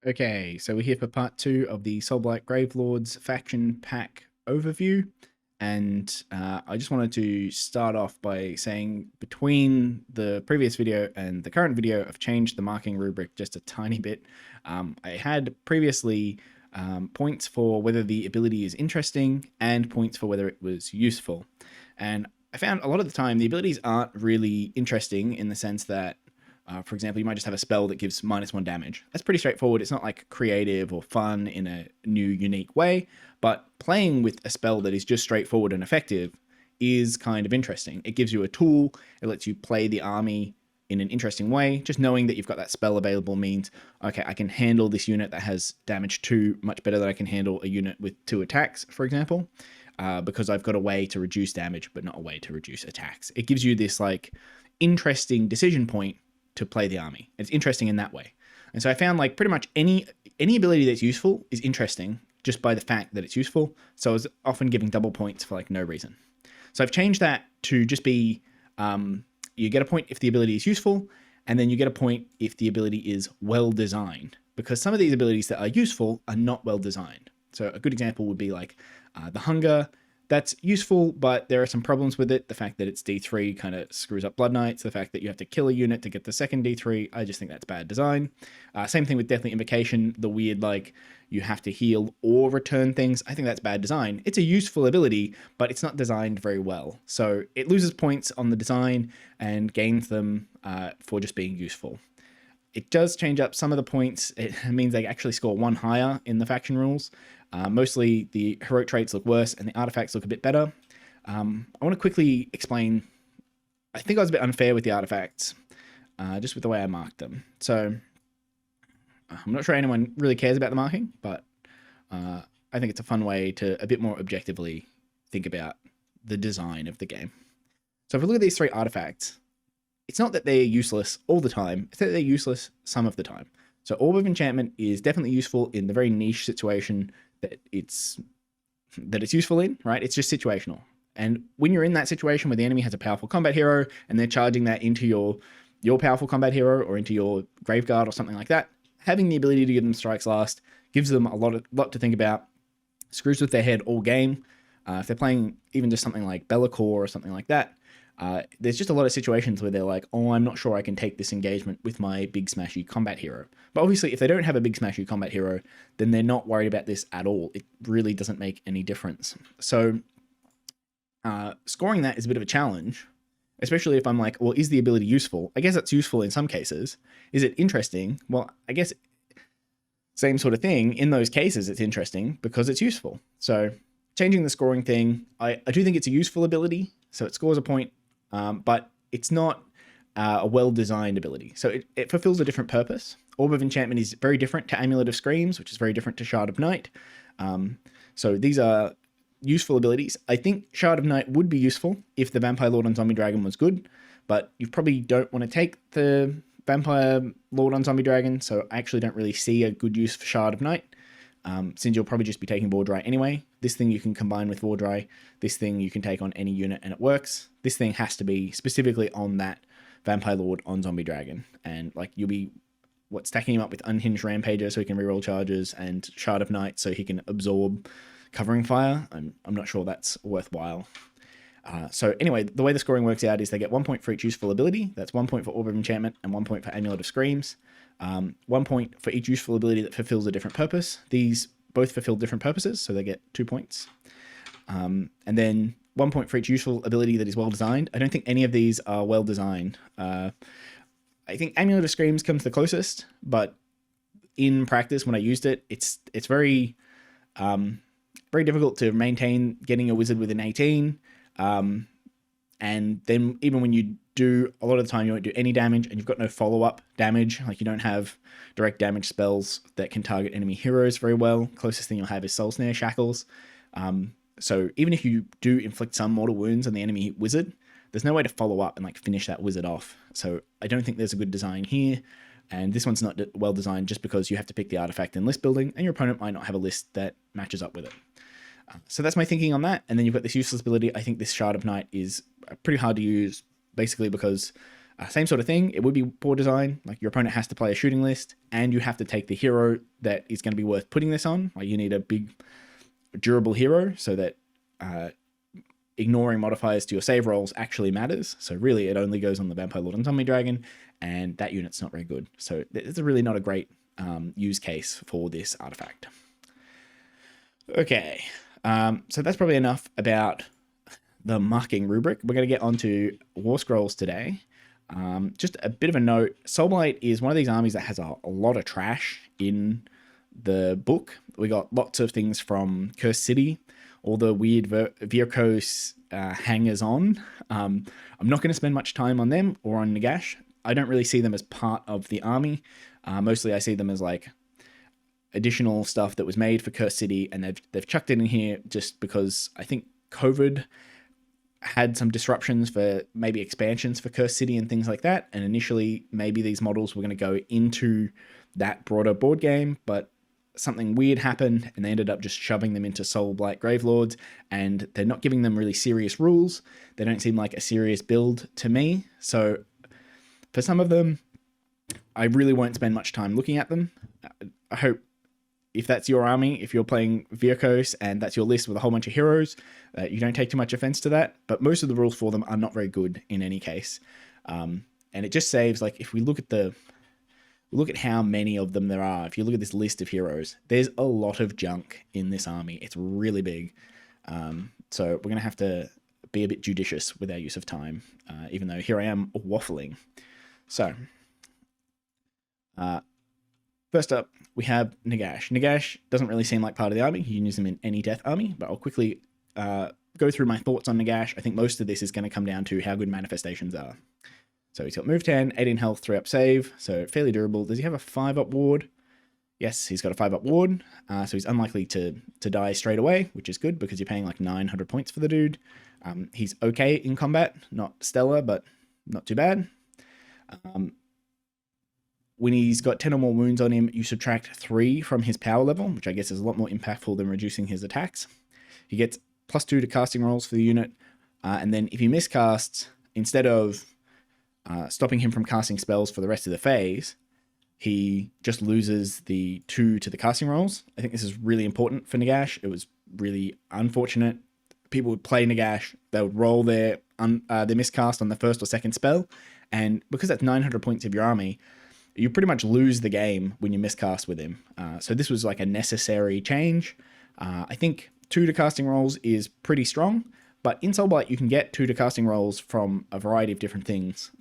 Okay, so we're here for part 2 of the Soulblight Gravelords faction pack overview. And I just wanted to start off by saying between the previous video and the current video, I've changed the marking rubric just a tiny bit. I had previously points for whether the ability is interesting and points for whether it was useful. And I found a lot of the time the abilities aren't really interesting in the sense that for example, you might just have a spell that gives -1 damage. That's pretty straightforward. It's not like creative or fun in a new, unique way, but playing with a spell that is just straightforward and effective is kind of interesting. It gives you a tool. It lets you play the army in an interesting way. Just knowing that you've got that spell available means, okay, I can handle this unit that has damage 2 much better than I can handle a unit with 2 attacks, for example, because I've got a way to reduce damage, but not a way to reduce attacks. It gives you this like interesting decision point to play the army. It's interesting in that way. And so I found like pretty much any ability that's useful is interesting just by the fact that it's useful. So I was often giving double points for like no reason. So I've changed that to just be you get a point if the ability is useful, and then you get a point if the ability is well designed, because some of these abilities that are useful are not well designed. So a good example would be like the hunger. That's useful, but there are some problems with it. The fact that it's D3 kind of screws up Blood Knights. The fact that you have to kill a unit to get the second D3, I just think that's bad design. Same thing with Deathly Invocation, the weird, like, you have to heal or return things. I think that's bad design. It's a useful ability, but it's not designed very well. So it loses points on the design and gains them for just being useful. It does change up some of the points. It means they actually score 1 higher in the faction rules. Mostly the heroic traits look worse and the artifacts look a bit better. I want to quickly explain. I think I was a bit unfair with the artifacts, just with the way I marked them. So I'm not sure anyone really cares about the marking, but I think it's a fun way to a bit more objectively think about the design of the game. So if we look at these 3 artifacts, it's not that they're useless all the time, it's that they're useless some of the time. So Orb of Enchantment is definitely useful in the very niche situation that it's useful in, right? It's just situational. And when you're in that situation where the enemy has a powerful combat hero and they're charging that into your powerful combat hero or into your Graveguard or something like that, having the ability to give them strikes last gives them a lot to think about, screws with their head all game. If they're playing even just something like Be'lakor or something like that, there's just a lot of situations where they're like, oh, I'm not sure I can take this engagement with my big smashy combat hero. But obviously, if they don't have a big smashy combat hero, then they're not worried about this at all. It really doesn't make any difference. So scoring that is a bit of a challenge, especially if I'm like, well, is the ability useful? I guess it's useful in some cases. Is it interesting? Well, I guess same sort of thing. In those cases, it's interesting because it's useful. So changing the scoring thing, I do think it's a useful ability. So it scores a point. But it's not a well-designed ability. So it fulfills a different purpose. Orb of Enchantment is very different to Amulet of Screams, which is very different to Shard of Night. So these are useful abilities. I think Shard of Night would be useful if the Vampire Lord on Zombie Dragon was good, but you probably don't want to take the Vampire Lord on Zombie Dragon, so I actually don't really see a good use for Shard of Night. Since you'll probably just be taking Vordry anyway. This thing you can combine with Vordry. This thing you can take on any unit and it works. This thing has to be specifically on that Vampire Lord on Zombie Dragon. And like you'll be stacking him up with Unhinged Rampager so he can reroll charges and Shard of Night so he can absorb covering fire. I'm not sure that's worthwhile. So anyway, the way the scoring works out is they get 1 point for each useful ability. That's 1 point for Orb of Enchantment and 1 point for Amulet of Screams. 1 point for each useful ability that fulfills a different purpose. These both fulfill different purposes, so they get 2 points. And then 1 point for each useful ability that is well designed. I don't think any of these are well designed. I think Amulet of Screams comes the closest, but in practice, when I used it, it's very very difficult to maintain getting a wizard within 18. And then even when you do, a lot of the time you won't do any damage and you've got no follow-up damage. Like you don't have direct damage spells that can target enemy heroes very well. Closest thing you'll have is Soul Snare Shackles. So even if you do inflict some mortal wounds on the enemy wizard, there's no way to follow up and like finish that wizard off. So I don't think there's a good design here. And this one's not well designed just because you have to pick the artifact in list building and your opponent might not have a list that matches up with it. So that's my thinking on that. And then you've got this useless ability. I think this Shard of Night is pretty hard to use, basically because Same sort of thing. It would be poor design. Like your opponent has to play a shooting list, and you have to take the hero that is going to be worth putting this on. Like you need a big, durable hero so that ignoring modifiers to your save rolls actually matters. So really, it only goes on the Vampire Lord and Zombie Dragon, and that unit's not very good. So it's really not a great use case for this artifact. Okay, so that's probably enough about the marking rubric. We're going to get onto War Scrolls today. Just a bit of a note, Soulblight is one of these armies that has a lot of trash in the book. We got lots of things from Cursed City, all the weird Virkos hangers-on. I'm not going to spend much time on them or on Nagash. I don't really see them as part of the army. Mostly I see them as like additional stuff that was made for Cursed City, and they've chucked it in here just because I think COVID had some disruptions for maybe expansions for Cursed City and things like that. And initially, maybe these models were going to go into that broader board game, but something weird happened and they ended up just shoving them into Soulblight Gravelords, and they're not giving them really serious rules. They don't seem like a serious build to me. So for some of them, I really won't spend much time looking at them. I hope if that's your army, if you're playing Virkos and that's your list with a whole bunch of heroes, you don't take too much offense to that. But most of the rules for them are not very good in any case. And it just saves, like, if we look at how many of them there are, if you look at this list of heroes, there's a lot of junk in this army. It's really big. So we're going to have to be a bit judicious with our use of time, even though here I am waffling. So, first up, we have Nagash. Nagash doesn't really seem like part of the army. You can use them in any death army, but I'll quickly go through my thoughts on Nagash. I think most of this is going to come down to how good manifestations are. So he's got move 10, 18 health, 3-up save, so fairly durable. Does he have a 5-up ward? Yes, he's got a 5-up ward, so he's unlikely to die straight away, which is good because you're paying like 900 points for the dude. He's okay in combat, not stellar, but not too bad. When he's got 10 or more wounds on him, you subtract 3 from his power level, which I guess is a lot more impactful than reducing his attacks. He gets +2 to casting rolls for the unit, and then if he miscasts, instead of stopping him from casting spells for the rest of the phase, he just loses the 2 to the casting rolls. I think this is really important for Nagash. It was really unfortunate. People would play Nagash, they would roll their miscast on the first or second spell, and because that's 900 points of your army, you pretty much lose the game when you miscast with him. So this was like a necessary change. I think 2 to casting rolls is pretty strong, but in Soulblight you can get 2 to casting rolls from a variety of different things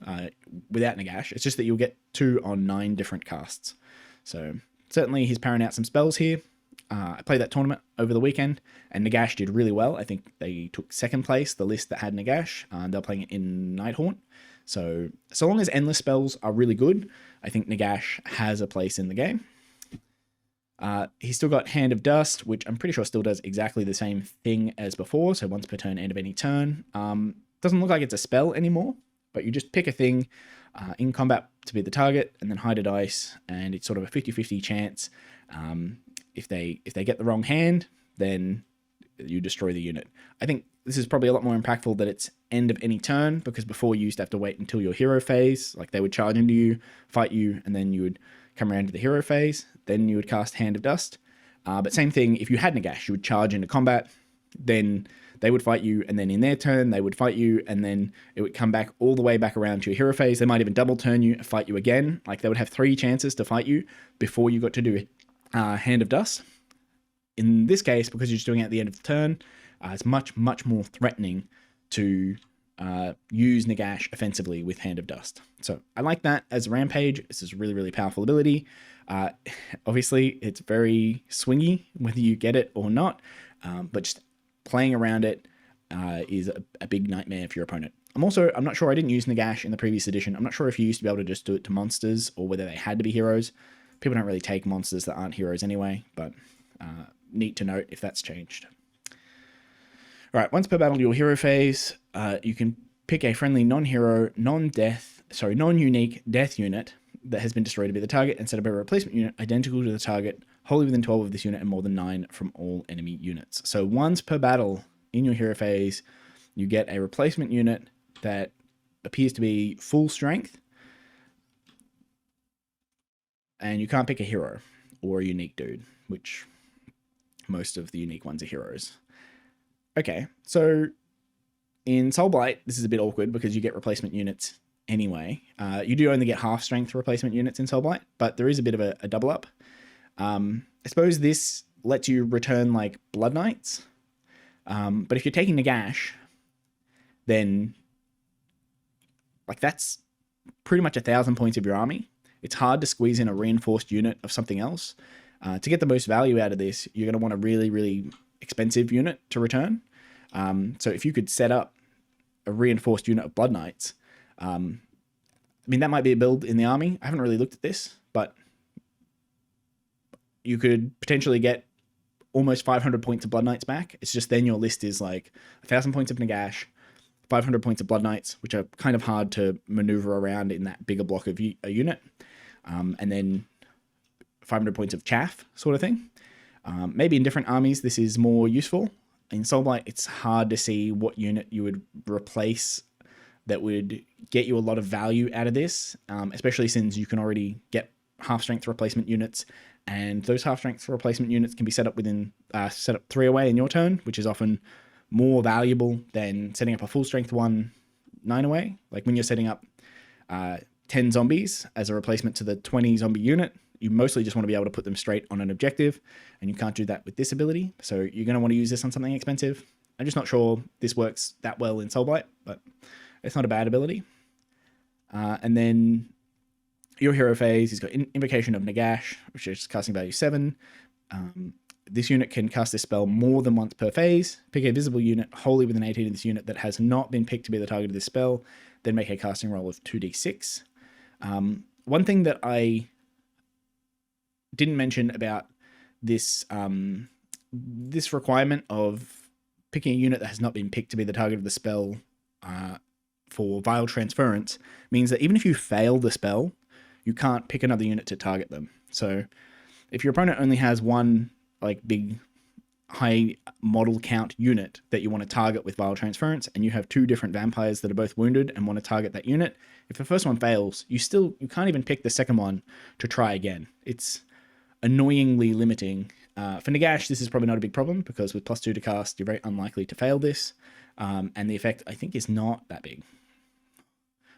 without Nagash. It's just that you'll get 2 on 9 different casts. So certainly he's powering out some spells here. I played that tournament over the weekend, and Nagash did really well. I think they took second place, the list that had Nagash, and they're playing it in Nighthaunt. So long as endless spells are really good, I think Nagash has a place in the game. He's still got Hand of Dust, which I'm pretty sure still does exactly the same thing as before. So once per turn, end of any turn. Doesn't look like it's a spell anymore, but you just pick a thing in combat to be the target and then hide a dice, and it's sort of a 50-50 chance. If they get the wrong hand, then you destroy the unit. I think this is probably a lot more impactful that it's end of any turn, because before you used to have to wait until your hero phase. Like they would charge into you, fight you, and then you would come around to the hero phase. Then you would cast Hand of Dust. But same thing, if you had Nagash, you would charge into combat, then they would fight you, and then in their turn, they would fight you, and then it would come back all the way back around to your hero phase. They might even double turn you and fight you again. Like they would have 3 chances to fight you before you got to do Hand of Dust. In this case, because you're just doing it at the end of the turn, it's much, much more threatening to use Nagash offensively with Hand of Dust. So I like that as a rampage. This is a really, really powerful ability. Obviously, it's very swingy whether you get it or not, but just playing around it is a big nightmare for your opponent. I'm not sure, I didn't use Nagash in the previous edition. I'm not sure if you used to be able to just do it to monsters or whether they had to be heroes. People don't really take monsters that aren't heroes anyway, but neat to note if that's changed. All right, once per battle your hero phase, you can pick a friendly non-hero, non-unique death unit that has been destroyed to be the target and set up a replacement unit identical to the target, wholly within 12 of this unit and more than 9 from all enemy units. So once per battle in your hero phase, you get a replacement unit that appears to be full strength, and you can't pick a hero or a unique dude, which most of the unique ones are heroes. Okay, so in Soulblight, this is a bit awkward because you get replacement units anyway. You do only get half strength replacement units in Soulblight, but there is a bit of a double up. I suppose this lets you return like Blood Knights, but if you're taking Nagash, then like that's pretty much 1,000 points of your army. It's hard to squeeze in a reinforced unit of something else. To get the most value out of this, you're going to want a really, really expensive unit to return. So if you could set up a reinforced unit of Blood Knights, I mean, that might be a build in the army. I haven't really looked at this, but you could potentially get almost 500 points of Blood Knights back. It's just then your list is like 1,000 points of Nagash, 500 points of Blood Knights, which are kind of hard to maneuver around in that bigger block of a unit, and then 500 points of Chaff sort of thing. Maybe in different armies this is more useful. In Soulblight, it's hard to see what unit you would replace that would get you a lot of value out of this, especially since you can already get half-strength replacement units, and those half-strength replacement units can be set up within set up 3 away in your turn, which is often more valuable than setting up a full-strength 9 away. Like when you're setting up 10 zombies as a replacement to the 20 zombie unit, you mostly just want to be able to put them straight on an objective, and you can't do that with this ability, so you're going to want to use this on something expensive. I'm just not sure this works that well in Soulblight, but it's not a bad ability. And then your hero phase, he's got Invocation of Nagash, which is casting value 7. This unit can cast this spell more than once per phase. Pick a visible unit wholly within 18 of this unit that has not been picked to be the target of this spell, then make a casting roll of 2d6. One thing that I didn't mention about this this requirement of picking a unit that has not been picked to be the target of the spell for Vile Transference means that even if you fail the spell, you can't pick another unit to target them. So if your opponent only has one like big high model count unit that you want to target with Vile Transference, and you have 2 different vampires that are both wounded and want to target that unit, if the first one fails, you can't even pick the second one to try again. It's annoyingly limiting. For Nagash, this is probably not a big problem because with +2 to cast, you're very unlikely to fail this. And the effect, I think, is not that big.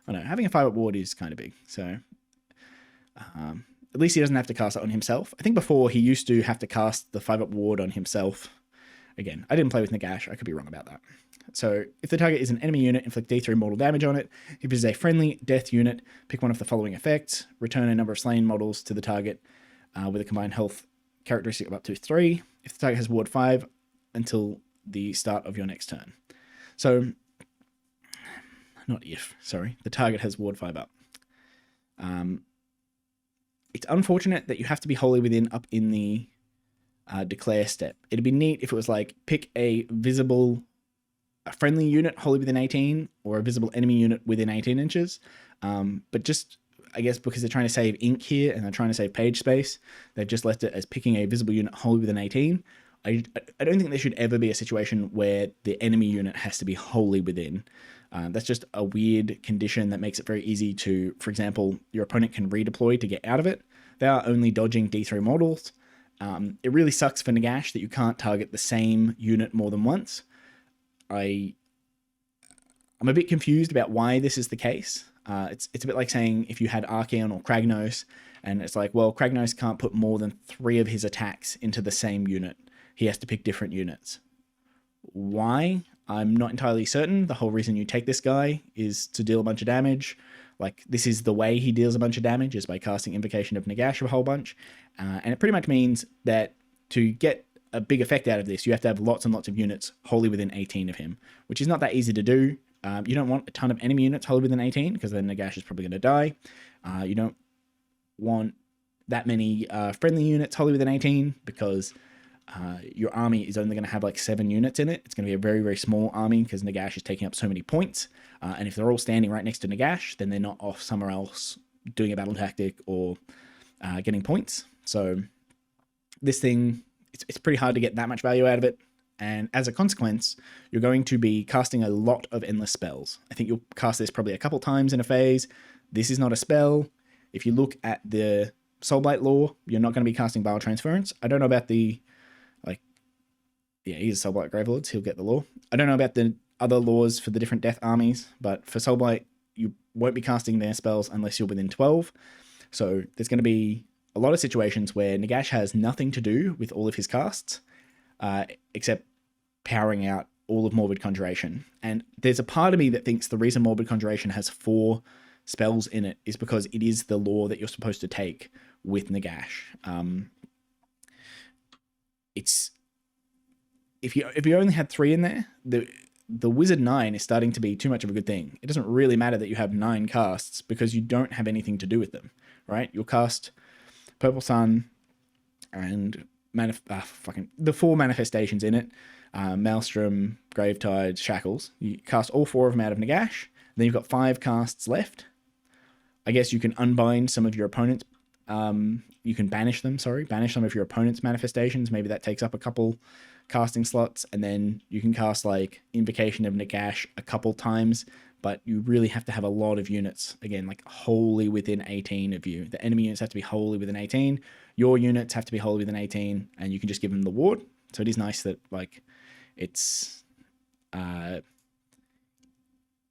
I don't know, having a 5-up ward is kind of big. So at least he doesn't have to cast it on himself. I think before he used to have to cast the 5-up ward on himself. Again, I didn't play with Nagash. I could be wrong about that. So if the target is an enemy unit, inflict D3 mortal damage on it. If it is a friendly death unit, pick one of the following effects. Return a number of slain models to the target with a combined health characteristic of up to 3. If the target has ward 5 until the start of your next turn. So, the target has ward 5 up. It's unfortunate that you have to be wholly within up in the declare step. It'd be neat if it was like, pick a friendly unit wholly within 18, or a visible enemy unit within 18 inches. But just, I guess because they're trying to save ink here and they're trying to save page space, they've just left it as picking a visible unit wholly within 18. I don't think there should ever be a situation where the enemy unit has to be wholly within. That's just a weird condition that makes it very easy to, for example, your opponent can redeploy to get out of it. They are only dodging D3 models. It really sucks for Nagash that you can't target the same unit more than once. I'm a bit confused about why this is the case. It's a bit like saying if you had Archeon or Kragnos, and it's like, well, Kragnos can't put more than 3 of his attacks into the same unit. He has to pick different units. Why? I'm not entirely certain. The whole reason you take this guy is to deal a bunch of damage. Like, this is the way he deals a bunch of damage, is by casting Invocation of Nagash a whole bunch. And it pretty much means that to get a big effect out of this, you have to have lots and lots of units wholly within 18 of him, which is not that easy to do. You don't want a ton of enemy units wholly within 18, because then Nagash is probably going to die. You don't want that many friendly units wholly within 18, because your army is only going to have like 7 units in it. It's going to be a very, very small army because Nagash is taking up so many points. And if they're all standing right next to Nagash, then they're not off somewhere else doing a battle tactic or getting points. So this thing, it's pretty hard to get that much value out of it. And as a consequence, you're going to be casting a lot of endless spells. I think you'll cast this probably a couple times in a phase. This is not a spell. If you look at the Soulblight lore, you're not going to be casting Bile Transference. I don't know about the, like, yeah, he's Soulblight Gravelords, he'll get the lore. I don't know about the other lores for the different death armies, but for Soulblight, you won't be casting their spells unless you're within 12. So there's going to be a lot of situations where Nagash has nothing to do with all of his casts, except powering out all of Morbid Conjuration. And there's a part of me that thinks the reason Morbid Conjuration has 4 spells in it is because it is the lore that you're supposed to take with Nagash. It's if you only had 3 in there, the Wizard 9 is starting to be too much of a good thing. It doesn't really matter that you have 9 casts because you don't have anything to do with them, right? You'll cast Purple Sun and the 4 manifestations in it. Maelstrom, Gravetide, Shackles. You cast all 4 of them out of Nagash. Then you've got 5 casts left. I guess you can unbind some of your opponents. You can banish some of your opponent's manifestations. Maybe that takes up a couple casting slots, and then you can cast like Invocation of Nagash a couple times, but you really have to have a lot of units, again, like wholly within 18 of you. The enemy units have to be wholly within 18, your units have to be wholly within 18, and you can just give them the ward. So it is nice that like it's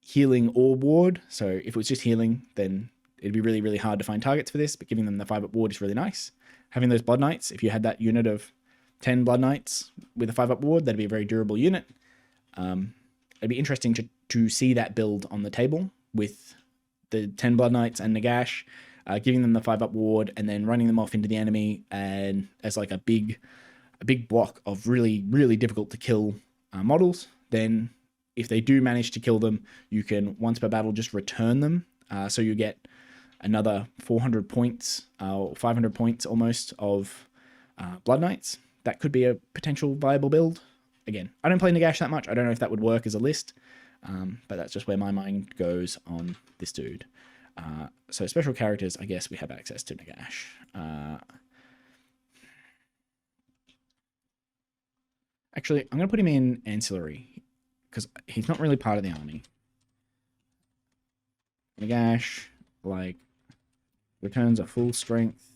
healing or ward. So if it was just healing, then it'd be really, really hard to find targets for this, but giving them the 5-up ward is really nice. Having those Blood Knights, if you had that unit of 10 Blood Knights with a 5-up ward, that'd be a very durable unit. It'd be interesting to see that build on the table with the 10 Blood Knights and Nagash, giving them the 5-up ward and then running them off into the enemy and as like a big block of really, really difficult to kill models. Then if they do manage to kill them, you can once per battle just return them. So you get another 400 points or 500 points almost of Blood Knights. That could be a potential viable build. Again, I don't play Nagash that much. I don't know if that would work as a list, but that's just where my mind goes on this dude. So special characters, I guess we have access to Nagash. Actually, I'm going to put him in Ancillary because he's not really part of the army. Nagash, like, returns a full strength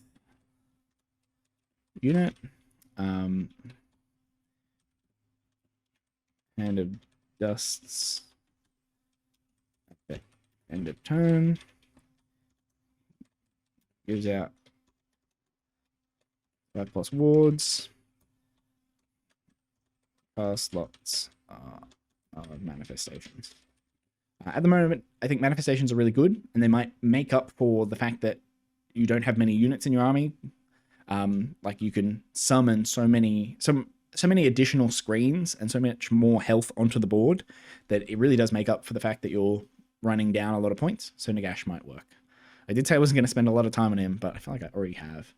unit. Hand of Dusts. Okay. End of turn. Gives out 5+ wards. Slots of manifestations. At the moment, I think manifestations are really good, and they might make up for the fact that you don't have many units in your army. Like you can summon so many additional screens and so much more health onto the board that it really does make up for the fact that you're running down a lot of points. So Nagash might work. I did say I wasn't going to spend a lot of time on him, but I feel like I already have.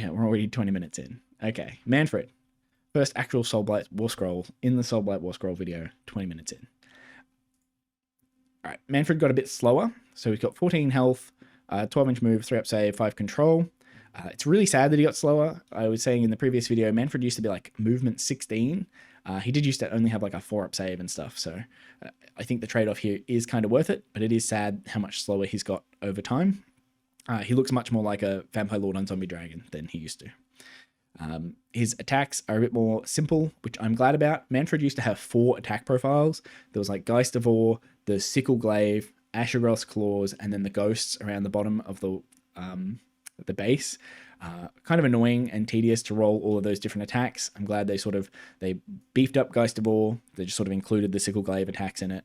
Yeah, we're already 20 minutes in. Okay, Manfred. First actual Soulblight warscroll in the Soulblight warscroll video, 20 minutes in. All right, Manfred got a bit slower. So he's got 14 health, 12-inch move, 3-up save, 5 control. It's really sad that he got slower. I was saying in the previous video, Manfred used to be like movement 16. He did used to only have like a 4-up save and stuff. So I think the trade-off here is kind of worth it, but it is sad how much slower he's got over time. He looks much more like a Vampire Lord on Zombie Dragon than he used to. His attacks are a bit more simple, which I'm glad about. Manfred used to have 4 attack profiles. There was like Geist of War, the Sickle Glaive, Ashergroth's Claws, and then the ghosts around the bottom of the base. Kind of annoying and tedious to roll all of those different attacks. I'm glad they beefed up Geist of War. They just sort of included the Sickle Glaive attacks in it.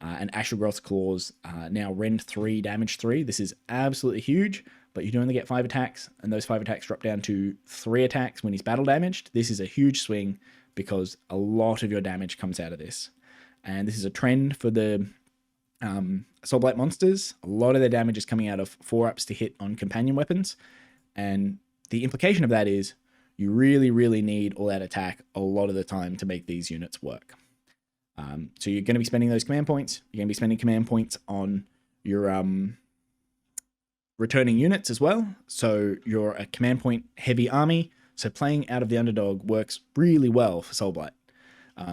And Ashergroth's Claws, now rend 3, damage 3. This is absolutely huge, but you do only get 5 attacks, and those 5 attacks drop down to 3 attacks when he's battle damaged. This is a huge swing because a lot of your damage comes out of this. And this is a trend for the Soulblight monsters. A lot of their damage is coming out of 4-ups to hit on companion weapons. And the implication of that is you really, really need all that attack a lot of the time to make these units work. So you're going to be spending those command points. You're going to be spending command points on your returning units as well. So you're a command point heavy army. So playing out of the underdog works really well for Soulblight,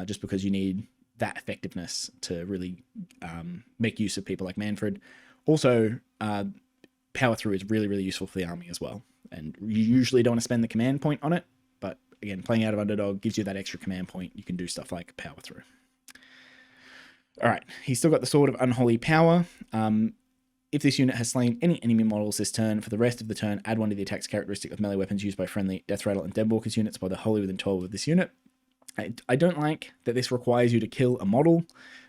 just because you need that effectiveness to really make use of people like Manfred. Also, power through is really, really useful for the army as well. And you usually don't want to spend the command point on it, but again, playing out of underdog gives you that extra command point. You can do stuff like power through. All right, he's still got the Sword of Unholy Power. If this unit has slain any enemy models this turn, for the rest of the turn, add 1 to the attack's characteristic of melee weapons used by friendly Death Rattle and Deadwalkers units by the wholly within 12 of this unit. I don't like that this requires you to kill a model.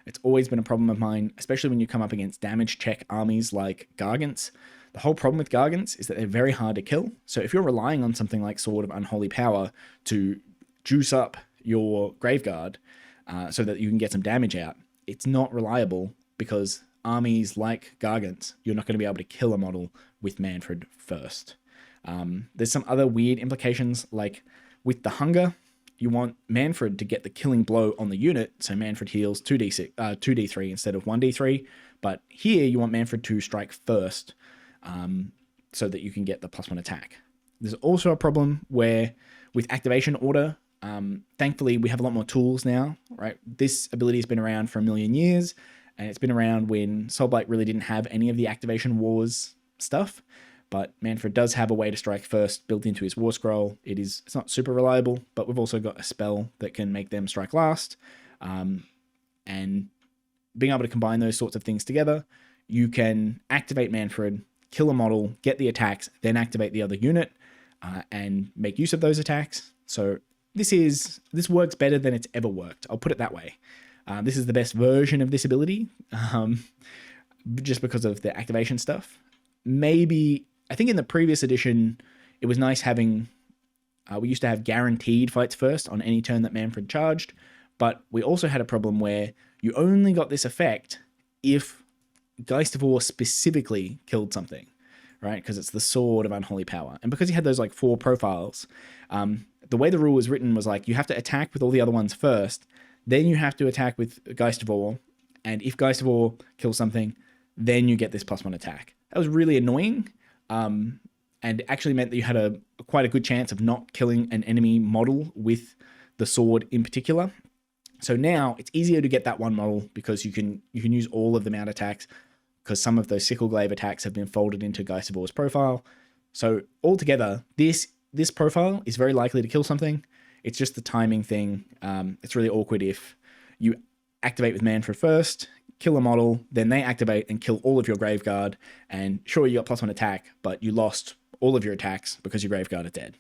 It's always been a problem of mine, especially when you come up against damage check armies like Gargants. The whole problem with Gargants is that they're very hard to kill. So if you're relying on something like Sword of Unholy Power to juice up your Graveguard so that you can get some damage out, it's not reliable, because armies like Gargants, you're not going to be able to kill a model with Manfred first. There's some other weird implications, like with the Hunger, you want Manfred to get the killing blow on the unit, so Manfred heals 2d3 instead of 1d3, but here you want Manfred to strike first, so that you can get the +1 attack. There's also a problem where with activation order, thankfully we have a lot more tools now, right? This ability has been around for a million years, and it's been around when Soulblight really didn't have any of the activation wars stuff, but Manfred does have a way to strike first built into his war scroll. It's not super reliable, but we've also got a spell that can make them strike last, and being able to combine those sorts of things together, you can activate Manfred, kill a model, get the attacks, then activate the other unit, and make use of those attacks. So this works better than it's ever worked. I'll put it that way. This is the best version of this ability, just because of the activation stuff. Maybe, I think in the previous edition, it was nice having, we used to have guaranteed fights first on any turn that Manfred charged, but we also had a problem where you only got this effect if Geist of War specifically killed something, right? Because it's the Sword of Unholy Power. And because he had those like 4 profiles, the way the rule was written was like, you have to attack with all the other ones first, then you have to attack with Geist of War, and if Geist of War kills something, then you get this +1 attack. That was really annoying, and actually meant that you had quite a good chance of not killing an enemy model with the sword in particular. So now it's easier to get that one model because you can use all of the mount attacks, because some of those Sickle Glaive attacks have been folded into Geist of War's profile. So altogether, this profile is very likely to kill something. It's just the timing thing. It's really awkward if you activate with Manfred first, kill a model, then they activate and kill all of your Graveguard, and sure, you got +1 attack, but you lost all of your attacks because your Graveguard is dead.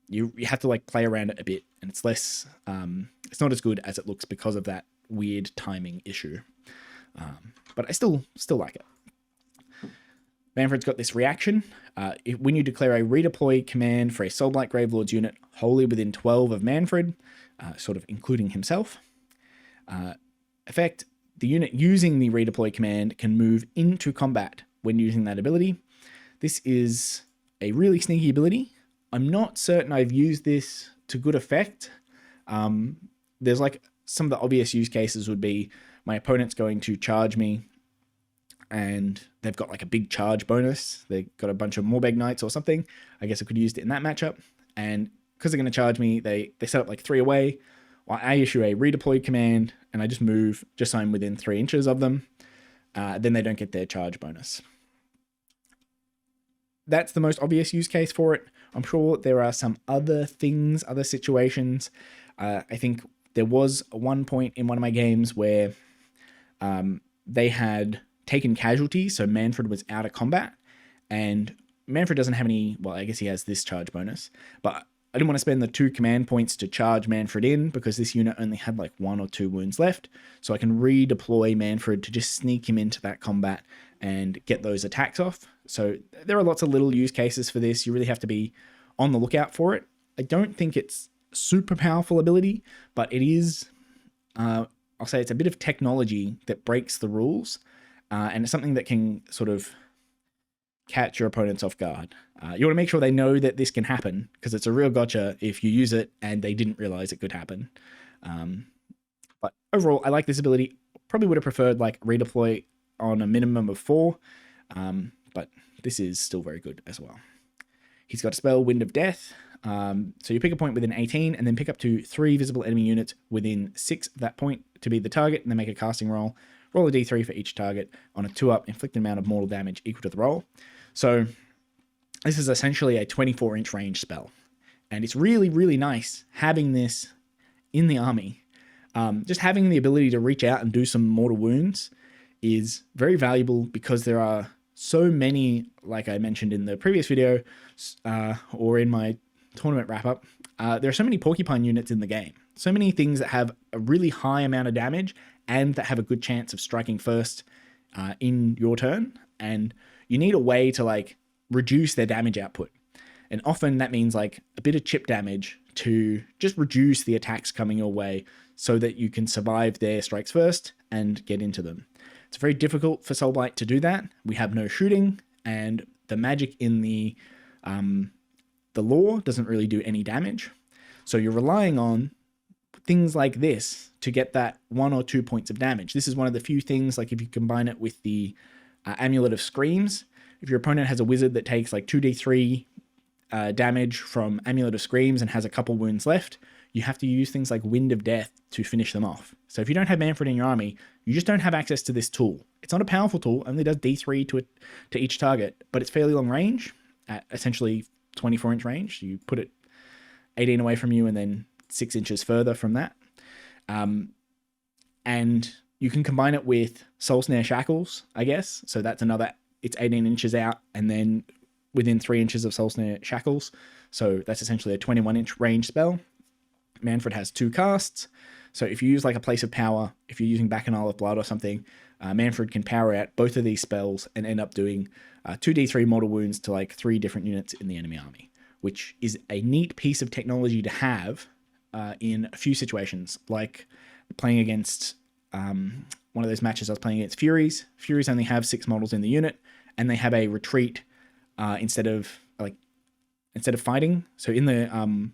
You have to like play around it a bit, and it's less, it's not as good as it looks because of that weird timing issue. But I still like it. Manfred's got this reaction. When you declare a redeploy command for a Soulblight Gravelords unit wholly within 12 of Manfred, sort of including himself, effect, the unit using the redeploy command can move into combat when using that ability. This is a really sneaky ability. I'm not certain I've used this to good effect. There's like some of the obvious use cases would be my opponent's going to charge me and they've got like a big charge bonus. They've got a bunch of Morbeg Knights or something. I guess I could use it in that matchup. And because they're going to charge me, they set up like 3 away. Well, I issue a redeploy command and I just move just so I'm within 3 inches of them. Then they don't get their charge bonus. That's the most obvious use case for it. I'm sure there are some other things, other situations. I think there was one point in one of my games where they had taken casualties, so Manfred was out of combat, and Manfred doesn't have any, well, I guess he has this charge bonus, but I didn't want to spend the 2 command points to charge Manfred in because this unit only had like 1 or 2 wounds left, so I can redeploy Manfred to just sneak him into that combat and get those attacks off. So there are lots of little use cases for this. You really have to be on the lookout for it. I don't think it's super powerful ability, but it is, I'll say it's a bit of technology that breaks the rules, and it's something that can sort of catch your opponents off guard. You want to make sure they know that this can happen, because it's a real gotcha if you use it and they didn't realize it could happen. But overall, I like this ability. Probably would have preferred like redeploy on a minimum of 4, but this is still very good as well. He's got a spell, Wind of Death. So you pick a point within 18 and then pick up to 3 visible enemy units within 6 of that point to be the target, and then make a casting roll. Roll a d3 for each target. On a 2-up, inflict an amount of mortal damage equal to the roll. So this is essentially a 24-inch range spell. And it's really, really nice having this in the army. Just having the ability to reach out and do some mortal wounds is very valuable because there are so many, like I mentioned in the previous video, or in my tournament wrap-up, there are so many porcupine units in the game. So many things that have a really high amount of damage and that have a good chance of striking first in your turn. And you need a way to like reduce their damage output. And often that means like a bit of chip damage to just reduce the attacks coming your way so that you can survive their strikes first and get into them. It's very difficult for Soulblight to do that. We have no shooting, and the magic in the lore doesn't really do any damage. So you're relying on things like this to get that 1 or 2 points of damage. This is one of the few things, like if you combine it with the Amulet of Screams, if your opponent has a wizard that takes like 2d3 damage from Amulet of Screams and has a couple wounds left, you have to use things like Wind of Death to finish them off. So if you don't have Manfred in your army, you just don't have access to this tool. It's not a powerful tool, it only does d3 to each target, but it's fairly long range, at essentially 24-inch range. You put it 18 away from you and then 6 inches further from that. And you can combine it with Soul Snare Shackles, I guess. So that's another, it's 18 inches out and then within 3 inches of Soul Snare Shackles. So that's essentially a 21-inch range spell. Manfred has 2 casts. So if you use like a Place of Power, if you're using Bacchanal of Blood or something, Manfred can power out both of these spells and end up doing 2d3 mortal wounds to like 3 different units in the enemy army, which is a neat piece of technology to have in a few situations, like playing against one of those matches I was playing against Furies. Furies only have 6 models in the unit, and they have a retreat instead of fighting. So in the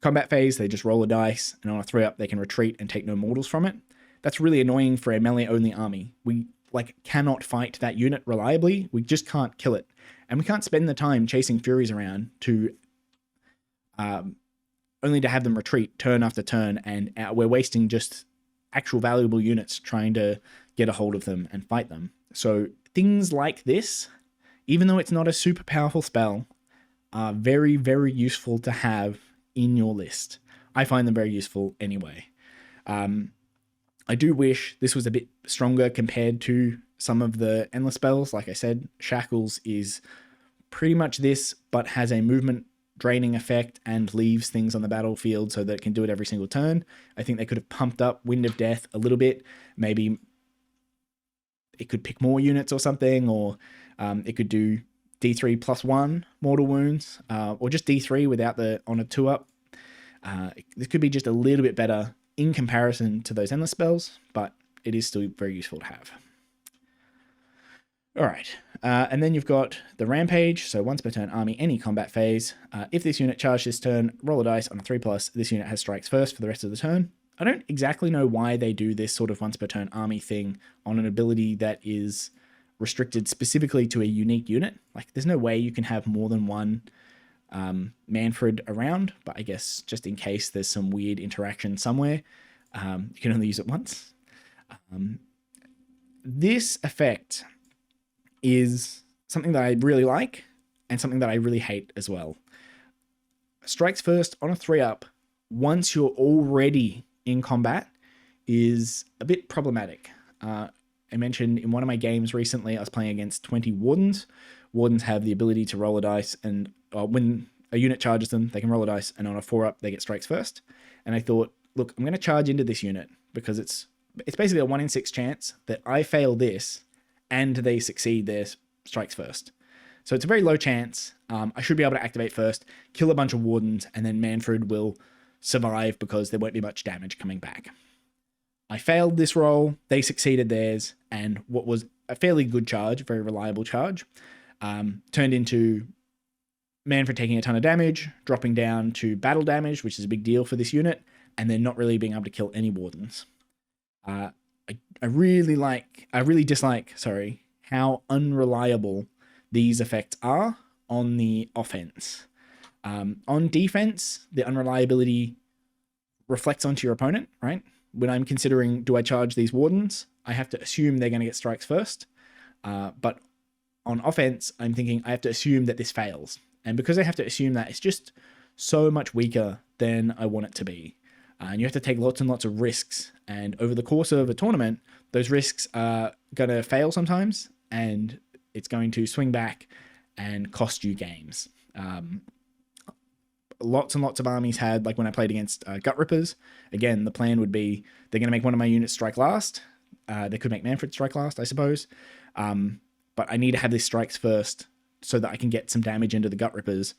combat phase, they just roll a dice, and on a 3-up, they can retreat and take no mortals from it. That's really annoying for a melee-only army. We like cannot fight that unit reliably. We just can't kill it, and we can't spend the time chasing Furies around to only to have them retreat turn after turn, and we're wasting just actual valuable units trying to get a hold of them and fight them. So things like this, even though it's not a super powerful spell, are very, very useful to have in your list. I find them very useful anyway. I do wish this was a bit stronger compared to some of the endless spells. Like I said, Shackles is pretty much this, but has a movement draining effect and leaves things on the battlefield so that it can do it every single turn. I think they could have pumped up Wind of Death a little bit. Maybe it could pick more units or something, or it could do D3 plus 1 mortal wounds, or just D3 without the on a 2-up. This could be just a little bit better in comparison to those endless spells, but it is still very useful to have. All right, and then you've got the Rampage. So once per turn, army, any combat phase. If this unit charged this turn, roll a dice on a 3+. This unit has strikes first for the rest of the turn. I don't exactly know why they do this sort of once per turn army thing on an ability that is restricted specifically to a unique unit. Like, there's no way you can have more than one Manfred around, but I guess just in case there's some weird interaction somewhere, you can only use it once. This effect is something that I really like and something that I really hate as well. Strikes first on a 3-up once you're already in combat is a bit problematic. I mentioned in one of my games recently, I was playing against 20 Wardens. Wardens have the ability to roll a dice, and when a unit charges them, they can roll a dice, and on a 4-up, they get strikes first. And I thought, look, I'm going to charge into this unit because it's basically a 1 in 6 chance that I fail this and they succeed their strikes first. So it's a very low chance. I should be able to activate first, kill a bunch of Wardens, and then Manfred will survive because there won't be much damage coming back. I failed this roll, they succeeded theirs, and what was a fairly good charge, very reliable charge, turned into Manfred taking a ton of damage, dropping down to battle damage, which is a big deal for this unit, and then not really being able to kill any Wardens. I really dislike, how unreliable these effects are on the offense. On defense, the unreliability reflects onto your opponent, right? When I'm considering, do I charge these wardens? I have to assume they're going to get strikes first. But on offense, I'm thinking I have to assume that this fails. And because I have to assume that, it's just so much weaker than I want it to be. And you have to take lots and lots of risks. And over the course of a tournament, those risks are going to fail sometimes, and it's going to swing back and cost you games. Lots and lots of armies had, like when I played against Gut Rippers, again, the plan would be they're going to make one of my units strike last. They could make Manfred strike last, I suppose. But I need to have these strikes first so that I can get some damage into the Gut Rippers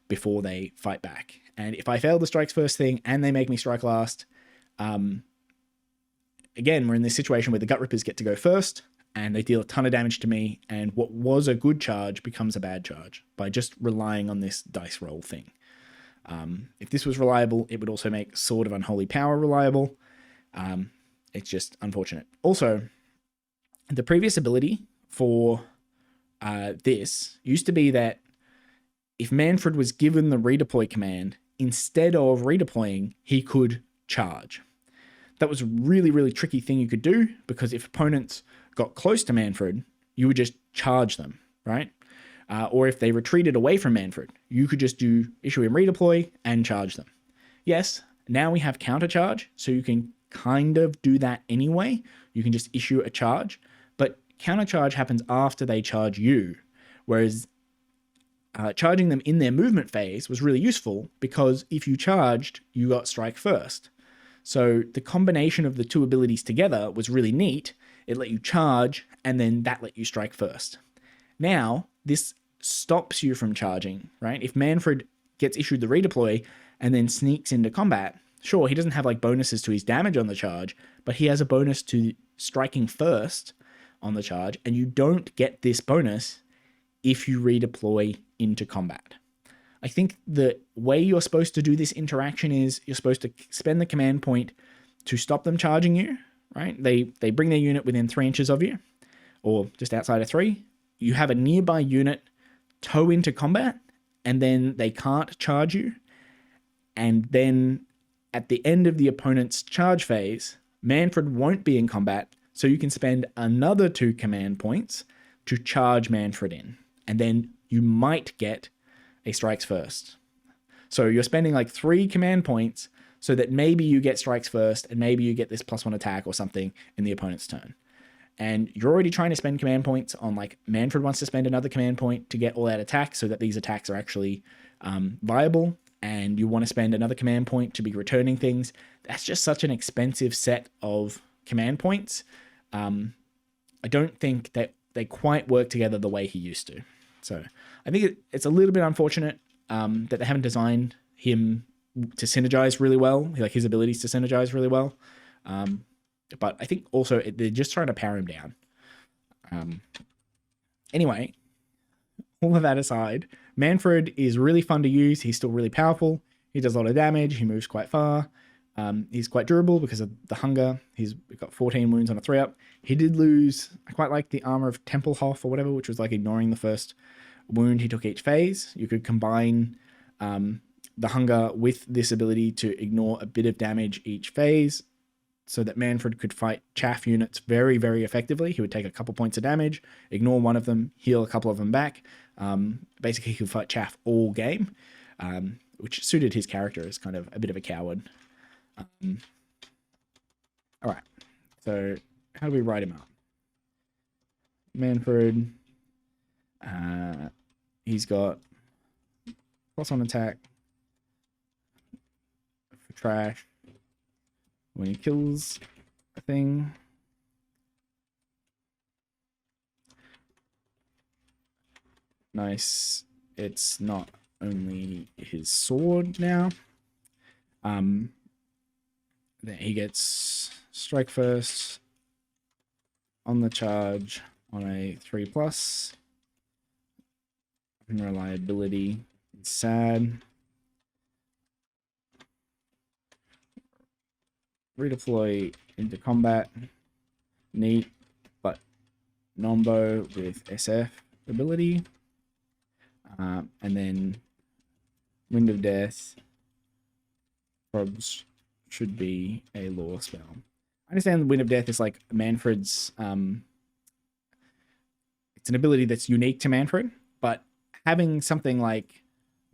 before they fight back. And if I fail the strikes first thing and they make me strike last, again, we're in this situation where the Gut Rippers get to go first and they deal a ton of damage to me, and what was a good charge becomes a bad charge by just relying on this dice roll thing. If this was reliable, it would also make Sword of Unholy Power reliable. It's just unfortunate. Also, the previous ability for this used to be that if Manfred was given the redeploy command, instead of redeploying, he could charge. That was a really, really tricky thing you could do, because if opponents got close to Manfred, you would just charge them, right? Or if they retreated away from Manfred, you could just issue him redeploy and charge them. Yes, now we have countercharge, so you can kind of do that anyway. You can just issue a charge, but countercharge happens after they charge you, whereas charging them in their movement phase was really useful, because if you charged, you got strike first. So the combination of the two abilities together was really neat. It let you charge, and then that let you strike first. Now, this stops you from charging, right? If Manfred gets issued the redeploy and then sneaks into combat, sure, he doesn't have like bonuses to his damage on the charge, but he has a bonus to striking first on the charge, and you don't get this bonus if you redeploy into combat. I think the way you're supposed to do this interaction is you're supposed to spend the command point to stop them charging you, right? They bring their unit within 3 inches of you, or just outside of 3. You have a nearby unit tow into combat, and then they can't charge you. And then at the end of the opponent's charge phase, Manfred won't be in combat, so you can spend another 2 command points to charge Manfred in. And then you might get a strikes first. So you're spending like 3 command points so that maybe you get strikes first, and maybe you get this +1 attack or something in the opponent's turn. And you're already trying to spend command points on, like, Manfred wants to spend another command point to get all out attacks so that these attacks are actually viable, and you want to spend another command point to be returning things. That's just such an expensive set of command points. I don't think that they quite work together the way he used to. So I think it's a little bit unfortunate that they haven't designed him to synergize really well, like his abilities to synergize really well. But I think also they're just trying to power him down. Anyway, all of that aside, Manfred is really fun to use. He's still really powerful. He does a lot of damage. He moves quite far. He's quite durable because of the hunger. He's got 14 wounds on a 3-up. He did lose, I quite like the armor of Templehof or whatever, which was like ignoring the first wound he took each phase. You could combine the hunger with this ability to ignore a bit of damage each phase, so that Manfred could fight chaff units very, very effectively. He would take a couple points of damage, ignore one of them, heal a couple of them back. Basically, he could fight chaff all game, which suited his character as kind of a bit of a coward. All right, so how do we write him up? Manfred, he's got +1 attack for trash when he kills a thing. Nice. It's not only his sword now. Then he gets strike first on the charge on a 3+. Unreliability is sad. Redeploy into combat. Neat, but Nombo with SF ability. And then Wind of Death probs should be a lore spell. I understand Wind of Death is like Manfred's. It's an ability that's unique to Manfred, but having something like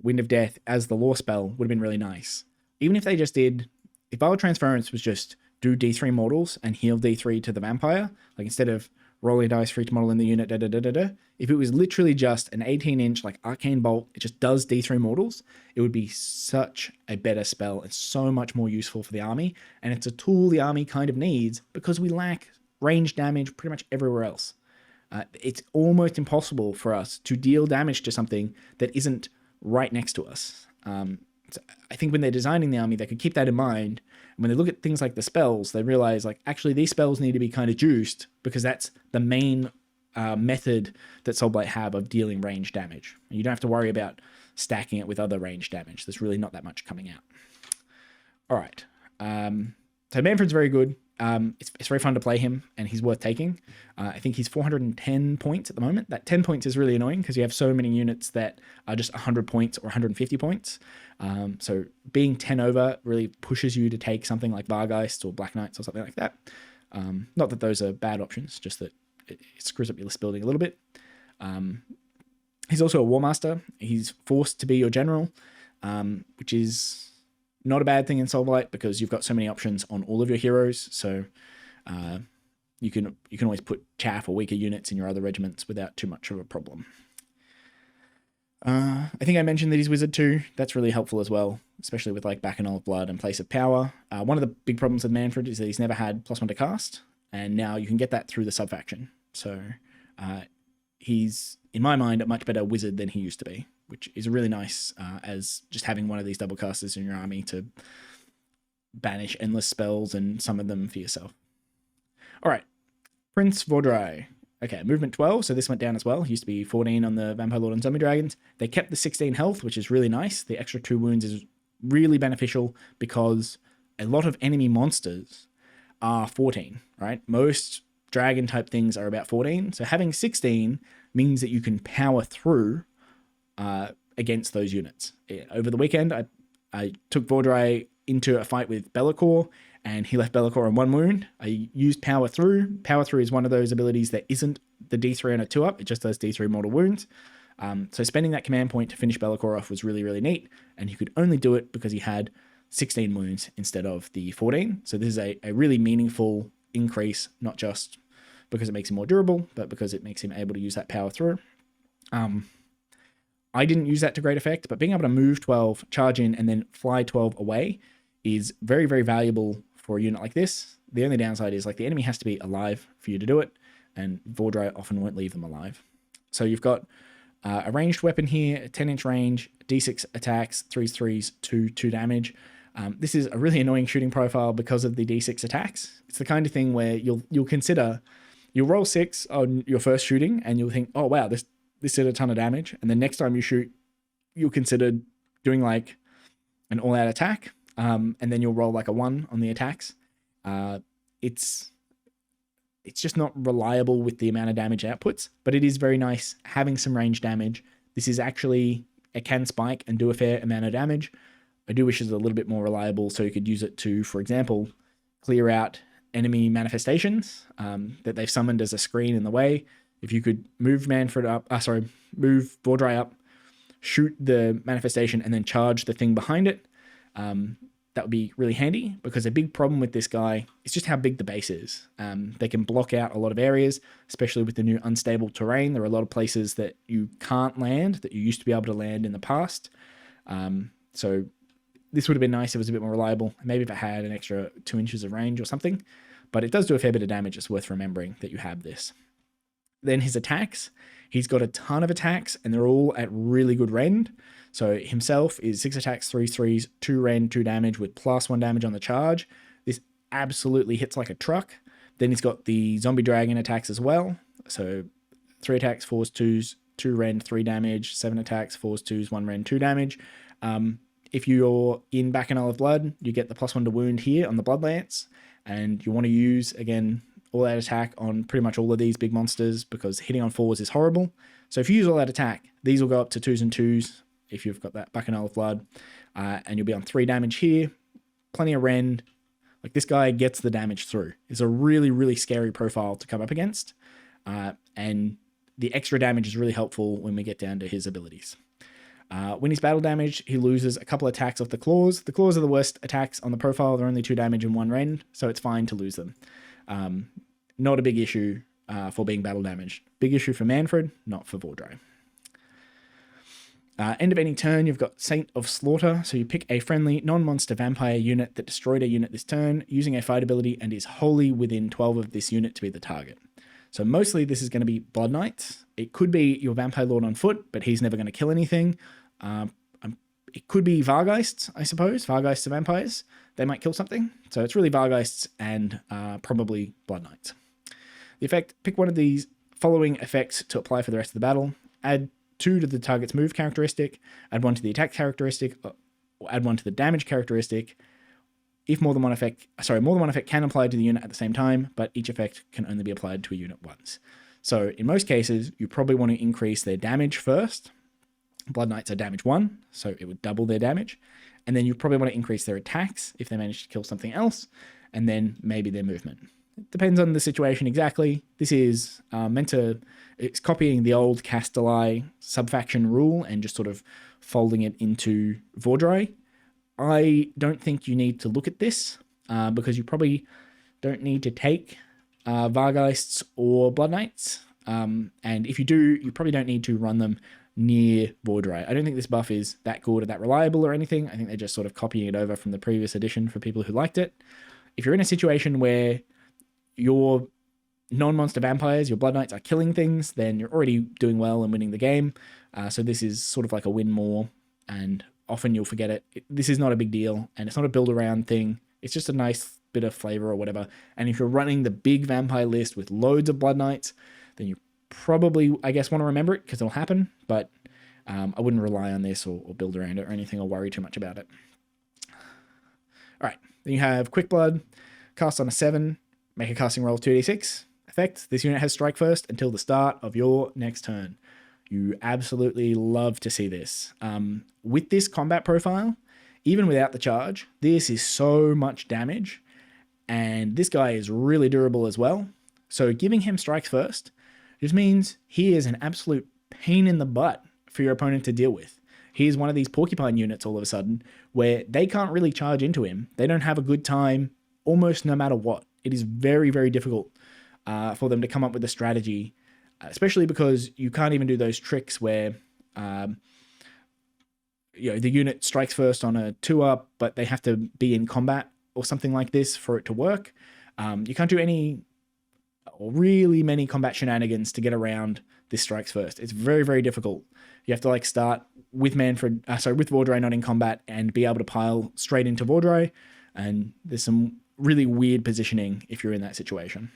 Wind of Death as the lore spell would have been really nice. Even if they just did, if Vial Transference was just do D3 mortals and heal D3 to the vampire, like instead of rolling dice for each model in the unit, if it was literally just an 18-inch like Arcane Bolt, it just does D3 mortals, it would be such a better spell and so much more useful for the army. And it's a tool the army kind of needs because we lack range damage pretty much everywhere else. It's almost impossible for us to deal damage to something that isn't right next to us. So I think when they're designing the army, they could keep that in mind. And when they look at things like the spells, they realize like actually these spells need to be kind of juiced because that's the main method that Soulblight have of dealing range damage. And you don't have to worry about stacking it with other range damage. There's really not that much coming out. All right. So Manfred's very good. It's very fun to play him, and he's worth taking. I think he's 410 points at the moment. That 10 points is really annoying because you have so many units that are just 100 points or 150 points. So being 10 over really pushes you to take something like Vargeist or Black Knights or something like that. Not that those are bad options, just that it screws up your list building a little bit. He's also a War Master. He's forced to be your general, which is not a bad thing in Soulblight because you've got so many options on all of your heroes. So you can always put chaff or weaker units in your other regiments without too much of a problem. I think I mentioned that he's Wizard too. That's really helpful as well, especially with like Bacchanal of Blood and Place of Power. One of the big problems with Manfred is that he's never had +1 to cast, and now you can get that through the sub-faction. So he's, in my mind, a much better wizard than he used to be, which is really nice as just having one of these double casters in your army to banish endless spells and summon them for yourself. All right, Prince Vaudreuil. Okay, movement 12, so this went down as well. He used to be 14 on the Vampire Lord and Zombie Dragons. They kept the 16 health, which is really nice. The extra 2 wounds is really beneficial because a lot of enemy monsters are 14, right? Most dragon type things are about 14, so having 16 means that you can power through against those units. Over the weekend, I took Vaudreuil into a fight with Be'lakor, and he left Be'lakor on 1 wound. I used Power Through. Power Through is one of those abilities that isn't the D3 on a 2-up. It just does D3 mortal wounds. So spending that command point to finish Be'lakor off was really, really neat, and he could only do it because he had 16 wounds instead of the 14. So this is a really meaningful increase, not just because it makes him more durable, but because it makes him able to use that Power Through. I didn't use that to great effect, but being able to move 12, charge in, and then fly 12 away is very, very valuable for a unit like this. The only downside is like the enemy has to be alive for you to do it, and Vaudreuil often won't leave them alive. So you've got a ranged weapon here, 10-inch range, D6 attacks, 3s, 2 damage. This is a really annoying shooting profile because of the D6 attacks. It's the kind of thing where you'll consider, you'll roll 6 on your first shooting, and you'll think, oh wow, this did a ton of damage. And the next time you shoot, you'll consider doing like an all-out attack, and then you'll roll like a 1 on the attacks. It's just not reliable with the amount of damage outputs, but it is very nice having some range damage. This is actually, it can spike and do a fair amount of damage. I do wish it was a little bit more reliable, so you could use it to, for example, clear out enemy manifestations that they've summoned as a screen in the way. If you could move move Vaudreuil up, shoot the manifestation, and then charge the thing behind it, that would be really handy, because a big problem with this guy is just how big the base is. They can block out a lot of areas, especially with the new unstable terrain. There are a lot of places that you can't land that you used to be able to land in the past. So this would have been nice if it was a bit more reliable. Maybe if it had an extra 2 inches of range or something, but it does do a fair bit of damage. It's worth remembering that you have this. Then his attacks, he's got a ton of attacks, and they're all at really good rend. So himself is 6 attacks, 3s, 2 rend, 2 damage with +1 damage on the charge. This absolutely hits like a truck. Then he's got the zombie dragon attacks as well. So 3 attacks, 4s, 2s, 2 rend, 3 damage, 7 attacks, 4s, 2s, 1 rend, 2 damage. If you're in Bacchanal of Blood, you get the +1 to wound here on the Blood Lance, and you want to use, again, all out attack on pretty much all of these big monsters because hitting on 4s is horrible. So if you use all out attack, these will go up to 2s and 2s if you've got that Bacchanal of Blood, and you'll be on 3 damage here. Plenty of rend. Like, this guy gets the damage through. It's a really, really scary profile to come up against. And the extra damage is really helpful when we get down to his abilities. When he's battle damaged, he loses a couple attacks off the claws. The claws are the worst attacks on the profile. They're only 2 damage and 1 rend, so it's fine to lose them. Not a big issue for being battle damaged. Big issue for Manfred, not for Vordry. End of any turn, you've got Saint of Slaughter. So you pick a friendly non-monster vampire unit that destroyed a unit this turn using a fight ability and is wholly within 12 of this unit to be the target. So mostly this is going to be Blood Knights. It could be your Vampire Lord on foot, but he's never going to kill anything. It could be Vargheists, I suppose. Vargheists are vampires. They might kill something. So it's really Vargheists and probably Blood Knights. The effect, pick one of these following effects to apply for the rest of the battle. Add 2 to the target's move characteristic, add 1 to the attack characteristic, or add 1 to the damage characteristic. If more than one effect can apply to the unit at the same time, but each effect can only be applied to a unit once. So in most cases, you probably want to increase their damage first. Blood Knights are damage 1, so it would double their damage. And then you probably want to increase their attacks if they manage to kill something else, and then maybe their movement. It depends on the situation exactly. This is it's copying the old Castelli subfaction rule and just sort of folding it into Vordry. I don't think you need to look at this because you probably don't need to take Vargheists or Blood Knights. And if you do, you probably don't need to run them near Vordry. I don't think this buff is that good or that reliable or anything. I think they're just sort of copying it over from the previous edition for people who liked it. If you're in a situation where your non-monster vampires, your Blood Knights, are killing things, then you're already doing well and winning the game. So this is sort of like a win more, and often you'll forget it. This is not a big deal, and it's not a build-around thing. It's just a nice bit of flavor or whatever. And if you're running the big vampire list with loads of Blood Knights, then you probably, I guess, want to remember it because it'll happen, but I wouldn't rely on this or build around it or anything or worry too much about it. All right, then you have Quick Blood, cast on a 7, make a casting roll of 2d6. Effect, this unit has strike first until the start of your next turn. You absolutely love to see this. With this combat profile, even without the charge, this is so much damage, and this guy is really durable as well. So giving him strikes first just means he is an absolute pain in the butt for your opponent to deal with. He is one of these porcupine units all of a sudden where they can't really charge into him. They don't have a good time almost no matter what. It is very, very difficult for them to come up with a strategy, especially because you can't even do those tricks where the unit strikes first on a 2-up, but they have to be in combat or something like this for it to work. You can't do any or really many combat shenanigans to get around this strikes first. It's very, very difficult. You have to start with with Vordry not in combat and be able to pile straight into Vordry, and there's some really weird positioning if you're in that situation.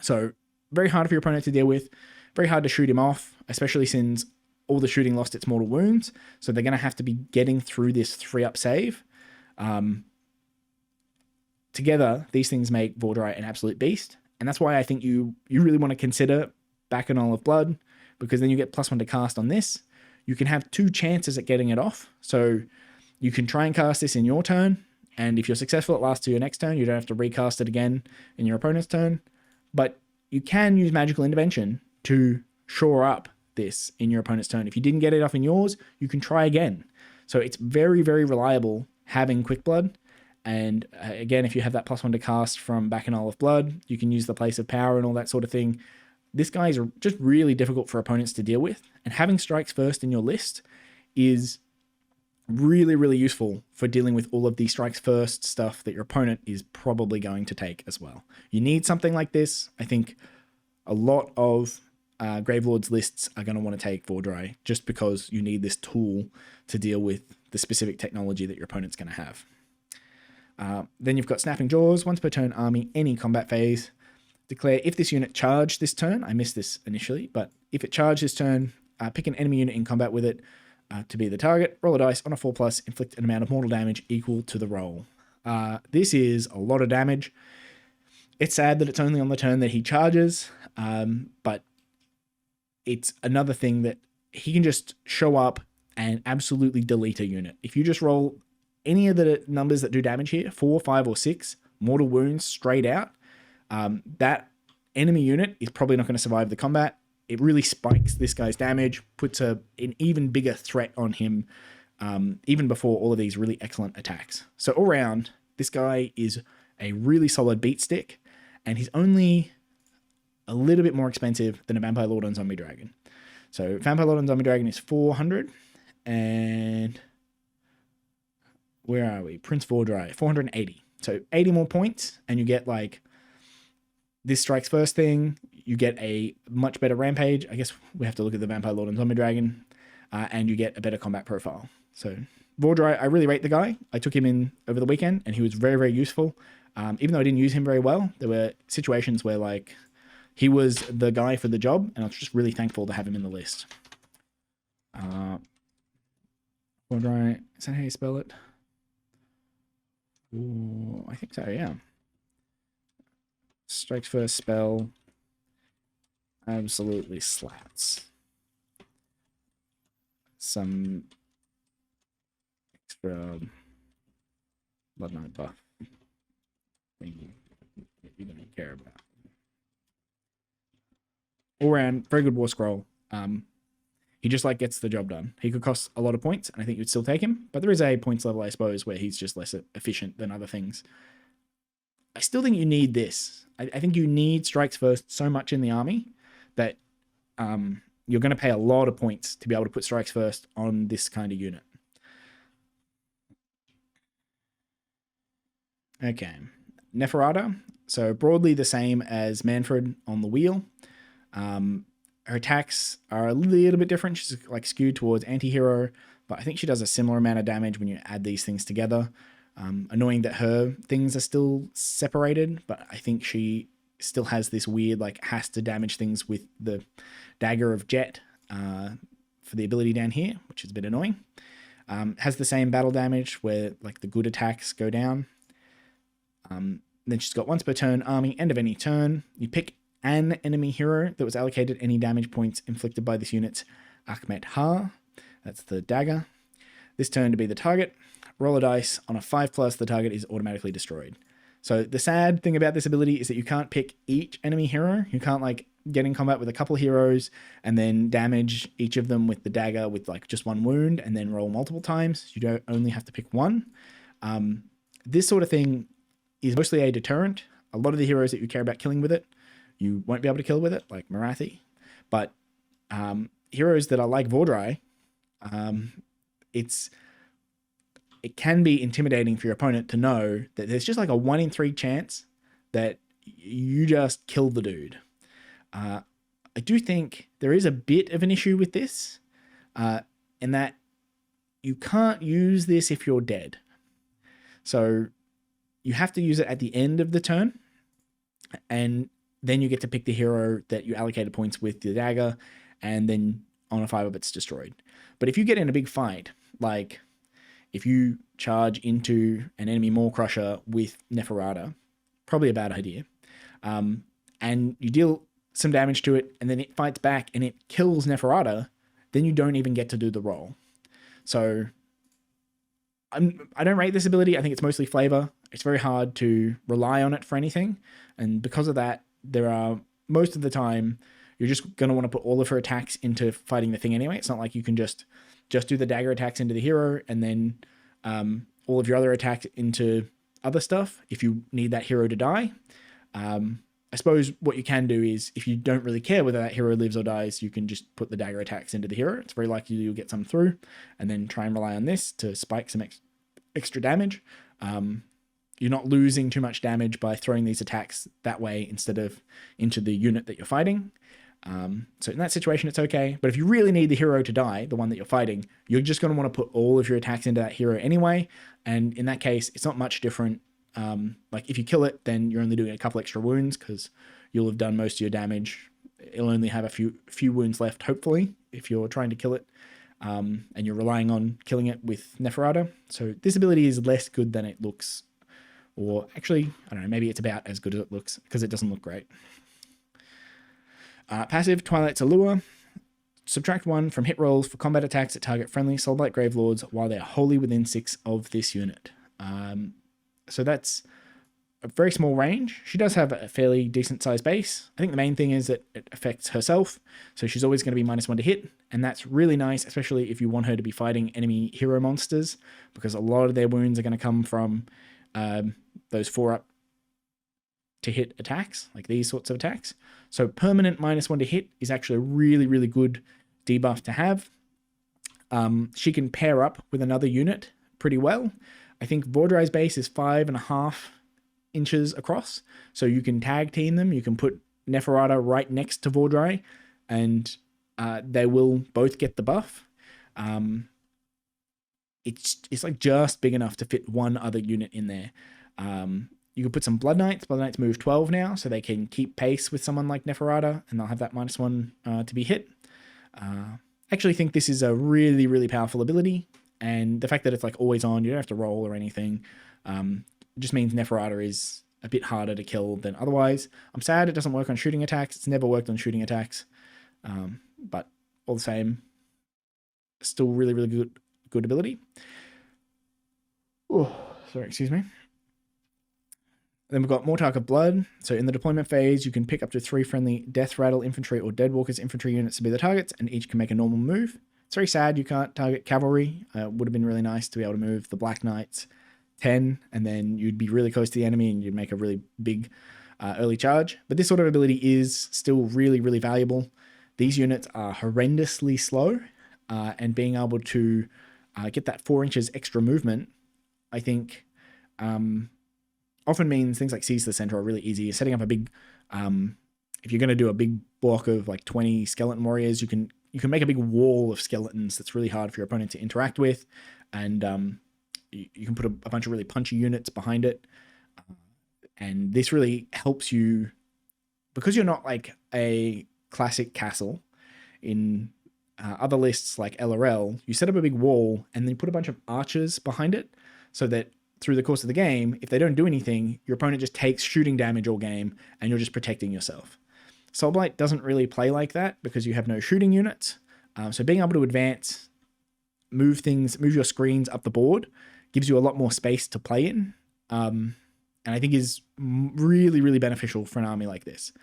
So very hard for your opponent to deal with, very hard to shoot him off, especially since all the shooting lost its mortal wounds. So they're going to have to be getting through this 3-up save. Together, these things make Vordry an absolute beast. And that's why I think you really want to consider Bacchanal of Blood, because then you get +1 to cast on this. You can have 2 chances at getting it off. So you can try and cast this in your turn, and if you're successful, it lasts to your next turn. You don't have to recast it again in your opponent's turn. But you can use Magical Intervention to shore up this in your opponent's turn. If you didn't get it off in yours, you can try again. So it's very, very reliable having Quick Blood. And again, if you have that +1 to cast from Bacchanal of Blood, you can use the Place of Power and all that sort of thing. This guy is just really difficult for opponents to deal with. And having strikes first in your list is really, really useful for dealing with all of the strikes first stuff that your opponent is probably going to take as well. You need something like this. I think a lot of Gravelords lists are going to want to take Vordry just because you need this tool to deal with the specific technology that your opponent's going to have. Then you've got Snapping Jaws. Once per turn, army any combat phase. Declare if this unit charged this turn. I missed this initially, but if it charged this turn, pick an enemy unit in combat with it to be the target. Roll a dice on a 4+, inflict an amount of mortal damage equal to the roll. This is a lot of damage. It's sad that it's only on the turn that he charges, but it's another thing that he can just show up and absolutely delete a unit. If you just roll any of the numbers that do damage here, 4, 5, or 6, mortal wounds straight out, that enemy unit is probably not going to survive the combat. It really spikes this guy's damage, puts an even bigger threat on him, even before all of these really excellent attacks. So all around, this guy is a really solid beat stick, and he's only a little bit more expensive than a Vampire Lord and Zombie Dragon. So Vampire Lord and Zombie Dragon is 400, and where are we? Prince Vordry, 480. So 80 more points, and you get like this strikes first thing. You get a much better rampage. I guess we have to look at the Vampire Lord and Zombie Dragon, and you get a better combat profile. So Vordry, I really rate the guy. I took him in over the weekend, and he was very, very useful. Even though I didn't use him very well, there were situations where like he was the guy for the job, and I was just really thankful to have him in the list. Vordry, is that how you spell it? Ooh, I think so, yeah. Strikes first spell. Absolutely slaps. Some extra Blood Knight buff thing you don't care about. All around, very good war scroll. He just like gets the job done. He could cost a lot of points, and I think you'd still take him. But there is a points level, I suppose, where he's just less efficient than other things. I still think you need this. I think you need strikes first so much in the army that you're going to pay a lot of points to be able to put strikes first on this kind of unit. Okay, Neferata. So broadly the same as Manfred on the wheel. Her attacks are a little bit different. She's like skewed towards anti-hero, but I think she does a similar amount of damage when you add these things together. Annoying that her things are still separated, but I think she still has this weird, like, has to damage things with the Dagger of Jet for the ability down here, which is a bit annoying. Has the same battle damage where, like, the good attacks go down. Then she's got once per turn army, end of any turn. You pick an enemy hero that was allocated any damage points inflicted by this unit's Akhmet Ha. That's the dagger. This turn to be the target. Roll a dice. On a 5+, the target is automatically destroyed. So the sad thing about this ability is that you can't pick each enemy hero. You can't like get in combat with a couple heroes and then damage each of them with the dagger with like just one wound and then roll multiple times. You don't only have to pick one. This sort of thing is mostly a deterrent. A lot of the heroes that you care about killing with it, you won't be able to kill with it, like Marathi. But heroes that are like Vordry, it can be intimidating for your opponent to know that there's just like a 1 in 3 chance that you just kill the dude. I do think there is a bit of an issue with this, in that you can't use this if you're dead. So you have to use it at the end of the turn, and then you get to pick the hero that you allocated points with the dagger, and then on a 5 it's destroyed. But if you get in a big fight, like if you charge into an enemy Maw Crusher with Neferata, probably a bad idea, and you deal some damage to it, and then it fights back and it kills Neferata, then you don't even get to do the roll. So I don't rate this ability. I think it's mostly flavor. It's very hard to rely on it for anything, and because of that, there are most of the time you're just going to want to put all of her attacks into fighting the thing anyway. It's not like you can just do the dagger attacks into the hero and then all of your other attacks into other stuff if you need that hero to die. I suppose what you can do is, if you don't really care whether that hero lives or dies, you can just put the dagger attacks into the hero. It's very likely you'll get some through, and then try and rely on this to spike some extra damage. You're not losing too much damage by throwing these attacks that way instead of into the unit that you're fighting. So in that situation, it's okay. But if you really need the hero to die, the one that you're fighting, you're just going to want to put all of your attacks into that hero anyway. And in that case, it's not much different. Like if you kill it, then you're only doing a couple extra wounds because you'll have done most of your damage. It'll only have a few wounds left, hopefully, if you're trying to kill it. And you're relying on killing it with Neferata. So this ability is less good than it looks. Or actually, I don't know, maybe it's about as good as it looks because it doesn't look great. Passive, Twilight's Allure. subtract 1 from hit rolls for combat attacks that target friendly Soulblight Gravelords while they're wholly within 6 of this unit. So that's a very small range. She does have a fairly decent sized base. I think the main thing is that it affects herself, so she's always going to be -1 to hit, and that's really nice, especially if you want her to be fighting enemy hero monsters, because a lot of their wounds are going to come from those 4-up to hit attacks, like these sorts of attacks. So permanent -1 to hit is actually a really, really good debuff to have. She can pair up with another unit pretty well. I think Vaudrai's base is 5.5 inches across, so you can tag team them. You can put Neferata right next to Vaudrai, and they will both get the buff. It's like just big enough to fit one other unit in there. You can put some Blood Knights. Blood Knights move 12 now, so they can keep pace with someone like Neferata, and they'll have that -1 to be hit. I actually think this is a really, really powerful ability, and the fact that it's like always on, you don't have to roll or anything, just means Neferata is a bit harder to kill than otherwise. I'm sad it doesn't work on shooting attacks. It's never worked on shooting attacks, but all the same, still really, really good ability. Oh, sorry, excuse me. Then we've got Mortarch of Blood. So in the deployment phase, you can pick up to 3 friendly Death Rattle Infantry or Deadwalkers Infantry units to be the targets, and each can make a normal move. It's very sad you can't target cavalry. It would have been really nice to be able to move the Black Knights 10, and then you'd be really close to the enemy and you'd make a really big early charge. But this sort of ability is still really, really valuable. These units are horrendously slow, and being able to get that 4 inches extra movement, I think, often means things like Seize the Center are really easy. You're setting up a big, if you're going to do a big block of like 20 skeleton warriors, you can make a big wall of skeletons that's really hard for your opponent to interact with, and you can put a bunch of really punchy units behind it. And this really helps you, because you're not like a classic castle in other lists like LRL, you set up a big wall and then you put a bunch of archers behind it, so that through the course of the game, if they don't do anything, your opponent just takes shooting damage all game and you're just protecting yourself. Soulblight doesn't really play like that because you have no shooting units. So being able to advance, move your screens up the board gives you a lot more space to play in. And I think is really, really beneficial for an army like this.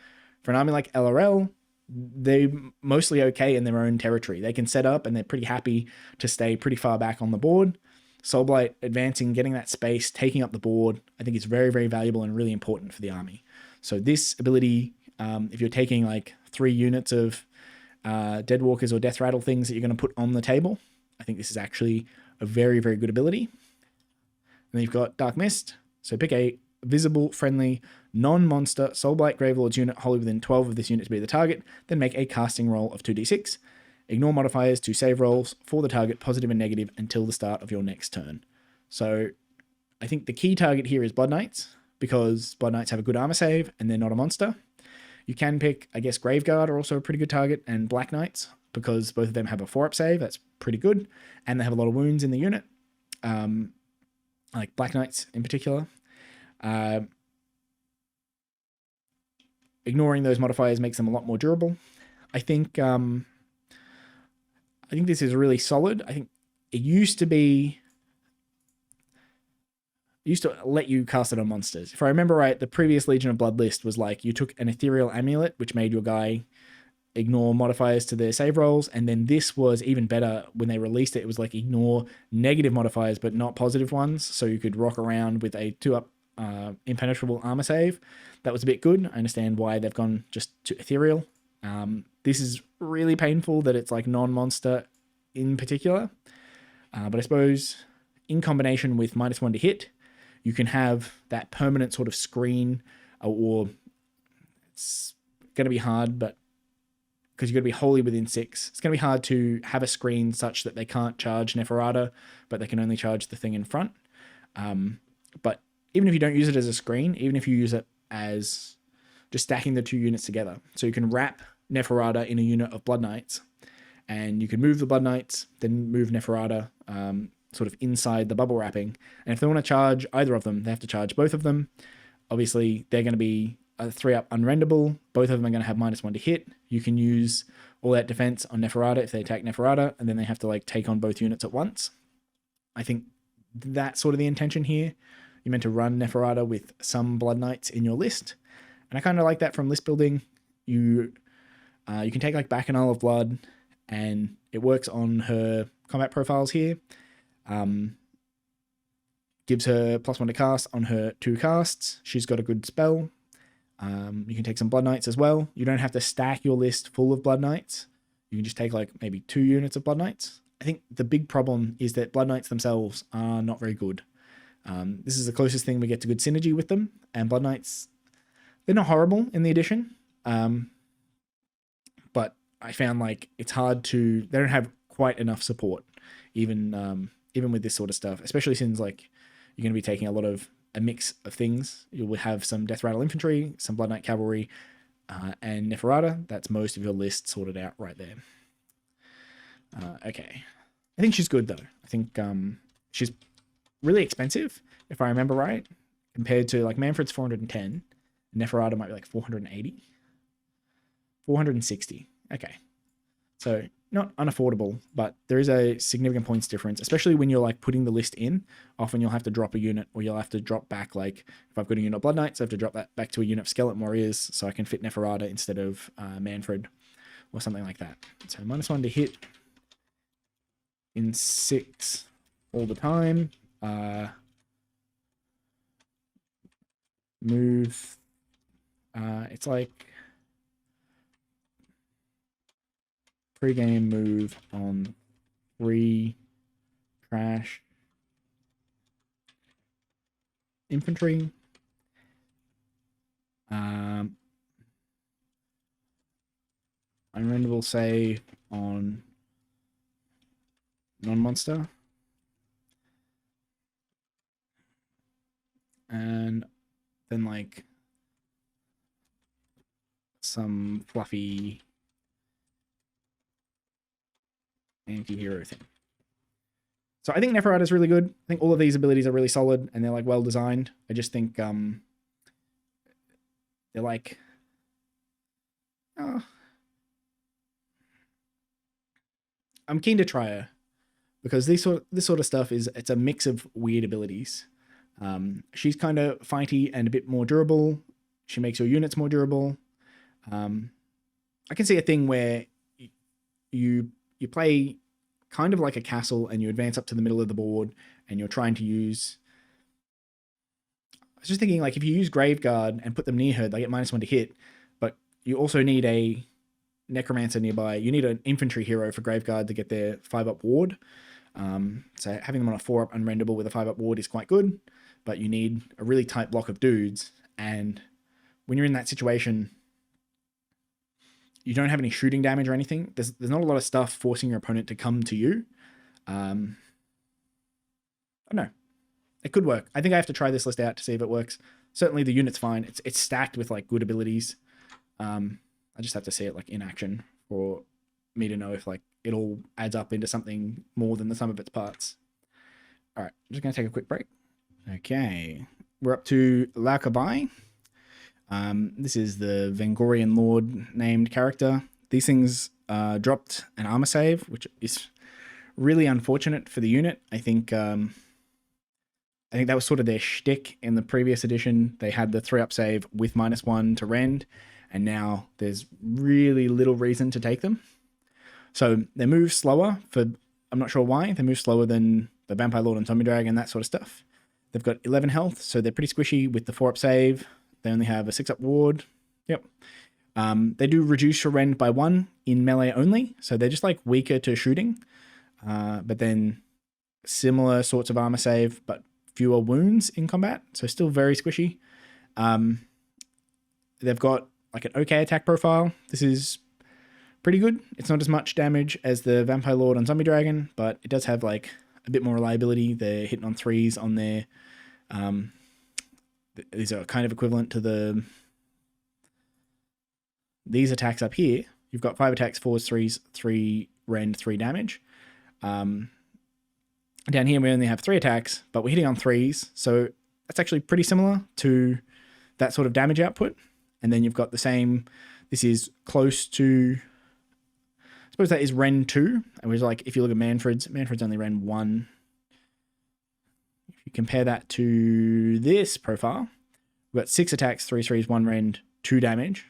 For an army like LRL, they're mostly okay in their own territory. They can set up and they're pretty happy to stay pretty far back on the board. Soulblight advancing, getting that space, taking up the board, I think is very, very valuable and really important for the army. So this ability, if you're taking like 3 units of Deadwalkers or Death Rattle things that you're going to put on the table, I think this is actually a very, very good ability. And then you've got Dark Mist. So pick a visible, friendly, non-monster Soulblight Gravelords unit wholly within 12 of this unit to be the target, then make a casting roll of 2d6. Ignore modifiers to save rolls for the target, positive and negative, until the start of your next turn. So I think the key target here is Blood Knights, because Blood Knights have a good armor save and they're not a monster. You can pick, I guess, Graveguard are also a pretty good target, and Black Knights, because both of them have a 4-up save. That's pretty good. And they have a lot of wounds in the unit, like Black Knights in particular. Ignoring those modifiers makes them a lot more durable. I think this is really solid. I think it used to let you cast it on monsters. If I remember right, the previous Legion of Blood list was like you took an ethereal amulet, which made your guy ignore modifiers to their save rolls, and then this was even better when they released it. It was like ignore negative modifiers but not positive ones, so you could rock around with a 2-up impenetrable armor save. That was a bit good. I understand why they've gone just to ethereal. This is really painful that it's like non-monster in particular, but I suppose in combination with -1 to hit, you can have that permanent sort of screen, or it's going to be hard, but because you're going to be wholly within 6, it's going to be hard to have a screen such that they can't charge Neferata, but they can only charge the thing in front. But even if you don't use it as a screen, even if you use it as just stacking the 2 units together, so you can wrap Neferata in a unit of Blood Knights, and you can move the Blood Knights, then move Neferata sort of inside the bubble wrapping. And if they want to charge either of them, they have to charge both of them. Obviously, they're going to be a 3-up unrenderable. Both of them are going to have -1 to hit. You can use all that defense on Neferata if they attack Neferata, and then they have to like take on both units at once. I think that's sort of the intention here. You're meant to run Neferata with some Blood Knights in your list, and I kind of like that from list building. You can take like Bacchanal of Blood, and it works on her combat profiles here. Gives her +1 to cast on her 2 casts. She's got a good spell. You can take some Blood Knights as well. You don't have to stack your list full of Blood Knights. You can just take like maybe 2 units of Blood Knights. I think the big problem is that Blood Knights themselves are not very good. This is the closest thing we get to good synergy with them. And Blood Knights, they're not horrible in the edition. But I found like it's hard to, they don't have quite enough support, even with this sort of stuff, especially since like you're going to be taking a mix of things. You will have some Death Rattle Infantry, some Blood Knight Cavalry, and Neferata. That's most of your list sorted out right there. Okay. I think she's good, though. I think she's really expensive, if I remember right, compared to, like, Manfred's 410. Neferata might be, like, 480. 460. Okay. So, not unaffordable, but there is a significant points difference, especially when you're, like, putting the list in. Often you'll have to drop a unit, or you'll have to drop back, like, if I've got a unit of Blood Knights, I have to drop that back to a unit of Skeleton Warriors, so I can fit Neferata instead of Manfred, or something like that. So, -1 to hit in 6 all the time. Move. It's like pre-game move on 3 trash infantry. Unrendable save on non-monster. And then like some fluffy anti-hero thing. So I think Neferata is really good. I think all of these abilities are really solid and they're like well designed. I just think they're like I'm keen to try her because this sort of stuff it's a mix of weird abilities. She's kind of fighty and a bit more durable. She makes your units more durable. I can see a thing where you play kind of like a castle and you advance up to the middle of the board and you're trying to use... I was just thinking, like, if you use Graveguard and put them near her, they get -1 to hit, but you also need a Necromancer nearby. You need an infantry hero for Graveguard to get their 5-up ward. So having them on a 4-up unrenderable with a 5-up ward is quite good, but you need a really tight block of dudes, and when you're in that situation, you don't have any shooting damage or anything. There's not a lot of stuff forcing your opponent to come to you. I don't know. It could work. I think I have to try this list out to see if it works. Certainly the unit's fine. It's stacked with like good abilities. I just have to see it like in action for me to know if like it all adds up into something more than the sum of its parts. All right, I'm just going to take a quick break. Okay, we're up to Laukabai. This is the Vengorian Lord named character. These things dropped an armor save, which is really unfortunate for the unit. I think that was sort of their shtick in the previous edition. They had the 3-up save with -1 to rend, and now there's really little reason to take them. So they move slower for, I'm not sure why, they move slower than the Vampire Lord and Zombie Dragon, that sort of stuff. They've got 11 health, so they're pretty squishy with the 4-up save. They only have a 6-up ward. Yep. They do reduce your rend by 1 in melee only, so they're just like weaker to shooting. But then similar sorts of armor save, but fewer wounds in combat, so still very squishy. They've got like an okay attack profile. This is pretty good. It's not as much damage as the Vampire Lord and Zombie Dragon, but it does have like a bit more reliability. They're hitting on 3s on their... these are kind of equivalent to these attacks up here. You've got 5 attacks, 4s, 3s, 3 rend, 3 damage. Down here we only have 3 attacks, but we're hitting on 3s, so that's actually pretty similar to that sort of damage output. And then you've got the same, this is close to, I suppose that is Ren 2. It was like, if you look at Manfred's only Ren 1. If you compare that to this profile, we've got 6 attacks, 3 threes, 1 rend, 2 damage.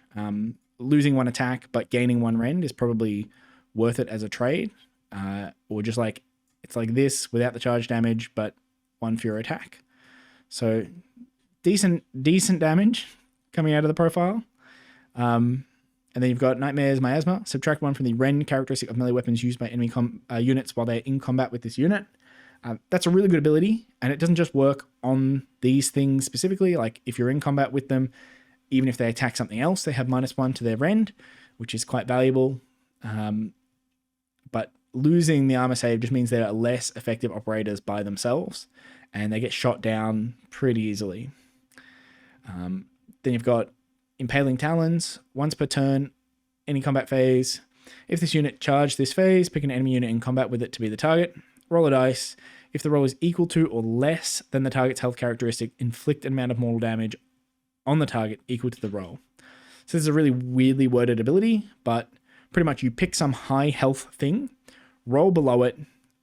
Losing 1 attack but gaining 1 rend is probably worth it as a trade. Or just like, it's like this without the charge damage, but 1 for your attack. So decent damage coming out of the profile. And then you've got Nightmare's Miasma. Subtract 1 from the rend characteristic of melee weapons used by enemy units while they're in combat with this unit. That's a really good ability, and it doesn't just work on these things specifically. Like if you're in combat with them, even if they attack something else, they have -1 to their rend, which is quite valuable. But losing the armor save just means they're less effective operators by themselves, and they get shot down pretty easily. Then you've got Impaling Talons, once per turn, any combat phase. If this unit charged this phase, pick an enemy unit in combat with it to be the target. Roll a dice. If the roll is equal to or less than the target's health characteristic, inflict an amount of mortal damage on the target equal to the roll. So this is a really weirdly worded ability, but pretty much you pick some high health thing, roll below it,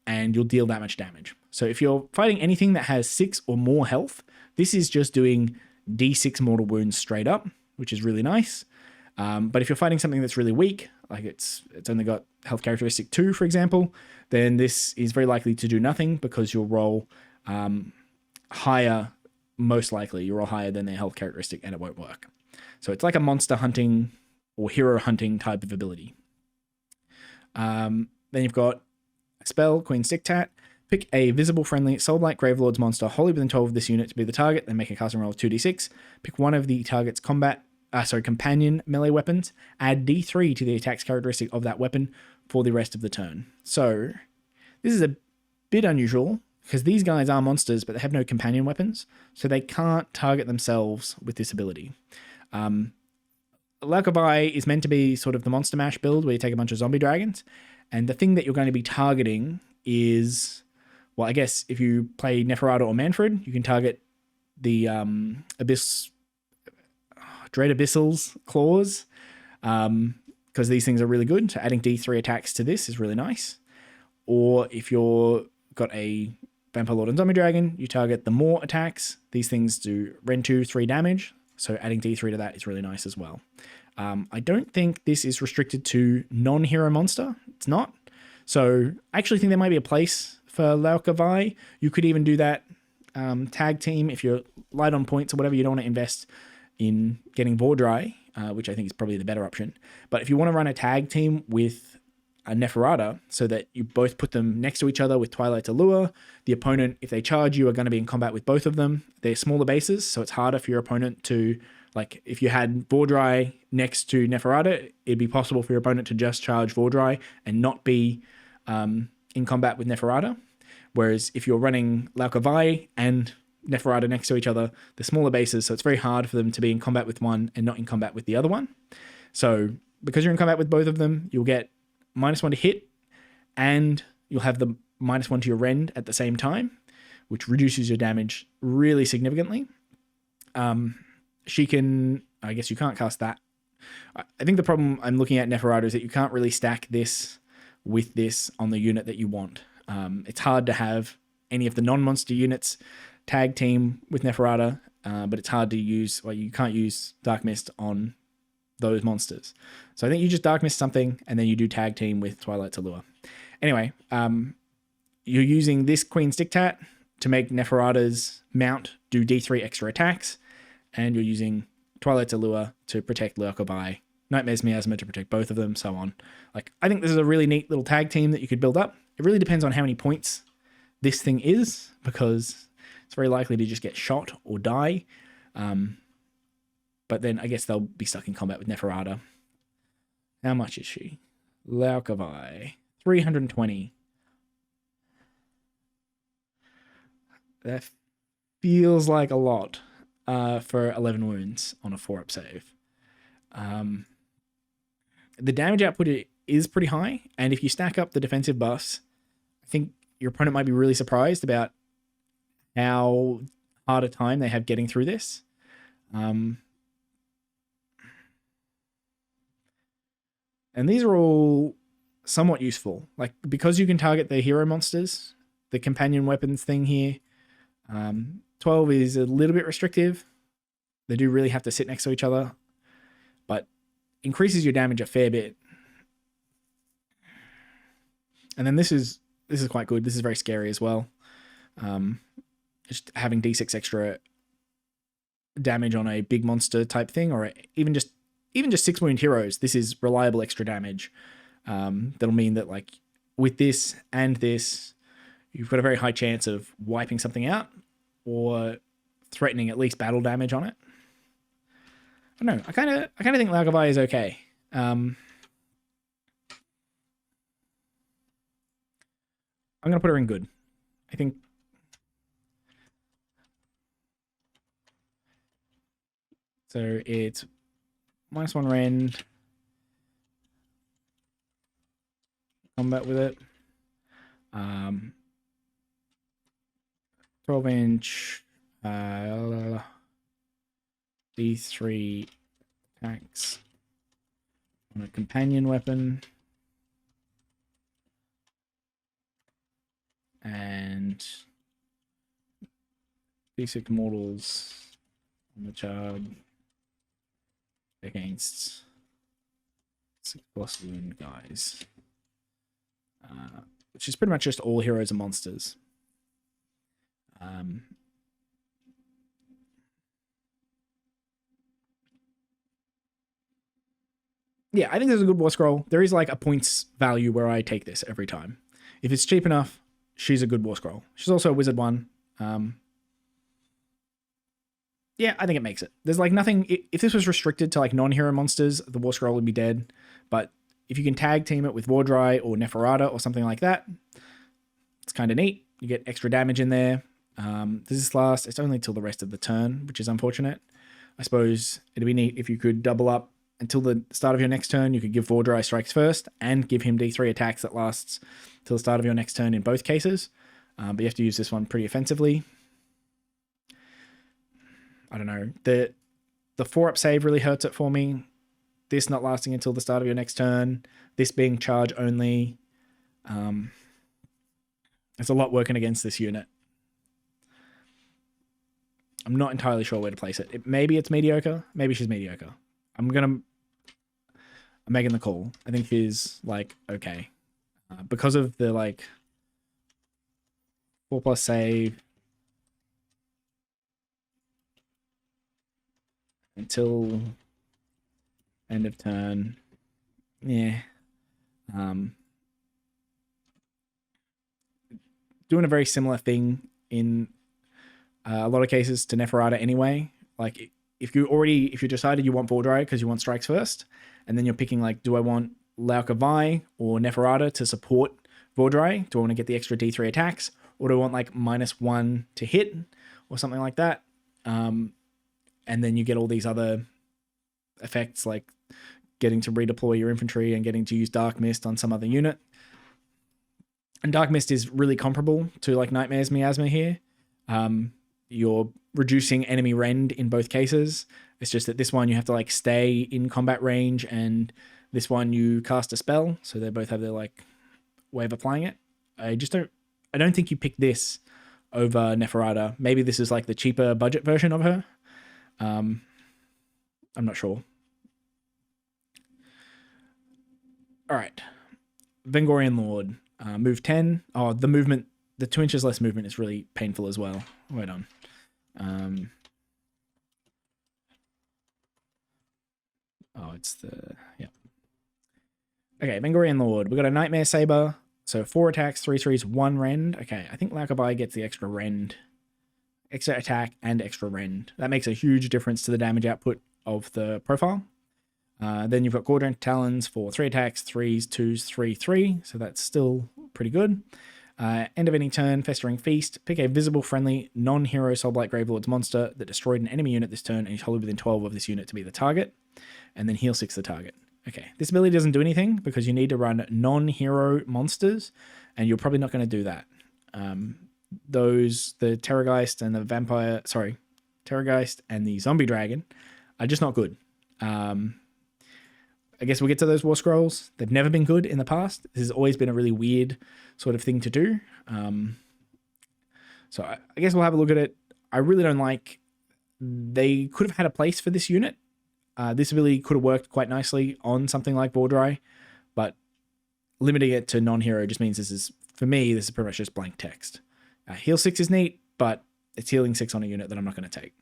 and you'll deal that much damage. So if you're fighting anything that has 6 or more health, this is just doing D6 mortal wounds straight up, which is really nice. But if you're fighting something that's really weak, like it's only got health characteristic 2, for example, then this is very likely to do nothing because you'll roll higher, most likely. You'll roll higher than their health characteristic and it won't work. So it's like a monster hunting or hero hunting type of ability. Then you've got a spell, Queen's Diktat. Pick a visible friendly Soulblight Gravelords monster wholly within 12 of this unit to be the target, then make a casting roll of 2d6. Pick one of the target's companion melee weapons. Add d3 to the attack's characteristic of that weapon for the rest of the turn. So this is a bit unusual because these guys are monsters, but they have no companion weapons, so they can't target themselves with this ability. Laukabai is meant to be sort of the Monster Mash build where you take a bunch of zombie dragons, and the thing that you're going to be targeting is, well, I guess if you play Neferata or Manfred, you can target the Dread Abyssal's claws, because these things are really good. So adding D3 attacks to this is really nice. Or if you're got a Vampire Lord and Zombie Dragon, you target the more attacks. These things do Rend 2, 3 damage. So adding D3 to that is really nice as well. I don't think this is restricted to non-hero monster. It's not. So I actually think there might be a place for Laukavai. You could even do that tag team if you're light on points or whatever. You don't want to invest in getting Vordry, which I think is probably the better option. But if you want to run a tag team with a Neferata so that you both put them next to each other with Twilight's Allure, the opponent, if they charge you, are going to be in combat with both of them. They're smaller bases, so it's harder for your opponent to, like, if you had Vordry next to Neferata, it'd be possible for your opponent to just charge Vordry and not be in combat with Neferata. Whereas if you're running Laukavai and Neferata next to each other, they're smaller bases, so it's very hard for them to be in combat with one and not in combat with the other one. So because you're in combat with both of them, you'll get -1 to hit, and you'll have the -1 to your rend at the same time, which reduces your damage really significantly. She can, I guess you can't cast that. I think the problem I'm looking at Neferata is that you can't really stack this with this on the unit that you want. It's hard to have any of the non-monster units tag team with Neferata, but it's hard to use, well, you can't use Dark Mist on those monsters. So I think you just Dark Mist something, and then you do tag team with Twilight's Allure. Anyway, you're using this Queen's Diktat to make Neferata's mount do D3 extra attacks, and you're using Twilight's Allure to protect Lurkabai, Nightmare's Miasma to protect both of them, so on. Like, I think this is a really neat little tag team that you could build up. It really depends on how many points this thing is, because it's very likely to just get shot or die. But then I guess they'll be stuck in combat with Neferata. How much is she? Laukavai, 320. That feels like a lot for 11 wounds on a 4-up save. The damage output is pretty high, and if you stack up the defensive buffs, I think your opponent might be really surprised about how hard a time they have getting through this. And these are all somewhat useful. Like, because you can target the hero monsters, the companion weapons thing here, 12 is a little bit restrictive. They do really have to sit next to each other, but increases your damage a fair bit. And then this is quite good. This is very scary as well. Just having D6 extra damage on a big monster type thing, or even just 6 wound heroes. This is reliable extra damage. That'll mean that, like, with this and this, you've got a very high chance of wiping something out or threatening at least battle damage on it. I don't know. I kind of think Laugavai is okay. I'm gonna put her in good. I think. So it's -1 rend. Combat with it. 12-inch. D3 attacks on a companion weapon. And D6 mortals on the charge against 6+ wound guys. Which is pretty much just all heroes and monsters. Yeah, I think there's a good war scroll. There is like a points value where I take this every time. If it's cheap enough, she's a good war scroll. She's also a wizard one. Yeah, I think it makes it. There's like nothing. If this was restricted to like non-hero monsters, the war scroll would be dead. But if you can tag team it with Wardry or Neferata or something like that, it's kind of neat. You get extra damage in there. Does this last? It's only till the rest of the turn, which is unfortunate. I suppose it'd be neat if you could double up until the start of your next turn. You could give Wardry strikes first and give him D3 attacks that lasts till the start of your next turn in both cases. But you have to use this one pretty offensively. I don't know. The 4-up save really hurts it for me. This not lasting until the start of your next turn. This being charge only. There's a lot working against this unit. I'm not entirely sure where to place it. Maybe it's mediocre. Maybe she's mediocre. I'm making the call. I think she's like okay. Because of the like 4+ save until end of turn. Yeah. Doing a very similar thing in a lot of cases to Neferata anyway. Like if you decided you want Vordry because you want strikes first, and then you're picking like, do I want Laukavai or Neferata to support Vordry? Do I want to get the extra D3 attacks? Or do I want like -1 to hit or something like that? And then you get all these other effects like getting to redeploy your infantry and getting to use Dark Mist on some other unit. And Dark Mist is really comparable to like Nightmare's Miasma here. You're reducing enemy rend in both cases. It's just that this one you have to like stay in combat range, and this one you cast a spell, so they both have their like way of applying it. I don't think you pick this over Neferata. Maybe this is like the cheaper budget version of her. I'm not sure. All right, Vengorian Lord, move 10. Oh, the 2 inches less movement is really painful as well. Right on. Yeah. Okay, Vengorian Lord. We got a Nightmare Saber. So 4 attacks, 3 threes, 1 rend. Okay, I think Laukavai gets the extra rend. Extra attack and extra rend. That makes a huge difference to the damage output of the profile. Then you've got Gordon Talons for 3 attacks, 3s, 2s, 3, 3. So that's still pretty good. End of any turn, Festering Feast. Pick a visible, friendly, non-hero Soulblight Gravelords monster that destroyed an enemy unit this turn and is wholly within 12 of this unit to be the target. And then heal 6 the target. Okay, this ability doesn't do anything because you need to run non-hero monsters, and you're probably not going to do that. The Terrorgeist and the Terrorgeist and the Zombie Dragon are just not good. I guess we'll get to those war scrolls. They've never been good in the past. This has always been a really weird sort of thing to do. So I guess we'll have a look at it. I really don't like, they could have had a place for this unit. This ability could have worked quite nicely on something like Vordry, but limiting it to non-hero just means this is, for me, this is pretty much just blank text. Heal 6 is neat, but it's healing 6 on a unit that I'm not going to take.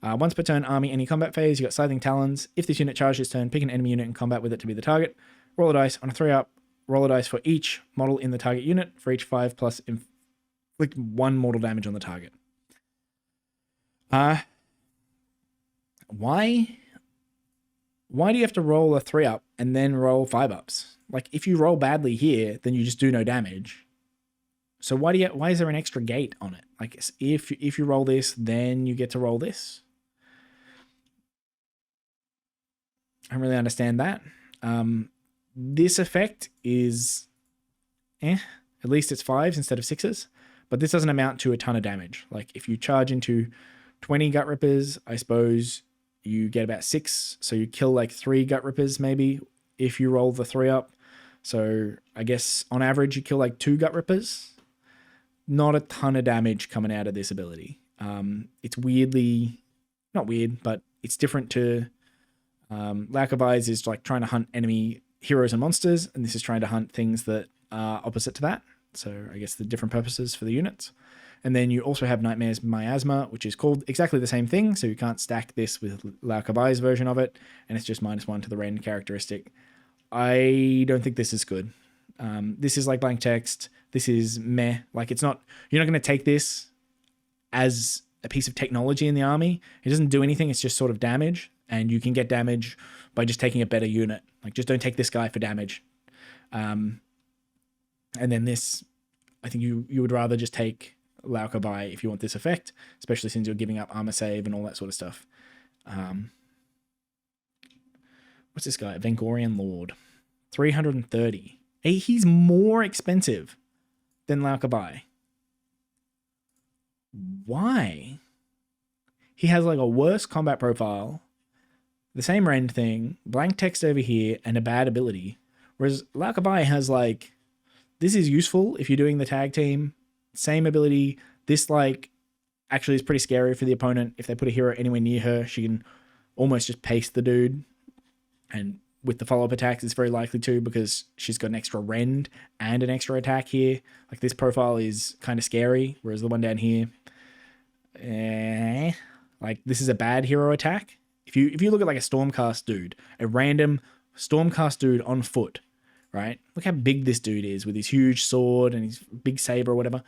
Once per turn, army, any combat phase, you got Scything Talons. If this unit charges this turn, pick an enemy unit in combat with it to be the target. Roll a dice. On a 3-up, roll a dice for each model in the target unit. For each 5 plus, inflict 1 mortal damage on the target. Why do you have to roll a 3-up and then roll 5-ups? Like, if you roll badly here, then you just do no damage. So why is there an extra gate on it? Like, if you roll this, then you get to roll this. I don't really understand that. This effect is at least it's 5s instead of 6s, but this doesn't amount to a ton of damage. Like, if you charge into 20 Gut Rippers, I suppose you get about 6, so you kill like 3 Gut Rippers maybe if you roll the 3-up. So I guess on average you kill like 2 Gut Rippers. Not a ton of damage coming out of this ability. It's weirdly, not weird, but it's different to Lack of Eyes is like trying to hunt enemy heroes and monsters, and this is trying to hunt things that are opposite to that. So I guess the different purposes for the units. And then you also have Nightmare's Miasma, which is called exactly the same thing, so you can't stack this with Lack of Eyes version of it, and it's just -1 to the rend characteristic. I don't think this is good. This is like blank text. This is meh. Like, it's not, you're not going to take this as a piece of technology in the army. It doesn't do anything. It's just sort of damage, and you can get damage by just taking a better unit. Like, just don't take this guy for damage. And then this, I think you would rather just take Laukabai if you want this effect, especially since you're giving up armor save and all that sort of stuff. What's this guy? Vengorian Lord. 330. He's more expensive than Laukabai. Why? He has like a worse combat profile, the same rend thing, blank text over here, and a bad ability. Whereas Laukabai has like, this is useful if you're doing the tag team. Same ability. This like actually is pretty scary for the opponent. If they put a hero anywhere near her, she can almost just paste the dude. And with the follow-up attacks, it's very likely to, because she's got an extra rend and an extra attack here. Like, this profile is kind of scary, whereas the one down here, like, this is a bad hero attack. If you look at like a Stormcast dude, a random Stormcast dude on foot, right? Look how big this dude is with his huge sword and his big saber or whatever.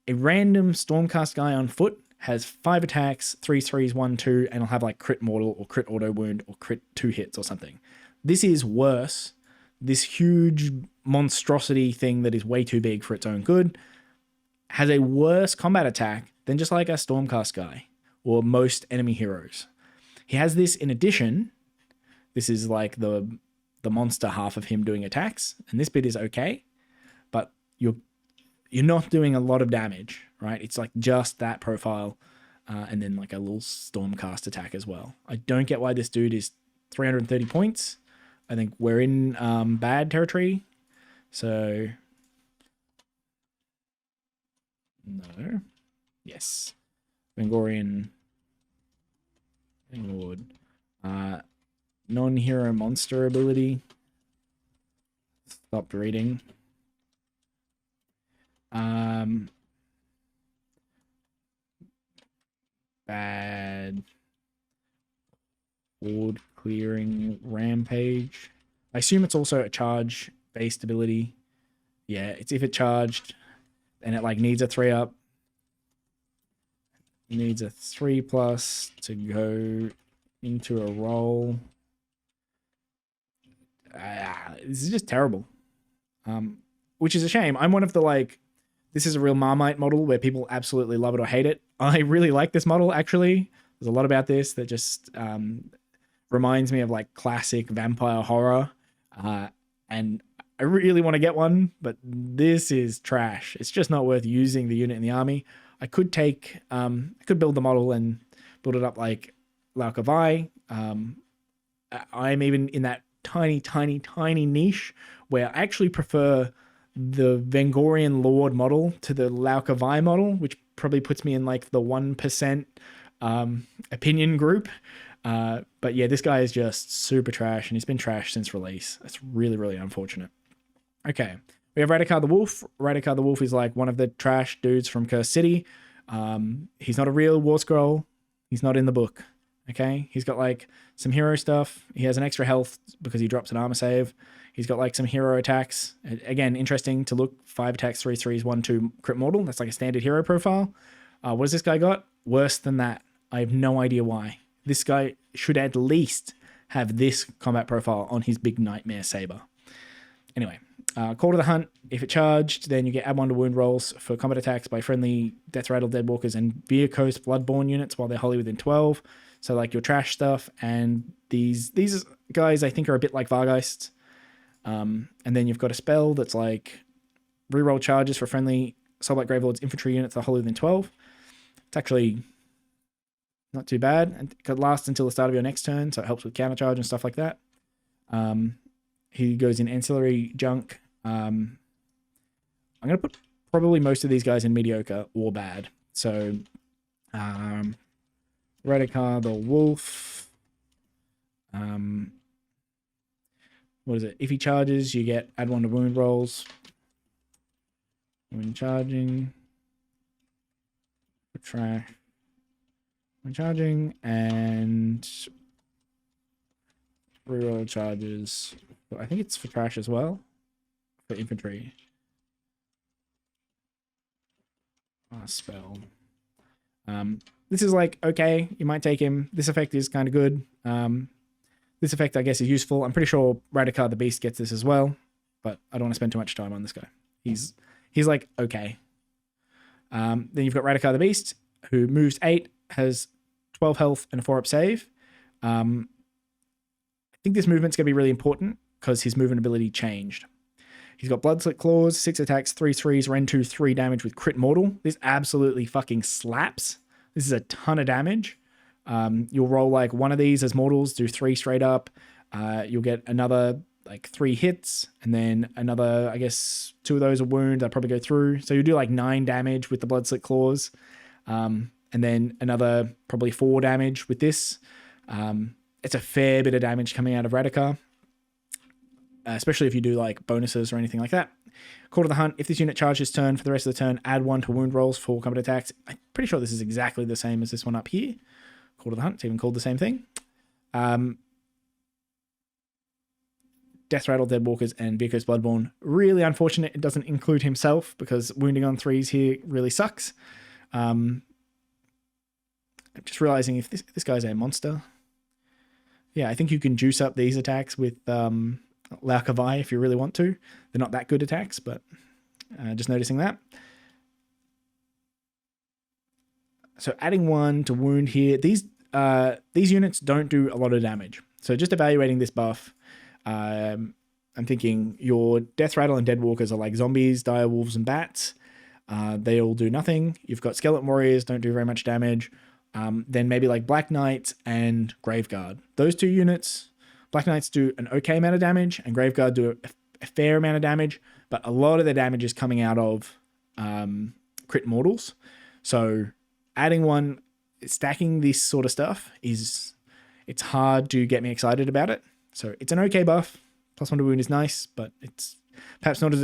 A random Stormcast guy on foot has 5 attacks, 3 threes, 1, 2, and will have like crit mortal or crit auto wound or crit 2 hits or something. This is worse. This huge monstrosity thing that is way too big for its own good has a worse combat attack than just like a Stormcast guy or most enemy heroes. He has this in addition. This is like the monster half of him doing attacks, and this bit is okay, but you're not doing a lot of damage, right? It's like just that profile, and then like a little Stormcast attack as well. I don't get why this dude is 330 points. I think we're in bad territory. So, no. Yes. Vengorian Lord. Non-hero monster ability. Stopped reading. Bad. Ward clearing rampage. I assume it's also a charge based ability. Yeah, it's if it charged and it like needs a 3-up. Needs a 3+ to go into a roll. This is just terrible. Which is a shame. I'm one of the like, this is a real Marmite model where people absolutely love it or hate it. I really like this model actually. There's a lot about this that just reminds me of like classic vampire horror, and I really want to get one, but this is trash. It's just not worth using the unit in the army. I could take, I could build the model and build it up like Laukavai. I'm even in that tiny, tiny, tiny niche where I actually prefer the Vengorian Lord model to the Laukavai model, which probably puts me in like the 1% opinion group. But yeah, this guy is just super trash, and he's been trash since release. That's really, really unfortunate. Okay, we have Radikar the Wolf. Radikar the Wolf is like one of the trash dudes from Curse City. He's not a real war scroll. He's not in the book. Okay, he's got like some hero stuff. He has an extra health because he drops an armor save. He's got like some hero attacks. Again, interesting to look. 5 attacks, 3 threes, 1 2 crit mortal. That's like a standard hero profile. What has this guy got? Worse than that. I have no idea why. This guy should at least have this combat profile on his big nightmare saber. Anyway, Call to the Hunt. If it charged, then you get add 1 to wound rolls for combat attacks by friendly Death Rattle, Deadwalkers, and Vehicos Bloodborne units while they're wholly within 12. So like your trash stuff, and these guys I think are a bit like Vargeists. And then you've got a spell that's like reroll charges for friendly Soulblight Gravelords infantry units that are wholly within 12. It's actually not too bad. And it could last until the start of your next turn, so it helps with counter charge and stuff like that. He goes in ancillary junk. I'm going to put probably most of these guys in mediocre or bad. So, Radikar the Wolf. What is it? If he charges, you get add 1 to wound rolls. When charging. Trash. When charging, and reroll charges. I think it's for trash as well. For infantry. Spell. This is like, okay, you might take him. This effect is kind of good. This effect, I guess, is useful. I'm pretty sure Radikar the Beast gets this as well, but I don't want to spend too much time on this guy. He's like, okay. Then you've got Radikar the Beast, who moves 8, has 12 health and a 4-up save. I think this movement's going to be really important because his movement ability changed. He's got Bloodslit Claws, 6 attacks, 3 threes, Ren 2, 3 damage with crit mortal. This absolutely fucking slaps. This is a ton of damage. You'll roll like 1 of these as mortals, do 3 straight up. You'll get another like 3 hits, and then another, I guess, 2 of those are wound. I'll probably go through. So you do like 9 damage with the Bloodslit Claws. And then another probably 4 damage with this. It's a fair bit of damage coming out of Radikar. Especially if you do like bonuses or anything like that. Call to the Hunt. If this unit charges turn for the rest of the turn, add 1 to wound rolls for combat attacks. I'm pretty sure this is exactly the same as this one up here. Call to the Hunt. It's even called the same thing. Death Rattle, Deadwalkers, and Vehicos Bloodborne. Really unfortunate it doesn't include himself because wounding on 3s here really sucks. I'm just realizing if this guy's a monster. Yeah, I think you can juice up these attacks with Laukavai if you really want to. They're not that good attacks, but just noticing that. So adding 1 to wound here. These units don't do a lot of damage. So just evaluating this buff, I'm thinking your Death Rattle and Deadwalkers are like zombies, dire wolves, and bats. They all do nothing. You've got Skeleton Warriors, don't do very much damage. Then maybe like Black Knight and Graveguard. Those 2 units, Black Knights do an okay amount of damage, and Graveguard do a fair amount of damage, but a lot of the damage is coming out of crit mortals. So adding 1, stacking this sort of stuff it's hard to get me excited about it. So it's an okay buff. +1 to wound is nice, but it's perhaps not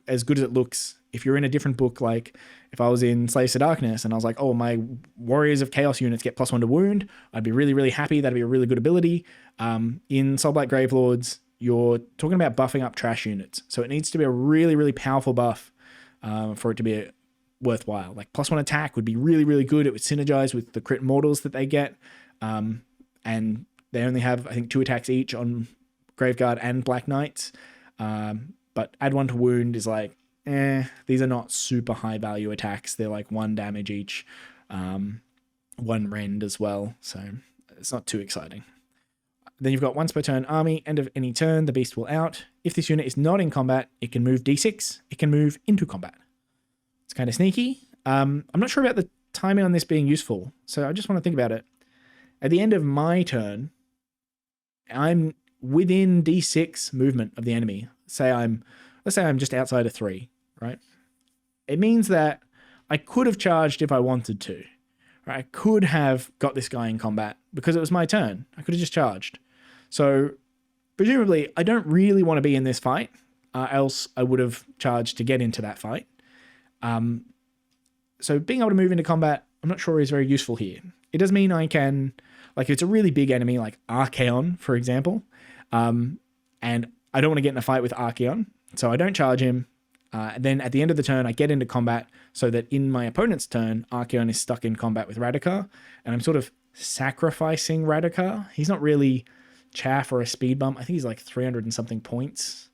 as good as it looks. If you're in a different book, like if I was in Slaves to Darkness and I was like, oh, my Warriors of Chaos units get +1 to wound, I'd be really, really happy. That'd be a really good ability. In Soulblight Gravelords, you're talking about buffing up trash units. So it needs to be a really, really powerful buff for it to be worthwhile. Like +1 attack would be really, really good. It would synergize with the crit mortals that they get. And they only have, I think, 2 attacks each on Graveguard and Black Knights. But add 1 to wound is like, these are not super high value attacks. They're like 1 damage each, 1 rend as well. So it's not too exciting. Then you've got once per turn army. End of any turn, the beast will out. If this unit is not in combat, it can move D6. It can move into combat. It's kind of sneaky. I'm not sure about the timing on this being useful. So I just want to think about it. At the end of my turn, I'm within D6 movement of the enemy. Let's say I'm just outside of 3, right? It means that I could have charged if I wanted to. Right? I could have got this guy in combat because it was my turn. I could have just charged. So presumably, I don't really want to be in this fight, else I would have charged to get into that fight. So being able to move into combat, I'm not sure is very useful here. It does mean I can, like, if it's a really big enemy, like Archaon, for example, and I don't want to get in a fight with Archaon, so I don't charge him. And then at the end of the turn, I get into combat so that in my opponent's turn, Archaon is stuck in combat with Radikar, and I'm sort of sacrificing Radikar. He's not really chaff or a speed bump. I think he's like 300 and something points.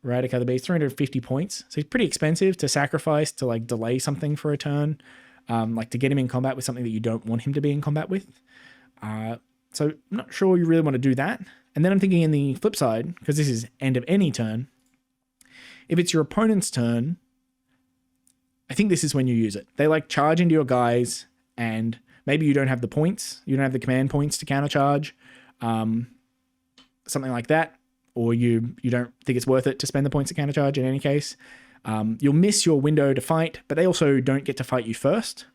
Radikar the Beast, 350 points. So he's pretty expensive to sacrifice to like delay something for a turn, like to get him in combat with something that you don't want him to be in combat with. So I'm not sure you really want to do that. And then I'm thinking in the flip side, because this is end of any turn, if it's your opponent's turn, I think this is when you use it. They like charge into your guys, and maybe you don't have the points. You don't have the command points to countercharge, something like that. Or you don't think it's worth it to spend the points to countercharge in any case. You'll miss your window to fight, but they also don't get to fight you first.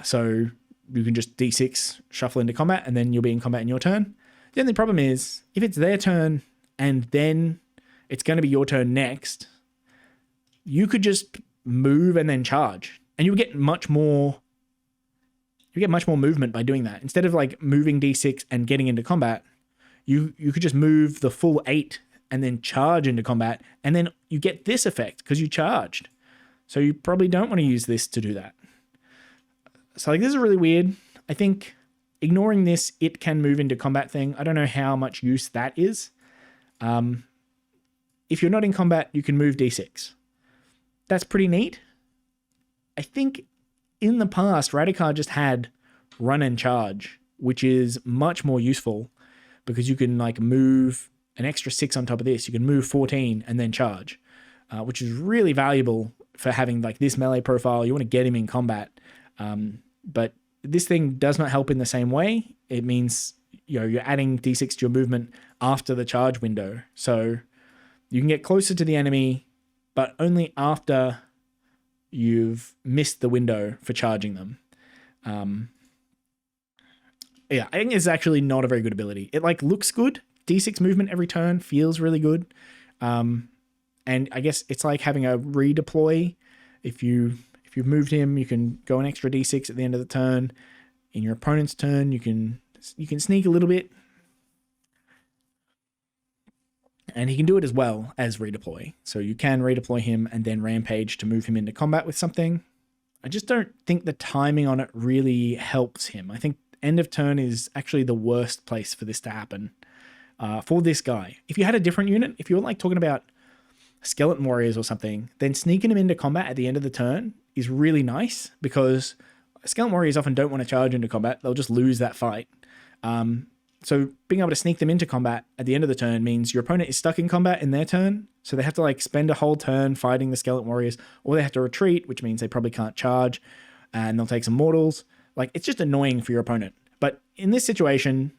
So you can just D6, shuffle into combat, and then you'll be in combat in your turn. The only problem is, if it's their turn, and then it's going to be your turn next, you could just move and then charge. And you'll get much more movement by doing that. Instead of like moving D6 and getting into combat, you could just move the full 8 and then charge into combat, and then you get this effect because you charged. So you probably don't want to use this to do that. So like this is really weird. I think ignoring this, it can move into combat thing. I don't know how much use that is. If you're not in combat, you can move D6. That's pretty neat. I think in the past, Radikar just had run and charge, which is much more useful because you can like move an extra 6 on top of this. You can move 14 and then charge, which is really valuable for having like this melee profile. You want to get him in combat. But this thing does not help in the same way. It means, you're adding D6 to your movement after the charge window. So you can get closer to the enemy, but only after you've missed the window for charging them. Yeah, I think it's actually not a very good ability. It like looks good. D6 movement every turn feels really good. And I guess it's like having a redeploy. If you've moved him, you can go an extra D6 at the end of the turn. In your opponent's turn, you can sneak a little bit. And he can do it as well as redeploy. So you can redeploy him and then rampage to move him into combat with something. I just don't think the timing on it really helps him. I think end of turn is actually the worst place for this to happen for this guy. If you had a different unit, if you were like talking about skeleton warriors or something, then sneaking him into combat at the end of the turn is really nice because skeleton warriors often don't want to charge into combat. They'll just lose that fight. So being able to sneak them into combat at the end of the turn means your opponent is stuck in combat in their turn. So they have to like spend a whole turn fighting the skeleton warriors, or they have to retreat, which means they probably can't charge and they'll take some mortals. Like it's just annoying for your opponent. But in this situation,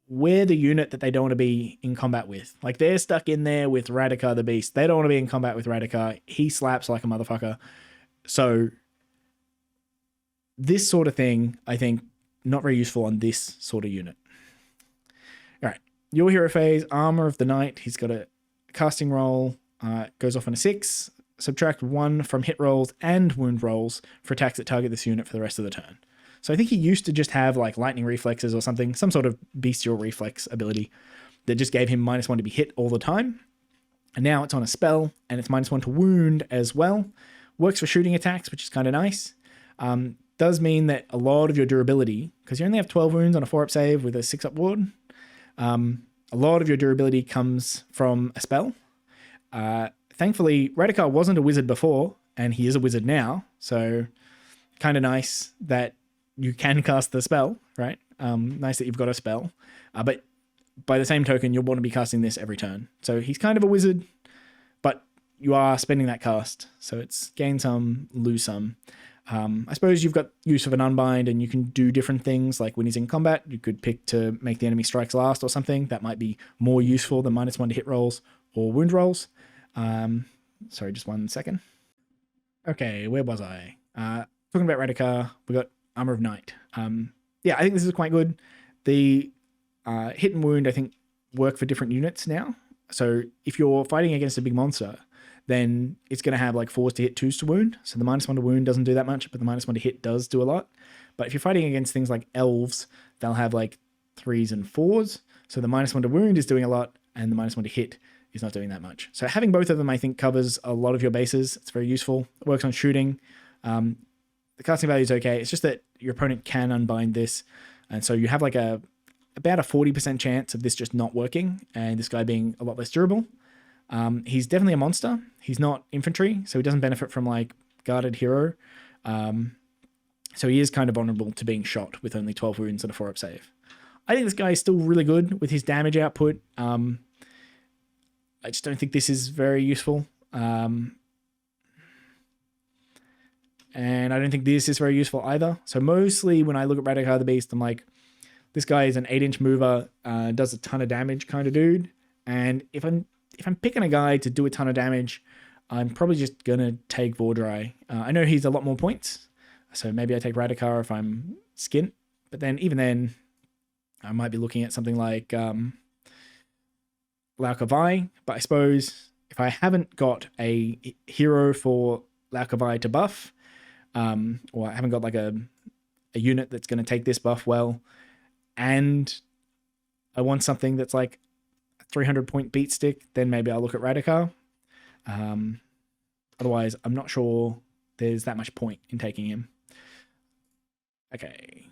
we're the unit that they don't want to be in combat with. Like they're stuck in there with Radikar the Beast. They don't want to be in combat with Radikar. He slaps like a motherfucker. So this sort of thing, I think, not very useful on this sort of unit. All right, your hero phase, Armor of the Knight. He's got a casting roll, goes off on a 6. Subtract 1 from hit rolls and wound rolls for attacks that target this unit for the rest of the turn. So I think he used to just have like lightning reflexes or something, some sort of bestial reflex ability that just gave him -1 to be hit all the time. And now it's on a spell and it's -1 to wound as well. Works for shooting attacks, which is kind of nice. Does mean that a lot of your durability, because you only have 12 wounds on a 4-up save with a 6-up ward, a lot of your durability comes from a spell. Thankfully, Radikar wasn't a wizard before, and he is a wizard now, so kind of nice that you can cast the spell, right? Nice that you've got a spell. But by the same token, you'll want to be casting this every turn. So he's kind of a wizard, but you are spending that cast. So it's gain some, lose some. I suppose you've got use of an unbind and you can do different things, like when he's in combat, you could pick to make the enemy strikes last or something. That might be more useful than -1 to hit rolls or wound rolls. Sorry, just 1 second. Okay, where was I? Talking about Radikar, we got Armor of Night. Yeah, I think this is quite good. The hit and wound, I think, work for different units now. So if you're fighting against a big monster, then it's going to have like 4s to hit, 2s to wound. So the -1 to wound doesn't do that much, but the -1 to hit does do a lot. But if you're fighting against things like elves, they'll have like 3s and 4s. So the -1 to wound is doing a lot, and the -1 to hit is not doing that much. So having both of them, I think, covers a lot of your bases. It's very useful. It works on shooting. The casting value is okay. It's just that your opponent can unbind this. And so you have like about a 40% chance of this just not working and this guy being a lot less durable. He's definitely a monster. He's not infantry, so he doesn't benefit from like guarded hero. So he is kind of vulnerable to being shot with only 12 wounds and a 4-up save. I think this guy is still really good with his damage output. I just don't think this is very useful. And I don't think this is very useful either. So mostly when I look at Radikar the Beast, I'm like, this guy is an 8-inch mover, does a ton of damage kind of dude. And if I'm picking a guy to do a ton of damage, I'm probably just gonna take Vordry. I know he's a lot more points, so maybe I take Radikar if I'm skint. But then even then, I might be looking at something like Laukavai. But I suppose if I haven't got a hero for Laukavai to buff, or I haven't got like a unit that's going to take this buff well, and I want something that's like a 300 point beat stick, then maybe I'll look at Radikar. Otherwise, I'm not sure there's that much point in taking him. Okay.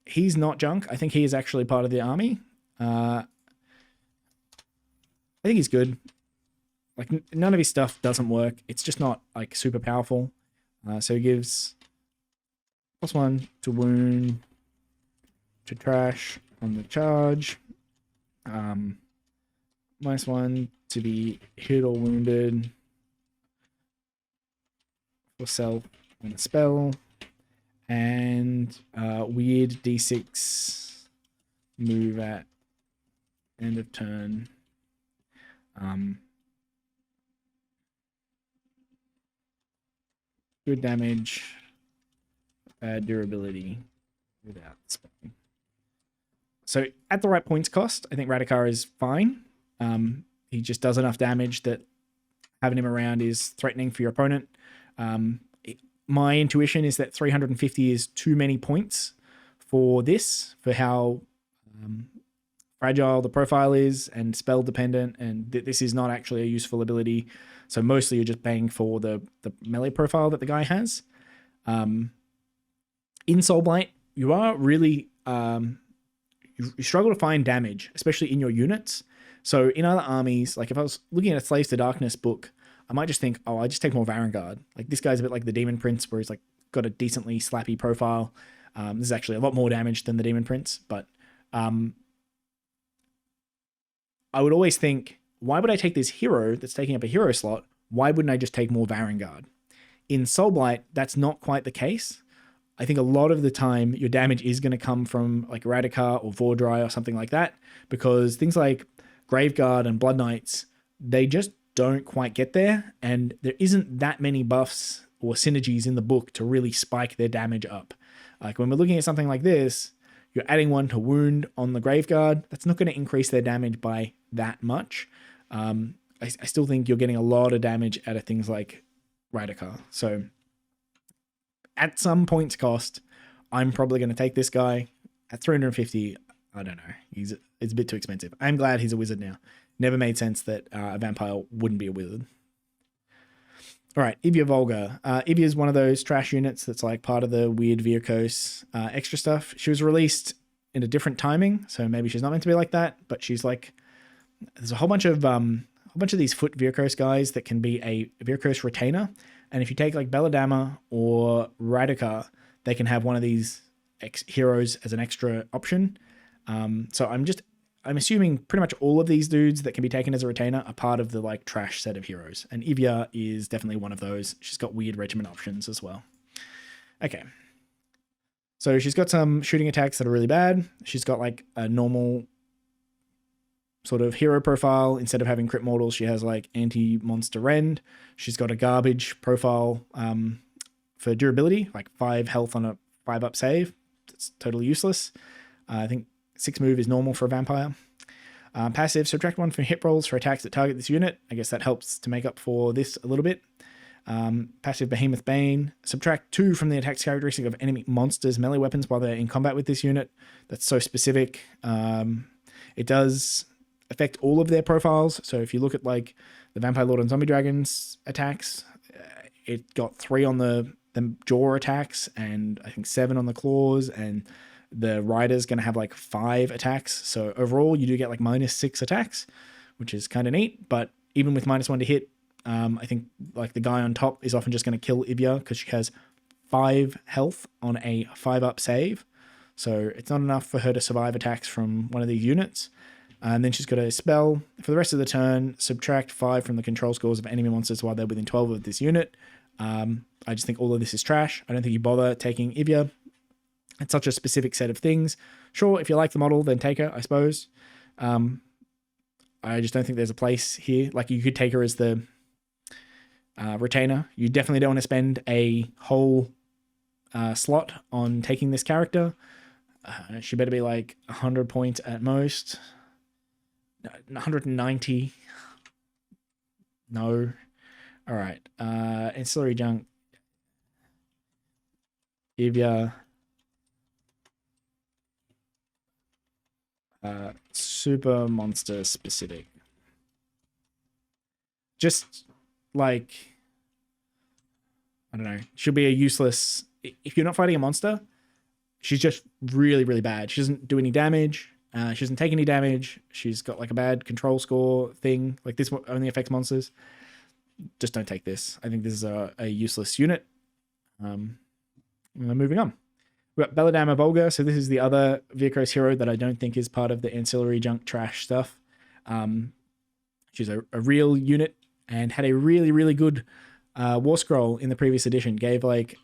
He's not junk. I think he is actually part of the army. I think he's good. Like, none of his stuff doesn't work. It's just not like super powerful. So he gives +1 to wound, to trash on the charge, -1 to be hit or wounded for self on a spell, and weird D6 move at end of turn. Good damage, bad durability without spelling. So at the right points cost, I think Radikar is fine. He just does enough damage that having him around is threatening for your opponent. My intuition is that 350 is too many points for this, for how fragile the profile is and spell dependent, and this is not actually a useful ability. So mostly you're just paying for the melee profile that the guy has. In Soulblight, you are really you struggle to find damage, especially in your units. So in other armies, like if I was looking at a Slaves to Darkness book, I might just think, oh, I just take more Varangard. Like this guy's a bit like the Demon Prince, where he's like got a decently slappy profile. This is actually a lot more damage than the Demon Prince, but I would always think, why would I take this hero that's taking up a hero slot? Why wouldn't I just take more Varangard? In Soulblight, that's not quite the case. I think a lot of the time your damage is going to come from like Radikar or Vordry or something like that, because things like Graveguard and Blood Knights, they just don't quite get there, and there isn't that many buffs or synergies in the book to really spike their damage up. Like when we're looking at something like this, you're adding 1 to wound on the Graveguard. That's not going to increase their damage by that much. I still think you're getting a lot of damage out of things like Radikar. So at some points cost, I'm probably going to take this guy. At 350, I don't know. It's a bit too expensive. I'm glad he's a wizard now. Never made sense that a vampire wouldn't be a wizard. All right, Ivia Volga. Ivia is one of those trash units that's like part of the weird Virkos extra stuff. She was released in a different timing, so maybe she's not meant to be like that, but she's like, there's a whole bunch of these foot Virkos guys that can be a Virkos retainer, and if you take like Belladamma or Radikar, they can have one of these heroes as an extra option. So I'm assuming pretty much all of these dudes that can be taken as a retainer are part of the like trash set of heroes, and Ivia is definitely one of those. She's got weird regiment options as well. Okay. So she's got some shooting attacks that are really bad. She's got like a normal sort of hero profile. Instead of having crit mortals, she has like anti-monster rend. She's got a garbage profile for durability, like 5 health on a 5-up save. It's totally useless. I think 6 move is normal for a vampire. Passive, subtract 1 from hit rolls for attacks that target this unit. I guess that helps to make up for this a little bit. Passive, Behemoth Bane, subtract 2 from the attacks characteristic of enemy monsters' melee weapons while they're in combat with this unit. That's so specific. It does affect all of their profiles. So if you look at like the Vampire Lord and Zombie Dragons attacks, it got 3 on the jaw attacks and I think 7 on the claws, and the Rider's going to have like 5 attacks. So overall you do get like -6 attacks, which is kind of neat. But even with -1 to hit, I think like the guy on top is often just going to kill Ivya because she has 5 health on a 5-up save. So it's not enough for her to survive attacks from one of these units. And then she's got a spell for the rest of the turn, subtract 5 from the control scores of enemy monsters while they're within 12 of this unit. I just think all of this is trash. I don't think you bother taking Ivya. It's such a specific set of things. Sure, if you like the model, then take her, I suppose. I just don't think there's a place here. Like, you could take her as the retainer. You definitely don't want to spend a whole slot on taking this character. She better be like 100 points at most. 190. No. All right. Ancillary junk. Ivya. Super monster specific. Just like, I don't know. She'll be a useless. If you're not fighting a monster, she's just really, really bad. She doesn't do any damage. She doesn't take any damage. She's got like a bad control score thing. Like, this only affects monsters. Just don't take this. I think this is a useless unit. Moving on. We've got Belladamma Volga. So this is the other Vehicros hero that I don't think is part of the ancillary junk trash stuff. She's a real unit and had a really, really good war scroll in the previous edition. Gave like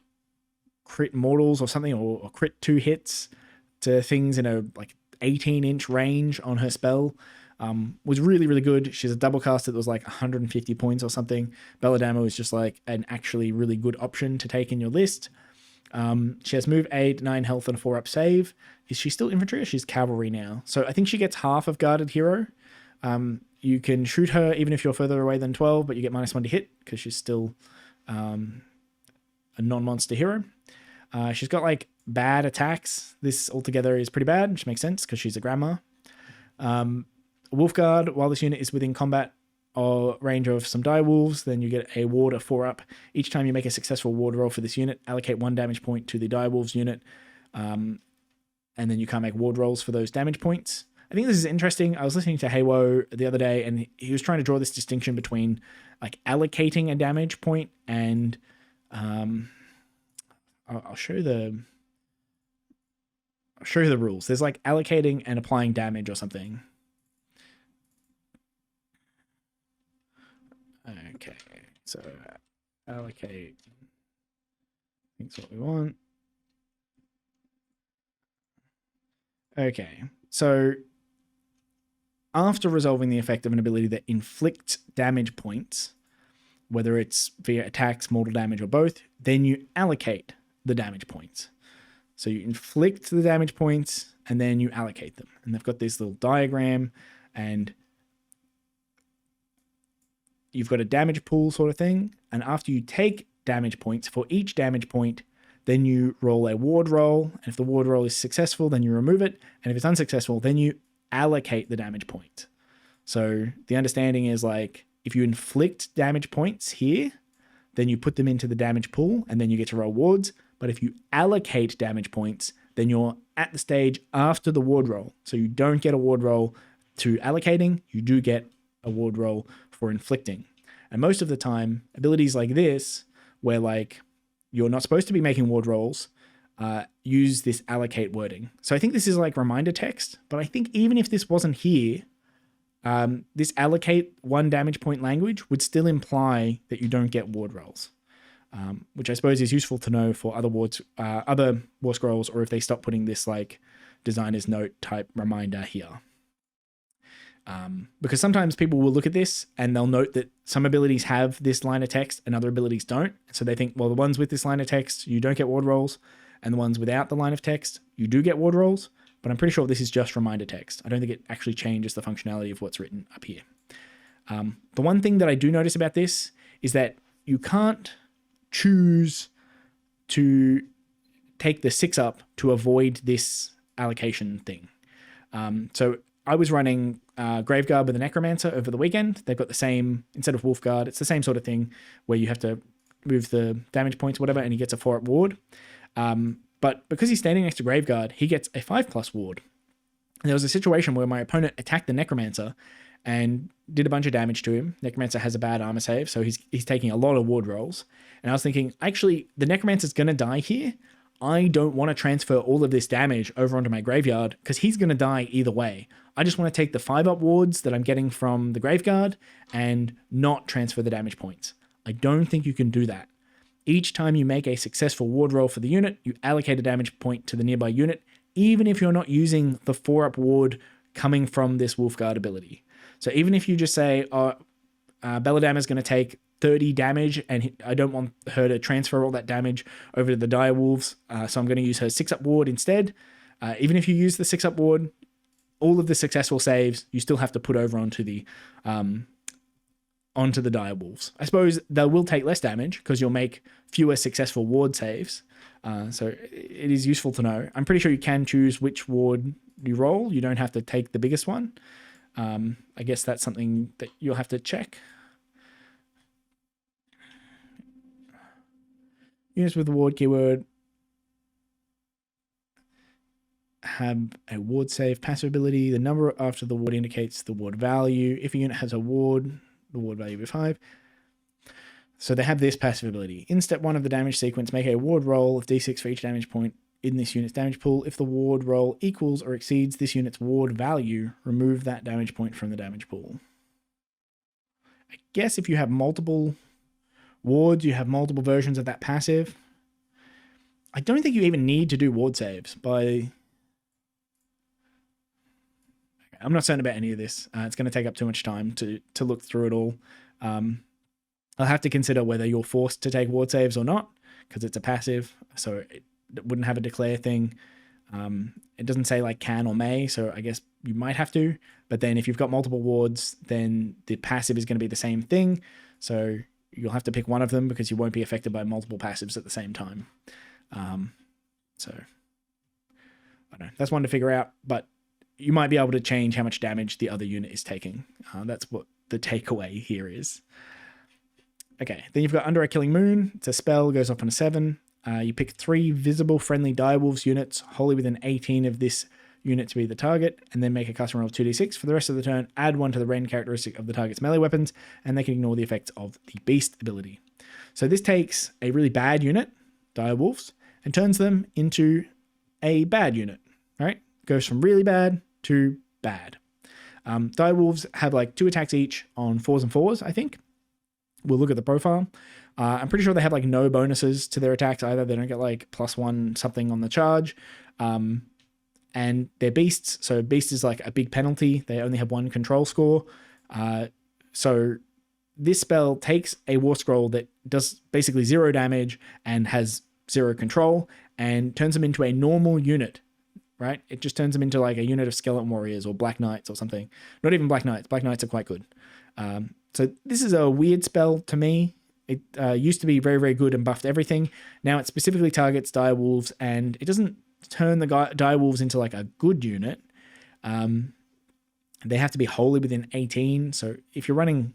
crit mortals or something, or crit 2 hits to things in a like 18-inch range on her spell. Was really, really good. She's a double caster that was like 150 points or something. Belladamma was just like an actually really good option to take in your list. She has move 8, 9 health, and a 4-up save. Is she still infantry or she's cavalry now? So I think she gets half of guarded hero. You can shoot her even if you're further away than 12, but you get -1 to hit because she's still a non-monster hero. She's got like bad attacks. This altogether is pretty bad, which makes sense because she's a grandma. Wolfguard, while this unit is within combat or range of some dire wolves, then you get a ward of 4-up. Each time you make a successful ward roll for this unit, allocate 1 damage point to the dire wolves unit, and then you can't make ward rolls for those damage points. I think this is interesting. I was listening to Haywo the other day, and he was trying to draw this distinction between like allocating a damage point and I'll show you the rules. There's like allocating and applying damage or something. Okay, so allocate. I think that's what we want. Okay, so after resolving the effect of an ability that inflicts damage points, whether it's via attacks, mortal damage, or both, then you allocate the damage points. So you inflict the damage points and then you allocate them. And they've got this little diagram, and you've got a damage pool sort of thing. And after you take damage points, for each damage point, then you roll a ward roll. And if the ward roll is successful, then you remove it. And if it's unsuccessful, then you allocate the damage point. So the understanding is like, if you inflict damage points here, then you put them into the damage pool and then you get to roll wards. But if you allocate damage points, then you're at the stage after the ward roll. So you don't get a ward roll to allocating, you do get a ward roll for inflicting. And most of the time, abilities like this, where like you're not supposed to be making ward rolls, use this allocate wording. So I think this is like reminder text, but I think even if this wasn't here, this allocate 1 damage point language would still imply that you don't get ward rolls. which I suppose is useful to know for other war scrolls, or if they stop putting this like designer's note type reminder here. Because sometimes people will look at this and they'll note that some abilities have this line of text and other abilities don't. So they think, well, the ones with this line of text, you don't get ward rolls, and the ones without the line of text, you do get ward rolls. But I'm pretty sure this is just reminder text. I don't think it actually changes the functionality of what's written up here. The one thing that I do notice about this is that you can't choose to take the 6-up to avoid this allocation thing. So I was running Graveguard with a Necromancer over the weekend. They've got the same, instead of Wolfguard, it's the same sort of thing where you have to move the damage points or whatever, and he gets a 4-up ward. But because he's standing next to Graveguard, he gets a 5+ ward. And there was a situation where my opponent attacked the Necromancer and did a bunch of damage to him. Necromancer has a bad armor save, so he's taking a lot of ward rolls. And I was thinking, actually, the Necromancer's going to die here. I don't want to transfer all of this damage over onto my graveyard because he's going to die either way. I just want to take the 5-up wards that I'm getting from the Graveguard and not transfer the damage points. I don't think you can do that. Each time you make a successful ward roll for the unit, you allocate a damage point to the nearby unit, even if you're not using the 4-up ward coming from this Wolfguard ability. So even if you just say, Belladamma is going to take 30 damage and I don't want her to transfer all that damage over to the Direwolves, so I'm going to use her 6-up ward instead. Even if you use the 6-up ward, all of the successful saves you still have to put over onto the Direwolves. I suppose they will take less damage because you'll make fewer successful ward saves. So it is useful to know. I'm pretty sure you can choose which ward you roll. You don't have to take the biggest one. I guess that's something that you'll have to check. Units with the ward keyword have a ward save passive ability. The number after the ward indicates the ward value. If a unit has a ward, the ward value will be 5. So they have this passive ability. In step 1 of the damage sequence, make a ward roll of d6 for each damage point in this unit's damage pool. If the ward roll equals or exceeds this unit's ward value, remove that damage point from the damage pool. I guess if you have multiple wards, you have multiple versions of that passive. I don't think you even need to do ward saves. I'm not certain about any of this. It's going to take up too much time to look through it all. I'll have to consider whether you're forced to take ward saves or not, because it's a passive, so it wouldn't have a declare thing. It doesn't say like can or may, so I guess you might have to. But then if you've got multiple wards, then the passive is going to be the same thing. So you'll have to pick one of them because you won't be affected by multiple passives at the same time. So I don't know. That's one to figure out, but you might be able to change how much damage the other unit is taking. That's what the takeaway here is. Okay, then you've got Under a Killing Moon. It's a spell, goes off on a 7. You pick 3 visible friendly Direwolves units wholly within 18 of this unit to be the target, and then make a custom roll of 2d6. For the rest of the turn, add 1 to the rend characteristic of the target's melee weapons, and they can ignore the effects of the Beast ability. So this takes a really bad unit, Direwolves, and turns them into a bad unit, right? Goes from really bad to bad. Direwolves have like 2 attacks each on 4s and 4s, I think. We'll look at the profile. I'm pretty sure they have like no bonuses to their attacks either. They don't get like +1 something on the charge. And they're beasts. So beast is like a big penalty. They only have 1 control score. So this spell takes a war scroll that does basically 0 damage and has 0 control and turns them into a normal unit, right? It just turns them into like a unit of skeleton warriors or black knights or something. Not even black knights. Black knights are quite good. So this is a weird spell to me. It used to be very, very good and buffed everything. Now it specifically targets Direwolves, and it doesn't turn the Direwolves into like a good unit. They have to be wholly within 18. So if you're running,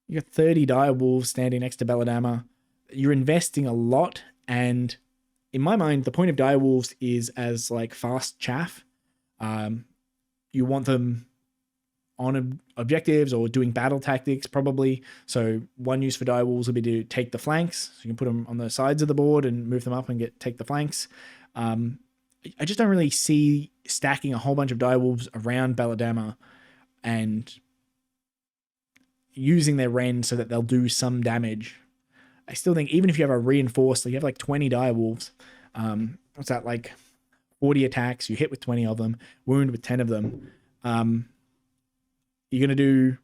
you got 30 Direwolves standing next to Belladamma, you're investing a lot. And in my mind, the point of Direwolves is as like fast chaff. You want them on objectives or doing battle tactics probably. So one use for Direwolves would be to take the flanks. So you can put them on the sides of the board and move them up and take the flanks. I just don't really see stacking a whole bunch of Direwolves around Belladamma and using their rend so that they'll do some damage. I still think even if you have a reinforced, like you have like 20 dire wolves, what's that, like 40 attacks, you hit with 20 of them, wound with 10 of them, you're going to do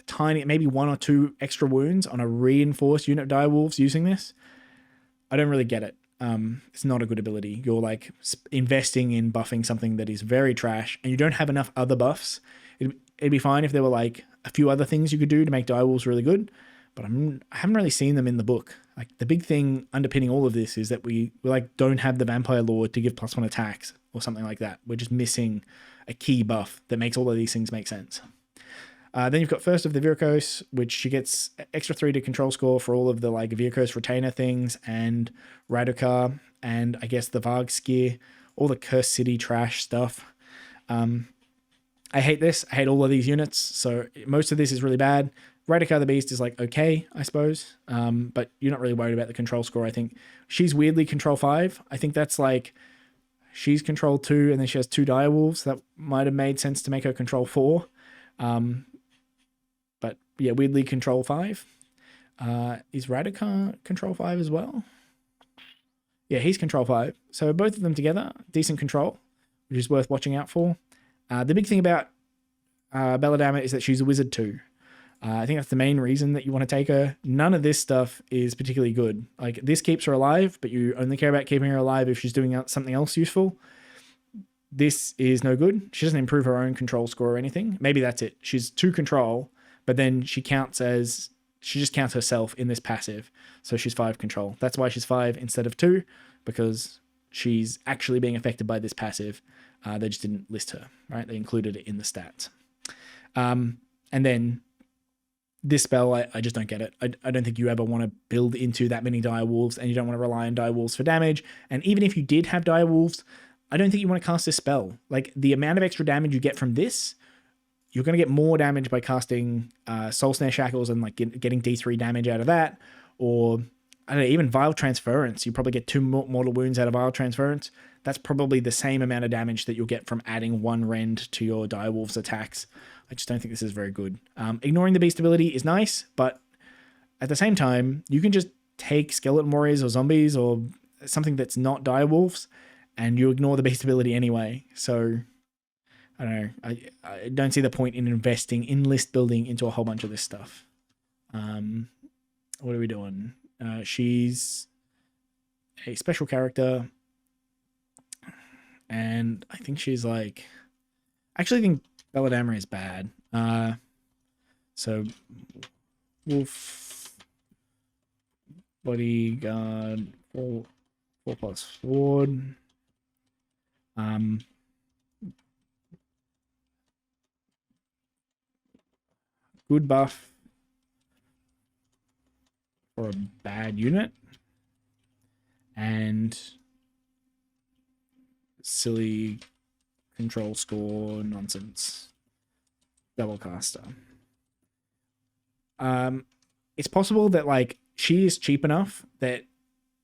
tiny, maybe 1 or 2 extra wounds on a reinforced unit of dire wolves using this. I don't really get it. It's not a good ability. You're like investing in buffing something that is very trash, and you don't have enough other buffs. It'd be fine if there were like a few other things you could do to make dire wolves really good, but I haven't really seen them in the book. Like the big thing underpinning all of this is that we like don't have the vampire lord to give +1 attacks or something like that. We're just missing a key buff that makes all of these things make sense. Then you've got First of the Virkos, which she gets extra 3 to control score for all of the like Virkos retainer things, and Radukar, and I guess the Varg Skier, all the Cursed City trash stuff. I hate this. I hate all of these units. So most of this is really bad. Radukar the Beast is like okay, I suppose, but you're not really worried about the control score. I think she's weirdly control 5. I think that's like she's control 2, and then she has 2 dire wolves. That might have made sense to make her control 4. But yeah, weirdly control 5. Is Radukar control 5 as well? Yeah, he's control 5. So both of them together, decent control, which is worth watching out for. The big thing about Belladamma is that she's a wizard too. I think that's the main reason that you want to take her. None of this stuff is particularly good. Like this keeps her alive, but you only care about keeping her alive if she's doing something else useful. This is no good. She doesn't improve her own control score or anything. Maybe that's it. She's 2 control, but then she just counts herself in this passive. So she's 5 control. That's why she's 5 instead of 2, because she's actually being affected by this passive. They just didn't list her, right? They included it in the stats. And then this spell, I just don't get it. I don't think you ever want to build into that many dire wolves, and you don't want to rely on dire wolves for damage. And even if you did have dire wolves, I don't think you want to cast this spell. Like the amount of extra damage you get from this, you're going to get more damage by casting Soul Snare Shackles and like getting D3 damage out of that. Or I don't know, even Vile Transference. You probably get 2 mortal wounds out of Vile Transference. That's probably the same amount of damage that you'll get from adding 1 rend to your direwolves attacks. I just don't think this is very good. Ignoring the beast ability is nice, but at the same time, you can just take skeleton warriors or zombies or something that's not direwolves, and you ignore the beast ability anyway. So I don't know. I don't see the point in investing in list building into a whole bunch of this stuff. What are we doing? She's a special character, and I think she's like, I actually think Belladamma is bad. So Wolf Bodyguard 4+ Sword. Good buff for a bad unit, and silly control score nonsense. Double caster. It's possible that like she is cheap enough that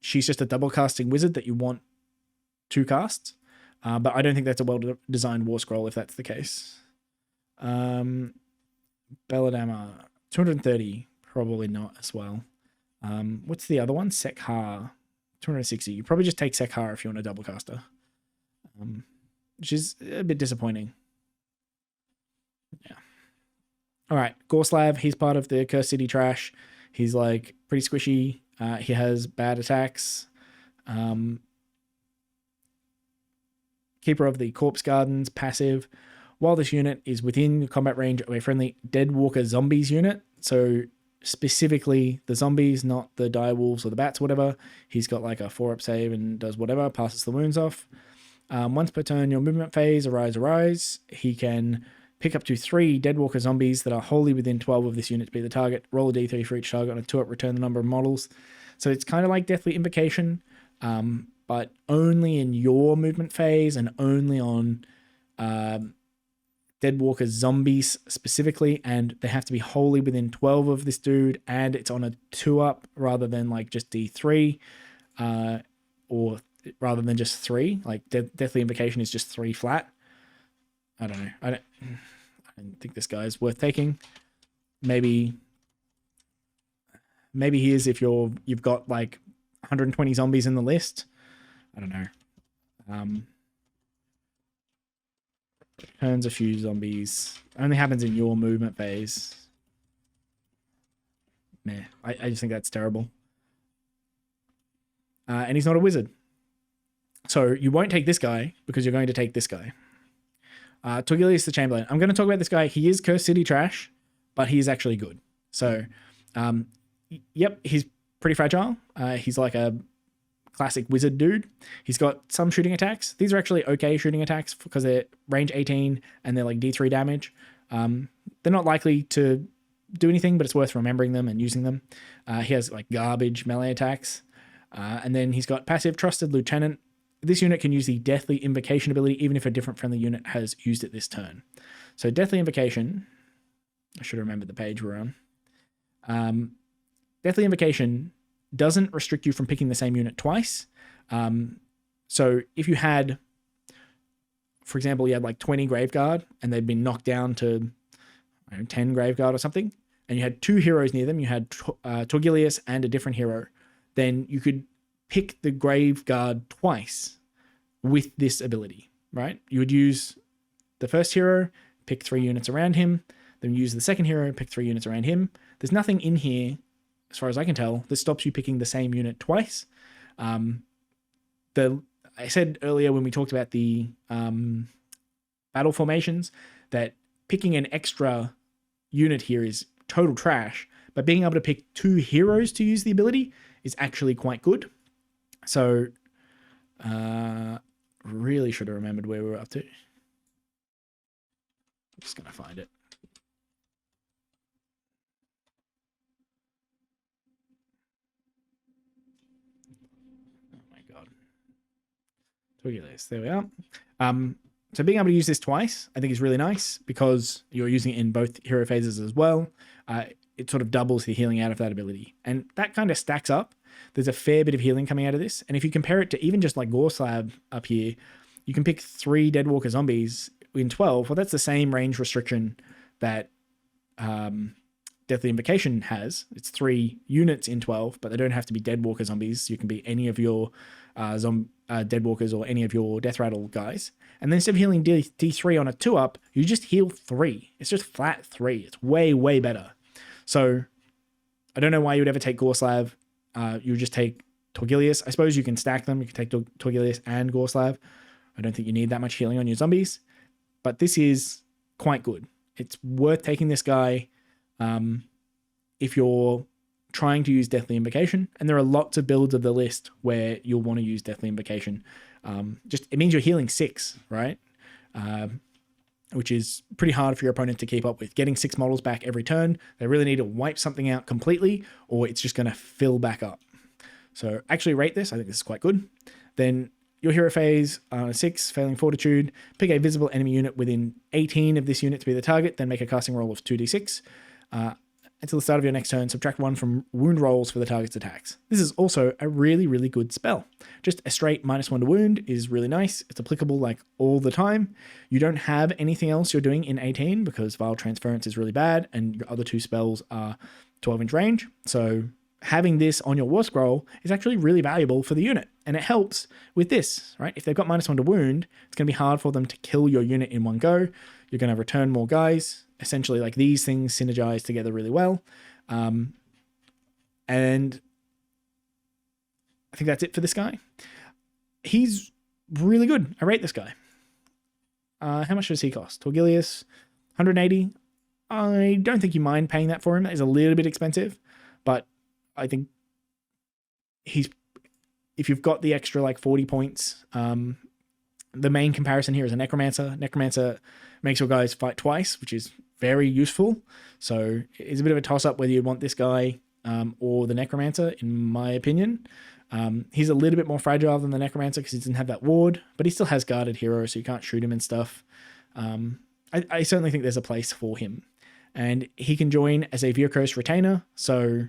she's just a double casting wizard that you want 2 casts, but I don't think that's a well designed war scroll if that's the case. Belladamma 230, probably not as well. What's the other one? Sekhar 260. You probably just take Sekhar if you want a double caster, which is a bit disappointing. Yeah. All right, Gorslav, he's part of the Cursed City trash. He's like pretty squishy. He has bad attacks. Keeper of the Corpse Gardens, passive. While this unit is within combat range of a friendly Deadwalker Zombies unit, so specifically the zombies, not the direwolves or the bats, whatever, he's got like a 4-up save and does whatever, passes the wounds off. Once per turn, your movement phase, arise. He can pick up to 3 Deadwalker zombies that are wholly within 12 of this unit to be the target. Roll a d3 for each target on a 2-up, return the number of models. So it's kind of like Deathly Invocation, but only in your movement phase and only on Deadwalker zombies specifically, and they have to be wholly within 12 of this dude, and it's on a 2-up rather than like just D3, or rather than just 3. Like Deathly Invocation is just 3 flat. I don't know. I don't think this guy is worth taking. Maybe Maybe he is if you've got like 120 zombies in the list. I don't know. Turns a few zombies. Only happens in your movement phase. Meh. I just think that's terrible. And he's not a wizard. So you won't take this guy because you're going to take this guy. Torgilius the Chamberlain. I'm going to talk about this guy. He is Cursed City trash, but he is actually good. So, yep, he's pretty fragile. He's like a classic wizard dude. He's got some shooting attacks. These are actually okay shooting attacks because they're range 18 and they're like D3 damage. They're not likely to do anything, but it's worth remembering them and using them. He has like garbage melee attacks. And then he's got passive Trusted Lieutenant. This unit can use the Deathly Invocation ability even if a different friendly unit has used it this turn. So Deathly Invocation, I should have remembered the page we're on. Deathly Invocation doesn't restrict you from picking the same unit twice. So if you had, for example, you had like 20 Graveguard and they'd been knocked down to 10 Graveguard or something, and you had two heroes near them, you had Torgilius and a different hero, then you could pick the Graveguard twice with this ability, right? You would use the first hero, pick 3 units around him, then use the second hero, pick 3 units around him. There's nothing in here, as far as I can tell, that stops you picking the same unit twice. I said earlier when we talked about the battle formations that picking an extra unit here is total trash, but being able to pick 2 heroes to use the ability is actually quite good. So, really should have remembered where we were up to. I'm just going to find it. Oh my god. Torgilius, there we are. So being able to use this twice, I think is really nice because you're using it in both hero phases as well. It sort of doubles the healing out of that ability. And that kind of stacks up. There's a fair bit of healing coming out of this. And if you compare it to even just like Gore Slab up here, you can pick 3 Deadwalker zombies in 12. Well, that's the same range restriction that Deathly Invocation has. It's 3 units in 12, but they don't have to be Deadwalker zombies. You can be any of your Deadwalkers or any of your Death Rattle guys. And then instead of healing D3 on a 2-up, you just heal 3. It's just flat 3. It's way, way better. So I don't know why you would ever take Gorslav. You would just take Torgilius. I suppose you can stack them. You can take Torgilius and Gorslav. I don't think you need that much healing on your zombies. But this is quite good. It's worth taking this guy if you're trying to use Deathly Invocation. And there are lots of builds of the list where you'll want to use Deathly Invocation. It means you're healing 6, right? Which is pretty hard for your opponent to keep up with. Getting 6 models back every turn, they really need to wipe something out completely, or it's just going to fill back up. So actually rate this. I think this is quite good. Then your hero phase, 6, failing Fortitude. Pick a visible enemy unit within 18 of this unit to be the target, then make a casting roll of 2d6. Until the start of your next turn, subtract 1 from wound rolls for the target's attacks. This is also a really, really good spell. Just a straight -1 to wound is really nice. It's applicable like all the time. You don't have anything else you're doing in 18 because Vile Transference is really bad and your other 2 spells are 12-inch range. So having this on your War Scroll is actually really valuable for the unit. And it helps with this, right? If they've got -1 to wound, it's going to be hard for them to kill your unit in one go. You're going to return more guys. Essentially, like these things synergize together really well. And I think that's it for this guy. He's really good. I rate this guy. How much does he cost? Torgilius, 180. I don't think you mind paying that for him. That is a little bit expensive, but I think if you've got the extra like 40 points, the main comparison here is a Necromancer. Necromancer makes your guys fight twice, which is very useful. So it's a bit of a toss-up whether you want this guy or the Necromancer, in my opinion. He's a little bit more fragile than the Necromancer because he doesn't have that ward, but he still has guarded hero, so you can't shoot him and stuff. I certainly think there's a place for him. And he can join as a Vyrkos Retainer, so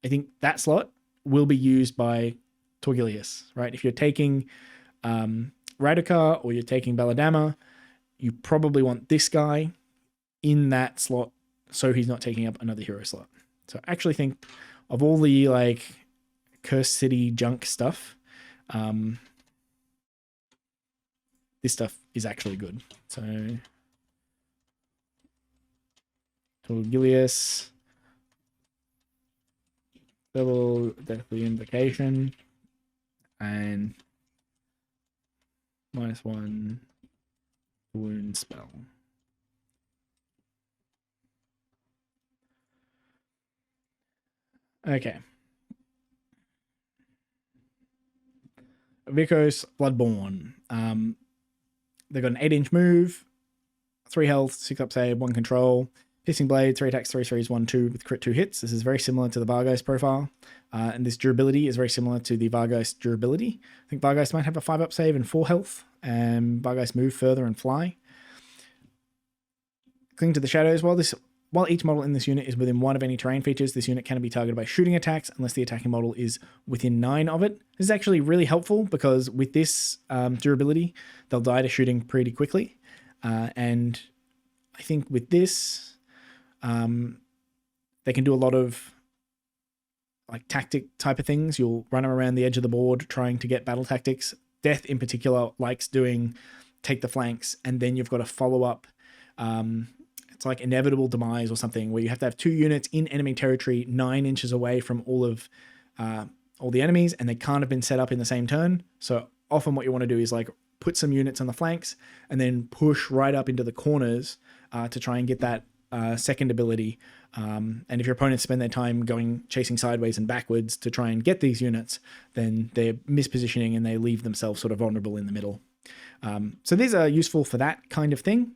I think that slot will be used by Torgilius, right? If you're taking Radukar or you're taking Belladamma, you probably want this guy in that slot so he's not taking up another hero slot. So I actually think of all the like Cursed City junk stuff, this stuff is actually good. So Torgilius, double Deathly Invocation, and -1 wound spell. Okay. Vikos Bloodborne. They've got an 8-inch move, 3 health, 6 up save, 1 control, Piercing Blade, 3 attacks, 3 threes, 1, 2 with crit 2 hits. This is very similar to the Vargeist profile. And this durability is very similar to the Vargeist durability. I think Vargeist might have a 5 up save and 4 health, and Vargeist move further and fly. Cling to the Shadows. While each model in this unit is within 1 of any terrain features, this unit can be targeted by shooting attacks unless the attacking model is within 9 of it. This is actually really helpful because with this durability, they'll die to shooting pretty quickly. And I think with this, they can do a lot of like tactic type of things. You'll run them around the edge of the board trying to get battle tactics. Death in particular likes doing take the flanks, and then you've got to follow up. It's like Inevitable Demise or something where you have to have 2 units in enemy territory 9 inches away from all the enemies, and they can't have been set up in the same turn. So often what you want to do is like put some units on the flanks and then push right up into the corners to try and get that second ability. And if your opponents spend their time chasing sideways and backwards to try and get these units, then they're mispositioning and they leave themselves sort of vulnerable in the middle. So these are useful for that kind of thing.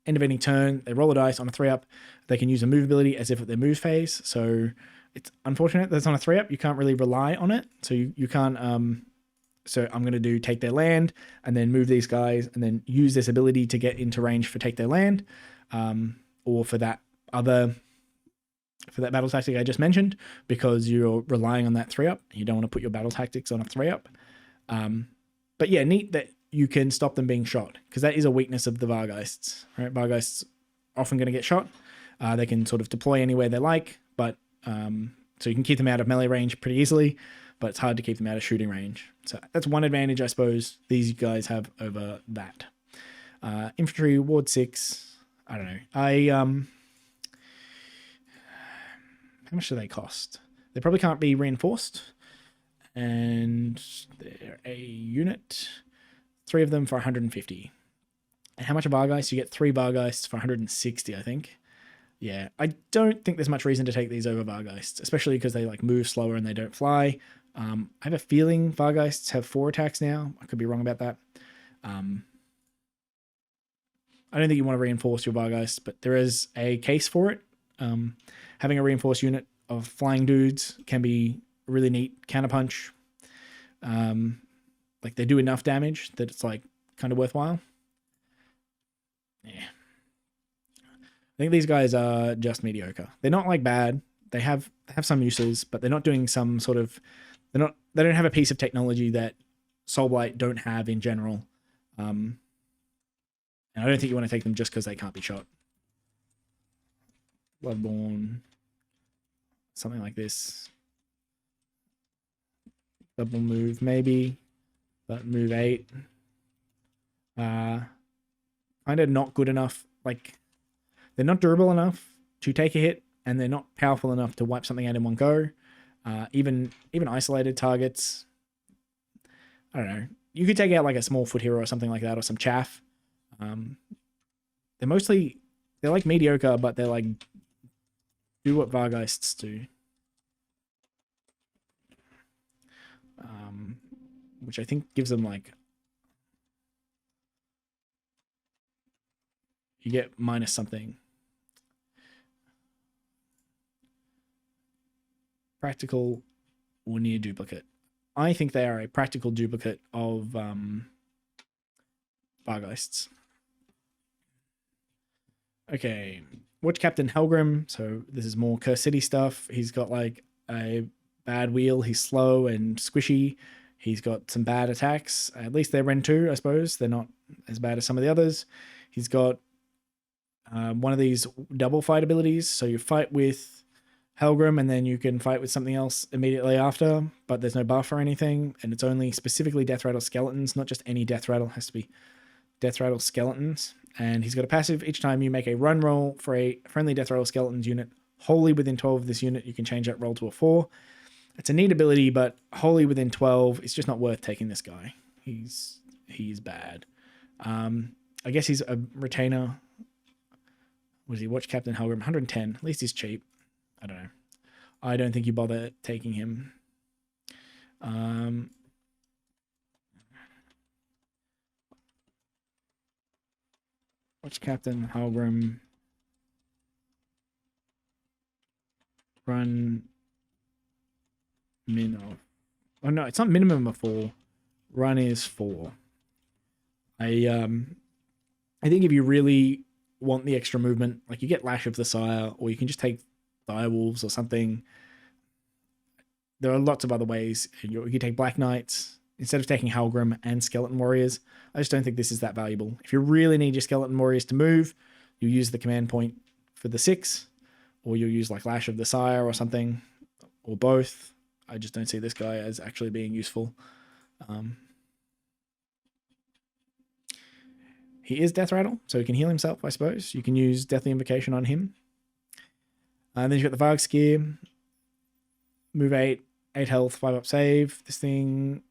End of any turn, they roll a dice on a 3-up. They can use a move ability as if at their move phase. So it's unfortunate that it's on a 3-up. You can't really rely on it. So you can't. So I'm going to do take their land and then move these guys and then use this ability to get into range for take their land, or for that battle tactic I just mentioned, because you're relying on that 3-up. You don't want to put your battle tactics on a 3-up. But yeah, neat that you can stop them being shot, because that is a weakness of the Vargeists, right? Vargeists often going to get shot. They can sort of deploy anywhere they like, but so you can keep them out of melee range pretty easily, but it's hard to keep them out of shooting range. So that's one advantage, I suppose, these guys have over that. Infantry, Ward 6, I don't know. How much do they cost? They probably can't be reinforced. And they're a unit. 3 of them for 150. And how much of Vargeist? You get 3 Vargeists for 160, I think. Yeah, I don't think there's much reason to take these over Vargeists, especially because they like move slower and they don't fly. I have a feeling Vargeists have 4 attacks now. I could be wrong about that. I don't think you want to reinforce your Vargeists, but there is a case for it. Having a reinforced unit of flying dudes can be a really neat counterpunch. Like they do enough damage that it's like kind of worthwhile. Yeah. I think these guys are just mediocre. They're not like bad. They have some uses, but they're not doing some sort of, they don't have a piece of technology that Soulblight don't have in general. And I don't think you want to take them just because they can't be shot. Bloodborne, something like this. Double move maybe, but move 8. Kind of not good enough. Like they're not durable enough to take a hit, and they're not powerful enough to wipe something out in one go. Even isolated targets, I don't know. You could take out like a small foot hero or something like that, or some chaff. They're like mediocre, but they're like do what Vargeists do. Which I think gives them like, you get minus something. Practical or near duplicate. I think they are a practical duplicate of Vargeists. Okay, Watch Captain Helgrim. So this is more Cursed City stuff. He's got like a bad wheel. He's slow and squishy. He's got some bad attacks. At least they're Ren 2, I suppose. They're not as bad as some of the others. He's got one of these double fight abilities. So you fight with Helgrim, and then you can fight with something else immediately after, but there's no buff or anything, and it's only specifically Death Rattle skeletons, not just any Death Rattle, it has to be Death Rattle skeletons. And he's got a passive: each time you make a run roll for a friendly Death Rattle skeletons unit wholly within 12 of this unit, you can change that roll to a 4. It's a neat ability, but wholly within 12, it's just not worth taking this guy. He's bad. I guess he's a retainer. What is he? Watch Captain Helgrim, 110. At least he's cheap. I don't know. I don't think you bother taking him. Watch Captain Helgrim. Run min of. Oh no, it's not minimum of 4. Run is 4. I think if you really want the extra movement, like you get Lash of the Sire, or you can just take Direwolves or something. There are lots of other ways. You can take Black Knights instead of taking Helgrim and Skeleton Warriors. I just don't think this is that valuable. If you really need your Skeleton Warriors to move, you use the command point for the 6, or you'll use like Lash of the Sire or something, or both. I just don't see this guy as actually being useful. He is Death Rattle, so he can heal himself, I suppose. You can use Deathly Invocation on him. And then you've got the Varg Skier. Move 8, 8 health, 5 up save. This thing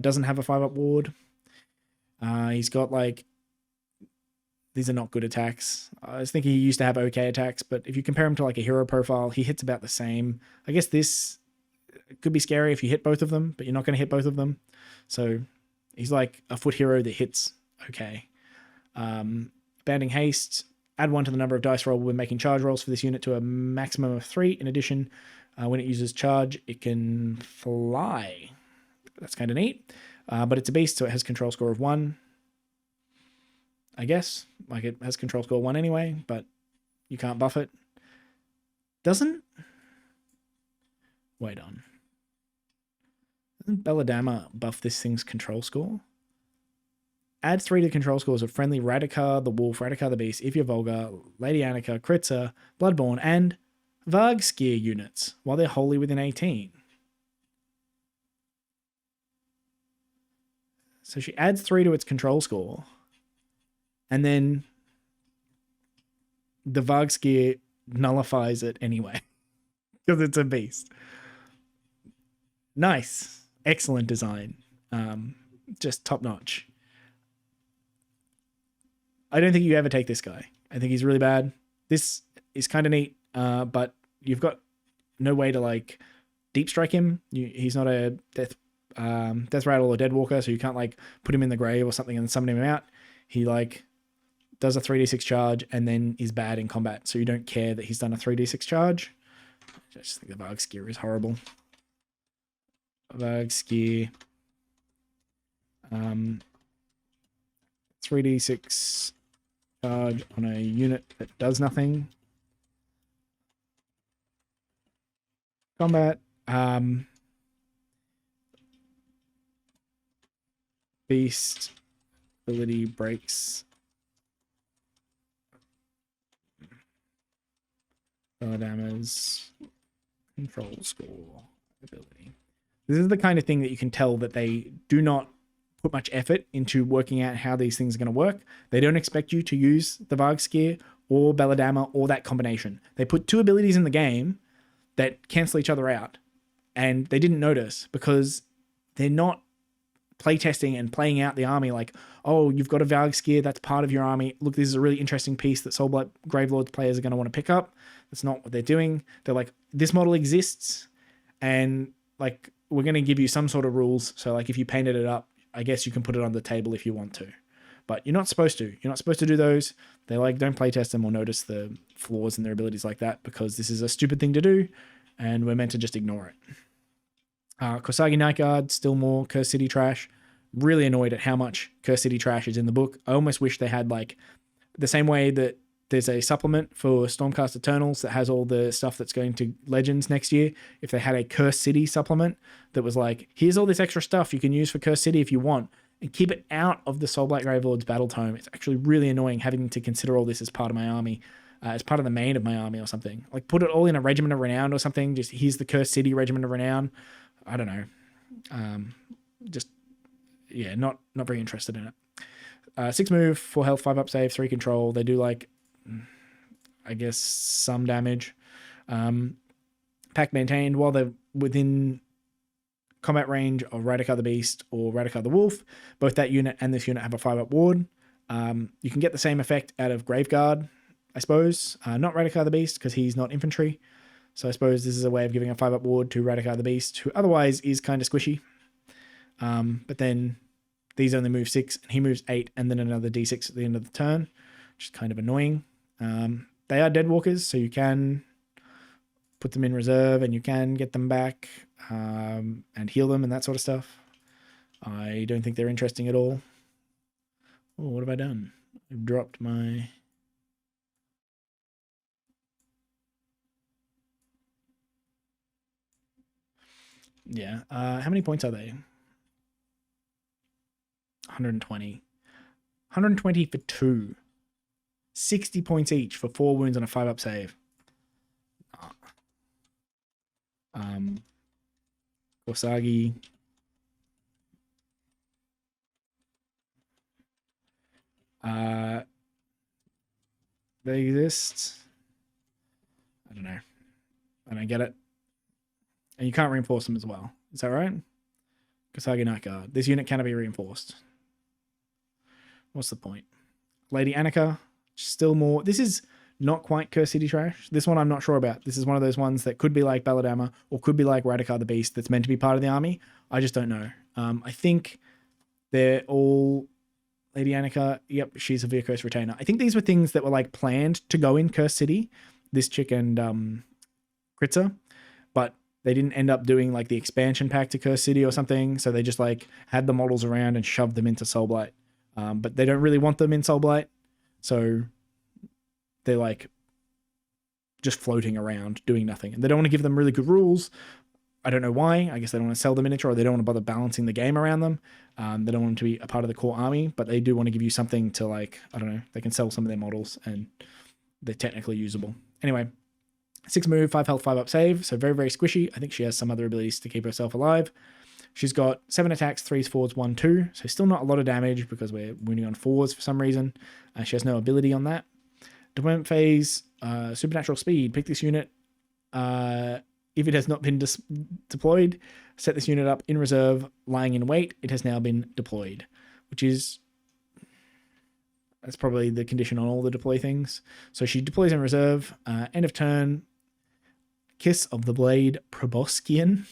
doesn't have a 5 up ward. He's got like... These are not good attacks. I was thinking he used to have okay attacks, but if you compare him to like a hero profile, he hits about the same. I guess this could be scary if you hit both of them, but you're not going to hit both of them. So he's like a foot hero that hits okay. Banding Haste, add 1 to the number of dice roll when making charge rolls for this unit to a maximum of 3. In addition, when it uses charge, it can fly. That's kind of neat. But it's a beast, so it has control score of 1. I guess. Like, it has control score 1 anyway, but you can't buff it. Doesn't... Wait on. Doesn't Belladamma buff this thing's control score? Add 3 to control scores of friendly Radikar the Wolf, Radikar the Beast, If You're Vulgar, Lady Annika, Kritza, Bloodborne, and Varg Skier units while they're wholly within 18. So she adds 3 to its control score. And then the Varg Skier nullifies it anyway. Because it's a beast. Nice. Excellent design. Just top notch. I don't think you ever take this guy. I think he's really bad. This is kind of neat, but you've got no way to like deep strike him. He's not a death rattle or dead walker, so you can't like put him in the grave or something and summon him out. He like does a 3d6 charge and then is bad in combat, so you don't care that he's done a 3d6 charge. I just think the Varg Skier is horrible. Varg Skier. 3d6 charge on a unit that does nothing. Combat. Beast ability breaks. Belladamma's control score ability. This is the kind of thing that you can tell that they do not put much effort into working out how these things are going to work. They don't expect you to use the Varg Skier or Belladamma or that combination. They put 2 abilities in the game that cancel each other out, and they didn't notice because they're not playtesting and playing out the army like, oh, you've got a Varg Skier, that's part of your army. Look, this is a really interesting piece that Soulblight Gravelords players are going to want to pick up. That's not what they're doing. They're like, this model exists, and like, we're going to give you some sort of rules. So like, if you painted it up, I guess you can put it on the table if you want to, but you're not supposed to. You're not supposed to do those. They like, don't playtest them or notice the flaws in their abilities like that, because this is a stupid thing to do, and we're meant to just ignore it. Kosagi Night Guard, still more Curse City trash. Really annoyed at how much Curse City trash is in the book. I almost wish they had like the same way that there's a supplement for Stormcast Eternals that has all the stuff that's going to Legends next year. If they had a Curse City supplement that was like, here's all this extra stuff you can use for Curse City if you want, and keep it out of the Soulblight Gravelords battle tome. It's actually really annoying having to consider all this as part of my army. as part of the main of my army or something. Like put it all in a Regiment of Renown or something. Just here's the Cursed City Regiment of Renown. I don't know. Just yeah, not very interested in it. 6 move, 4 health, 5 up save, 3 control. They do like, I guess, some damage. Pack maintained while they're within combat range of Radikar the Beast or Radikar the Wolf. Both that unit and this unit have a 5 up ward. You can get the same effect out of Graveguard, I suppose. Not Radikar the Beast because he's not infantry. So I suppose this is a way of giving a 5 up ward to Radikar the Beast, who otherwise is kind of squishy. But then these only move 6 and he moves 8 and then another d6 at the end of the turn, which is kind of annoying. They are Deadwalkers, so you can put them in reserve and you can get them back and heal them and that sort of stuff. I don't think they're interesting at all. Oh, what have I done? I've dropped my... Yeah. How many points are they? 120. 120 for 2. 60 points each for 4 wounds and a 5 up save. Korsagi. They exist. I don't know. I don't get it. And you can't reinforce them as well. Is that right? Korsagi Night Guard. This unit cannot be reinforced. What's the point? Lady Annika. Still more. This is not quite Cursed City trash. This one I'm not sure about. This is one of those ones that could be like Belladamma or could be like Radikar the Beast that's meant to be part of the army. I just don't know. I think they're all... Lady Annika, yep, she's a Via Coast Retainer. I think these were things that were like planned to go in Cursed City, this chick and Kritza, but they didn't end up doing like the expansion pack to Cursed City or something, so they just like had the models around and shoved them into Soulblight. But they don't really want them in Soulblight, so they're like just floating around doing nothing. And they don't want to give them really good rules. I don't know why. I guess they don't want to sell the miniature or they don't want to bother balancing the game around them. They don't want them to be a part of the core army, but they do want to give you something to like, I don't know, they can sell some of their models and they're technically usable. Anyway, 6 move, 5 health, 5 up save. So very, very squishy. I think she has some other abilities to keep herself alive. She's got 7 attacks, 3s, 4s, 1, 2. So still not a lot of damage because we're winning on 4s for some reason. She has no ability on that. Deployment phase, supernatural speed. Pick this unit. If it has not been deployed, set this unit up in reserve, lying in wait. It has now been deployed, which is... That's probably the condition on all the deploy things. So she deploys in reserve. End of turn. Kiss of the Blade, Proboskian.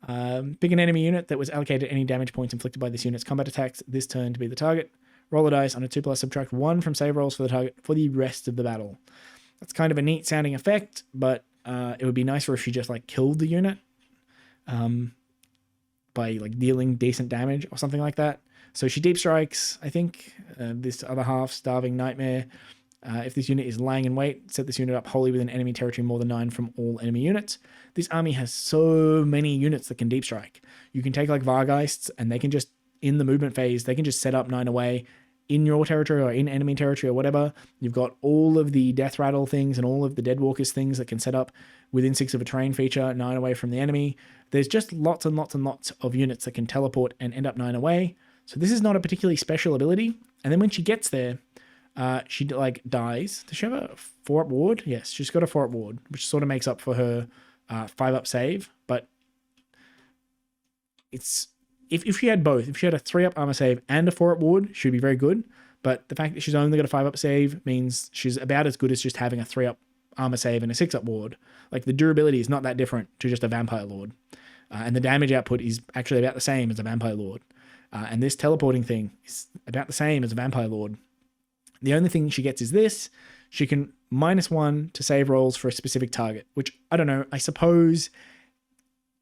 Pick an enemy unit that was allocated any damage points inflicted by this unit's combat attacks this turn to be the target. Roll a dice on a 2+, subtract 1 from save rolls for the target for the rest of the battle. That's kind of a neat sounding effect, but it would be nicer if she just like killed the unit by like dealing decent damage or something like that. So she deep strikes, I think, this other half, Starving Nightmare. If this unit is lying in wait, set this unit up wholly within enemy territory more than 9 from all enemy units. This army has so many units that can deep strike. You can take like Vargeists and they can just, in the movement phase, they can just set up 9 away in your territory or in enemy territory or whatever. You've got all of the Death Rattle things and all of the Deadwalkers things that can set up within 6 of a terrain feature, 9 away from the enemy. There's just lots and lots and lots of units that can teleport and end up 9 away. So this is not a particularly special ability. And then when she gets there, she like dies. Does she have a 4-up ward? Yes, she's got a 4-up ward, which sort of makes up for her 5-up save. But it's if she had both, if she had a 3-up armor save and a 4-up ward, she'd be very good. But the fact that she's only got a 5-up save means she's about as good as just having a 3-up armor save and a 6-up ward. Like the durability is not that different to just a Vampire Lord. And the damage output is actually about the same as a Vampire Lord. And this teleporting thing is about the same as a Vampire Lord. The only thing she gets is this. She can -1 to save rolls for a specific target, which, I don't know, I suppose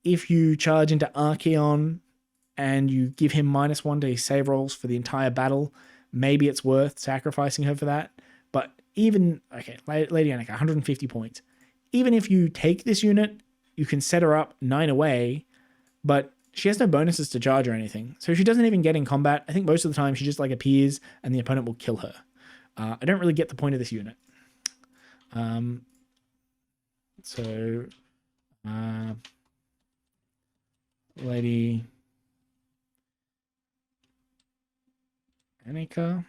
if you charge into Archeon and you give him -1 to his save rolls for the entire battle, maybe it's worth sacrificing her for that. But even, okay, Lady Annika, 150 points. Even if you take this unit, you can set her up 9 away, but she has no bonuses to charge or anything. So she doesn't even get in combat. I think most of the time she just like appears and the opponent will kill her. I don't really get the point of this unit. So, Lady Annika.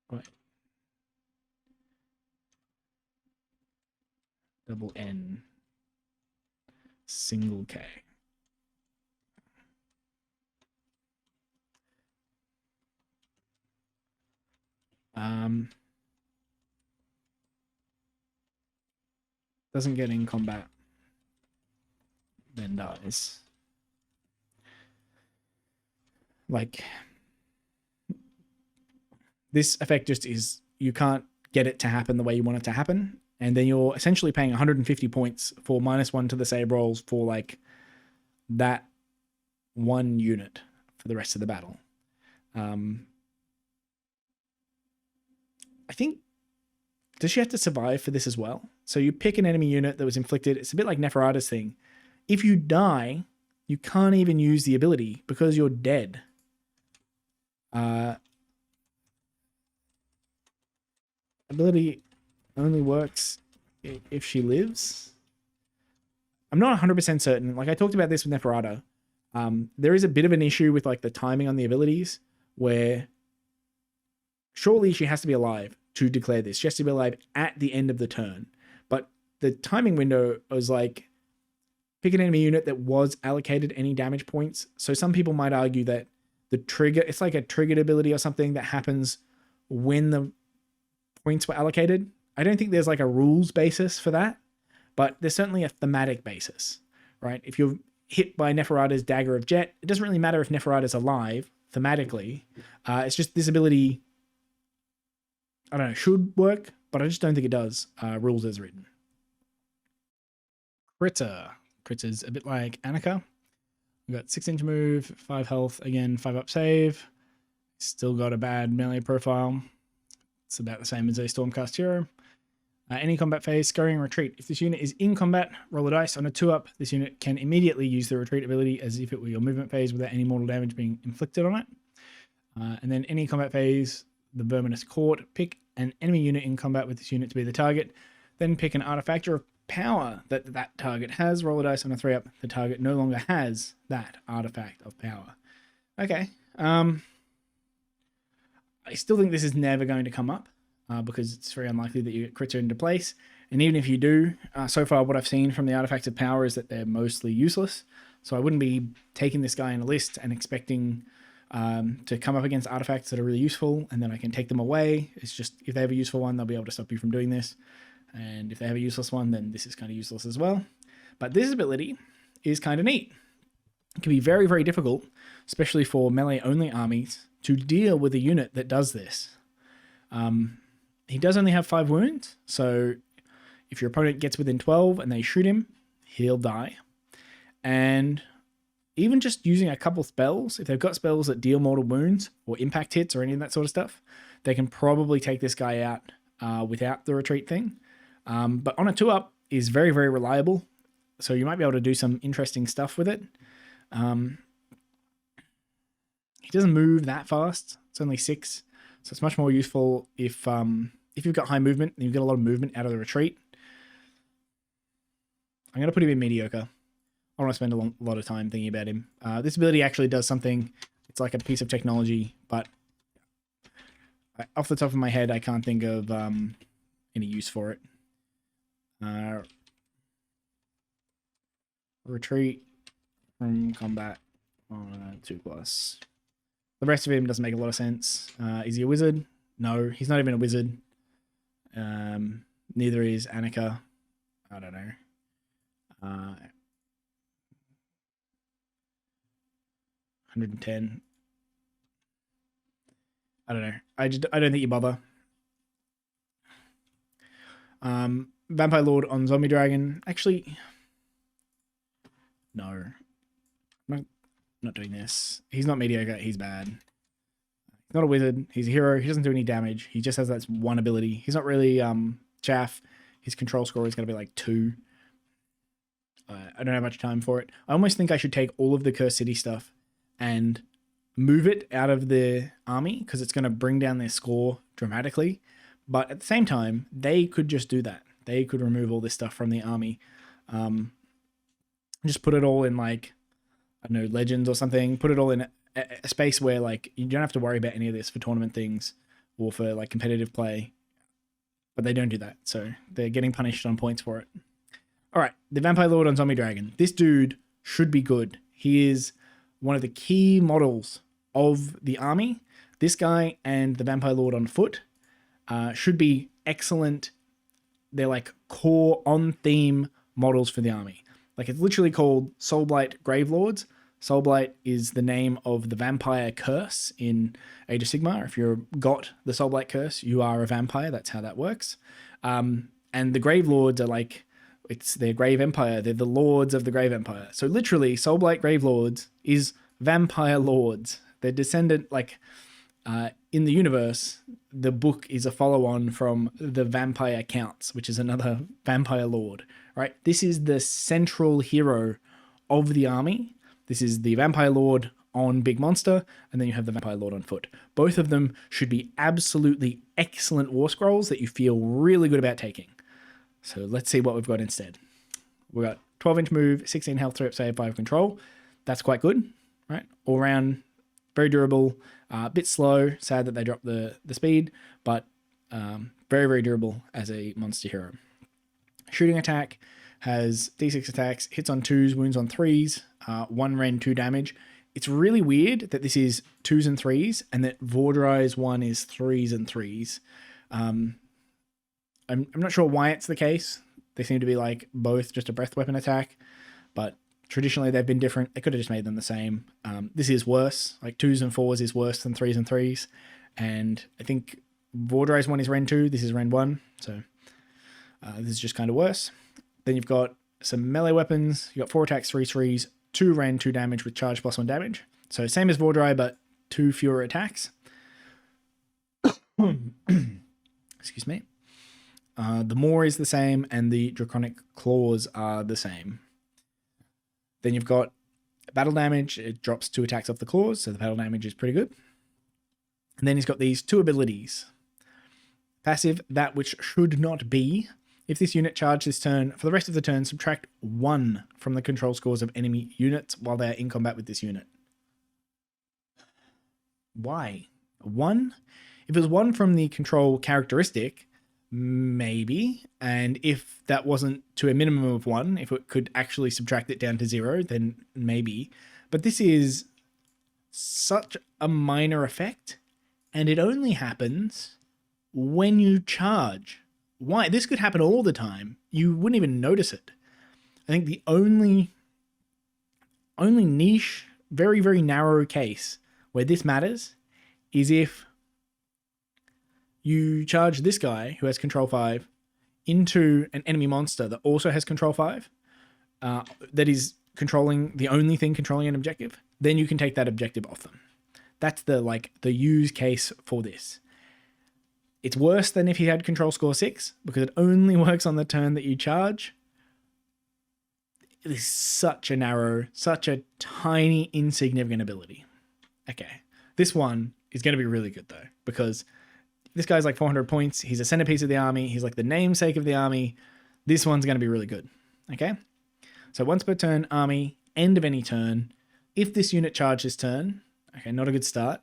Wait. Double N. Single K. Doesn't get in combat, then dies. Like, this effect just is, you can't get it to happen the way you want it to happen, and then you're essentially paying 150 points for -1 to the save rolls for like that one unit for the rest of the battle. I think, does she have to survive for this as well? So you pick an enemy unit that was inflicted. It's a bit like Neferata's thing. If you die, you can't even use the ability because you're dead. Ability only works if she lives. I'm not 100% certain. Like I talked about this with Neferata. There is a bit of an issue with like the timing on the abilities where surely she has to be alive to declare this. She has to be alive at the end of the turn. But the timing window was like, pick an enemy unit that was allocated any damage points. So some people might argue that the trigger, it's like a triggered ability or something that happens when the points were allocated. I don't think there's like a rules basis for that, but there's certainly a thematic basis, right? If you're hit by Neferata's Dagger of Jet, it doesn't really matter if Neferata's alive thematically. It's just this ability, I don't know, should work, but I just don't think it does. Rules as written. Critter. Critter's a bit like Annika. We've got 6-inch move, 5 health, again, 5 up save. Still got a bad melee profile. It's about the same as a Stormcast hero. Any combat phase, scurrying retreat. If this unit is in combat, roll a dice. On a 2-up, this unit can immediately use the retreat ability as if it were your movement phase without any mortal damage being inflicted on it. And then any combat phase, the Verminous Court. Pick an enemy unit in combat with this unit to be the target. Then pick an artifact or power that that target has. Roll a dice. On a 3-up, the target no longer has that artifact of power. Okay. I still think this is never going to come up because it's very unlikely that you get Critter into place. And even if you do, so far what I've seen from the artifacts of power is that they're mostly useless. So I wouldn't be taking this guy in a list and expecting to come up against artifacts that are really useful and then I can take them away. It's just, if they have a useful one, they'll be able to stop you from doing this. And if they have a useless one, then this is kind of useless as well. But this ability is kind of neat. It can be very, very difficult, especially for melee-only armies, to deal with a unit that does this. He does only have 5 wounds, so if your opponent gets within 12 and they shoot him, he'll die. And even just using a couple spells, if they've got spells that deal mortal wounds or impact hits or any of that sort of stuff, they can probably take this guy out without the retreat thing. But on a 2-up is very, very reliable, so you might be able to do some interesting stuff with it. He doesn't move that fast. It's only 6, so it's much more useful if you've got high movement and you've got a lot of movement out of the retreat. I'm going to put him in mediocre. I don't want to spend a lot of time thinking about him. This ability actually does something. It's like a piece of technology, but off the top of my head, I can't think of any use for it. Retreat from combat on a 2+. The rest of him doesn't make a lot of sense. Is he a wizard? No, he's not even a wizard. Neither is Annika. I don't know. 110. I don't know. I don't think you bother. Vampire Lord on Zombie Dragon. Actually, no. I'm not doing this. He's not mediocre. He's bad. He's not a wizard. He's a hero. He doesn't do any damage. He just has that one ability. He's not really chaff. His control score is going to be like 2. I don't have much time for it. I almost think I should take all of the Cursed City stuff and move it out of the army because it's going to bring down their score dramatically. But at the same time, they could just do that. They could remove all this stuff from the army. Just put it all in like, I don't know, Legends or something. Put it all in a space where like you don't have to worry about any of this for tournament things or for like competitive play. But they don't do that. So they're getting punished on points for it. All right, the Vampire Lord on Zombie Dragon. This dude should be good. He is one of the key models of the army. This guy and the Vampire Lord on foot should be excellent. They're like core on theme models for the army. Like it's literally called Soulblight Gravelords. Soulblight is the name of the vampire curse in Age of Sigmar. If you've got the Soulblight curse, you are a vampire. That's how that works. And the Gravelords are like, it's their Grave Empire. They're the lords of the Grave Empire. So literally, Soulblight Gravelords is vampire lords. They're descendant, like, in the universe, the book is a follow-on from the Vampire Counts, which is another vampire lord, right? This is the central hero of the army. This is the Vampire Lord on Big Monster, and then you have the Vampire Lord on foot. Both of them should be absolutely excellent war scrolls that you feel really good about taking. So let's see what we've got instead. We've got 12-inch move, 16 health, 3 up save, 5 control. That's quite good, right? All around, very durable, a bit slow. Sad that they dropped the speed, but very, very durable as a monster hero. Shooting attack has D6 attacks, hits on 2s, wounds on 3s, 1 Ren, 2 damage. It's really weird that this is 2s and 3s, and that Vordry's one is 3s and 3s. I'm not sure why it's the case. They seem to be like both just a breath weapon attack, but traditionally they've been different. They could have just made them the same. This is worse. Like 2s and 4s is worse than 3s and 3s. And I think Vordry's one is Ren 2. This is Ren 1. So this is just kind of worse. Then you've got some melee weapons. You've got 4 attacks, 3 threes, 2 Ren, 2 damage with charge plus 1 damage. So same as Vordry, but 2 fewer attacks. Excuse me. The Maw is the same, and the Draconic Claws are the same. Then you've got battle damage. It drops 2 attacks off the claws, so the battle damage is pretty good. And then he's got these 2 abilities. Passive, that which should not be. If this unit charged this turn, for the rest of the turn, subtract 1 from the control scores of enemy units while they are in combat with this unit. Why? 1? If it was 1 from the control characteristic, maybe. And if that wasn't to a minimum of 1, if it could actually subtract it down to 0, then maybe. But this is such a minor effect, and it only happens when you charge. Why? This could happen all the time. You wouldn't even notice it. I think the only niche, very, very narrow case where this matters is if you charge this guy who has control 5 into an enemy monster that also has control 5, that is controlling the only thing controlling an objective, then you can take that objective off them. That's the use case for this. It's worse than if he had control score 6 because it only works on the turn that you charge. It is such a narrow, such a tiny, insignificant ability. Okay, this one is going to be really good though, because this guy's like 400 points. He's a centerpiece of the army. He's like the namesake of the army. This one's going to be really good. Okay, so once per turn, army, end of any turn. If this unit charges turn, okay, not a good start.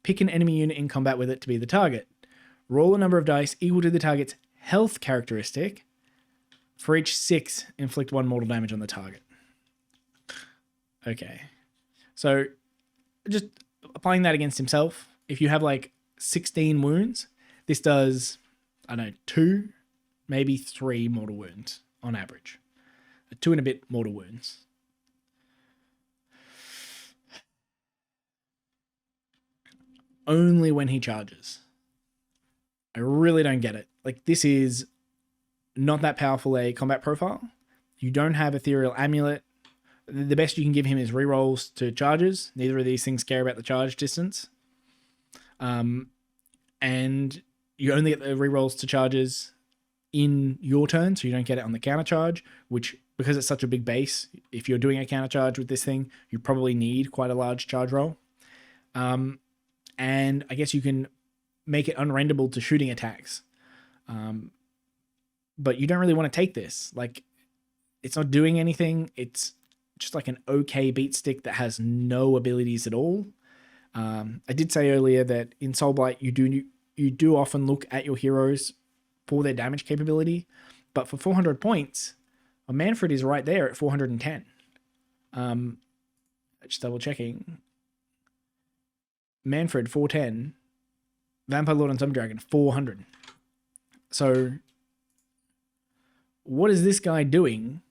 Pick an enemy unit in combat with it to be the target. Roll a number of dice equal to the target's health characteristic. For each 6, inflict 1 mortal damage on the target. Okay. So just applying that against himself. If you have like 16 wounds, this does, I don't know, 2, maybe 3 mortal wounds on average. 2 and a bit mortal wounds. Only when he charges. I really don't get it. Like, this is not that powerful a combat profile. You don't have Ethereal Amulet. The best you can give him is rerolls to charges. Neither of these things care about the charge distance. And you only get the rerolls to charges in your turn, so you don't get it on the counter charge, which, because it's such a big base, if you're doing a counter charge with this thing, you probably need quite a large charge roll. And I guess you can make it unrenderable to shooting attacks. But you don't really want to take this. Like, it's not doing anything. It's just like an okay beat stick that has no abilities at all. I did say earlier that in Soulblight, you do often look at your heroes for their damage capability, but for 400 points, Manfred is right there at 410. Just double checking. Manfred 410, Vampire Lord and Zombie Dragon 400. So what is this guy doing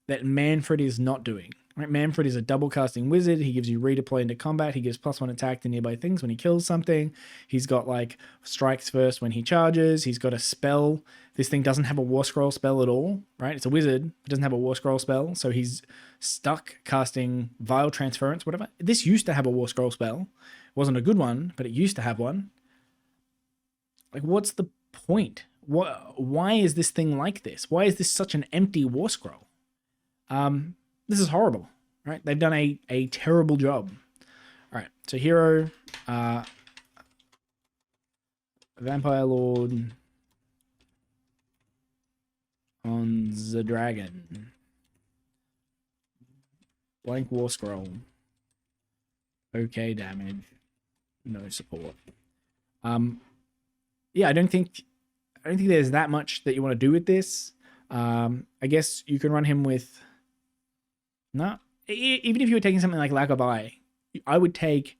that Manfred is not doing? Right? Manfred is a double casting wizard. He gives you redeploy into combat. He gives +1 attack to nearby things when he kills something. He's got like strikes first when he charges. He's got a spell. This thing doesn't have a war scroll spell at all, right? It's a wizard. It doesn't have a war scroll spell. So he's stuck casting Vile Transference, whatever. This used to have a war scroll spell. It wasn't a good one, but it used to have one. Like, what's the point? Why is this thing like this? Why is this such an empty war scroll? This is horrible, right? They've done a terrible job. All right, so hero, Vampire Lord on the Dragon. Blank war scroll. Okay damage. No support. Yeah, I don't think there's that much that you want to do with this. I guess you can run him with... No, even if you were taking something like Lack of Eye, I would take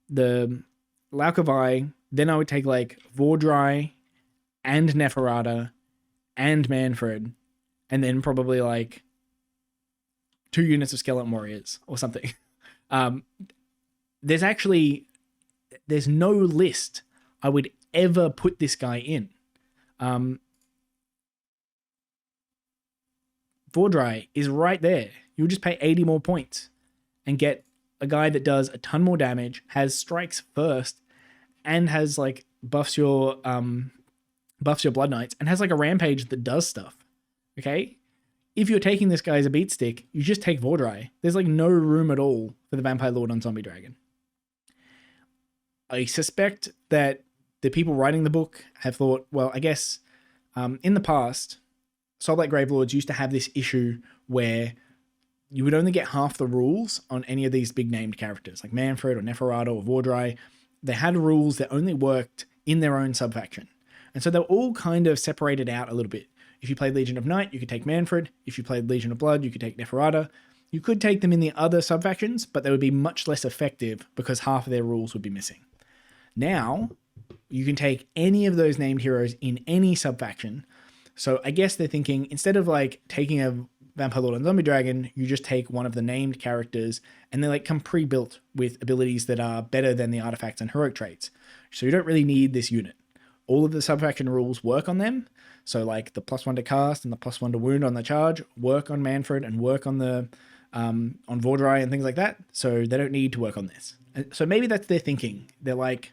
the Lack of Eye, then I would take like Vordry and Neferata and Manfred, and then probably like 2 units of Skeleton Warriors or something. There's no list I would ever put this guy in. Vordry is right there. You'll just pay 80 more points and get a guy that does a ton more damage, has strikes first, and has like buffs your Blood Knights, and has like a rampage that does stuff. Okay? If you're taking this guy as a beat stick, you just take Vordry. There's like no room at all for the Vampire Lord on Zombie Dragon. I suspect that the people writing the book have thought, well, I guess in the past, Soulblight Gravelords used to have this issue where you would only get half the rules on any of these big named characters, like Manfred or Neferata or Vordry. They had rules that only worked in their own subfaction. And so they were all kind of separated out a little bit. If you played Legion of Night, you could take Manfred. If you played Legion of Blood, you could take Neferata. You could take them in the other subfactions, but they would be much less effective because half of their rules would be missing. Now, you can take any of those named heroes in any subfaction. So I guess they're thinking, instead of like taking a Vampire Lord and Zombie Dragon, you just take one of the named characters and they like come pre-built with abilities that are better than the artifacts and heroic traits. So you don't really need this unit. All of the subfaction rules work on them. So like the +1 to cast and the +1 to wound on the charge work on Manfred and work on the on Vordry and things like that. So they don't need to work on this. So maybe that's their thinking. They're like,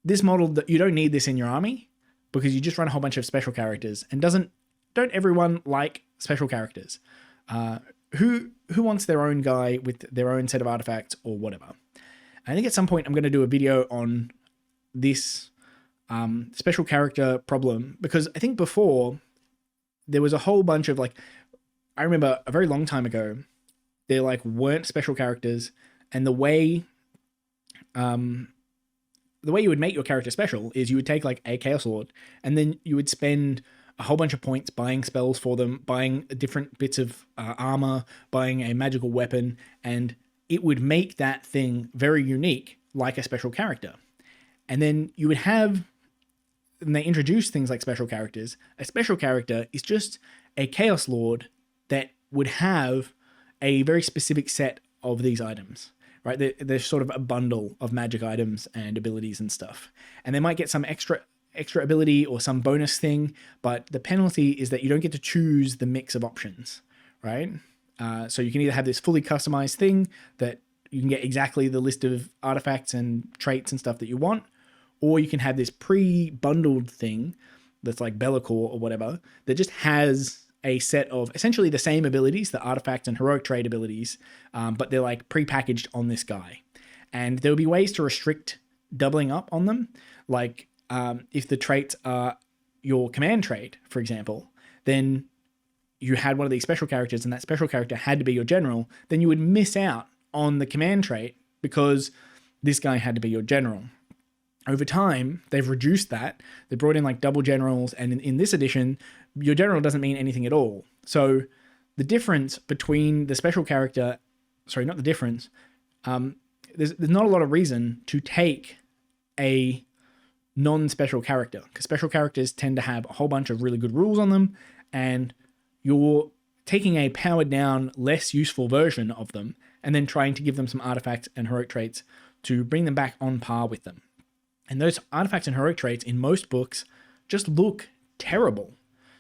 this model, that you don't need this in your army because you just run a whole bunch of special characters, and don't everyone like special characters? Who wants their own guy with their own set of artifacts or whatever? I think at some point I'm going to do a video on this special character problem, because I think before there was a whole bunch of like, I remember a very long time ago, there like weren't special characters, and the way you would make your character special is you would take like a Chaos Lord, and then you would spend a whole bunch of points buying spells for them, buying different bits of armor, buying a magical weapon, and it would make that thing very unique, like a special character. And then you would have, and they introduce things like special characters. A special character is just a Chaos Lord that would have a very specific set of these items, right? They're sort of a bundle of magic items and abilities and stuff. And they might get some extra ability or some bonus thing, but the penalty is that you don't get to choose the mix of options, right? So you can either have this fully customized thing that you can get exactly the list of artifacts and traits and stuff that you want, or you can have this pre-bundled thing that's like Be'lakor or whatever that just has a set of essentially the same abilities, the artifacts and heroic trait abilities, but they're like pre-packaged on this guy. And there will be ways to restrict doubling up on them. Like if the traits are your command trait, for example, then you had one of these special characters and that special character had to be your general, then you would miss out on the command trait because this guy had to be your general. Over time, they've reduced that. They brought in like double generals, and in this edition, your general doesn't mean anything at all. So the difference between the special character, sorry, not the difference, there's not a lot of reason to take a non-special character, because special characters tend to have a whole bunch of really good rules on them, and you're taking a powered down, less useful version of them and then trying to give them some artifacts and heroic traits to bring them back on par with them. And those artifacts and heroic traits in most books just look terrible.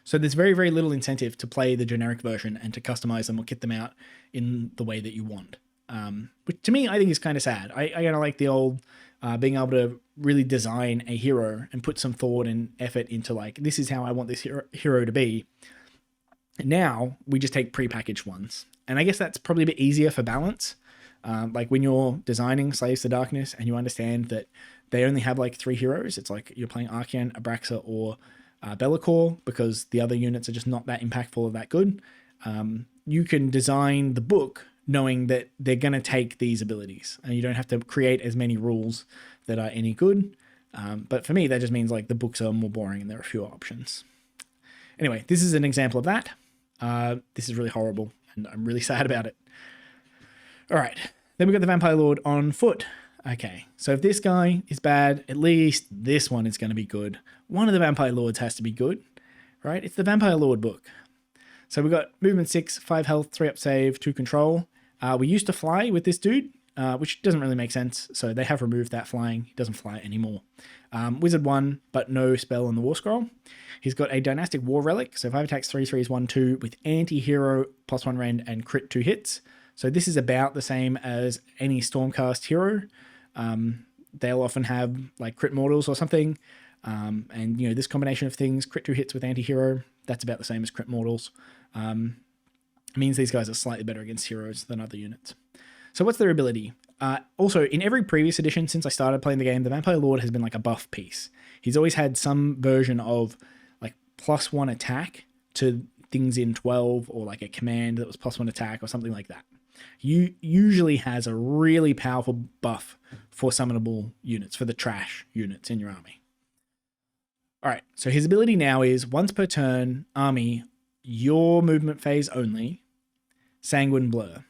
So there's very, very little incentive to play the generic version and to customize them or kit them out in the way that you want. Which to me, I think is kind of sad. I kind of like the old being able to really design a hero and put some thought and effort into like, this is how I want this hero to be. Now we just take prepackaged ones. And I guess that's probably a bit easier for balance. Like when you're designing Slaves to Darkness and you understand that they only have like 3 heroes, it's like you're playing Archeon, Abraxa, or Be'lakor, because the other units are just not that impactful or that good. You can design the book knowing that they're going to take these abilities and you don't have to create as many rules that are any good. But for me, that just means like the books are more boring and there are fewer options. Anyway, this is an example of that. This is really horrible and I'm really sad about it. All right, then we've got the Vampire Lord on foot. Okay, so if this guy is bad, at least this one is going to be good. One of the Vampire Lords has to be good, right? It's the Vampire Lord book. So we've got movement 6, 5 health, 3 up save, 2 control. We used to fly with this dude, which doesn't really make sense. So they have removed that flying. He doesn't fly anymore. Wizard 1, but no spell on the War Scroll. He's got a Dynastic War Relic. So 5 attacks, 3 threes, 1, 2 with anti-hero, +1 rend, and crit 2 hits. So this is about the same as any Stormcast hero. They'll often have like crit mortals or something. And you know, this combination of things, crit 2 hits with anti-hero, that's about the same as crit mortals. It means these guys are slightly better against heroes than other units. So what's their ability? Also, in every previous edition since I started playing the game, the Vampire Lord has been like a buff piece. He's always had some version of like +1 attack to things in 12, or like a command that was +1 attack or something like that. He usually has a really powerful buff for summonable units, for the trash units in your army. All right, so his ability now is once per turn, army, your movement phase only, Sanguine Blur.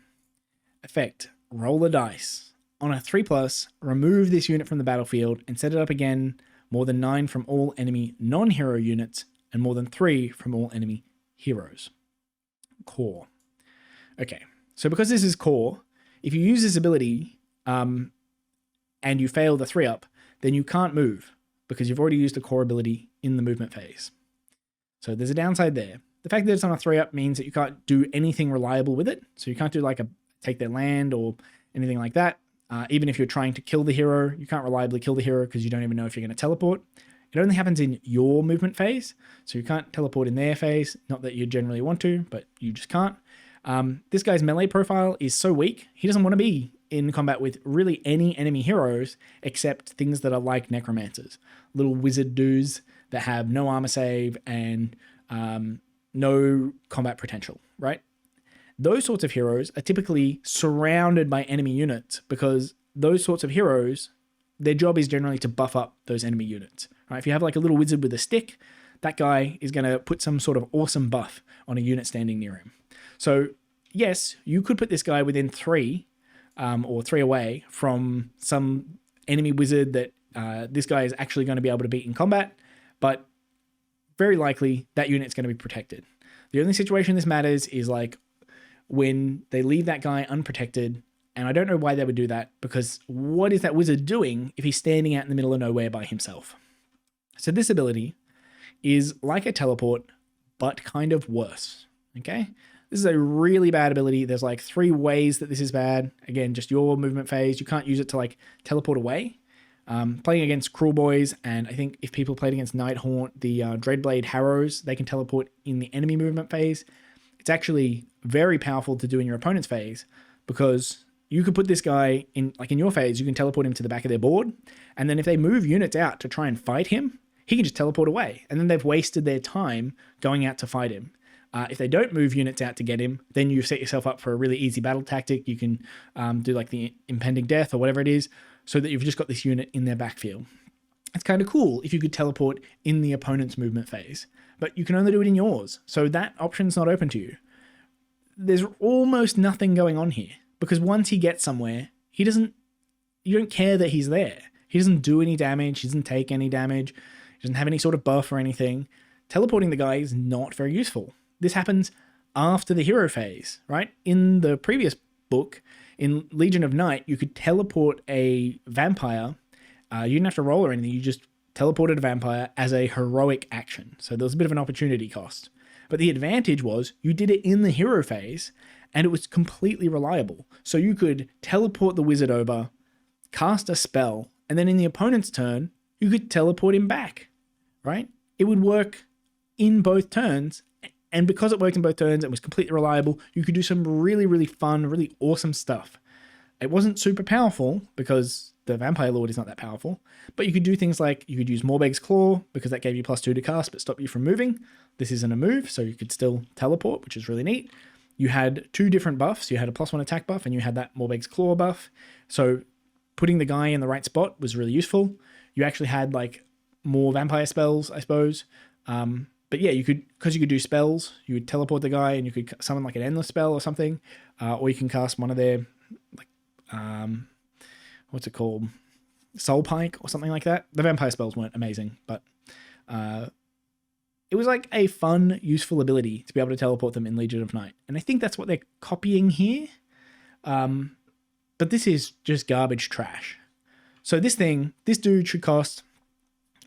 Effect, roll a dice. On a 3+, remove this unit from the battlefield and set it up again more than 9 from all enemy non-hero units and more than 3 from all enemy heroes. Core. Okay, so because this is core, if you use this ability and you fail the 3-up, then you can't move because you've already used the core ability in the movement phase. So there's a downside there. The fact that it's on a 3-up means that you can't do anything reliable with it. So you can't do like a take their land or anything like that. Even if you're trying to kill the hero, you can't reliably kill the hero because you don't even know if you're going to teleport. It only happens in your movement phase. So you can't teleport in their phase. Not that you generally want to, but you just can't. This guy's melee profile is so weak. He doesn't want to be in combat with really any enemy heroes except things that are like necromancers. Little wizard dudes that have no armor save and no combat potential, right? Those sorts of heroes are typically surrounded by enemy units because those sorts of heroes, their job is generally to buff up those enemy units, right? If you have like a little wizard with a stick, that guy is going to put some sort of awesome buff on a unit standing near him. So yes, you could put this guy within 3 or 3 away from some enemy wizard that this guy is actually going to be able to beat in combat, but very likely that unit's going to be protected. The only situation this matters is like when they leave that guy unprotected, and I don't know why they would do that, because what is that wizard doing if he's standing out in the middle of nowhere by himself? So this ability is like a teleport, but kind of worse, okay? This is a really bad ability. There's like 3 ways that this is bad. Again, just your movement phase. You can't use it to like teleport away. Playing against Cruel Boys, and I think if people played against Nighthaunt, the Dreadblade Harrows, they can teleport in the enemy movement phase. It's actually very powerful to do in your opponent's phase because you could put this guy in, like in your phase, you can teleport him to the back of their board. And then if they move units out to try and fight him, he can just teleport away. And then they've wasted their time going out to fight him. If they don't move units out to get him, then you set yourself up for a really easy battle tactic. You can do like the impending death or whatever it is, so that you've just got this unit in their backfield. It's kind of cool if you could teleport in the opponent's movement phase, but you can only do it in yours. So that option's not open to you. There's almost nothing going on here, because once he gets somewhere, you don't care that he's there. He doesn't do any damage. He doesn't take any damage. He doesn't have any sort of buff or anything. Teleporting the guy is not very useful. This happens after the hero phase, right? In the previous book, in Legion of Night, you could teleport a vampire. You didn't have to roll or anything. You just teleported a vampire as a heroic action. So there was a bit of an opportunity cost. But the advantage was you did it in the hero phase, and it was completely reliable. So you could teleport the wizard over, cast a spell, and then in the opponent's turn, you could teleport him back, right? It would work in both turns. And because it worked in both turns, it was completely reliable. You could do some really, really fun, really awesome stuff. It wasn't super powerful because the Vampire Lord is not that powerful, but you could do things like you could use Morbeg's Claw because that gave you +2 to cast but stopped you from moving. This isn't a move, so you could still teleport, which is really neat. You had 2 different buffs. You had a +1 attack buff and you had that Morbeg's Claw buff. So putting the guy in the right spot was really useful. You actually had like more vampire spells, I suppose. But yeah, because you could do spells, you would teleport the guy and you could summon like an endless spell or something. Or you can cast one of their, like, what's it called? Soul Pike or something like that. The vampire spells weren't amazing, but it was like a fun, useful ability to be able to teleport them in Legion of Night. And I think that's what they're copying here. But this is just garbage trash. So this dude should cost,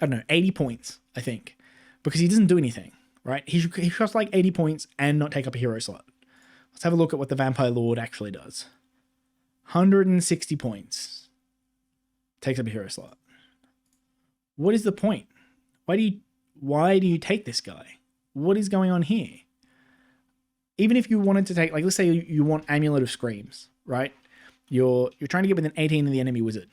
I don't know, 80 points, I think. Because he doesn't do anything, right? He costs like 80 points and not take up a hero slot. Let's have a look at what the Vampire Lord actually does. 160 points. Takes up a hero slot. What is the point? Why do you take this guy? What is going on here? Even if you wanted to take, like, let's say you want Amulet of Screams, right? You're trying to get within 18 of the enemy wizard.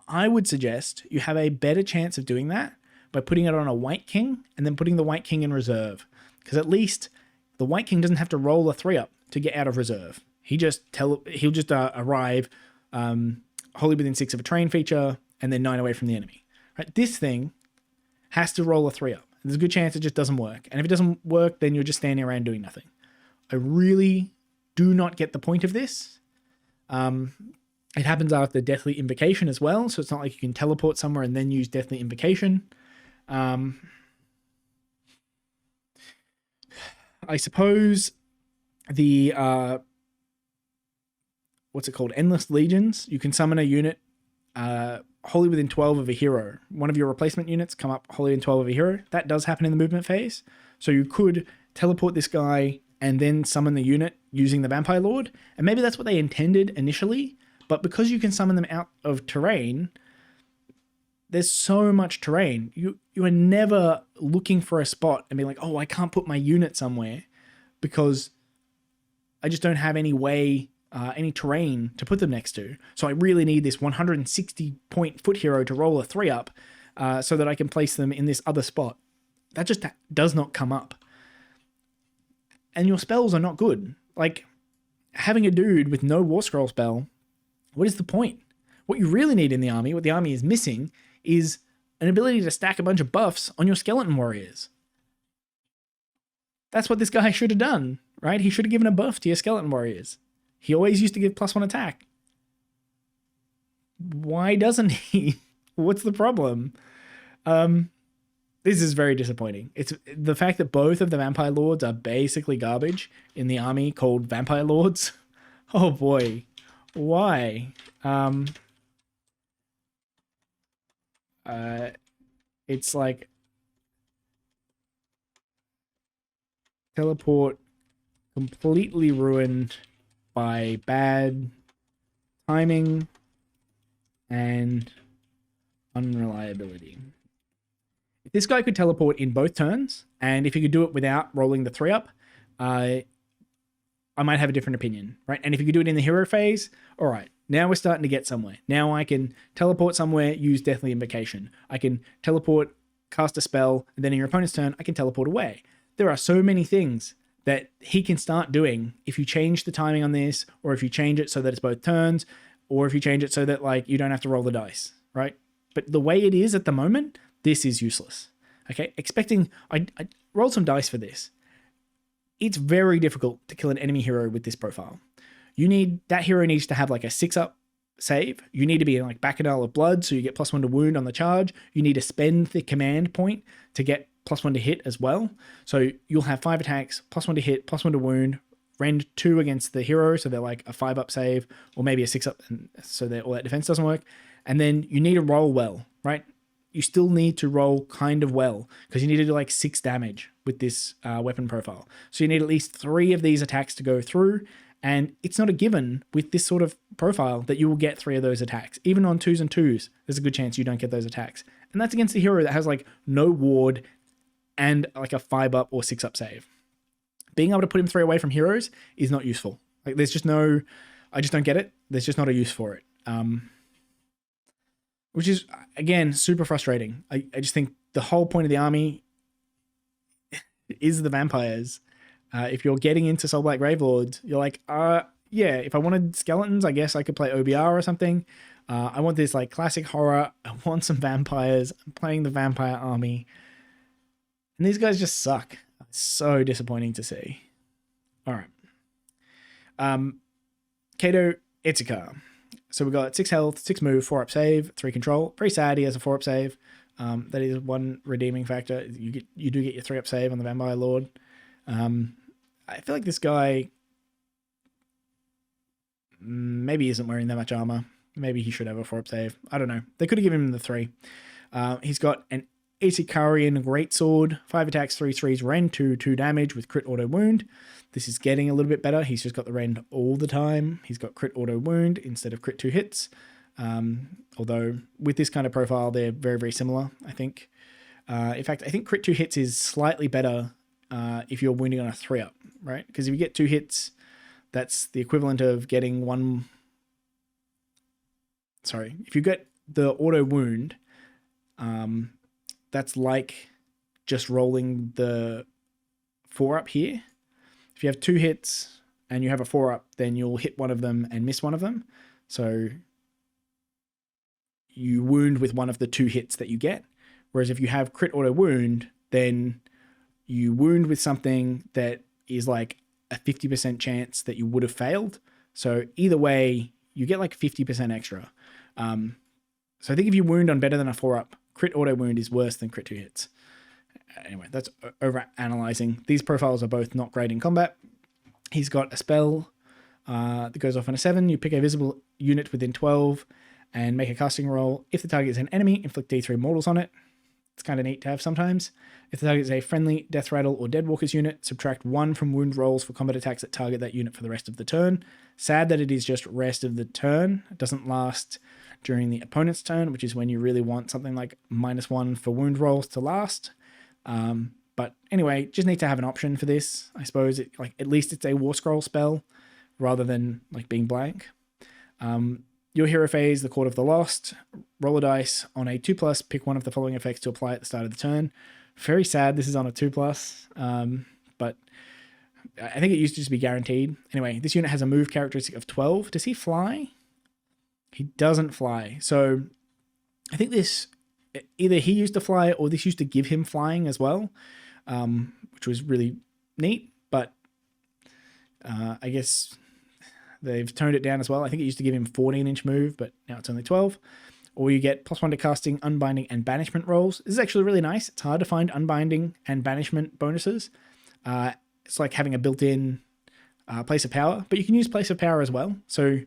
I would suggest you have a better chance of doing that by putting it on a White King and then putting the White King in reserve. Because at least the White King doesn't have to roll a 3-up to get out of reserve. He'll just arrive wholly within 6 of a train feature and then 9 away from the enemy. Right? This thing has to roll a 3-up. There's a good chance it just doesn't work. And if it doesn't work, then you're just standing around doing nothing. I really do not get the point of this. It happens after Deathly Invocation as well, so it's not like you can teleport somewhere and then use Deathly Invocation. I suppose the what's it called? Endless Legions. You can summon a unit wholly within 12 of a hero. One of your replacement units come up wholly within 12 of a hero. That does happen in the movement phase. So you could teleport this guy and then summon the unit using the Vampire Lord. And maybe that's what they intended initially. But because you can summon them out of terrain, there's so much terrain. You are never looking for a spot and being like, oh, I can't put my unit somewhere because I just don't have any way, any terrain to put them next to. So I really need this 160 point foot hero to roll a 3-up so that I can place them in this other spot. That just does not come up. And your spells are not good. Like, having a dude with no War Scroll spell, what is the point? What you really need in the army, what the army is missing, is an ability to stack a bunch of buffs on your skeleton warriors. That's what this guy should have done, right? He should have given a buff to your skeleton warriors. He always used to give +1 attack. Why doesn't he? What's the problem? This is very disappointing. It's the fact that both of the Vampire Lords are basically garbage in the army called Vampire Lords. Oh boy. Why? It's like teleport completely ruined by bad timing and unreliability. If this guy could teleport in both turns, and if he could do it without rolling the 3-up, I might have a different opinion, right? And if you could do it in the hero phase, all right, now we're starting to get somewhere. Now I can teleport somewhere, use Deathly Invocation. I can teleport, cast a spell, and then in your opponent's turn, I can teleport away. There are so many things that he can start doing if you change the timing on this, or if you change it so that it's both turns, or if you change it so that like you don't have to roll the dice, right? But the way it is at the moment, this is useless. Okay, I rolled some dice for this. It's very difficult to kill an enemy hero with this profile. That hero needs to have like a 6-up save. You need to be in like Bacchanal of Blood, so you get +1 to wound on the charge. You need to spend the command point to get +1 to hit as well. So you'll have 5 attacks, +1 to hit, +1 to wound, rend 2 against the hero, so they're like a 5-up save, or maybe a 6-up, so that all that defense doesn't work. And then you need to roll well, right? You still need to roll kind of well, because you need to do like 6 damage with this weapon profile. So you need at least 3 of these attacks to go through, and it's not a given with this sort of profile that you will get 3 of those attacks. Even on 2s and 2s, there's a good chance you don't get those attacks. And that's against a hero that has like no ward and like a 5-up or 6-up save. Being able to put him 3 away from heroes is not useful. Like there's just no, I just don't get it. There's just not a use for it. Which is, again, super frustrating. I just think the whole point of the army is the vampires. If you're getting into Soulblight Gravelords, you're like, yeah, if I wanted skeletons, I guess I could play OBR or something. I want this like classic horror. I want some vampires. I'm playing the vampire army. And these guys just suck. It's so disappointing to see. All right. Kato Itzika. So we got 6 health, 6 move, 4-up save, 3 control. Very sad he has a 4-up save. That is one redeeming factor. You do get your 3-up save on the Vampire Lord. I feel like this guy maybe isn't wearing that much armor. Maybe he should have a 4-up save. I don't know. They could have given him the 3. He's got an Itzikarian Greatsword, 5 attacks, 3 threes, rend 2, 2 damage with crit auto wound. This is getting a little bit better. He's just got the rend all the time. He's got crit auto wound instead of crit 2 hits. Although with this kind of profile, they're very, very similar, I think. In fact, I think crit 2 hits is slightly better if you're wounding on a 3-up, right? Because if you get 2 hits, that's the equivalent of getting one... Sorry, if you get the auto wound, that's like just rolling the 4-up here. If you have 2 hits and you have a 4-up, then you'll hit one of them and miss one of them. So you wound with one of the 2 hits that you get. Whereas if you have crit auto wound, then you wound with something that is like a 50% chance that you would have failed. So either way, you get like 50% extra. So I think if you wound on better than a 4-up, crit auto wound is worse than crit 2 hits. Anyway, that's over analyzing. These profiles are both not great in combat. He's got a spell that goes off on a 7. You pick a visible unit within 12 and make a casting roll. If the target is an enemy, inflict D3 mortals on it. It's kind of neat to have sometimes. If the target is a friendly, Death Rattle, or Deadwalker's unit, subtract 1 from wound rolls for combat attacks that target that unit for the rest of the turn. Sad that it is just rest of the turn. It doesn't last during the opponent's turn, which is when you really want something like -1 for wound rolls to last. But anyway, just need to have an option for this. I suppose at least it's a warscroll spell rather than like being blank. Your hero phase, the Court of the Lost. Roll a dice on a 2+, pick one of the following effects to apply at the start of the turn. Very sad this is on a 2+, but I think it used to just be guaranteed. Anyway, this unit has a move characteristic of 12. Does he fly? He doesn't fly. So I think this, either he used to fly or this used to give him flying as well, which was really neat, but I guess they've toned it down as well. I think it used to give him 14-inch move, but now it's only 12. Or you get +1 to casting, unbinding, and banishment rolls. This is actually really nice. It's hard to find unbinding and banishment bonuses. It's like having a built-in place of power, but you can use place of power as well. So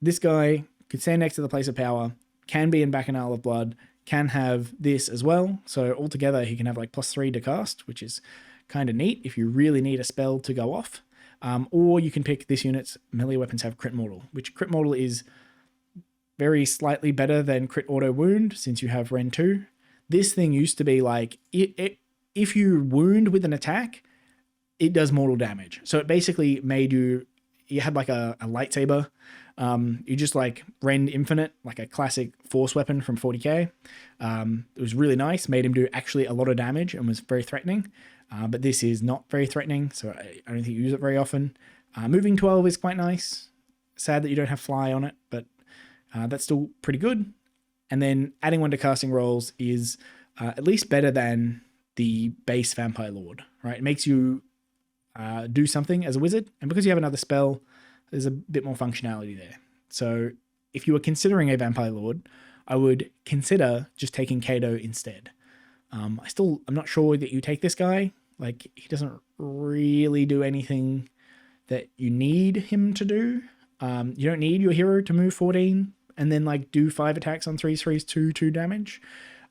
this guy could stand next to the place of power, can be in Bacchanal of Blood, can have this as well. So altogether, he can have like +3 to cast, which is kind of neat if you really need a spell to go off. Or you can pick this unit's melee weapons have crit mortal, which crit mortal is very slightly better than crit auto wound since you have rend 2. This thing used to be like, if you wound with an attack, it does mortal damage. So it basically made you had like a lightsaber. You just like rend infinite, like a classic force weapon from 40k. It was really nice, made him do actually a lot of damage and was very threatening. But this is not very threatening, so I don't think you use it very often. Moving 12 is quite nice. Sad that you don't have fly on it, but that's still pretty good. And then adding 1 to casting rolls is at least better than the base Vampire Lord, right? It makes you do something as a wizard, and because you have another spell, there's a bit more functionality there. So if you were considering a Vampire Lord, I would consider just taking Kato instead. I'm not sure that you take this guy. Like, he doesn't really do anything that you need him to do. You don't need your hero to move 14 and then like do 5 attacks on 3s, 2 damage.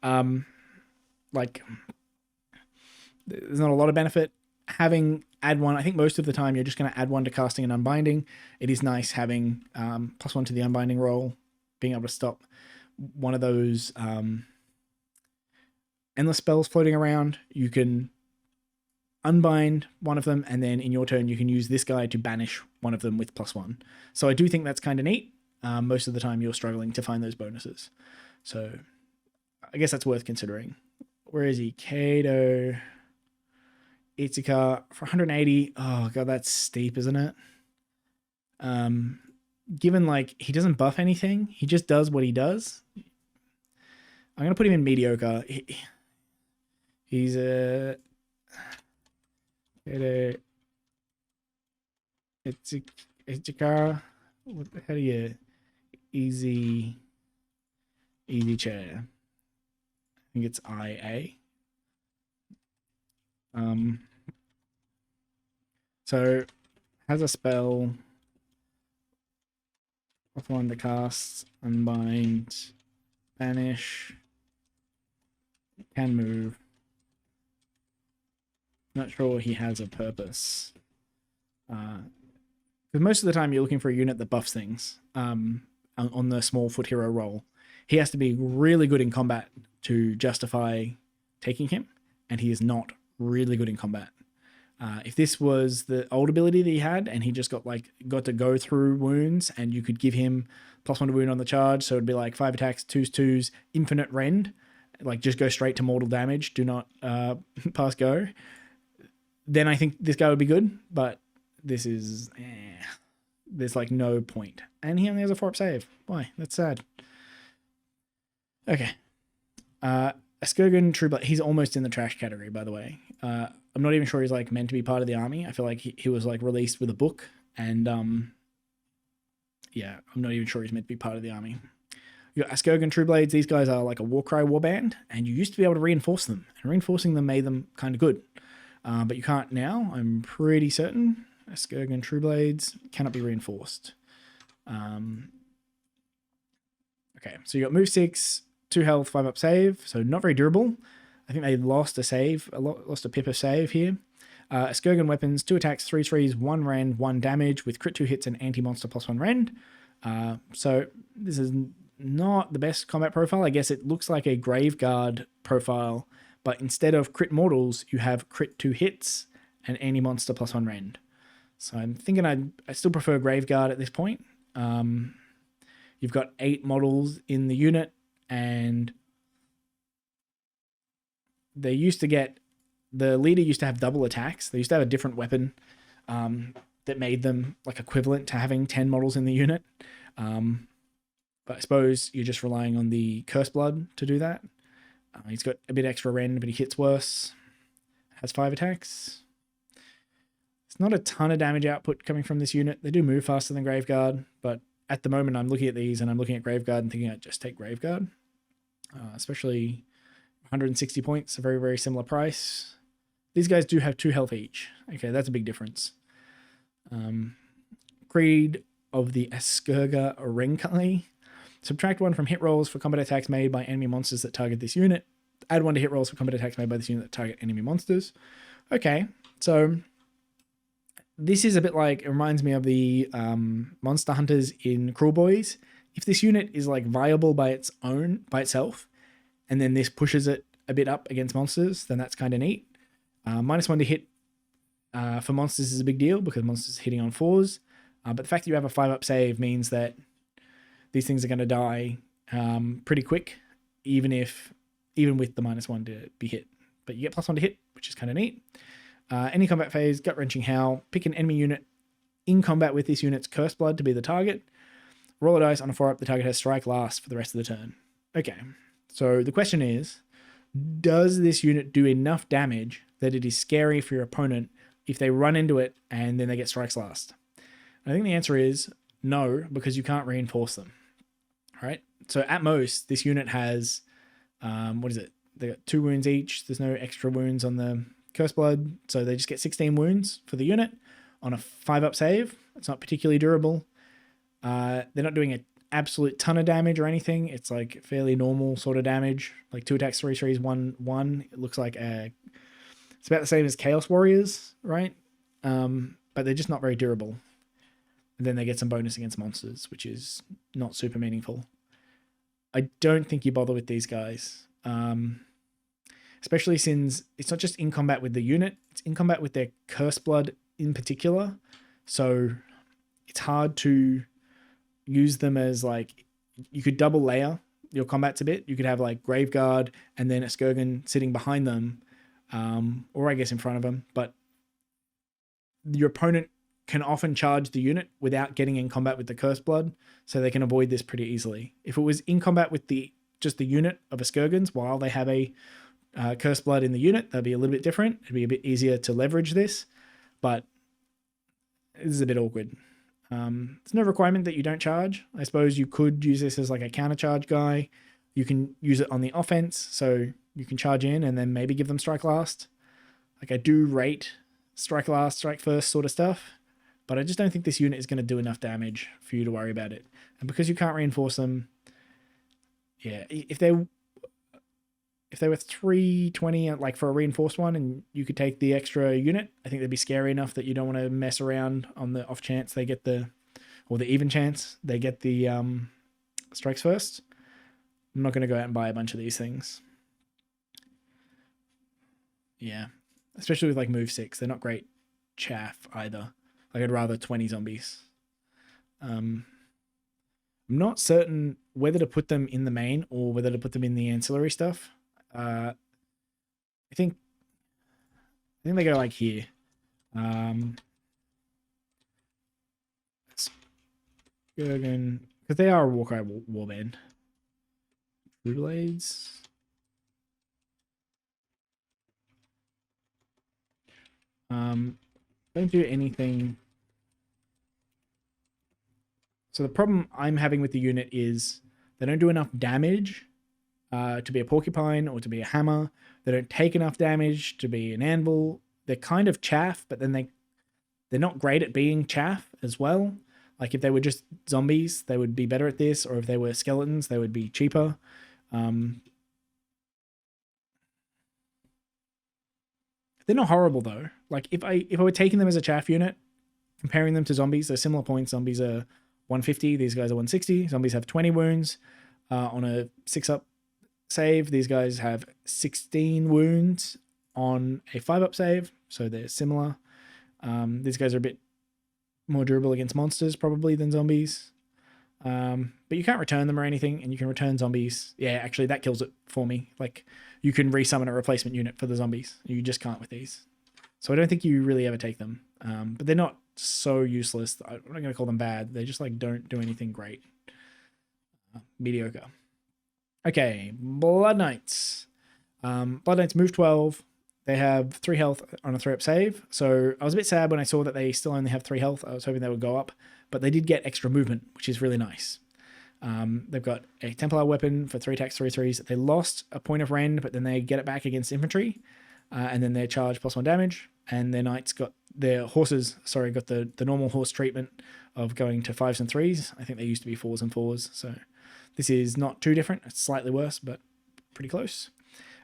Like, there's not a lot of benefit having add 1. I think most of the time you're just going to add 1 to casting and unbinding. It is nice having +1 to the unbinding roll, being able to stop one of those endless spells floating around. You can unbind one of them, and then in your turn you can use this guy to banish one of them with +1. So I do think that's kind of neat. Most of the time you're struggling to find those bonuses. So I guess that's worth considering. Where is he? Kato. Itzika for 180. Oh god, that's steep, isn't it? Given like he doesn't buff anything, he just does what he does. I'm gonna put him in mediocre. He's a Itzika. How do you easy chair? I think it's IA. So has a spell, +1 to cast, unbind, banish, can move. Not sure he has a purpose. Because most of the time you're looking for a unit that buffs things on the small foot hero roll. He has to be really good in combat to justify taking him, and he is not really good in combat. If this was the old ability that he had and he just got to go through wounds and you could give him +1 to wound on the charge, so it'd be like 5 attacks, 2s, infinite rend, like just go straight to mortal damage, do not pass go, then I think this guy would be good, but this is there's like no point. And he only has a 4-up save. Why? That's sad. Okay. Askurgan Trueblight, he's almost in the trash category, by the way. I'm not even sure he's like meant to be part of the army. I feel like he was like released with a book, and yeah, I'm not even sure he's meant to be part of the army. You got Askurgan Trueblades. These guys are like a Warcry warband, and you used to be able to reinforce them, and reinforcing them made them kind of good. But you can't now, I'm pretty certain. Askurgan Trueblades cannot be reinforced. Okay, so you got move 6, 2 health, 5-up save, so not very durable. I think they lost a pip of save here. Askurgan weapons, 2 attacks, 3s, 1 rend, 1 damage with crit 2 hits and anti-monster +1 rend. So this is not the best combat profile. I guess it looks like a Graveguard profile, but instead of crit mortals, you have crit 2 hits and anti-monster +1 rend. So I'm thinking I still prefer Graveguard at this point. You've got 8 models in the unit, and the leader used to have double attacks. They used to have a different weapon that made them like equivalent to having 10 models in the unit. But I suppose you're just relying on the Curse Blood to do that. He's got a bit extra rend, but he hits worse. Has 5 attacks. It's not a ton of damage output coming from this unit. They do move faster than Graveguard, but at the moment I'm looking at these and I'm looking at Graveguard and thinking I'd just take Graveguard. Especially 160 points, a very, very similar price. These guys do have 2 health each. Okay, that's a big difference. Creed of the Askurga Renkai. Subtract 1 from hit rolls for combat attacks made by enemy monsters that target this unit. Add 1 to hit rolls for combat attacks made by this unit that target enemy monsters. Okay, so this is a bit like, it reminds me of the monster hunters in Cruel Boys. If this unit is like viable by itself, and then this pushes it a bit up against monsters, then that's kind of neat. -1 to hit For monsters is a big deal because monsters are hitting on 4s. But the fact that you have a 5-up save means that these things are going to die pretty quick, even with the -1 to be hit. But you get +1 to hit, which is kind of neat. Any combat phase, gut-wrenching howl. Pick an enemy unit in combat with this unit's curse blood to be the target. Roll a dice on a 4-up. The target has strike last for the rest of the turn. Okay, so the question is, does this unit do enough damage that it is scary for your opponent if they run into it and then they get strikes last? I think the answer is no, because you can't reinforce them. All right, so at most, this unit has, what is it? They got 2 wounds each. There's no extra wounds on the curse blood, so they just get 16 wounds for the unit on a 5-up save. It's not particularly durable. They're not doing an absolute ton of damage or anything. It's like fairly normal sort of damage, like 2 attacks, 3 threes, 1/1. It looks like it's about the same as Chaos Warriors, right? But they're just not very durable. And then they get some bonus against monsters, which is not super meaningful. I don't think you bother with these guys. Especially since it's not just in combat with the unit, it's in combat with their curse blood in particular. So it's hard to use them as like, you could double layer your combats a bit. You could have like Graveguard and then a Skirgan sitting behind them, or I guess in front of them. But your opponent can often charge the unit without getting in combat with the curse blood, so they can avoid this pretty easily. If it was in combat with just the unit of a Skirgans while they have a curse blood in the unit, that'd be a little bit different. It'd be a bit easier to leverage this, but this is a bit awkward. There's no requirement that you don't charge. I suppose you could use this as like a counter charge guy. You can use it on the offense, so you can charge in and then maybe give them strike last. Like, I do rate strike last, strike first sort of stuff, but I just don't think this unit is going to do enough damage for you to worry about it. And because you can't reinforce them, yeah, if they were 320 like for a reinforced one and you could take the extra unit, I think they'd be scary enough that you don't want to mess around on the off chance they get the even chance they get the strikes first. I'm not going to go out and buy a bunch of these things. Yeah, especially with like move 6, they're not great chaff either. Like, I'd rather 20 zombies. I'm not certain whether to put them in the main or whether to put them in the ancillary stuff. I think they go like here. Skirgan, because they are a Warcry warband. True Blades. Don't do anything. So the problem I'm having with the unit is they don't do enough damage to be a porcupine or to be a hammer. They don't take enough damage to be an anvil. They're kind of chaff, but then they're not great at being chaff as well. Like, if they were just zombies, they would be better at this, or if they were skeletons, they would be cheaper. They're not horrible though. Like, if I were taking them as a chaff unit, comparing them to zombies, they're similar points. Zombies are 150, these guys are 160. Zombies have 20 wounds on a 6-up save. These guys have 16 wounds on a 5-up save, so they're similar. These guys are a bit more durable against monsters probably than zombies. But you can't return them or anything, and you can return zombies. Yeah, actually that kills it for me. Like, you can resummon a replacement unit for the zombies. You just can't with these. So I don't think you really ever take them. But they're not so useless. I'm not going to call them bad. They just like don't do anything great. Mediocre. Okay, Blood Knights. Blood Knights move 12. They have 3 health on a 3-up save. So I was a bit sad when I saw that they still only have 3 health. I was hoping they would go up, but they did get extra movement, which is really nice. They've got a Templar weapon for 3 attacks, 3 threes. They lost a point of rend, but then they get it back against infantry. And then their charge +1 damage. And their knights got their horses, got the normal horse treatment of going to 5s and 3s. I think they used to be 4s and 4s. So this is not too different. It's slightly worse, but pretty close.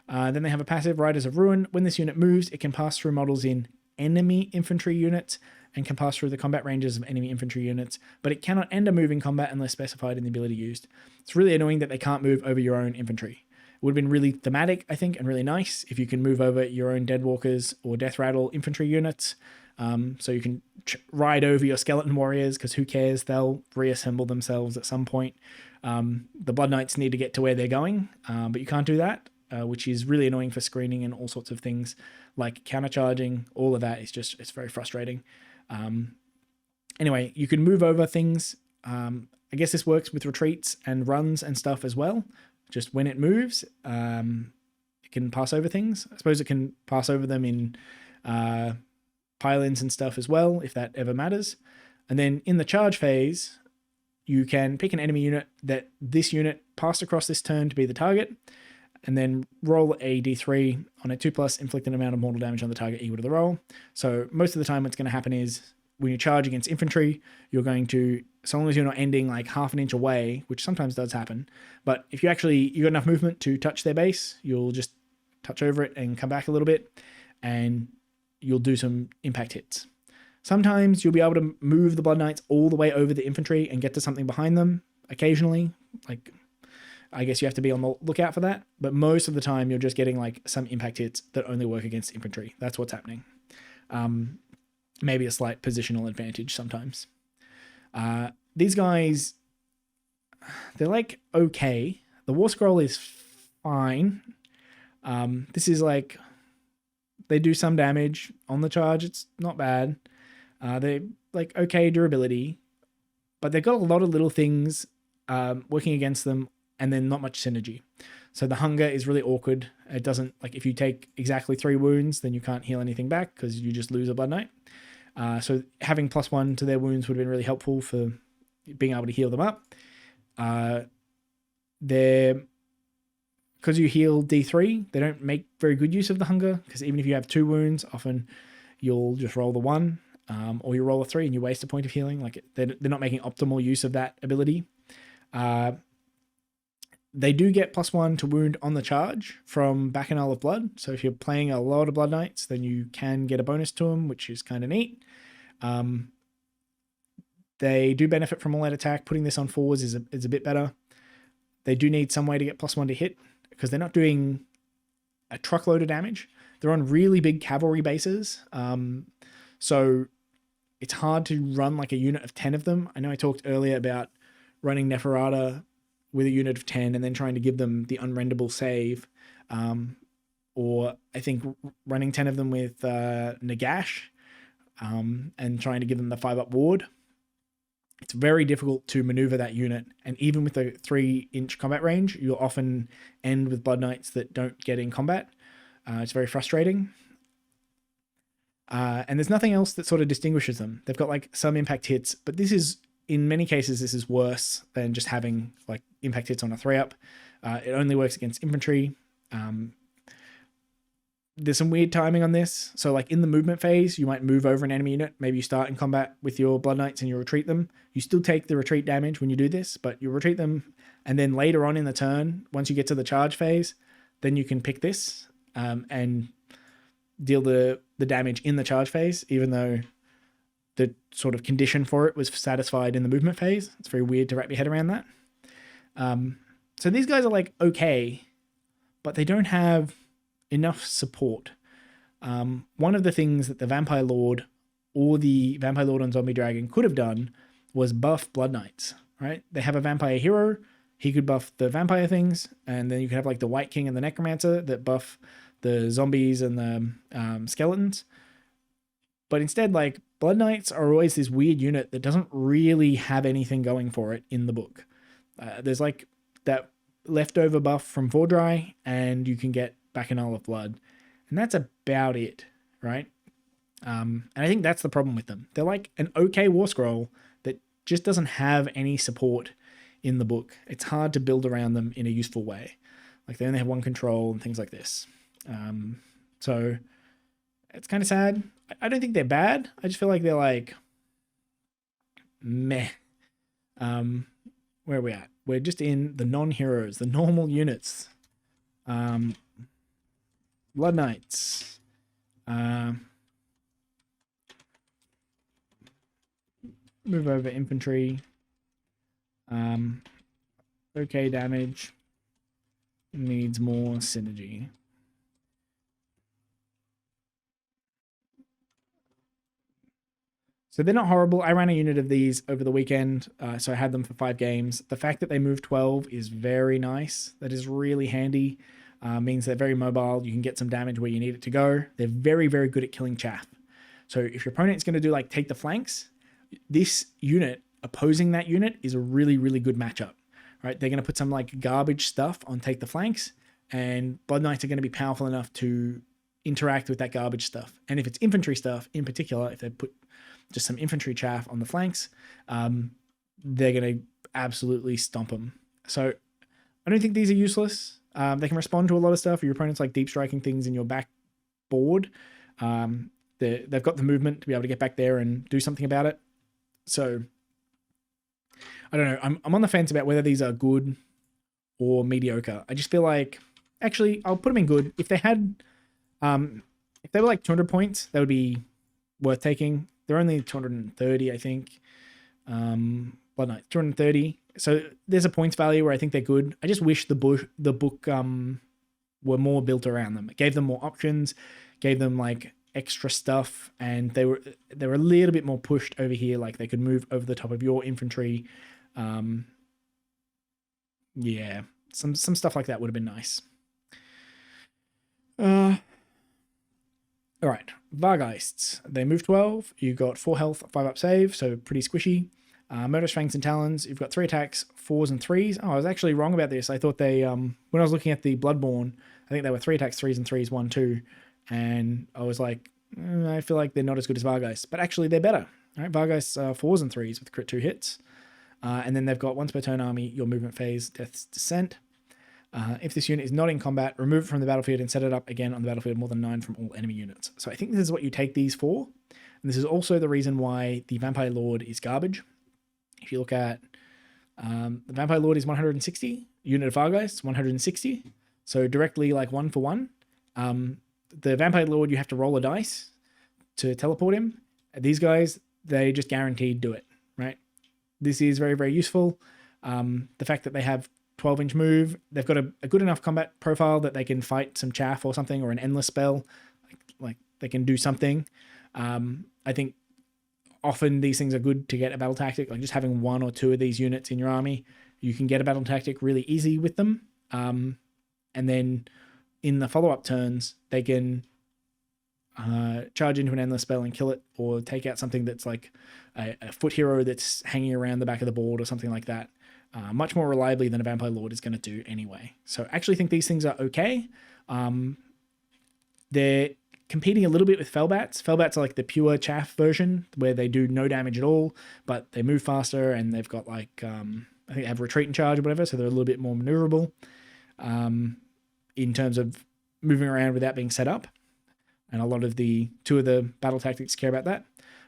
Then they have a passive, Riders of Ruin. When this unit moves, it can pass through models in enemy infantry units and can pass through the combat ranges of enemy infantry units, but it cannot end a move in combat unless specified in the ability used. It's really annoying that they can't move over your own infantry, would have been really thematic, I think, and really nice if you can move over your own Deadwalkers or Death Rattle infantry units. So you can ride over your skeleton warriors, because who cares? They'll reassemble themselves at some point. The Blood Knights need to get to where they're going, but you can't do that, which is really annoying for screening and all sorts of things like countercharging. All of that is just, it's very frustrating. Anyway, you can move over things. I guess this works with retreats and runs and stuff as well. Just when it moves, it can pass over things. I suppose it can pass over them in pile-ins and stuff as well, if that ever matters. And then in the charge phase, you can pick an enemy unit that this unit passed across this turn to be the target, and then roll a d3 on a 2+, inflict an amount of mortal damage on the target equal to the roll. So most of the time what's going to happen is when you charge against infantry, you're going to, so long as you're not ending like half an inch away, which sometimes does happen, but if you got enough movement to touch their base, you'll just touch over it and come back a little bit, and you'll do some impact hits. Sometimes you'll be able to move the Blood Knights all the way over the infantry and get to something behind them occasionally. Like, I guess you have to be on the lookout for that, but most of the time you're just getting like some impact hits that only work against infantry. That's what's happening. Maybe a slight positional advantage sometimes. These guys, they're like okay. The War Scroll is fine. This is like, they do some damage on the charge. It's not bad. They're like okay durability, but they've got a lot of little things working against them, and then not much synergy. So the hunger is really awkward. It doesn't, like, if you take exactly 3 wounds, then you can't heal anything back because you just lose a Blood Knight. So having +1 to their wounds would have been really helpful for being able to heal them up. Because you heal D3, they don't make very good use of the hunger, because even if you have 2 wounds, often you'll just roll the 1, or you roll a 3 and you waste a point of healing. Like, they're not making optimal use of that ability. They do get +1 to wound on the charge from Bacchanal of Blood. So if you're playing a lot of Blood Knights, then you can get a bonus to them, which is kind of neat. They do benefit from all-out attack. Putting this on 4s is a bit better. They do need some way to get +1 to hit, because they're not doing a truckload of damage. They're on really big cavalry bases. So it's hard to run like a unit of 10 of them. I know I talked earlier about running Neferata with a unit of 10 and then trying to give them the unrendable save. Or I think running 10 of them with Nagash and trying to give them the 5-up ward. It's very difficult to maneuver that unit. And even with a 3-inch combat range, you'll often end with Blood Knights that don't get in combat. It's very frustrating. And there's nothing else that sort of distinguishes them. They've got like some impact hits, but this is, in many cases, this is worse than just having like impact hits on a 3-up. It only works against infantry. There's some weird timing on this. So like in the movement phase, you might move over an enemy unit. Maybe you start in combat with your Blood Knights and you retreat them. You still take the retreat damage when you do this, but you retreat them. And then later on in the turn, once you get to the charge phase, then you can pick this and deal the damage in the charge phase, even though the sort of condition for it was satisfied in the movement phase. It's very weird to wrap your head around that. So these guys are like okay, but they don't have enough support. One of the things that the Vampire Lord or the Vampire Lord on Zombie Dragon could have done was buff Blood Knights, right? They have a vampire hero. He could buff the vampire things, and then you could have like the White King and the Necromancer that buff the zombies and the skeletons. But instead, like, Blood Knights are always this weird unit that doesn't really have anything going for it in the book. There's like that leftover buff from Vordry, and you can get Bacchanal of Blood. And that's about it, right? And I think that's the problem with them. They're like an okay war scroll that just doesn't have any support in the book. It's hard to build around them in a useful way. Like, they only have 1 control and things like this. So it's kind of sad. I don't think they're bad. I just feel like they're like meh. Where are we at? We're just in the non-heroes, the normal units. Blood Knights. Move over infantry. Okay damage. needs more synergy. So they're not horrible. I ran a unit of these over the weekend, so I had them for 5 games. The fact that they move 12 is very nice. That is really handy. Means they're very mobile. You can get some damage where you need it to go. They're very, very good at killing chaff. So if your opponent's going to do like take the flanks, this unit, opposing that unit, is a really, really good matchup. Right? They're going to put some like garbage stuff on take the flanks, and Blood Knights are going to be powerful enough to interact with that garbage stuff. And if it's infantry stuff in particular, if they put just some infantry chaff on the flanks, they're going to absolutely stomp them. So I don't think these are useless. They can respond to a lot of stuff. Your opponent's like deep striking things in your back board. They've got the movement to be able to get back there and do something about it. So I don't know. I'm on the fence about whether these are good or mediocre. I just feel like, actually, I'll put them in good. If they had, if they were like 200 points, that would be worth taking. They're only 230, I think. Well, no, 230. So there's a points value where I think they're good. I just wish the book were more built around them. It gave them more options, gave them like extra stuff, and they were a little bit more pushed over here. Like they could move over the top of your infantry. Yeah, some stuff like that would have been nice. All right, Vargeists. They move 12. You got 4 health, 5 up save, so pretty squishy. Murderous Fangs and Talons. You've got 3 attacks, 4s and 3s. Oh, I was actually wrong about this. I thought they, when I was looking at the Bloodborne, I think they were 3 attacks, 3s and 3s, 1, 2. And I was like, I feel like they're not as good as Vargeists. But actually, they're better. All right, Vargeists are 4s and 3s with crit 2 hits. And then they've got once per turn army, your movement phase, Death's Descent. If this unit is not in combat, remove it from the battlefield and set it up again on the battlefield more than 9 from all enemy units. So I think this is what you take these for. And this is also the reason why the Vampire Lord is garbage. If you look at the Vampire Lord is 160, unit of Vargeists 160. So directly like 1 for 1. The Vampire Lord, you have to roll a dice to teleport him. These guys, they just guaranteed do it, right? This is very, very useful. The fact that they have 12-inch move, they've got a good enough combat profile that they can fight some chaff or something, or an endless spell. Like they can do something. I think often these things are good to get a battle tactic. Like just having 1 or 2 of these units in your army, you can get a battle tactic really easy with them. And then in the follow-up turns, they can charge into an endless spell and kill it, or take out something that's like a foot hero that's hanging around the back of the board or something like that. Much more reliably than a Vampire Lord is going to do anyway. So I actually think these things are okay. They're competing a little bit with Fellbats. Fellbats are like the pure chaff version where they do no damage at all, but they move faster and they've got like, I think they have retreat and charge or whatever, so they're a little bit more maneuverable in terms of moving around without being set up. And a lot of the 2 of the battle tactics care about that.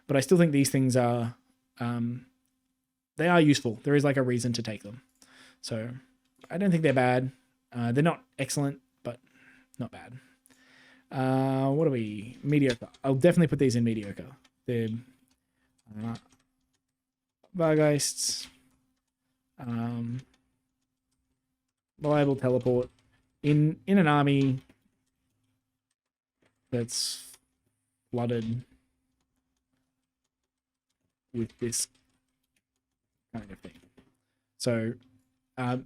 But I still think these things are, they are useful. There is like a reason to take them. So I don't think they're bad. They're not excellent, but not bad. What are we? Mediocre. I'll definitely put these in mediocre. They're Vargeists. Reliable teleport. In an army that's flooded with this kind of thing. So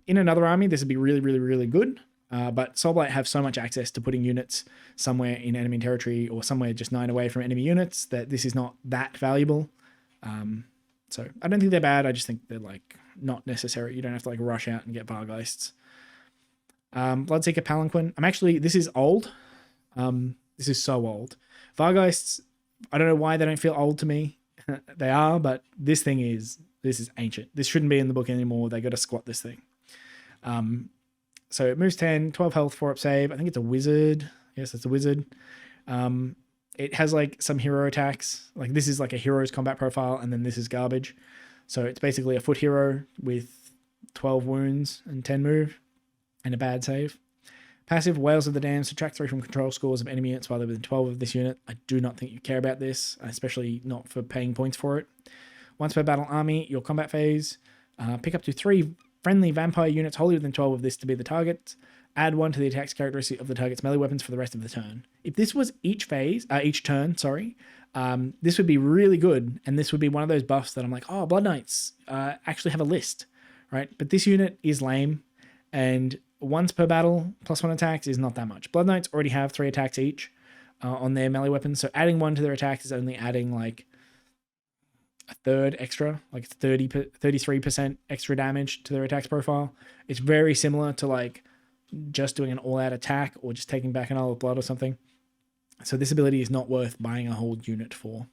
in another army, this would be really, really, really good. But Soulblight have so much access to putting units somewhere in enemy territory or somewhere just 9 away from enemy units that this is not that valuable. So I don't think they're bad. I just think they're like not necessary. You don't have to like rush out and get Vargeists. Bloodseeker Palanquin. This is old. This is so old. Vargeists, I don't know why they don't feel old to me. They are, but this is ancient. This shouldn't be in the book anymore. They got to squat this thing. So it moves 10, 12 health, 4 up save. I think it's a wizard. Yes, it's a wizard. It has like some hero attacks. Like this is like a hero's combat profile, and then this is garbage. So it's basically a foot hero with 12 wounds and 10 move and a bad save. Passive, Whales of the Dam, subtract 3 from control scores of enemy units while they're within 12 of this unit. I do not think you care about this, especially not for paying points for it. Once per battle army, your combat phase, pick up to 3 friendly vampire units wholly within 12 of this to be the target. Add 1 to the attack's characteristic of the target's melee weapons for the rest of the turn. If this was each turn, this would be really good, and this would be one of those buffs that I'm like, oh, Blood Knights actually have a list, right? But this unit is lame, and once per battle, +1 attacks is not that much. Blood Knights already have 3 attacks each on their melee weapons, so adding 1 to their attacks is only adding like a third extra, like 33% extra damage to their attacks profile. It's very similar to like just doing an all-out attack or just taking back an Isle of Blood or something. So this ability is not worth buying a whole unit for.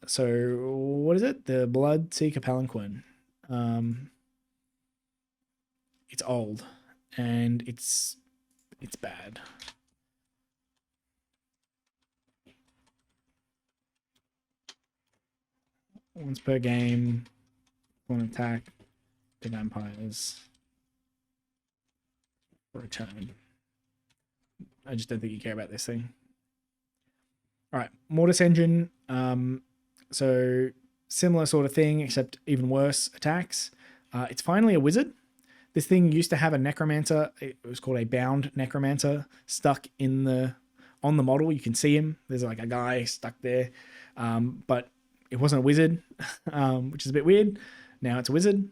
So what is it? The Bloodseeker Palanquin. It's old and it's bad. Once per game, 1 attack, big vampires for a turn. I just don't think you care about this thing. All right, Mortis Engine. So similar sort of thing, except even worse attacks. It's finally a wizard. This thing used to have a necromancer. It was called a bound necromancer stuck on the model. You can see him. There's like a guy stuck there, but it wasn't a wizard, which is a bit weird. Now it's a wizard.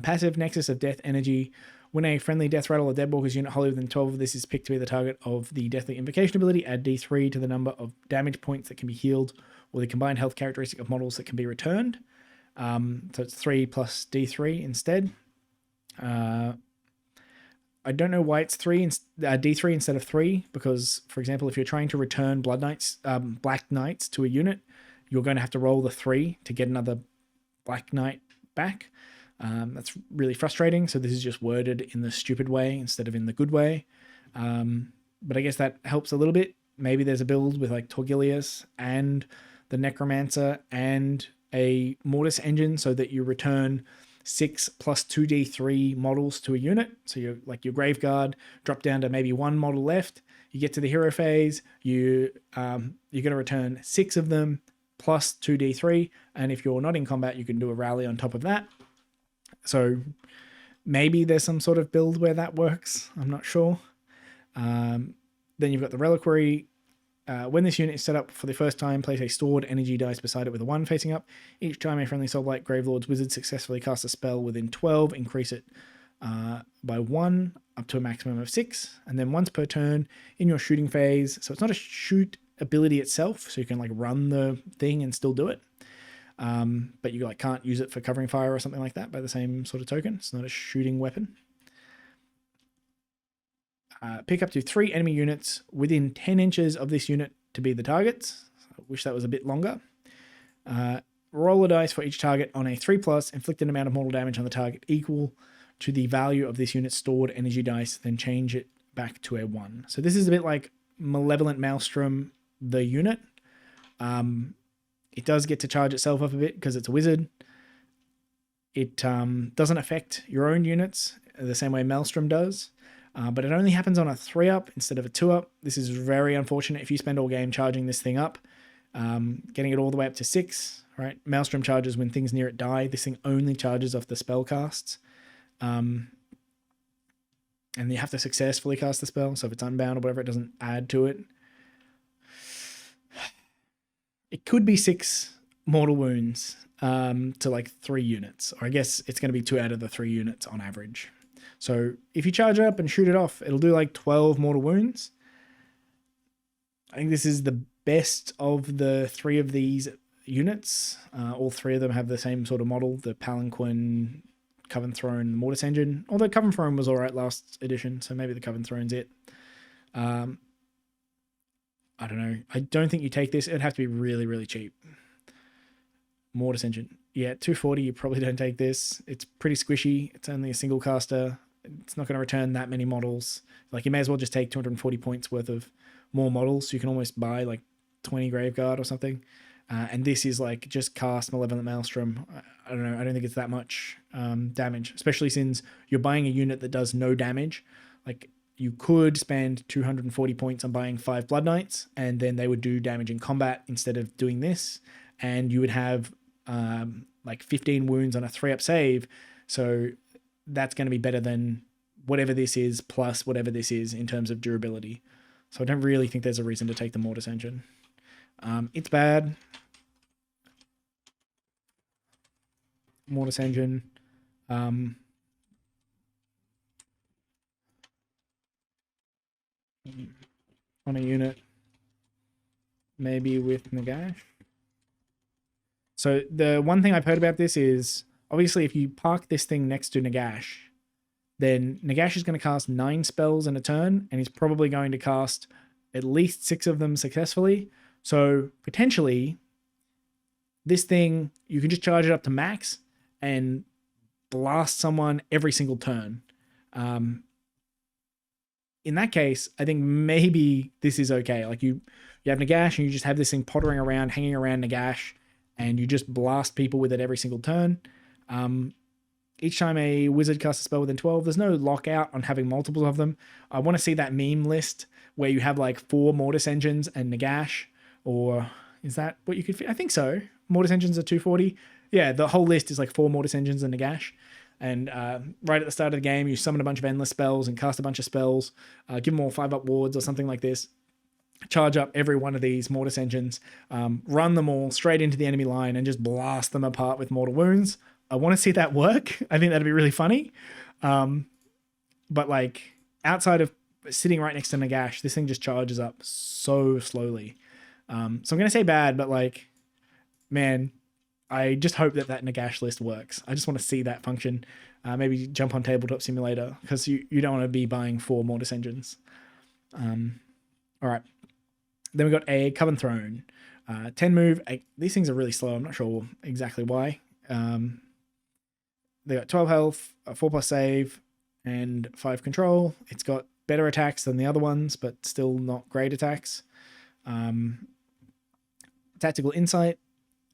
Passive Nexus of Death Energy. When a friendly Death Rattle or Deadwalker's unit wholly within 12 of this is picked to be the target of the Deathly Invocation ability, add D3 to the number of damage points that can be healed or the combined health characteristic of models that can be returned. So it's 3 plus D3 instead. I don't know why it's D3 instead of 3, because, for example, if you're trying to return Black Knights to a unit, you're going to have to roll the 3 to get another Black Knight back. That's really frustrating. So this is just worded in the stupid way instead of in the good way. But I guess that helps a little bit. Maybe there's a build with like Torgilius and the Necromancer and a Mortis Engine so that you return 6 plus 2d3 models to a unit. So you're like your Graveguard, drop down to maybe 1 model left. You get to the hero phase, you're going to return 6 of them plus 2d3. And if you're not in combat, you can do a rally on top of that. So maybe there's some sort of build where that works. I'm not sure. Then you've got the Reliquary. When this unit is set up for the first time, place a stored energy dice beside it with a 1 facing up. Each time a friendly Soulblight Gravelords wizard successfully casts a spell within 12, increase it by 1 up to a maximum of 6. And then once per turn in your shooting phase. So it's not a shoot ability itself, so you can like run the thing and still do it. But you like can't use it for covering fire or something like that by the same sort of token. It's not a shooting weapon. Pick up to 3 enemy units within 10 inches of this unit to be the targets. I wish that was a bit longer. Roll a dice for each target on a 3+, inflict an amount of mortal damage on the target equal to the value of this unit's stored energy dice, then change it back to a 1. So this is a bit like Malevolent Maelstrom, the unit. It does get to charge itself up a bit because it's a wizard. It doesn't affect your own units the same way Maelstrom does, but it only happens on a 3-up instead of a 2-up. This is very unfortunate if you spend all game charging this thing up, getting it all the way up to 6, right? Maelstrom charges when things near it die. This thing only charges off the spell casts. And you have to successfully cast the spell, so if it's unbound or whatever, it doesn't add to it. It could be 6 mortal wounds to like 3 units, or I guess it's going to be 2 out of the 3 units on average. So if you charge it up and shoot it off, it'll do like 12 mortal wounds. I think this is the best of the 3 of these units. All 3 of them have the same sort of model, the Palanquin, Coven Throne, and the Mortis Engine. Although Coven Throne was alright last edition, so maybe the Coven Throne's it. I don't know. I don't think you take this. It'd have to be really, really cheap. Mortis Engine. Yeah, 240, you probably don't take this. It's pretty squishy. It's only a single caster. It's not going to return that many models. Like, you may as well just take 240 points worth of more models. So you can almost buy like 20 Graveguard or something. And this is like just cast Malevolent Maelstrom. I don't know. I don't think it's that much damage, especially since you're buying a unit that does no damage. Like, you could spend 240 points on buying 5 Blood Knights, and then they would do damage in combat instead of doing this. And you would have like 15 wounds on a 3-up save. So that's going to be better than whatever this is plus whatever this is in terms of durability. So I don't really think there's a reason to take the Mortis Engine. It's bad. Mortis Engine. On a unit. Maybe with Nagash. So the one thing I've heard about this is, obviously if you park this thing next to Nagash, then Nagash is going to cast 9 spells in a turn, and he's probably going to cast at least 6 of them successfully. So potentially, this thing, you can just charge it up to max and blast someone every single turn. In that case, I think maybe this is okay. Like you have Nagash, and you just have this thing pottering around, hanging around Nagash, and you just blast people with it every single turn. Each time a wizard casts a spell within 12, there's no lockout on having multiples of them. I want to see that meme list where you have like 4 Mortis Engines and Nagash, or is that what you could fit? I think so. Mortis Engines are 240. Yeah, the whole list is like 4 Mortis Engines and Nagash. And right at the start of the game, you summon a bunch of endless spells and cast a bunch of spells, give them all 5-up wards or something like this. Charge up every one of these Mortis Engines, run them all straight into the enemy line and just blast them apart with mortal wounds. I want to see that work. I think that'd be really funny. But like outside of sitting right next to Nagash, this thing just charges up so slowly. So I'm going to say bad, but like, man, I just hope that Nagash list works. I just want to see that function. Maybe jump on Tabletop Simulator, because you don't want to be buying 4 Mortis Engines. All right. Then we got a Coven Throne. 10 move. These things are really slow. I'm not sure exactly why. They got 12 health, a 4+ save, and 5 control. It's got better attacks than the other ones, but still not great attacks. Tactical Insight.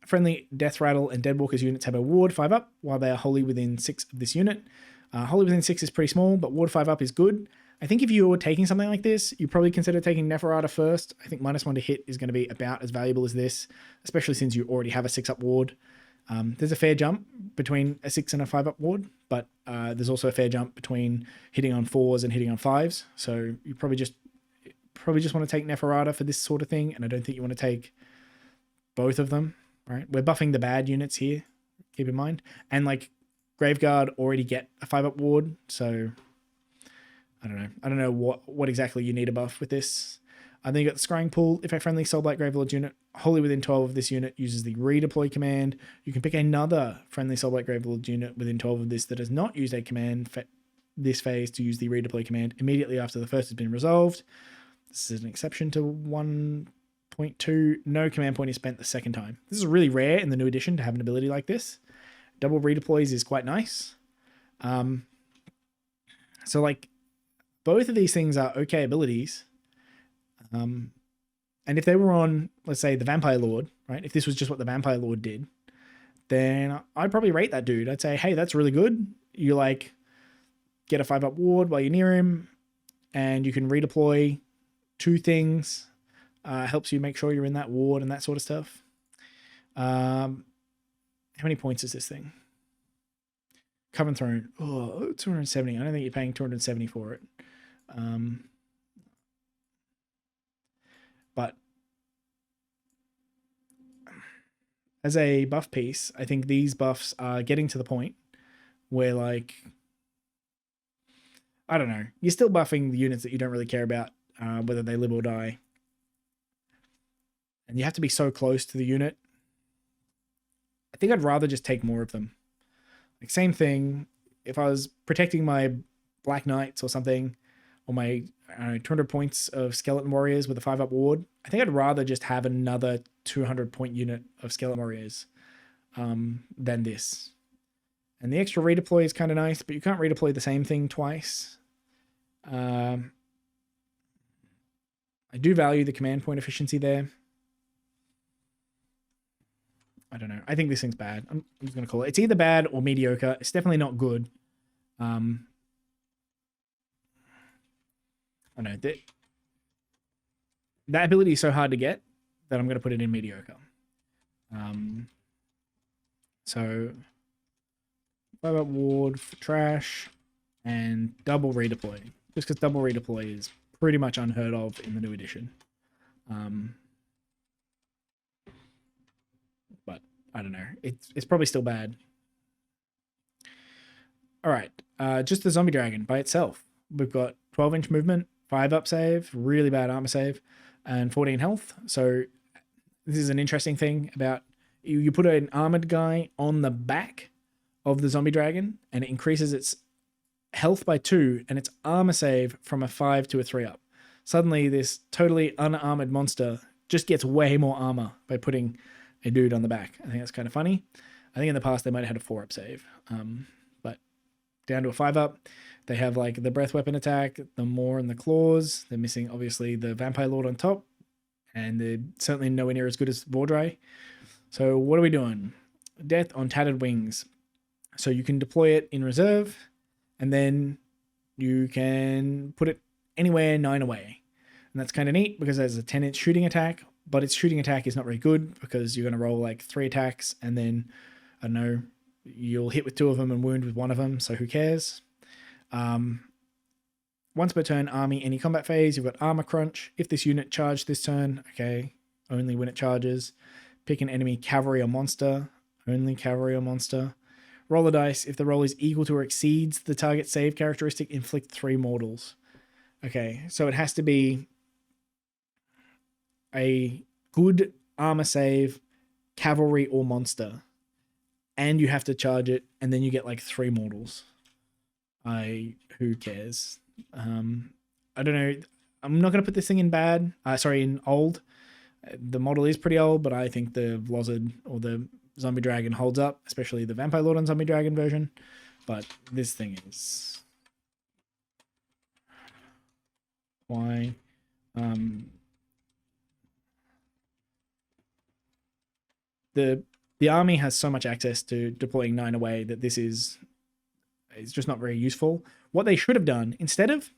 Friendly Death Rattle and Deadwalkers units have a ward 5-up while they are wholly within 6 of this unit. Wholly within 6 is pretty small, but ward 5-up is good. I think if you're taking something like this, you probably consider taking Neferata first. I think -1 to hit is going to be about as valuable as this, especially since you already have a 6-up ward. There's a fair jump between a 6 and a 5-up ward, but there's also a fair jump between hitting on 4s and hitting on 5s. So you probably just want to take Neferata for this sort of thing, and I don't think you want to take both of them. Right, we're buffing the bad units here, keep in mind. And like Graveguard already get a 5-up ward, so I don't know what exactly you need a buff with this. Then you got the Scrying Pool. If a friendly Soulblight Gravelords unit wholly within 12 of this unit uses the redeploy command, you can pick another friendly Soulblight Gravelords unit within 12 of this that has not used a command this phase to use the redeploy command immediately after the first has been resolved. This is an exception to 1.2. No command point is spent the second time. This is really rare in the new edition to have an ability like this. Double redeploys is quite nice. So like both of these things are okay abilities. And if they were on, let's say, the Vampire Lord, right? If this was just what the Vampire Lord did, then I'd probably rate that dude. I'd say, hey, that's really good. You like get a 5-up ward while you're near him, and you can redeploy 2 things. Helps you make sure you're in that ward and that sort of stuff. How many points is this thing? Coven Throne. Oh, 270. I don't think you're paying 270 for it. But as a buff piece, I think these buffs are getting to the point where, like, I don't know, you're still buffing the units that you don't really care about, whether they live or die. And you have to be so close to the unit. I think I'd rather just take more of them. Like, same thing, if I was protecting my Black Knights or something, or my 200 points of Skeleton Warriors with a 5-up ward, I think I'd rather just have another 200 point unit of Skeleton Warriors than this. And the extra redeploy is kind of nice, but you can't redeploy the same thing twice. I do value the command point efficiency there. I don't know. I think this thing's bad. I'm just going to call it. It's either bad or mediocre. It's definitely not good. I don't know. That ability is so hard to get that I'm going to put it in mediocre. So 5-up ward for trash and double redeploy. Just because double redeploy is pretty much unheard of in the new edition. But I don't know. It's probably still bad. All right. Just the zombie dragon by itself. We've got 12-inch movement, 5 up save, really bad armor save, and 14 health. So this is an interesting thing about you put an armored guy on the back of the zombie dragon and it increases its health by 2 and its armor save from a 5 to a 3 up. Suddenly this totally unarmored monster just gets way more armor by putting a dude on the back. I think that's kind of funny. I think in the past they might have had a 4 up save, but down to a 5 up. They have like the breath weapon attack, the maw and the claws. They're missing obviously the vampire lord on top, and they're certainly nowhere near as good as Vordry. So what are we doing? Death on tattered wings. So you can deploy it in reserve, and then you can put it anywhere 9 away. And that's kind of neat because there's a 10-inch shooting attack, but its shooting attack is not very good because you're going to roll like 3 attacks and then, I don't know, you'll hit with 2 of them and wound with 1 of them, so who cares? Once per turn, army, any combat phase, you've got armor crunch. If this unit charged this turn, okay, only when it charges. Pick an enemy cavalry or monster, only cavalry or monster. Roll a dice. If the roll is equal to or exceeds the target save characteristic, inflict 3 mortals. Okay, so it has to be a good armor save, cavalry or monster, and you have to charge it, and then you get like 3 mortals. Who cares? I don't know. I'm not going to put this thing in bad. In old. The model is pretty old, but I think the Lozard or the Zombie Dragon holds up, especially the Vampire Lord and Zombie Dragon version. But this thing is... Why? The army has so much access to deploying 9 away that this is... It's just not very useful. What they should have done, instead of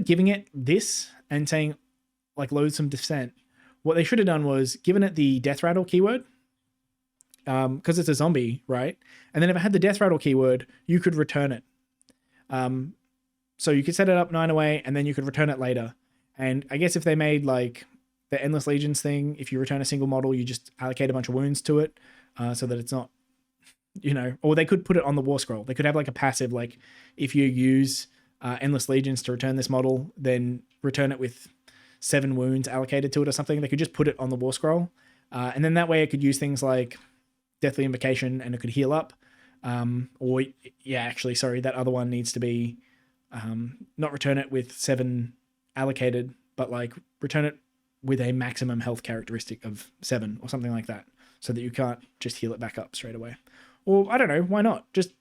giving it this and saying, like, loathsome descent, what they should have done was given it the death rattle keyword, because it's a zombie, right? And then if it had the death rattle keyword, you could return it. So you could set it up 9 away, and then you could return it later. And I guess if they made, like, the Endless Legions thing, if you return a single model, you just allocate a bunch of wounds to it, so that it's not... You know, or they could put it on the war scroll. They could have like a passive, like if you use Endless Legions to return this model, then return it with 7 wounds allocated to it or something. They could just put it on the war scroll. And then that way it could use things like Deathly Invocation and it could heal up. That other one needs to be not return it with 7 allocated, but like return it with a maximum health characteristic of 7 or something like that, so that you can't just heal it back up straight away. Or, I don't know, why not? Just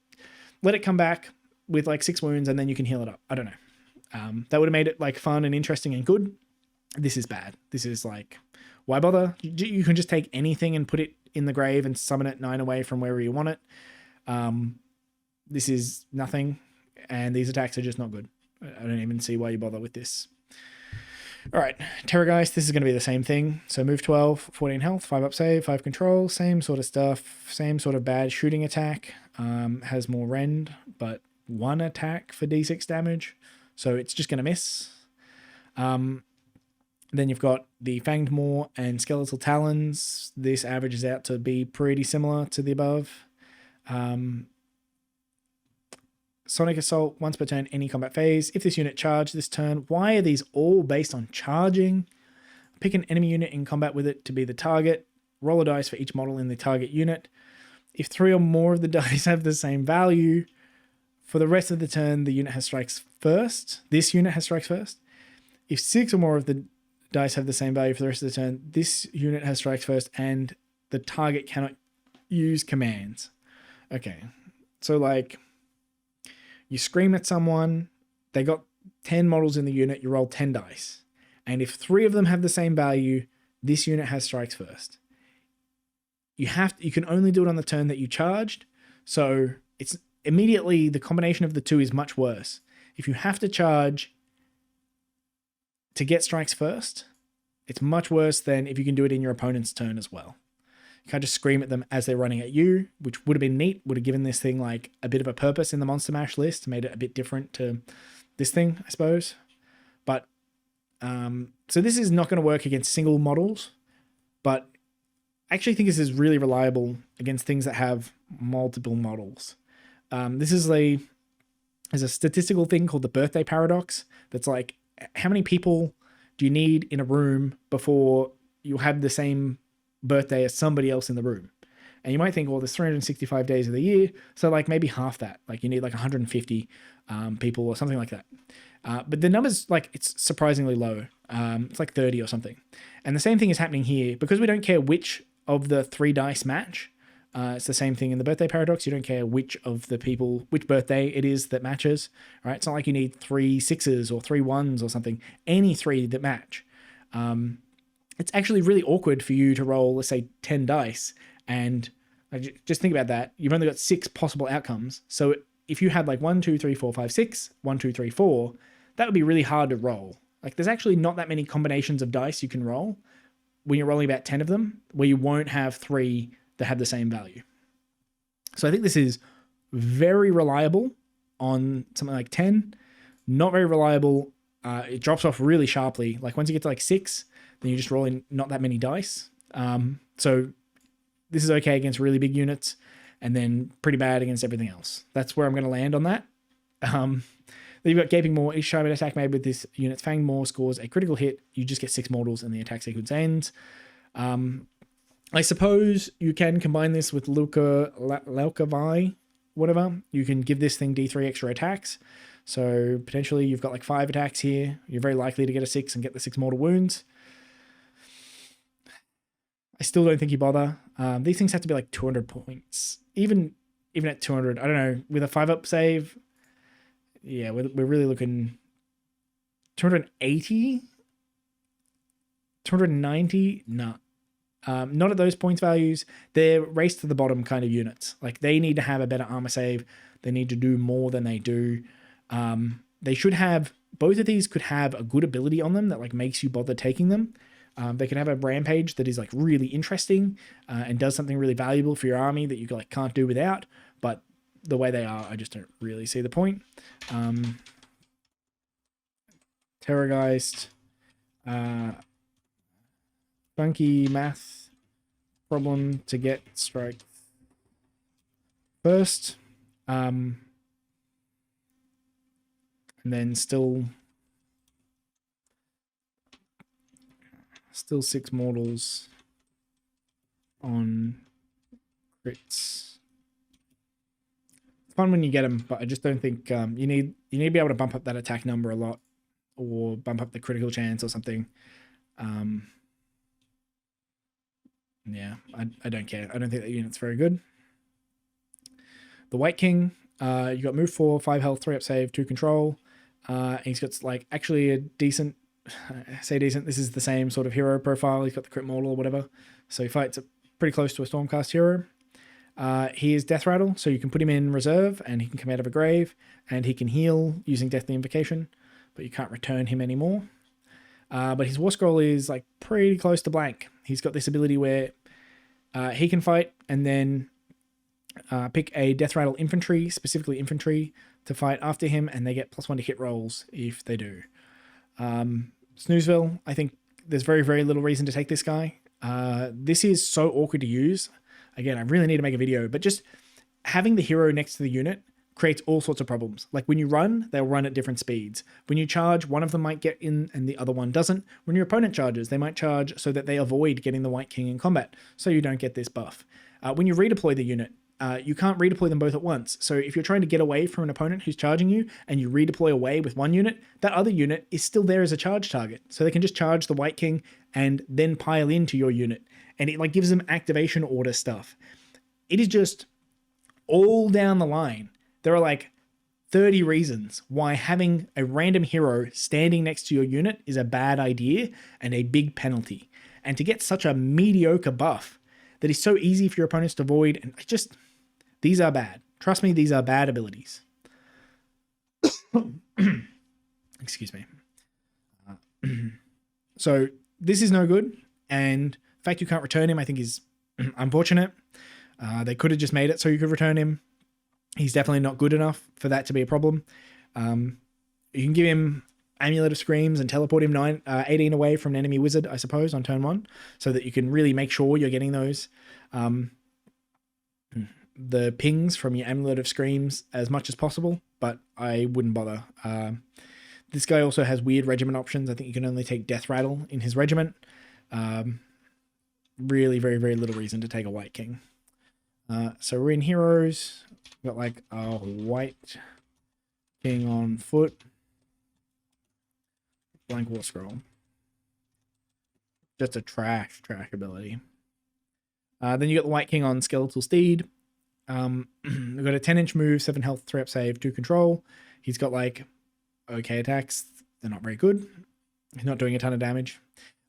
let it come back with like 6 wounds and then you can heal it up. I don't know. That would have made it like fun and interesting and good. This is bad. This is like, why bother? You can just take anything and put it in the grave and summon it 9 away from wherever you want it. This is nothing, and these attacks are just not good. I don't even see why you bother with this. All right, Terrorgeist, this is going to be the same thing. So move 12, 14 health, 5 up save, 5 control, same sort of stuff, same sort of bad shooting attack. Has more rend, but 1 attack for d6 damage. So it's just going to miss. Then you've got the Fanged Maw and Skeletal Talons. This averages out to be pretty similar to the above. Sonic Assault, once per turn, any combat phase. If this unit charged this turn, why are these all based on charging? Pick an enemy unit in combat with it to be the target. Roll a dice for each model in the target unit. If 3 or more of the dice have the same value, for the rest of the turn, the unit has strikes first. This unit has strikes first. If 6 or more of the dice have the same value for the rest of the turn, this unit has strikes first, and the target cannot use commands. Okay, so like... You scream at someone, they got 10 models in the unit, you roll 10 dice. And if 3 of them have the same value, this unit has strikes first. You can only do it on the turn that you charged, so it's immediately the combination of the 2 is much worse. If you have to charge to get strikes first, it's much worse than if you can do it in your opponent's turn as well. You can't just scream at them as they're running at you, which would have been neat, would have given this thing like a bit of a purpose in the Monster Mash list, made it a bit different to this thing, I suppose. But so this is not going to work against single models, but I actually think this is really reliable against things that have multiple models. This is there's a statistical thing called the birthday paradox. That's like, how many people do you need in a room before you have the same birthday as somebody else in the room? And you might think, well, there's 365 days of the year, so like maybe half that. Like you need like 150 people or something like that. But the number's like, it's surprisingly low. It's like 30 or something. And the same thing is happening here because we don't care which of the 3 dice match. It's the same thing in the birthday paradox. You don't care which of the people, which birthday it is that matches, right? It's not like you need 3 6s or 3 1s or something. Any 3 that match. It's actually really awkward for you to roll, let's say, 10 dice. And just think about that. You've only got 6 possible outcomes. So if you had like 1, 2, 3, 4, 5, 6, 1, 2, 3, 4, that would be really hard to roll. Like there's actually not that many combinations of dice you can roll when you're rolling about 10 of them, where you won't have 3 that have the same value. So I think this is very reliable on something like 10, not very reliable. It drops off really sharply. Like once you get to like 6, then you're just rolling not that many dice. So this is okay against really big units and then pretty bad against everything else. That's where I'm going to land on that. Then you've got Gaping Maw. Each time an attack made with this unit's Fang Maw scores a critical hit, you just get 6 mortals and the attack sequence ends. I suppose you can combine this with Laukavi, whatever. You can give this thing D3 extra attacks. So potentially you've got like 5 attacks here. You're very likely to get a 6 and get the 6 mortal wounds. I still don't think you bother. These things have to be like 200 points. Even at 200, I don't know, with a 5-up save, yeah, we're really looking 280, 290, no. Not at those points values. They're race to the bottom kind of units. Like they need to have a better armor save. They need to do more than they do. They should have, both of these could have a good ability on them that like makes you bother taking them. They can have a rampage that is like really interesting and does something really valuable for your army that you like can't do without. But the way they are, I just don't really see the point. Terrorgeist, funky math problem to get strike first, and then still 6 mortals on crits. Fun when you get them, but I just don't think you need to be able to bump up that attack number a lot, or bump up the critical chance or something. Yeah, I don't care. I don't think that unit's very good. The White King, you got move 4, 5 health, 3 up save, 2 control. He's got like actually a decent, I say decent, this is the same sort of hero profile. He's got the crit mortal or whatever. So he fights pretty close to a Stormcast hero. He is Death Rattle, so you can put him in reserve and he can come out of a grave and he can heal using Deathly Invocation, but you can't return him anymore. But his War Scroll is like pretty close to blank. He's got this ability where he can fight and then pick a Death Rattle infantry, specifically infantry, to fight after him, and they get +1 to hit rolls if they do. Snoozeville, I think there's very, very little reason to take this guy. This is so awkward to use. Again, I really need to make a video, but just having the hero next to the unit creates all sorts of problems. Like when you run, they'll run at different speeds. When you charge, one of them might get in and the other one doesn't. When your opponent charges, they might charge so that they avoid getting the White King in combat, so you don't get this buff. When you redeploy the unit, you can't redeploy them both at once. So if you're trying to get away from an opponent who's charging you and you redeploy away with one unit, that other unit is still there as a charge target. So they can just charge the White King and then pile into your unit. And it like gives them activation order stuff. It is just all down the line. There are like 30 reasons why having a random hero standing next to your unit is a bad idea and a big penalty. And to get such a mediocre buff that is so easy for your opponents to avoid, and these are bad. Trust me, these are bad abilities. Excuse me. So this is no good, and the fact you can't return him, I think, is unfortunate. They could have just made it so you could return him. He's definitely not good enough for that to be a problem. You can give him Amulet of Screams and teleport him 18 away from an enemy wizard, I suppose, on turn 1, so that you can really make sure you're getting those the pings from your Amulet of Screams as much as possible, but I wouldn't bother. This guy also has weird regiment options. I think you can only take Death Rattle in his regiment. Really very, very little reason to take a White King. So we're in Heroes. We've got like a White King on foot. Blank War Scroll. Just a trash ability. Then you got the White King on Skeletal Steed. We've got a 10-inch move, 7 health, 3 up save, 2 control. He's got like okay attacks. They're not very good. He's not doing a ton of damage.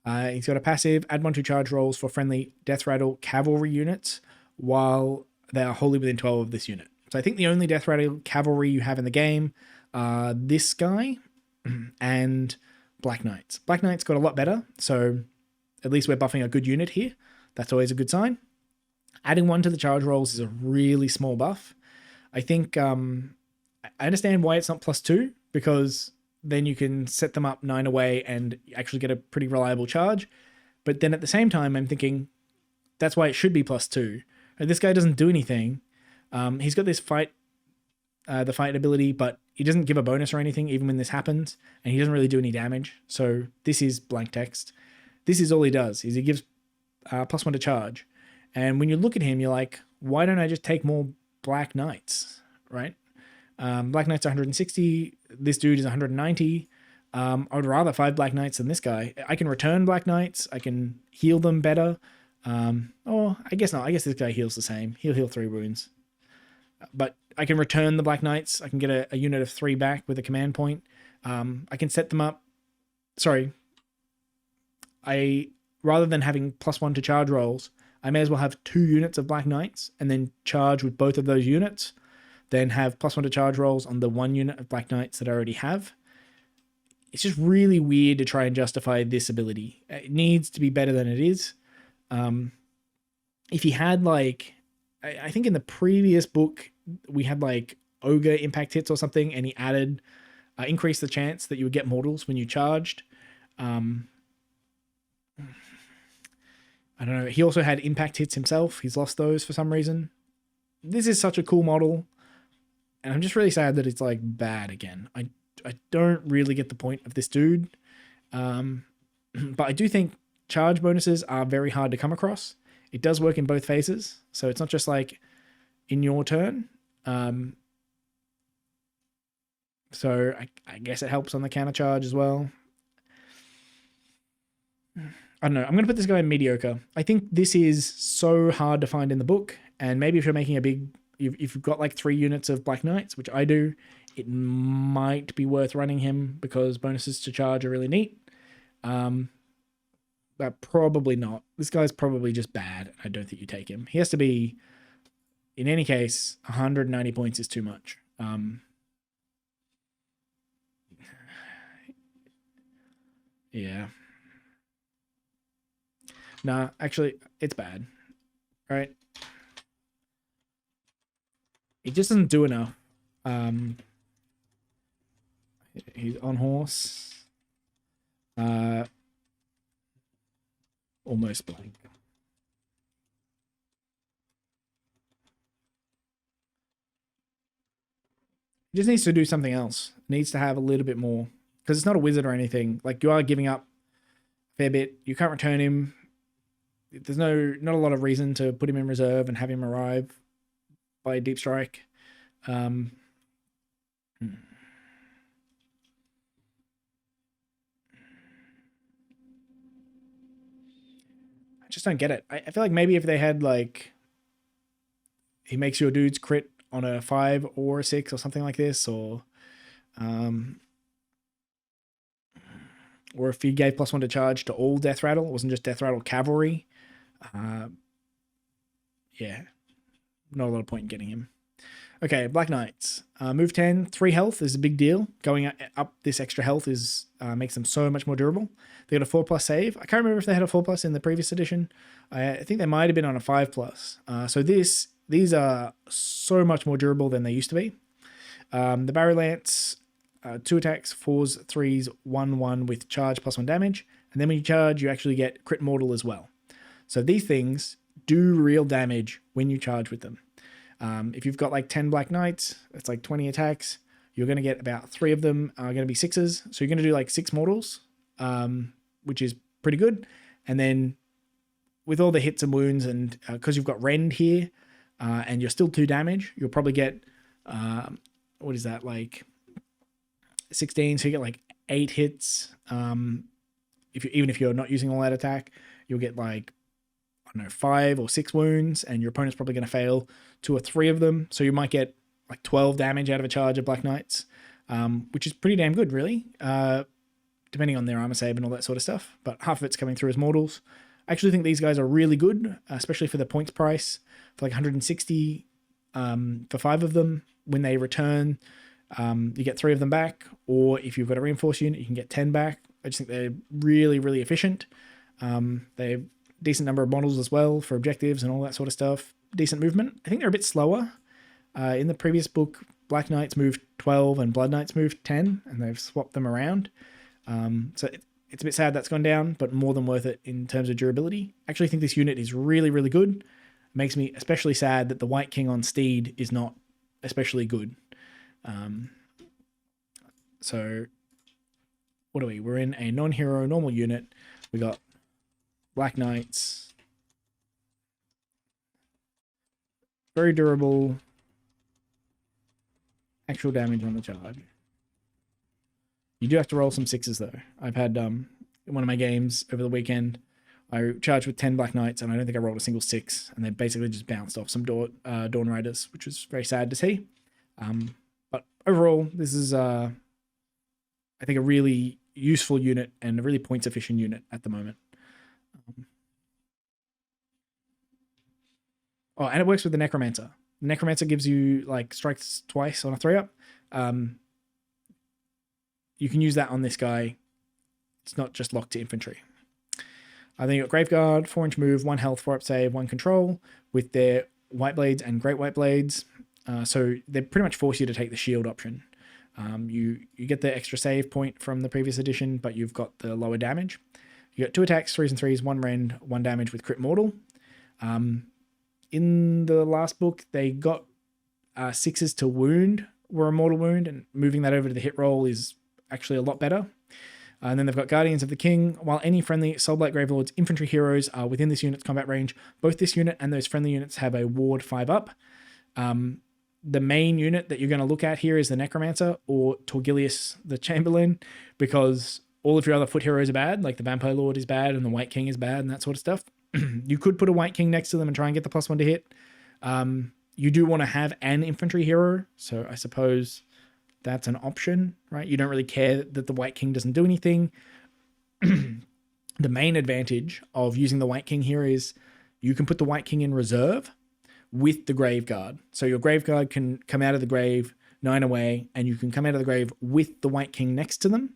He's got a passive, add 1 to charge rolls for friendly Death Rattle cavalry units while they are wholly within 12 of this unit. So I think the only Death Rattle cavalry you have in the game are this guy and Black Knights. Black Knights got a lot better, so at least we're buffing a good unit here. That's always a good sign. Adding 1 to the charge rolls is a really small buff. I think I understand why it's not +2, because then you can set them up 9 away and actually get a pretty reliable charge. But then at the same time, I'm thinking that's why it should be +2. This guy doesn't do anything. He's got this the fight ability, but he doesn't give a bonus or anything even when this happens, and he doesn't really do any damage. So this is blank text. This is all he does, is he gives +1 to charge. And when you look at him, you're like, why don't I just take more Black Knights, right? Black Knights are 160. This dude is 190. I would rather 5 Black Knights than this guy. I can return Black Knights. I can heal them better. Or I guess not. I guess this guy heals the same. He'll heal 3 wounds. But I can return the Black Knights. I can get a unit of 3 back with a command point. I can set them up. Sorry. Rather than having +1 to charge rolls, I may as well have 2 units of Black Knights and then charge with both of those units. Then have +1 to charge rolls on the 1 unit of Black Knights that I already have. It's just really weird to try and justify this ability. It needs to be better than it is. If he had like, I think in the previous book, we had like Ogre impact hits or something, and he added, increased the chance that you would get mortals when you charged. I don't know. He also had impact hits himself. He's lost those for some reason. This is such a cool model, and I'm just really sad that it's like bad again. I don't really get the point of this dude. But I do think charge bonuses are very hard to come across. It does work in both phases, so it's not just like in your turn. So I guess it helps on the counter charge as well. I don't know. I'm going to put this guy in mediocre. I think this is so hard to find in the book, and maybe if you're making if you've got like 3 units of Black Knights, which I do, it might be worth running him because bonuses to charge are really neat. But probably not. This guy's probably just bad. I don't think you take him. He has to be, in any case, 190 points is too much. Yeah. Nah, actually, it's bad. Right? He just doesn't do enough. He's on horse. Almost blank. He just needs to do something else. Needs to have a little bit more. Because it's not a wizard or anything. Like, you are giving up a fair bit. You can't return him. There's not a lot of reason to put him in reserve and have him arrive by Deep Strike. I just don't get it. I feel like maybe if they had like, he makes your dudes crit on a 5 or a 6 or something like this, or if he gave +1 to charge to all Death Rattle, it wasn't just Death Rattle cavalry. Yeah, not a lot of point in getting him. Okay, Black Knights. Move 10, 3 health is a big deal. Going up this extra health is makes them so much more durable. They got a 4+ save. I can't remember if they had a 4+ in the previous edition. I think they might have been on a 5+. So these are so much more durable than they used to be. The Barrow Lance, 2 attacks, 4s, 3s, 1/1 with charge +1 damage. And then when you charge, you actually get crit mortal as well. So these things do real damage when you charge with them. If you've got like 10 Black Knights, that's like 20 attacks. You're going to get about 3 of them are going to be 6s. So you're going to do like 6 mortals, which is pretty good. And then with all the hits and wounds, and because you've got rend here, and you're still 2 damage, you'll probably get, what is that, like 16. So you get like 8 hits. Even if you're not using all that attack, you'll get like, I don't know, 5 or 6 wounds, and your opponent's probably going to fail 2 or 3 of them. So you might get like 12 damage out of a charge of Black Knights, which is pretty damn good, really, depending on their armor save and all that sort of stuff. But half of it's coming through as mortals. I actually think these guys are really good, especially for the points price, for like 160 for 5 of them. When they return, you get 3 of them back, or if you've got a reinforced unit, you can get 10 back. I just think they're really, really efficient. They have decent number of models as well for objectives and all that sort of stuff. Decent movement. I think they're a bit slower. In the previous book, Black Knights moved 12 and Blood Knights moved 10, and they've swapped them around. So it's a bit sad that's gone down, but more than worth it in terms of durability. I actually think this unit is really, really good. It makes me especially sad that the White King on Steed is not especially good. So what are we? We're in a non-hero normal unit. We got Black Knights. Very durable. Actual damage on the charge. You do have to roll some 6s though. I've had in one of my games over the weekend, I charged with 10 Black Knights, and I don't think I rolled a single 6, and they basically just bounced off some Dawn Riders, which was very sad to see. But overall, this is I think a really useful unit and a really points efficient unit at the moment. Oh, and it works with the Necromancer. The Necromancer gives you like strikes twice on a 3-up. You can use that on this guy. It's not just locked to infantry. Then you got Graveguard, 4-inch move, 1 health, 4-up save, 1 control with their White Blades and Great White Blades. So they pretty much force you to take the shield option. You get the extra save point from the previous edition, but you've got the lower damage. You got 2 attacks, 3s and 3s, 1 rend, 1 damage with crit mortal. In the last book, they got 6s to wound were a mortal wound, and moving that over to the hit roll is actually a lot better. And then they've got Guardians of the King. While any friendly Soulblight Gravelords infantry heroes are within this unit's combat range, both this unit and those friendly units have a ward 5-up. The main unit that you're going to look at here is the Necromancer or Torgilius the Chamberlain, because all of your other foot heroes are bad, like the Vampire Lord is bad and the White King is bad and that sort of stuff. You could put a White King next to them and try and get the +1 to hit. You do want to have an infantry hero, so I suppose that's an option, right? You don't really care that the White King doesn't do anything. The main advantage of using the White King here is you can put the White King in reserve with the Graveguard. So your Graveguard can come out of the grave 9 away, and you can come out of the grave with the White King next to them.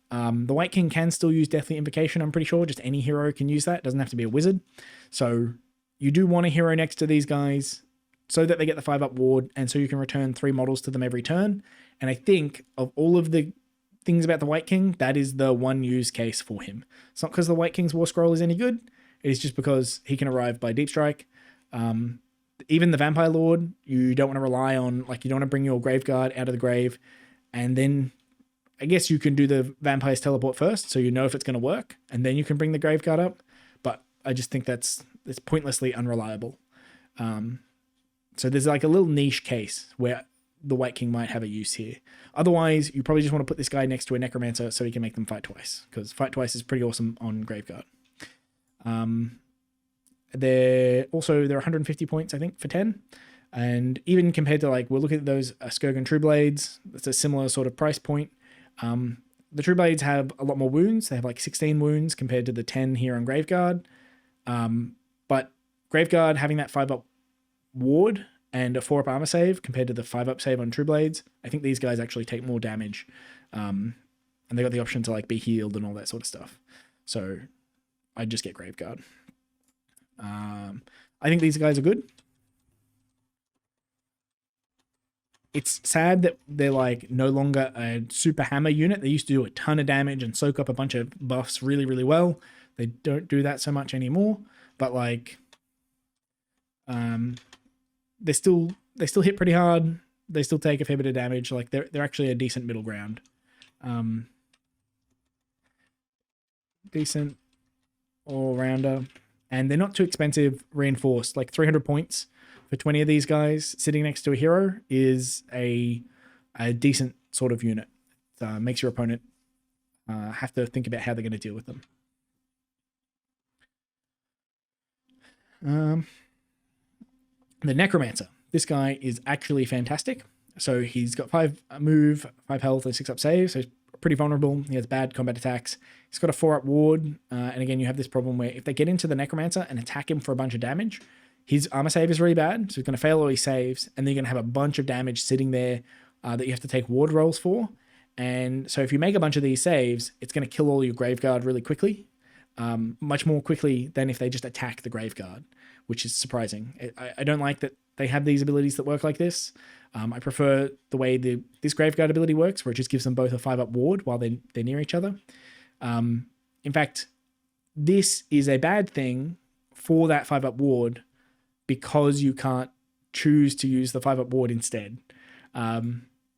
The White King can still use Deathly Invocation, I'm pretty sure. Just any hero can use that. It doesn't have to be a wizard. So you do want a hero next to these guys so that they get the 5-up ward, and so you can return 3 models to them every turn. And I think of all of the things about the White King, that is the one use case for him. It's not because the White King's War Scroll is any good. It is just because he can arrive by Deep Strike. Even the Vampire Lord, you don't want to rely on, like, you don't want to bring your Graveguard out of the grave, and then I guess you can do the Vampire's Teleport first, so you know if it's going to work, and then you can bring the Graveguard up. But I just think it's pointlessly unreliable. So there's like a little niche case where the White King might have a use here. Otherwise, you probably just want to put this guy next to a Necromancer so he can make them fight twice, because fight twice is pretty awesome on Graveguard. They're 150 points, I think, for 10. And even compared to, like, we'll look at those Skirgan True Blades. It's a similar sort of price point. The True Blades have a lot more wounds. They have like 16 wounds compared to the 10 here on Graveguard. But Graveguard having that 5-up ward and a 4-up armor save compared to the 5-up save on True Blades. I think these guys actually take more damage. And they got the option to like be healed and all that sort of stuff. So I'd just get Graveguard. I think these guys are good. It's sad that they're like no longer a super hammer unit. They used to do a ton of damage and soak up a bunch of buffs really, really well. They don't do that so much anymore, but like, they still hit pretty hard. They still take a fair bit of damage. Like they're actually a decent middle ground. Decent all-rounder. And they're not too expensive reinforced. Like 300 points for 20 of these guys sitting next to a hero is a decent sort of unit. Makes your opponent have to think about how they're going to deal with them. The Necromancer. This guy is actually fantastic. So he's got 5 move, 5 health, and 6-up save. So he's pretty vulnerable. He has bad combat attacks. He's got a 4-up ward. And again, you have this problem where if they get into the Necromancer and attack him for a bunch of damage, his armor save is really bad. So he's going to fail all his saves. And then you're going to have a bunch of damage sitting there that you have to take ward rolls for. And so if you make a bunch of these saves, it's going to kill all your Graveguard really quickly. Much more quickly than if they just attack the Graveguard, which is surprising. I don't like that they have these abilities that work like this. I prefer the way this Graveguard ability works, where it just gives them both a 5-up ward while they're near each other. In fact, this is a bad thing for that 5-up ward because you can't choose to use the 5-up ward instead.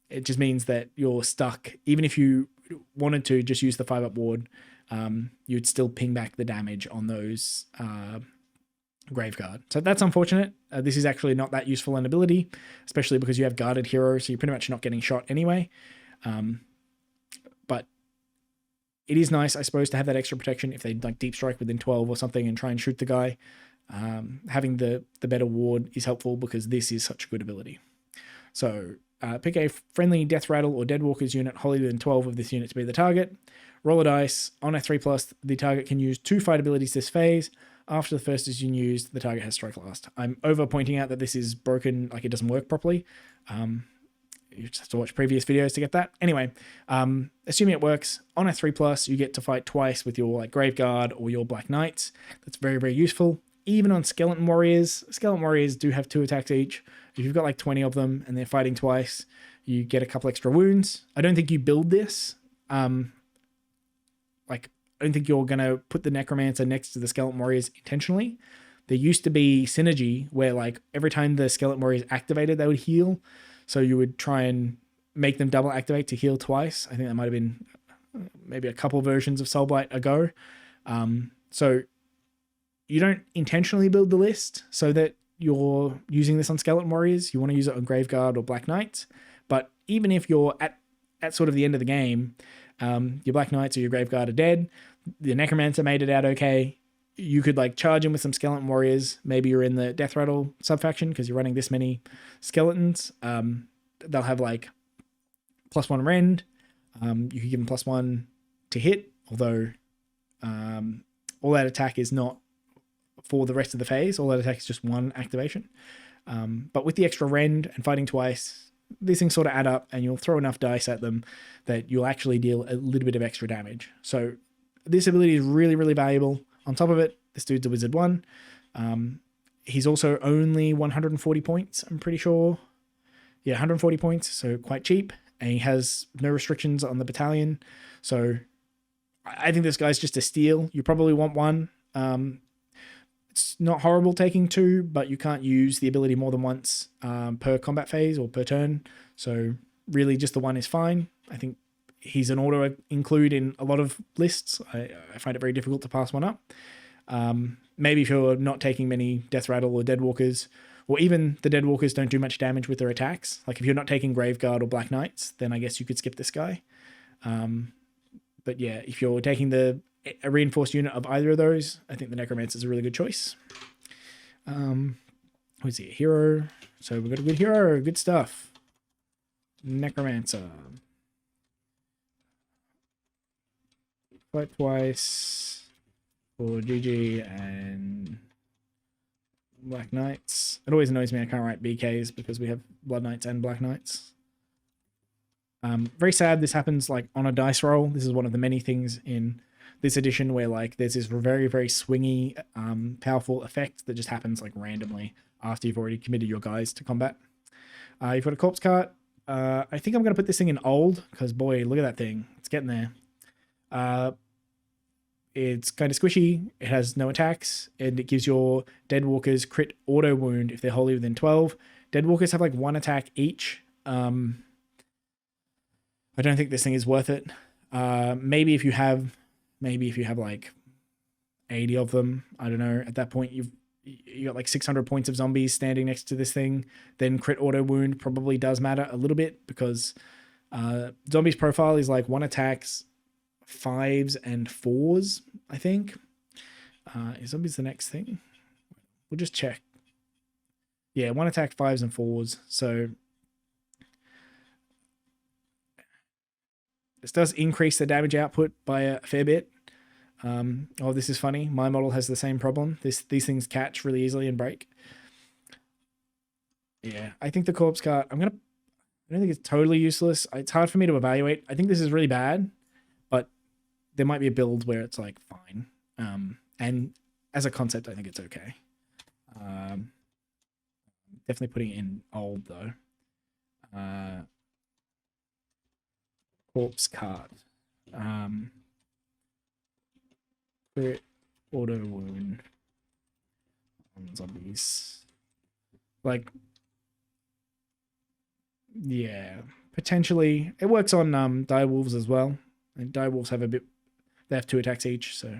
It just means that you're stuck. Even if you wanted to just use the 5-up ward, you'd still ping back the damage on those Graveguard. So that's unfortunate. This is actually not that useful an ability, especially because you have guarded heroes, so you're pretty much not getting shot anyway. But it is nice, I suppose, to have that extra protection if they like deep strike within 12 or something and try and shoot the guy. Having the better ward is helpful because this is such a good ability. So pick a friendly Death Rattle or Deadwalkers unit wholly within 12 of this unit to be the target. Roll a dice. On a 3+, the target can use 2 fight abilities this phase. After the first is used, the target has strike last. I'm over pointing out that this is broken, like it doesn't work properly. You just have to watch previous videos to get that. Anyway, assuming it works, on a 3+, you get to fight twice with your like Graveguard or your Black Knights. That's very, very useful. Even on Skeleton Warriors do have 2 attacks each. If you've got like 20 of them and they're fighting twice, you get a couple extra wounds. I don't think you build this. I don't think you're going to put the Necromancer next to the Skeleton Warriors intentionally. There used to be synergy where like every time the Skeleton Warriors activated, they would heal. So you would try and make them double activate to heal twice. I think that might have been maybe a couple versions of Soulblight ago. So you don't intentionally build the list so that you're using this on Skeleton Warriors. You want to use it on Graveguard or Black Knights. But even if you're at sort of the end of the game, your Black Knights or your Graveguard are dead, the Necromancer made it out okay, you could like charge in with some Skeleton Warriors. Maybe you're in the Death Rattle subfaction because you're running this many skeletons. They'll have like +1 rend. You could give them +1 to hit, although all that attack is not for the rest of the phase. All that attack is just 1 activation. But with the extra rend and fighting twice, these things sort of add up and you'll throw enough dice at them that you'll actually deal a little bit of extra damage. So this ability is really, really valuable. On top of it, this dude's a Wizard 1. He's also only 140 points, I'm pretty sure. Yeah, 140 points, so quite cheap. And he has no restrictions on the battalion. So I think this guy's just a steal. You probably want 1. It's not horrible taking 2, but you can't use the ability more than once per combat phase or per turn. So really just the 1 is fine. I think he's an auto include in a lot of lists. I find it very difficult to pass 1 up. Maybe if you're not taking many Death Rattle or Deadwalkers, or even the Deadwalkers don't do much damage with their attacks. Like if you're not taking Graveguard or Black Knights, then I guess you could skip this guy. But yeah, if you're taking a reinforced unit of either of those, I think the Necromancer is a really good choice. Who's he? A hero. So we've got a good hero, good stuff. Necromancer. Fight twice for GG and Black Knights. It always annoys me I can't write BKs because we have Blood Knights and Black Knights. Very sad this happens like on a dice roll. This is one of the many things in this edition where like there's this very, very swingy, powerful effect that just happens like randomly after you've already committed your guys to combat. You've got a corpse cart. I think I'm going to put this thing in old because boy, look at that thing. It's getting there. It's kind of squishy. It has no attacks and it gives your Deadwalkers crit auto wound if they're wholly within 12. Deadwalkers have like 1 attack each. I don't think this thing is worth it. Maybe if you have like 80 of them, I don't know. At that point, you got like 600 points of zombies standing next to this thing. Then crit auto wound probably does matter a little bit because zombies profile is like 1 attacks, 5s and 4s. I think. Is zombies the next thing? We'll just check. Yeah, 1 attack, 5s and 4s. So. This does increase the damage output by a fair bit. Oh, this is funny. My model has the same problem. These things catch really easily and break. Yeah, I think the corpse cart, I don't think it's totally useless. It's hard for me to evaluate. I think this is really bad, but there might be a build where it's like fine. And as a concept, I think it's okay. Definitely putting it in old though. Corpse cart. Crit auto wound on zombies. Like, yeah, potentially it works on direwolves as well. And direwolves have they have 2 attacks each, so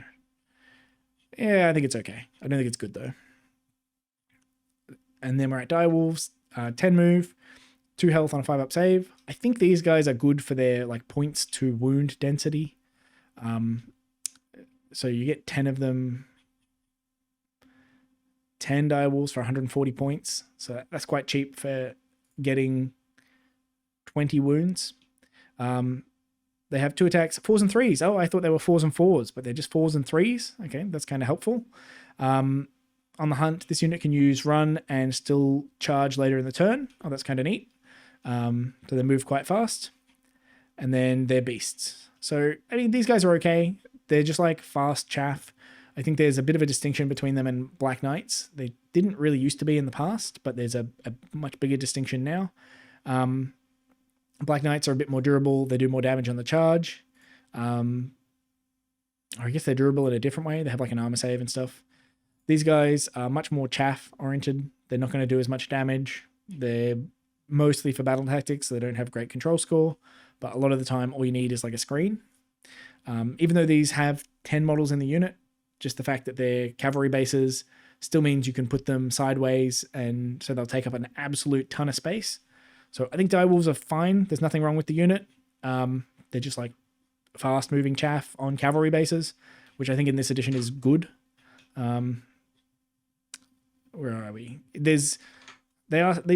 yeah, I think it's okay. I don't think it's good though. And then we're at direwolves, 10 move. 2 health on a 5-up save. I think these guys are good for their like points to wound density. So you get 10 of them. 10 direwolves for 140 points. So that's quite cheap for getting 20 wounds. They have 2 attacks, 4s and 3s. Oh, I thought they were 4s and 4s, but they're just 4s and 3s. Okay, that's kind of helpful. On the hunt, this unit can use run and still charge later in the turn. Oh, that's kind of neat. So they move quite fast. And then they're beasts. So, I mean, these guys are okay. They're just like fast chaff. I think there's a bit of a distinction between them and Black Knights. They didn't really used to be in the past, but there's a much bigger distinction now. Black Knights are a bit more durable. They do more damage on the charge. Or I guess they're durable in a different way. They have like an armor save and stuff. These guys are much more chaff oriented. They're not going to do as much damage. They're mostly for battle tactics. So they don't have great control score, but a lot of the time all you need is like a screen. Even though these have 10 models in the unit, just the fact that they're cavalry bases still means you can put them sideways, and so they'll take up an absolute ton of space. So I think direwolves are fine. There's nothing wrong with the unit. They're just like fast moving chaff on cavalry bases, which I think in this edition is good. Where are we? They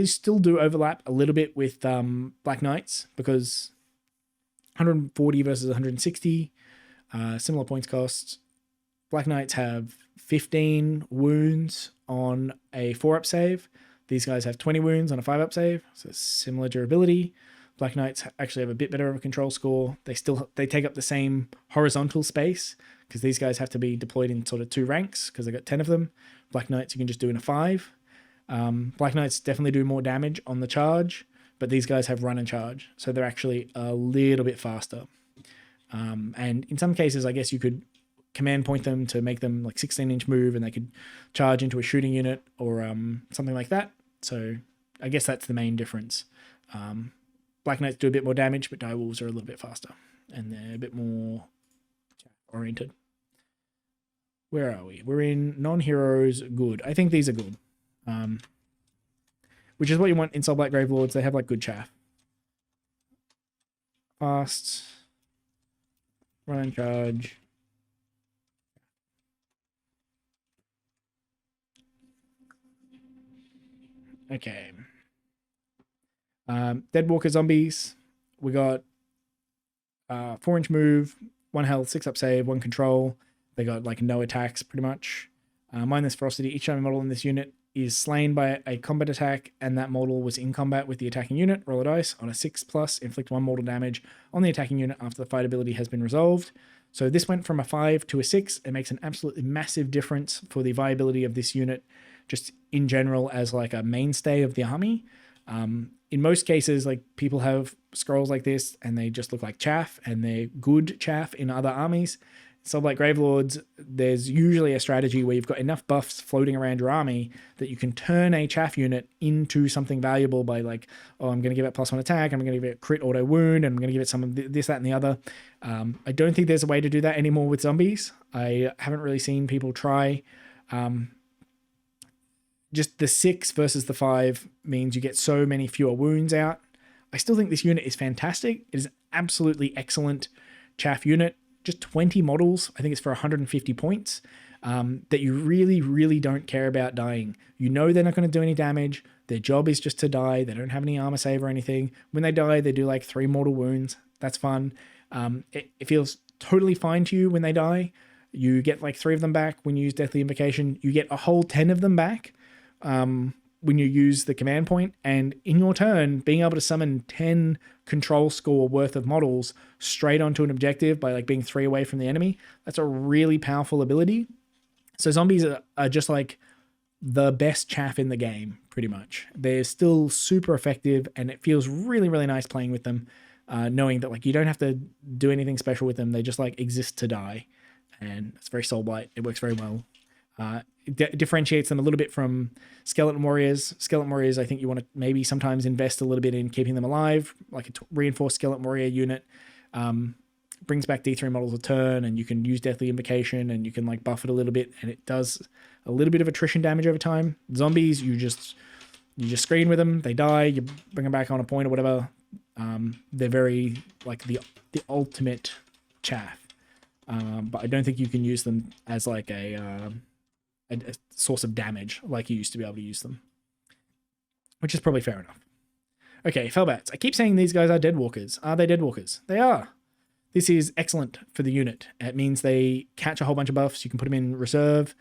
still do overlap a little bit with Black Knights because 140 versus 160, similar points cost. Black Knights have 15 wounds on a 4-up save. These guys have 20 wounds on a 5-up save, so similar durability. Black Knights actually have a bit better of a control score. They take up the same horizontal space because these guys have to be deployed in sort of 2 ranks because they've got 10 of them. Black Knights you can just do in a 5. Black Knights definitely do more damage on the charge, but these guys have run and charge, so they're actually a little bit faster. And in some cases, I guess you could command point them to make them like 16-inch move and they could charge into a shooting unit or something like that. So I guess that's the main difference. Black Knights do a bit more damage, but direwolves are a little bit faster and they're a bit more oriented. Where are we? We're in non-heroes good. I think these are good. Which is what you want in Soulblight Gravelords. They have like good chaff. Fast. Run and charge. Okay. Deadwalker zombies. We got 4-inch move, 1 health, 6-up save, 1 control. They got like no attacks pretty much. Minus ferocity. Each enemy model in this unit is slain by a combat attack and that model was in combat with the attacking unit, roll a dice. On a 6+, inflict 1 mortal damage on the attacking unit after the fight ability has been resolved. So this went from a 5 to a 6. It makes an absolutely massive difference for the viability of this unit just in general as like a mainstay of the army. In most cases, like people have scrolls like this and they just look like chaff, and they're good chaff in other armies. Soulblight Gravelords, there's usually a strategy where you've got enough buffs floating around your army that you can turn a chaff unit into something valuable by like, oh, I'm going to give it +1 attack, I'm going to give it crit auto wound, and I'm going to give it some of this, that, and the other. I don't think there's a way to do that anymore with zombies. I haven't really seen people try. Just the 6 versus the 5 means you get so many fewer wounds out. I still think this unit is fantastic. It is an absolutely excellent chaff unit. Just 20 models. I think it's for 150 points. That you really, really don't care about dying. You know they're not going to do any damage. Their job is just to die. They don't have any armor save or anything. When they die, they do like 3 mortal wounds. That's fun. It feels totally fine to you when they die. You get like 3 of them back when you use Deathly Invocation. You get a whole 10 of them back when you use the command point, and in your turn, being able to summon 10 control score worth of models straight onto an objective by like being 3 away from the enemy, that's a really powerful ability. So zombies are just like the best chaff in the game, pretty much. They're still super effective, and it feels really, really nice playing with them, knowing that like you don't have to do anything special with them. They just like exist to die, and it's very Soulblight. It works very well. It differentiates them a little bit from Skeleton Warriors. Skeleton Warriors, I think you want to maybe sometimes invest a little bit in keeping them alive, like a reinforced Skeleton Warrior unit. Brings back D3 models a turn, and you can use Deathly Invocation, and you can like buff it a little bit, and it does a little bit of attrition damage over time. Zombies, you just screen with them, they die, you bring them back on a point or whatever. They're very like the ultimate chaff. But I don't think you can use them as like a source of damage like you used to be able to use them, which is probably fair enough. Okay, Fellbats. I keep saying these guys are Deadwalkers. Are they Deadwalkers? They are. This is excellent for the unit. It means they catch a whole bunch of buffs. You can put them in reserve.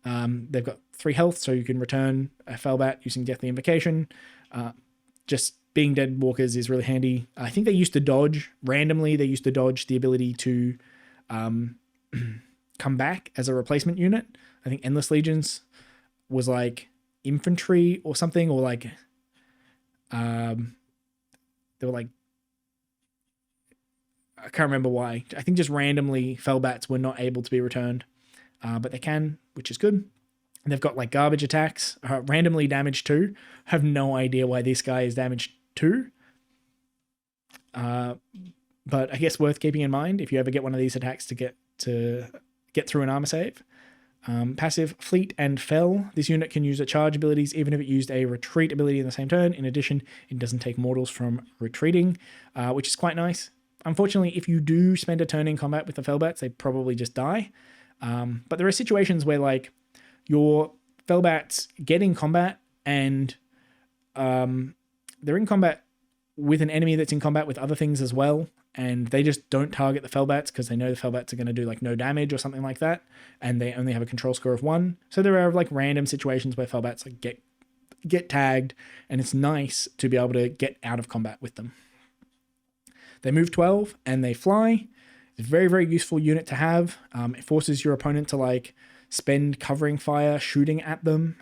They've got 3 health, so you can return a Fellbat using Deathly Invocation. Just being Deadwalkers is really handy. I think they used to dodge. Randomly, they used to dodge the ability to come back as a replacement unit. I think Endless Legions was like infantry or something, or like they were like, I can't remember why. I think just randomly Fellbats were not able to be returned, but they can, which is good. And they've got like garbage attacks, randomly damage 2. I have no idea why this guy is damage 2. But I guess worth keeping in mind if you ever get one of these attacks to get through an armor save. Passive Fleet and Fell. This unit can use the charge abilities even if it used a retreat ability in the same turn. In addition, it doesn't take mortals from retreating, which is quite nice. Unfortunately, if you do spend a turn in combat with the Fellbats, they probably just die. But there are situations where like your Fellbats get in combat and they're in combat with an enemy that's in combat with other things as well, and they just don't target the Fellbats because they know the Fellbats are going to do like no damage or something like that, and they only have a control score of 1. So there are like random situations where Fellbats like get tagged, and it's nice to be able to get out of combat with them. They move 12 and they fly. It's a very, very useful unit to have. It forces your opponent to like spend covering fire shooting at them.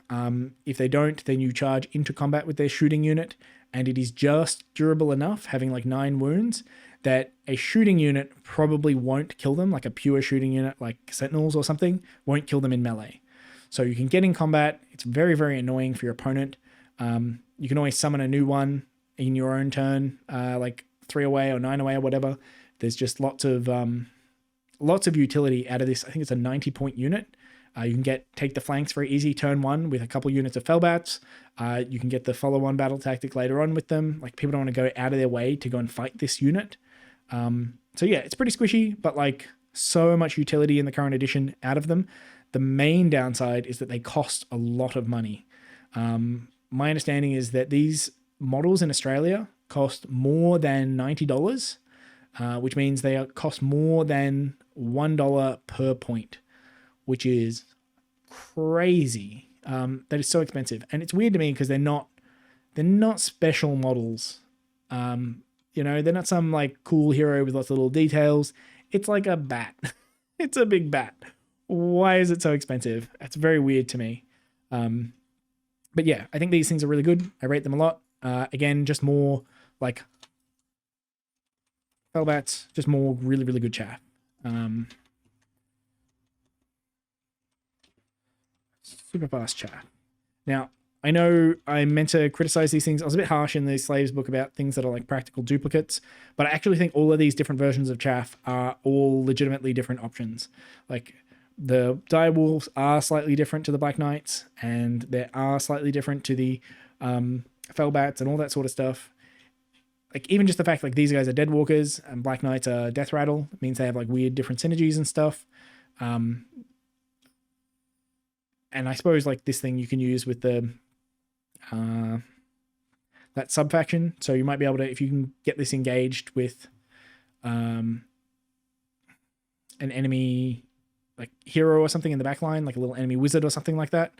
If they don't, then you charge into combat with their shooting unit, and it is just durable enough, having like 9 wounds, that a shooting unit probably won't kill them, like a pure shooting unit like Sentinels or something, won't kill them in melee. So you can get in combat. It's very, very annoying for your opponent. You can always summon a new one in your own turn, like 3 away or 9 away or whatever. There's just lots of utility out of this. I think it's a 90-point unit. You can take the flanks very easy turn 1 with a couple units of Fellbats. You can get the follow-on battle tactic later on with them. Like people don't want to go out of their way to go and fight this unit. So yeah, it's pretty squishy, but like so much utility in the current edition out of them. The main downside is that they cost a lot of money. My understanding is that these models in Australia cost more than $90, which means they cost more than $1 per point, which is crazy. that is so expensive. And it's weird to me because they're not special models. You know, they're not some like cool hero with lots of little details. It's like a bat. It's a big bat. Why is it so expensive? That's very weird to me. But yeah, I think these things are really good. I rate them a lot. Again, just more like Felbats, just more really, really good chaff. Super fast chaff. Now, I know I meant to criticize these things. I was a bit harsh in the Slaves book about things that are like practical duplicates, but I actually think all of these different versions of chaff are all legitimately different options. Like the dire wolves are slightly different to the Black Knights, and they are slightly different to the Felbats and all that sort of stuff. Like even just the fact like these guys are Dead Walkers and Black Knights are Death Rattle, it means they have like weird different synergies and stuff. And I suppose like this thing you can use with the that sub faction, so you might be able to, if you can get this engaged with an enemy like hero or something in the back line, like a little enemy wizard or something like that,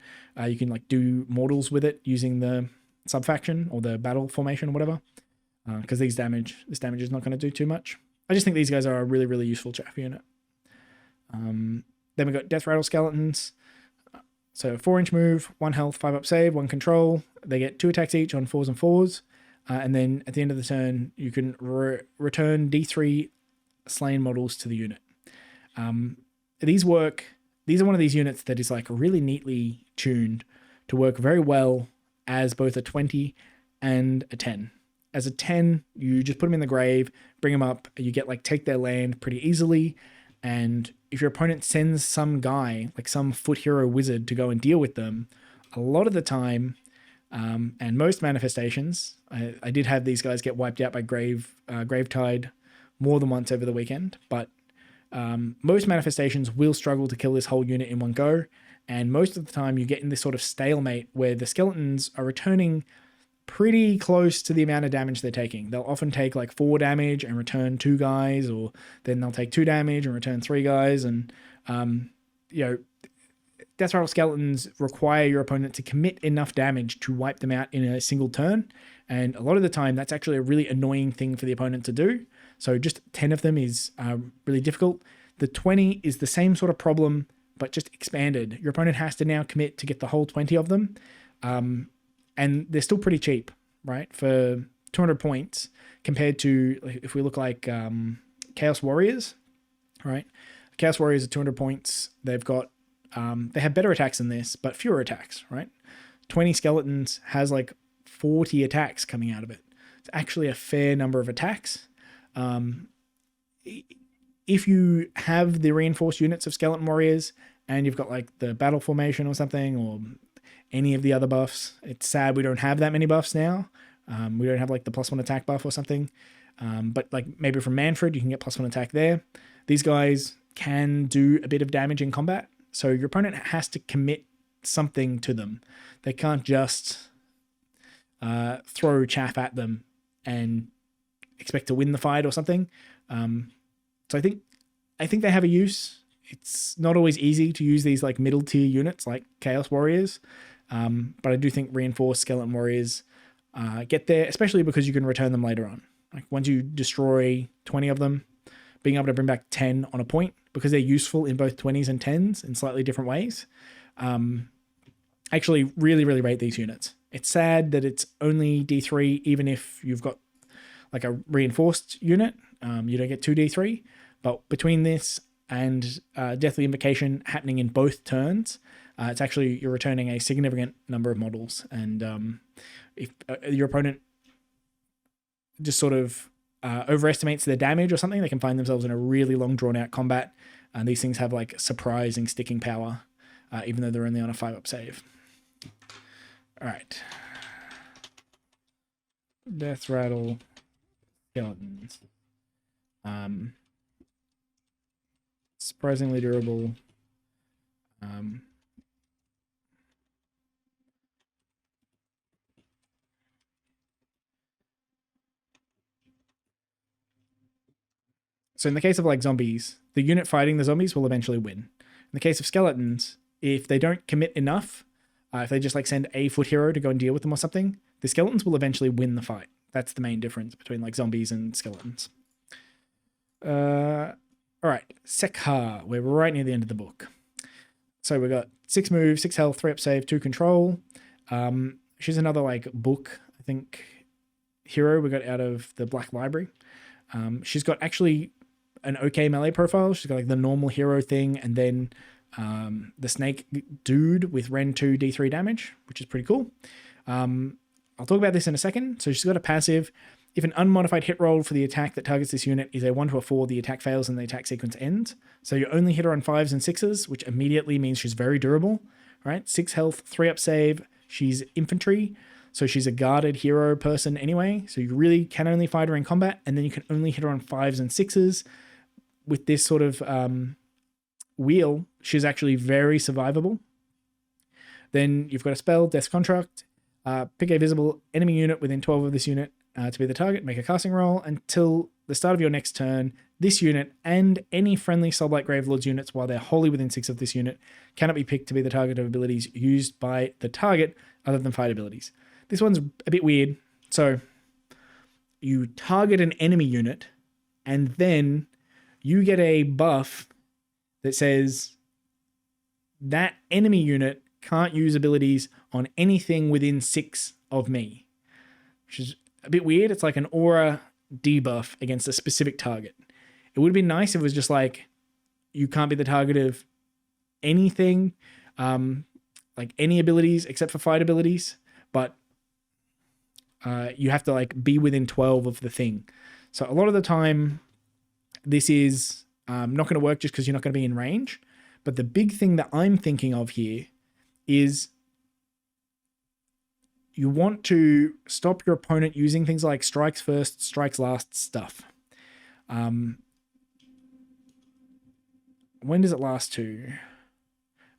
you can like do mortals with it using the sub faction or the battle formation or whatever, because this damage is not going to do too much. I just think these guys are a really, really useful chaff unit. Then we got Death Rattle Skeletons. So 4-inch move, 1 health, 5 up save, 1 control. They get 2 attacks each on 4s and 4s. And then at the end of the turn, you can return D3 slain models to the unit. These are one of these units that is like really neatly tuned to work very well as both a 20 and a 10. As a 10, you just put them in the grave, bring them up, you get like take their land pretty easily. And if your opponent sends some guy, like some foot hero wizard, to go and deal with them, a lot of the time, and most manifestations, I did have these guys get wiped out by Gravetide more than once over the weekend, but most manifestations will struggle to kill this whole unit in one go. And most of the time you get in this sort of stalemate where the skeletons are returning pretty close to the amount of damage they're taking. They'll often take like 4 damage and return 2 guys, or then they'll take 2 damage and return 3 guys. And, you know, Death Rattle Skeletons require your opponent to commit enough damage to wipe them out in a single turn. And a lot of the time, that's actually a really annoying thing for the opponent to do. So just 10 of them is really difficult. The 20 is the same sort of problem, but just expanded. Your opponent has to now commit to get the whole 20 of them. And they're still pretty cheap, right? For 200 points compared to, if we look like Chaos Warriors, right? Chaos Warriors are 200 points. They've got, they have better attacks than this, but fewer attacks, right? 20 skeletons has like 40 attacks coming out of it. It's actually a fair number of attacks. If you have the reinforced units of Skeleton Warriors and you've got like the battle formation or something, or any of the other buffs, it's sad we don't have that many buffs now. We don't have like the +1 attack buff or something. But like maybe from Manfred, you can get +1 attack there. These guys can do a bit of damage in combat. So your opponent has to commit something to them. They can't just throw chaff at them and expect to win the fight or something. So I think they have a use. It's not always easy to use these like middle tier units like Chaos Warriors. But I do think reinforced Skeleton Warriors get there, especially because you can return them later on. Like once you destroy 20 of them, being able to bring back 10 on a point, because they're useful in both 20s and 10s in slightly different ways. Actually really, really rate these units. It's sad that it's only D3, even if you've got like a reinforced unit, you don't get 2 D3, but between this and Deathly Invocation happening in both turns, it's actually, you're returning a significant number of models. And if your opponent just sort of overestimates their damage or something, they can find themselves in a really long drawn out combat. And these things have like surprising sticking power, even though they're only on a 5-up save. All right. Death Rattle Skeletons. Surprisingly durable. So in the case of like zombies, the unit fighting the zombies will eventually win. In the case of skeletons, if they don't commit enough, If they just like send a foot hero to go and deal with them or something, the skeletons will eventually win the fight. That's the main difference between like zombies and skeletons. All right, Sekhar. We're right near the end of the book. So we got 6 moves, 6 health, 3 up save, 2 control. She's another like book, I think, hero we got out of the Black Library. She's got actually an okay melee profile. She's got like the normal hero thing, and then the snake dude with Ren 2 D3 damage, which is pretty cool. I'll talk about this in a second. So she's got a passive. If an unmodified hit roll for the attack that targets this unit is a 1 to a 4, the attack fails and the attack sequence ends. So you only hit her on 5s and 6s, which immediately means she's very durable. Right? 6 health, 3 up save. She's infantry, so she's a guarded hero person anyway. So you really can only fight her in combat, and then you can only hit her on 5s and 6s. With this sort of wheel, she's actually very survivable. Then you've got a spell, Death's Contract. Pick a visible enemy unit within 12 of this unit to be the target. Make a casting roll until the start of your next turn. This unit and any friendly Soulblight Gravelords units, while they're wholly within 6 of this unit, cannot be picked to be the target of abilities used by the target other than fight abilities. This one's a bit weird. So you target an enemy unit and then you get a buff that says that enemy unit can't use abilities on anything within 6 of me, which is a bit weird. It's like an aura debuff against a specific target. It would have been nice if it was just like, you can't be the target of anything, like any abilities except for fight abilities, but you have to like be within 12 of the thing. So a lot of the time, this is not going to work just because you're not going to be in range. But the big thing that I'm thinking of here is you want to stop your opponent using things like strikes first, strikes last stuff. When does it last to?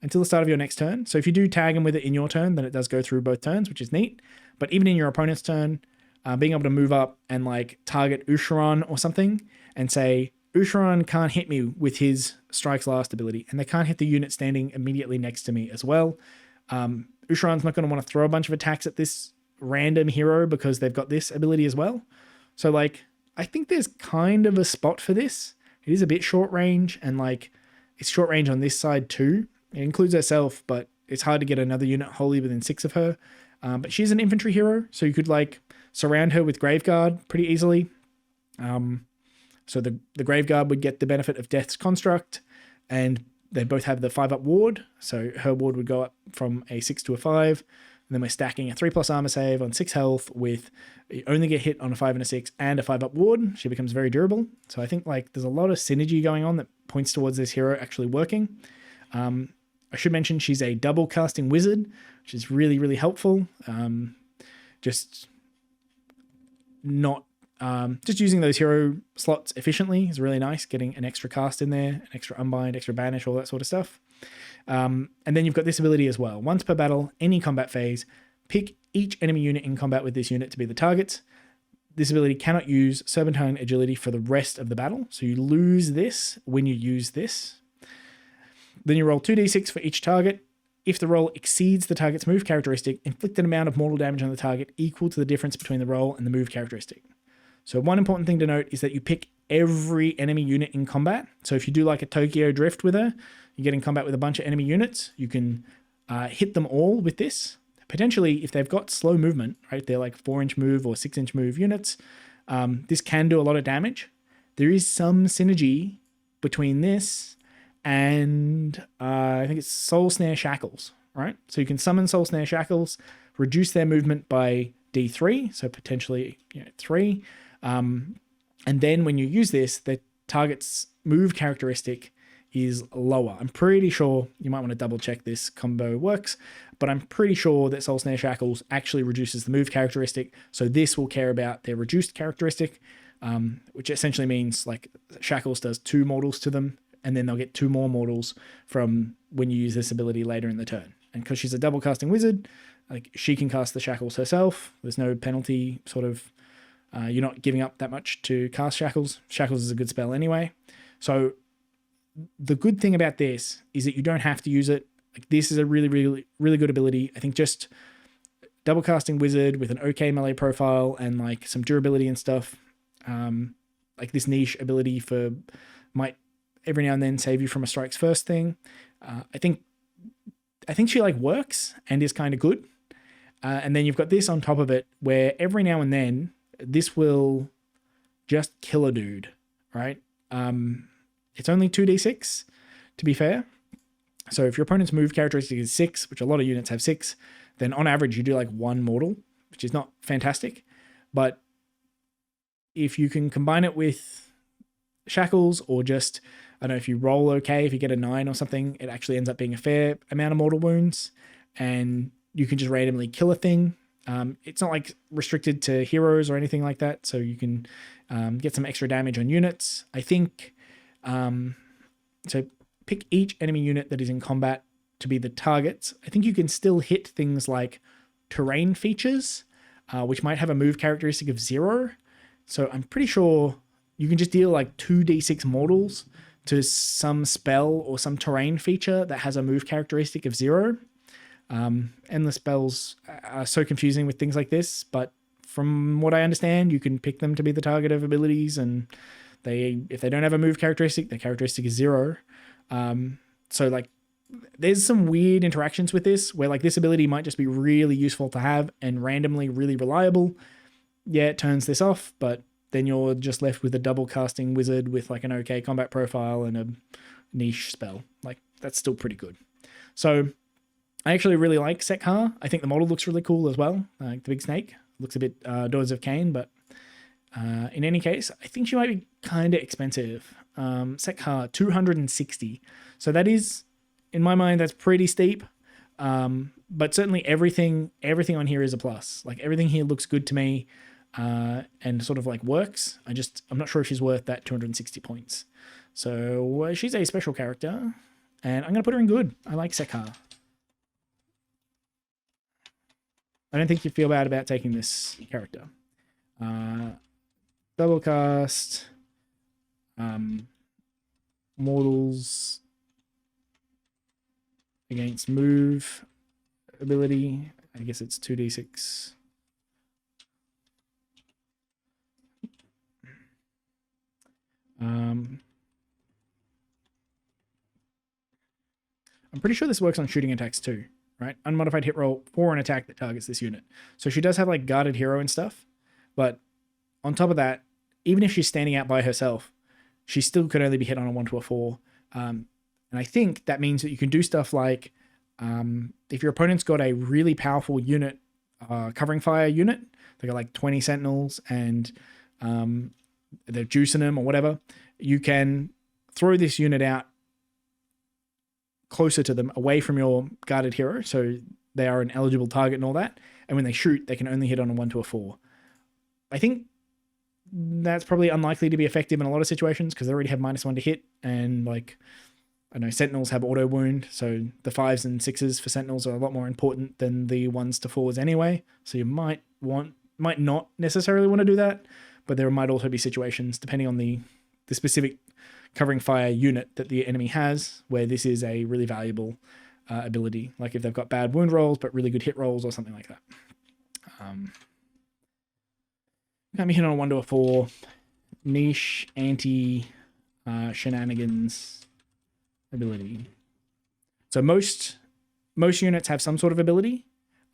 Until the start of your next turn. So if you do tag him with it in your turn, then it does go through both turns, which is neat. But even in your opponent's turn, being able to move up and like target Usharon or something and say, Usharon can't hit me with his strikes last ability, and they can't hit the unit standing immediately next to me as well. Usharon's not going to want to throw a bunch of attacks at this random hero because they've got this ability as well. So like, I think there's kind of a spot for this. It is a bit short range, and like it's short range on this side too. It includes herself, but it's hard to get another unit wholly within 6 of her. But she's an infantry hero, so you could like surround her with Graveguard pretty easily. So the Graveguard would get the benefit of Death's Construct, and they both have the 5-up ward. So her ward would go up from a 6 to a 5. And then we're stacking a 3+ armor save on 6 health with you only get hit on a 5 and a 6 and a 5-up ward. She becomes very durable. So I think like there's a lot of synergy going on that points towards this hero actually working. I should mention she's a double casting wizard, which is really, really helpful. Just using those hero slots efficiently is really nice. Getting an extra cast in there, an extra unbind, extra banish, all that sort of stuff. And then you've got this ability as well. Once per battle, any combat phase, pick each enemy unit in combat with this unit to be the target. This ability cannot use Serpentine Agility for the rest of the battle. So you lose this when you use this. Then you roll 2d6 for each target. If the roll exceeds the target's move characteristic, inflict an amount of mortal damage on the target equal to the difference between the roll and the move characteristic. So one important thing to note is that you pick every enemy unit in combat. So if you do like a Tokyo Drift with her, you get in combat with a bunch of enemy units, you can hit them all with this. Potentially, if they've got slow movement, right, they're like 4-inch move or 6-inch move units, this can do a lot of damage. There is some synergy between this and I think it's Soul Snare Shackles, right? So you can summon Soul Snare Shackles, reduce their movement by D3, so potentially 3. And then when you use this, the target's move characteristic is lower. I'm pretty sure, you might want to double check this combo works, but I'm pretty sure that Soul Snare Shackles actually reduces the move characteristic. So this will care about their reduced characteristic, which essentially means like Shackles does 2 mortals to them, and then they'll get 2 more mortals from when you use this ability later in the turn. And because she's a double casting wizard, like she can cast the Shackles herself. There's no penalty sort of, you're not giving up that much to cast Shackles. Shackles is a good spell anyway. So the good thing about this is that you don't have to use it Like this is a really, really, really good ability. I think just double casting wizard with an okay melee profile and like some durability and stuff. Like this niche ability might every now and then save you from a strikes first thing. I think she like works and is kind of good. And then you've got this on top of it where every now and then this will just kill a dude, right? It's only 2d6 to be fair. So if your opponent's move characteristic is 6, which a lot of units have 6, then on average you do like 1 mortal, which is not fantastic. But if you can combine it with shackles or just, I don't know, if you roll okay, if you get a 9 or something, it actually ends up being a fair amount of mortal wounds and you can just randomly kill a thing. It's not like restricted to heroes or anything like that. So you can get some extra damage on units. I think, so pick each enemy unit that is in combat to be the targets. I think you can still hit things like terrain features, which might have a move characteristic of 0. So I'm pretty sure you can just deal like 2d6 mortals to some spell or some terrain feature that has a move characteristic of 0. Endless spells are so confusing with things like this, but from what I understand, you can pick them to be the target of abilities, and if they don't have a move characteristic, their characteristic is 0. So like there's some weird interactions with this where like this ability might just be really useful to have and randomly really reliable. Yeah, it turns this off, but then you're just left with a double casting wizard with like an okay combat profile and a niche spell. Like that's still pretty good. So I actually really like Sekhar. I think the model looks really cool as well. Like the big snake looks a bit Daughters of Cain, but in any case, I think she might be kind of expensive. Sekhar 260. So that is, in my mind, that's pretty steep. But certainly everything on here is a plus. Like everything here looks good to me. And sort of like works. I'm not sure if she's worth that 260 points. So she's a special character and I'm going to put her in good. I like Sekhar. I don't think you feel bad about taking this character. Double cast, mortals against move ability. I guess it's 2d6. I'm pretty sure this works on shooting attacks too, right? Unmodified hit roll for an attack that targets this unit. So she does have like guarded hero and stuff, but on top of that, even if she's standing out by herself, she still could only be hit on a 1 to a 4. And I think that means that you can do stuff like if your opponent's got a really powerful unit, covering fire unit, they got like 20 sentinels and they're juicing them or whatever, you can throw this unit out closer to them, away from your guarded hero, so they are an eligible target and all that, and when they shoot, they can only hit on a 1 to a 4. I think that's probably unlikely to be effective in a lot of situations because they already have -1 to hit, and like, I know sentinels have auto wound, so the 5s and 6s for sentinels are a lot more important than the 1s to 4s anyway, so you might not necessarily want to do that, but there might also be situations, depending on the specific covering fire unit that the enemy has, where this is a really valuable ability. Like if they've got bad wound rolls, but really good hit rolls or something like that. Got me hit on a 1 to a 4. Niche anti shenanigans ability. So most units have some sort of ability.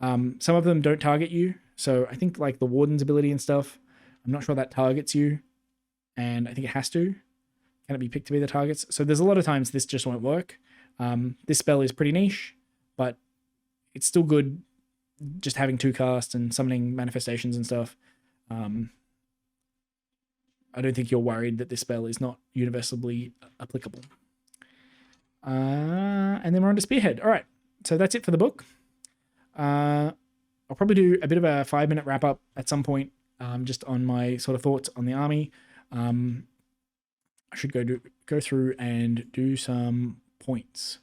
Some of them don't target you. So I think like the Warden's ability and stuff, I'm not sure that targets you. And I think it has to. Can it be picked to be the targets? So there's a lot of times this just won't work. This spell is pretty niche, but it's still good just having 2 casts and summoning manifestations and stuff. I don't think you're worried that this spell is not universally applicable. And then we're on to Spearhead. All right, so that's it for the book. I'll probably do a bit of a 5-minute wrap up at some point, just on my sort of thoughts on the army. I should go through and do some points.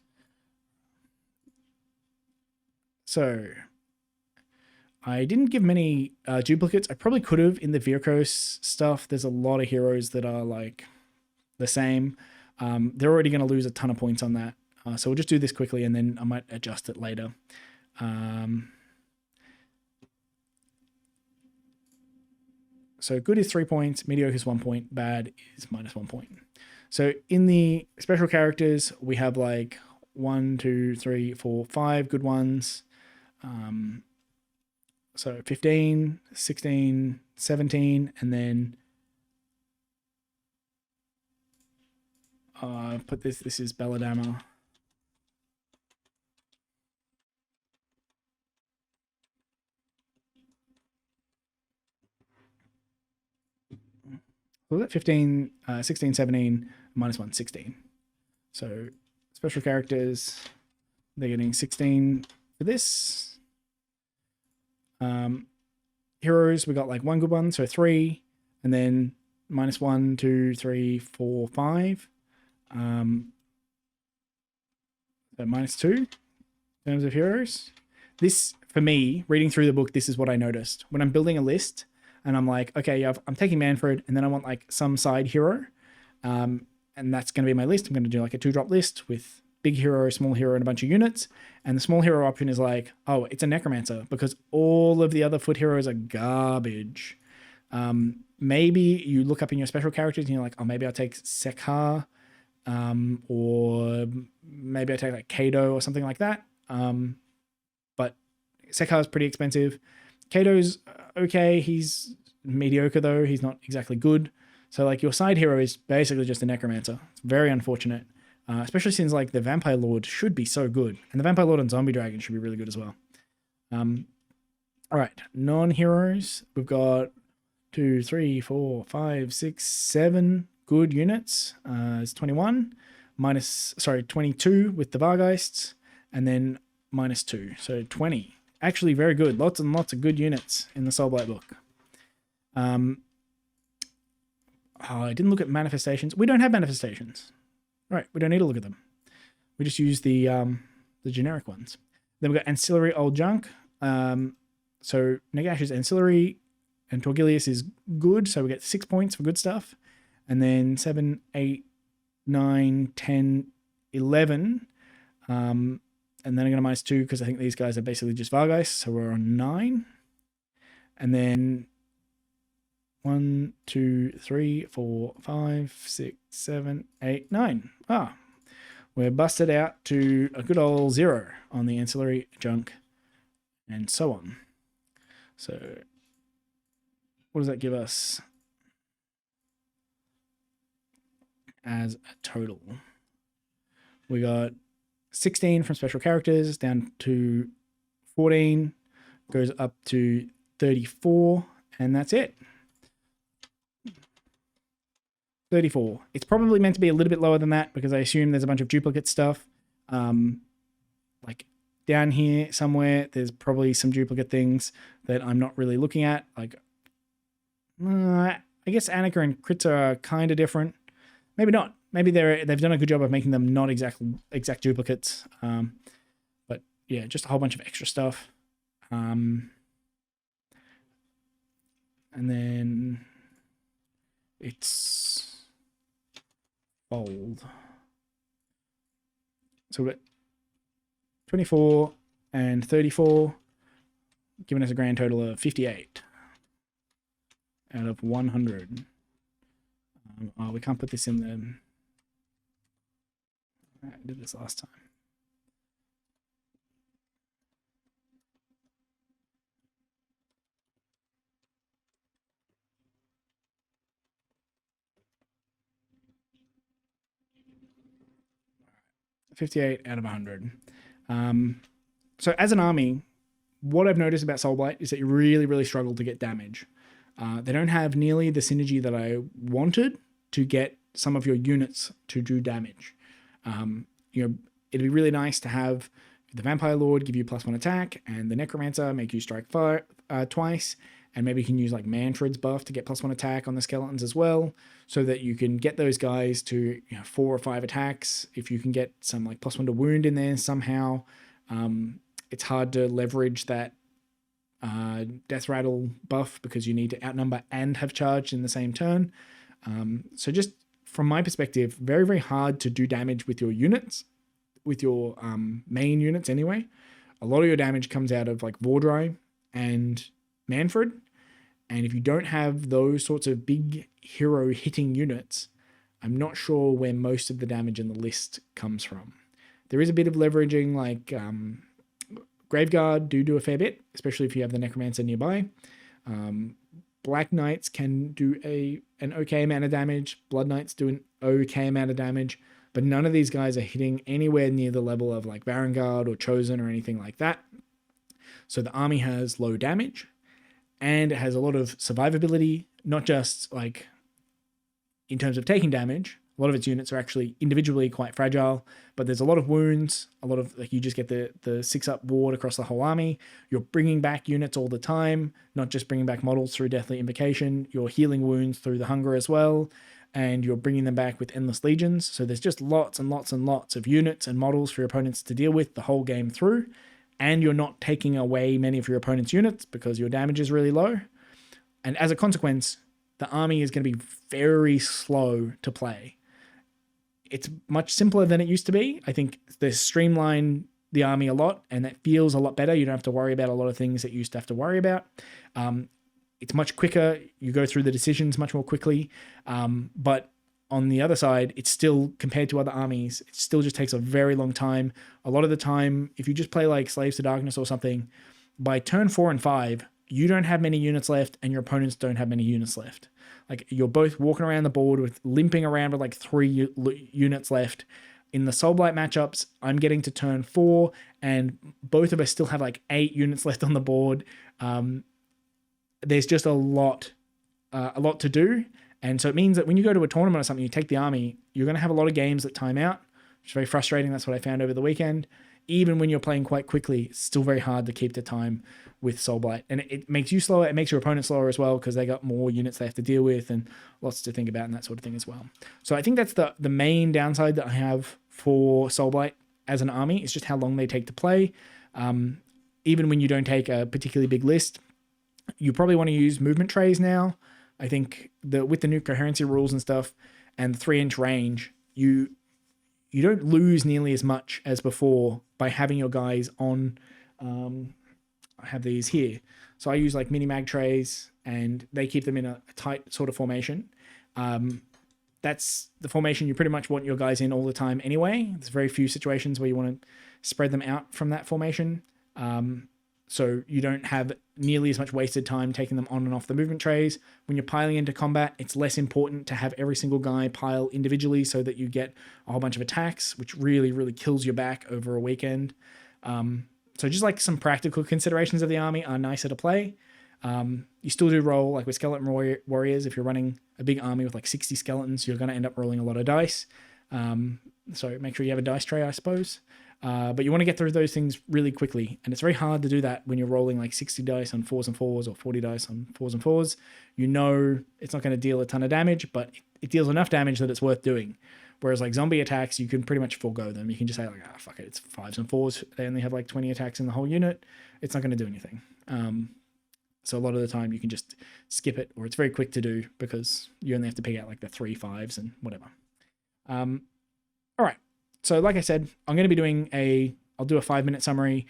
So I didn't give many duplicates. I probably could have in the Virkos stuff. There's a lot of heroes that are like the same. They're already going to lose a ton of points on that. So we'll just do this quickly and then I might adjust it later. So good is 3 points, mediocre is 1 point, bad is -1 point. So in the special characters, we have like 1, 2, 3, 4, 5 good ones. So 15, 16, 17, and then put this is Belladamma. So that 15, 16, 17, -1, 16. So special characters, they're getting 16 for this. Heroes, we got like 1 good one, so 3, and then -1, 2, 3, 4, 5. So -2 in terms of heroes. This, for me, reading through the book, this is what I noticed. When I'm building a list and I'm like, okay, I'm taking Manfred and then I want like some side hero. And that's going to be my list. I'm going to do like a 2-drop list with big hero, small hero, and a bunch of units. And the small hero option is like, oh, it's a necromancer because all of the other foot heroes are garbage. Maybe you look up in your special characters and you're like, oh, maybe I'll take Sekhar, or maybe I take like Kato or something like that. But Sekhar is pretty expensive. Kato's okay. He's mediocre though. He's not exactly good. So like your side hero is basically just a necromancer. It's very unfortunate. Especially since like the Vampire Lord should be so good. And the Vampire Lord and Zombie Dragon should be really good as well. All right, non-heroes. We've got 2, 3, 4, 5, 6, 7 good units. It's 21. 22 with the Vargeists. And then -2. So 20. Actually very good. Lots and lots of good units in the Soulblight book. I didn't look at manifestations. We don't have manifestations. Right, we don't need to look at them. We just use the generic ones. Then we've got ancillary old junk. So Nagash is ancillary and Torgilius is good. So we get 6 points for good stuff. And then 7, 8, 9, 10, 11. And then I'm going to -2 because I think these guys are basically just Vargeist. So we're on 9. And then 1, 2, 3, 4, 5, 6, 7, 8, 9. We're busted out to a good old 0 on the ancillary junk and so on. So what does that give us as a total? We got 16 from special characters down to 14, goes up to 34, and that's it. 34. It's probably meant to be a little bit lower than that because I assume there's a bunch of duplicate stuff. Like down here somewhere, there's probably some duplicate things that I'm not really looking at. Like, I guess Annika and Kritza are kind of different. Maybe not. Maybe they've done a good job of making them not exact duplicates. But yeah, just a whole bunch of extra stuff. And then it's fold. So we've got 24 and 34, giving us a grand total of 58 out of 100. We can't put this in the... I did this last time. $58 out of 100. So as an army, what I've noticed about Soulblight is that you really, really struggle to get damage. They don't have nearly the synergy that I wanted to get some of your units to do damage. It'd be really nice to have the Vampire Lord give you +1 attack and the Necromancer make you strike twice, and maybe you can use like Manfred's buff to get +1 attack on the skeletons as well, so that you can get those guys to 4 or 5 attacks. If you can get some like +1 to wound in there somehow, it's hard to leverage that death rattle buff because you need to outnumber and have charged in the same turn. So just from my perspective, very, very hard to do damage with your units. with your main units anyway. A lot of your damage comes out of like Vordry and Manfred. And if you don't have those sorts of big hero hitting units, I'm not sure where most of the damage in the list comes from. There is a bit of leveraging, like Graveguard do a fair bit, especially if you have the Necromancer nearby. Black Knights can do an okay amount of damage. Blood Knights do an okay amount of damage. But none of these guys are hitting anywhere near the level of like Vanguard or Chosen or anything like that. So the army has low damage. And it has a lot of survivability, not just like in terms of taking damage. A lot of its units are actually individually quite fragile, but there's a lot of wounds, a lot of like you just get the 6-up ward across the whole army. You're bringing back units all the time, not just bringing back models through Deathly Invocation. You're healing wounds through the Hunger as well, and you're bringing them back with Endless Legions. So there's just lots and lots and lots of units and models for your opponents to deal with the whole game through. And you're not taking away many of your opponent's units because your damage is really low. And as a consequence, the army is going to be very slow to play. It's much simpler than it used to be. I think they streamline the army a lot, and that feels a lot better. You don't have to worry about a lot of things that you used to have to worry about. It's much quicker. You go through the decisions much more quickly. But on the other side, it's still, compared to other armies, it still just takes a very long time. A lot of the time, if you just play like Slaves to Darkness or something, by turn 4 and 5, you don't have many units left and your opponents don't have many units left. Like you're both walking around the board with limping around with like 3 units left. In the Soulblight matchups, I'm getting to turn 4 and both of us still have like 8 units left on the board. There's just a lot to do. And so it means that when you go to a tournament or something, you take the army, you're going to have a lot of games that time out, which is very frustrating. That's what I found over the weekend. Even when you're playing quite quickly, it's still very hard to keep the time with Soulblight. And it makes you slower. It makes your opponent slower as well because they got more units they have to deal with and lots to think about and that sort of thing as well. So I think that's the main downside that I have for Soulblight as an army. It's just how long they take to play. Even when you don't take a particularly big list, you probably want to use movement trays now. I think with the new coherency rules and stuff and the 3-inch range, you don't lose nearly as much as before by having your guys on. I have these here. So I use like mini mag trays and they keep them in a tight sort of formation. That's the formation you pretty much want your guys in all the time anyway. There's very few situations where you want to spread them out from that formation. So you don't have nearly as much wasted time taking them on and off the movement trays. When you're piling into combat, it's less important to have every single guy pile individually so that you get a whole bunch of attacks, which really, really kills your back over a weekend. So just like some practical considerations of the army are nicer to play. You still do roll, like with Skeleton Warriors, if you're running a big army with like 60 skeletons, you're going to end up rolling a lot of dice. So make sure you have a dice tray, I suppose. But you want to get through those things really quickly. And it's very hard to do that when you're rolling like 60 dice on 4s and 4s or 40 dice on 4s and 4s. You know it's not going to deal a ton of damage, but it deals enough damage that it's worth doing. Whereas like zombie attacks, you can pretty much forego them. You can just say like, fuck it, it's 5s and 4s. They only have like 20 attacks in the whole unit. It's not going to do anything. So a lot of the time you can just skip it, or it's very quick to do because you only have to pick out like the 3 5s and whatever. All right. So like I said, I'm going to be doing I'll do a 5-minute summary.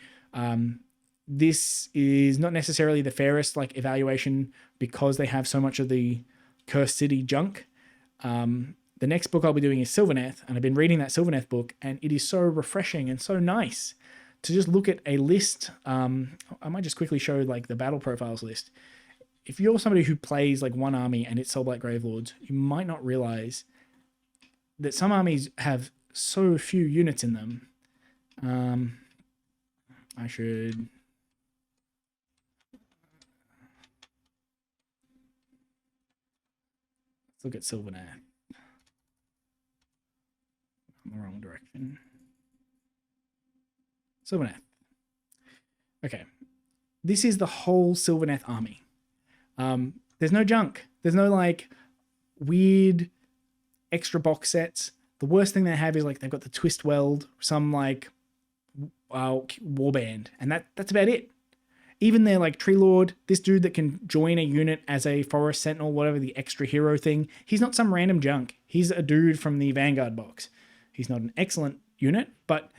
This is not necessarily the fairest like evaluation because they have so much of the Cursed City junk. The next book I'll be doing is Sylvaneth, and I've been reading that Sylvaneth book, and it is so refreshing and so nice to just look at a list. I might just quickly show like the battle profiles list. If you're somebody who plays like one army and it's Soulblight Gravelords, you might not realize that some armies have so few units in them. I should... Let's look at Sylvaneth. I'm the wrong direction. Sylvaneth. Okay. This is the whole Sylvaneth army. There's no junk. There's no like weird extra box sets. The worst thing they have is like they've got the twist weld, some like warband, and that's about it. Even their like Tree Lord, this dude that can join a unit as a Forest Sentinel, whatever the extra hero thing, he's not some random junk. He's a dude from the Vanguard box. He's not an excellent unit, but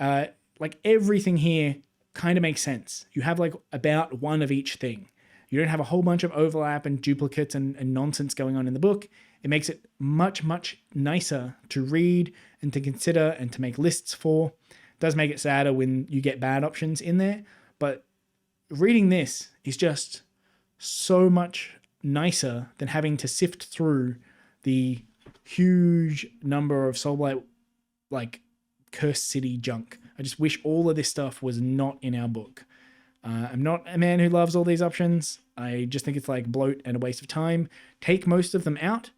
like everything here kind of makes sense. You have like about one of each thing. You don't have a whole bunch of overlap and duplicates and nonsense going on in the book. It makes it much, much nicer to read and to consider and to make lists for. It does make it sadder when you get bad options in there, but reading this is just so much nicer than having to sift through the huge number of Soulblight like Cursed City junk. I just wish all of this stuff was not in our book. I'm not a man who loves all these options. I just think it's like bloat and a waste of time. Take most of them out,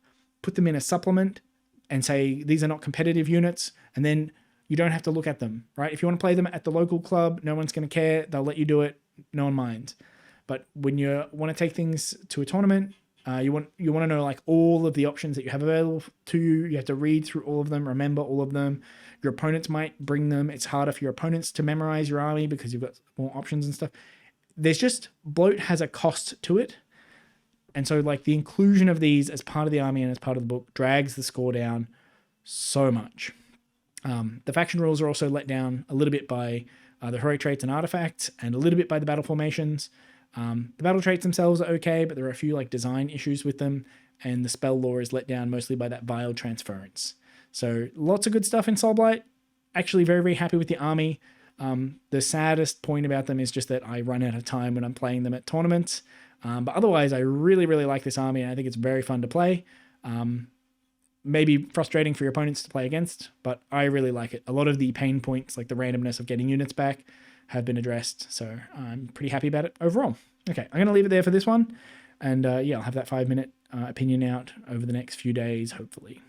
put them in a supplement, and say these are not competitive units, and then you don't have to look at them, right? If you want to play them at the local club, no one's going to care. They'll let you do it. No one minds. But when you want to take things to a tournament, you want to know like all of the options that you have available to you. You have to read through all of them, remember all of them. Your opponents might bring them. It's harder for your opponents to memorize your army because you've got more options and stuff. There's just, bloat has a cost to it. And so like the inclusion of these as part of the army and as part of the book drags the score down so much. The faction rules are also let down a little bit by the heroic traits and artifacts, and a little bit by the battle formations. The battle traits themselves are okay, but there are a few like design issues with them, and the spell lore is let down mostly by that vile transference. So lots of good stuff in Soulblight. Actually very, very happy with the army. The saddest point about them is just that I run out of time when I'm playing them at tournaments. But otherwise, I really, really like this army, and I think it's very fun to play. Maybe frustrating for your opponents to play against, but I really like it. A lot of the pain points, like the randomness of getting units back, have been addressed, so I'm pretty happy about it overall. Okay, I'm going to leave it there for this one, and yeah, I'll have that 5-minute opinion out over the next few days, hopefully.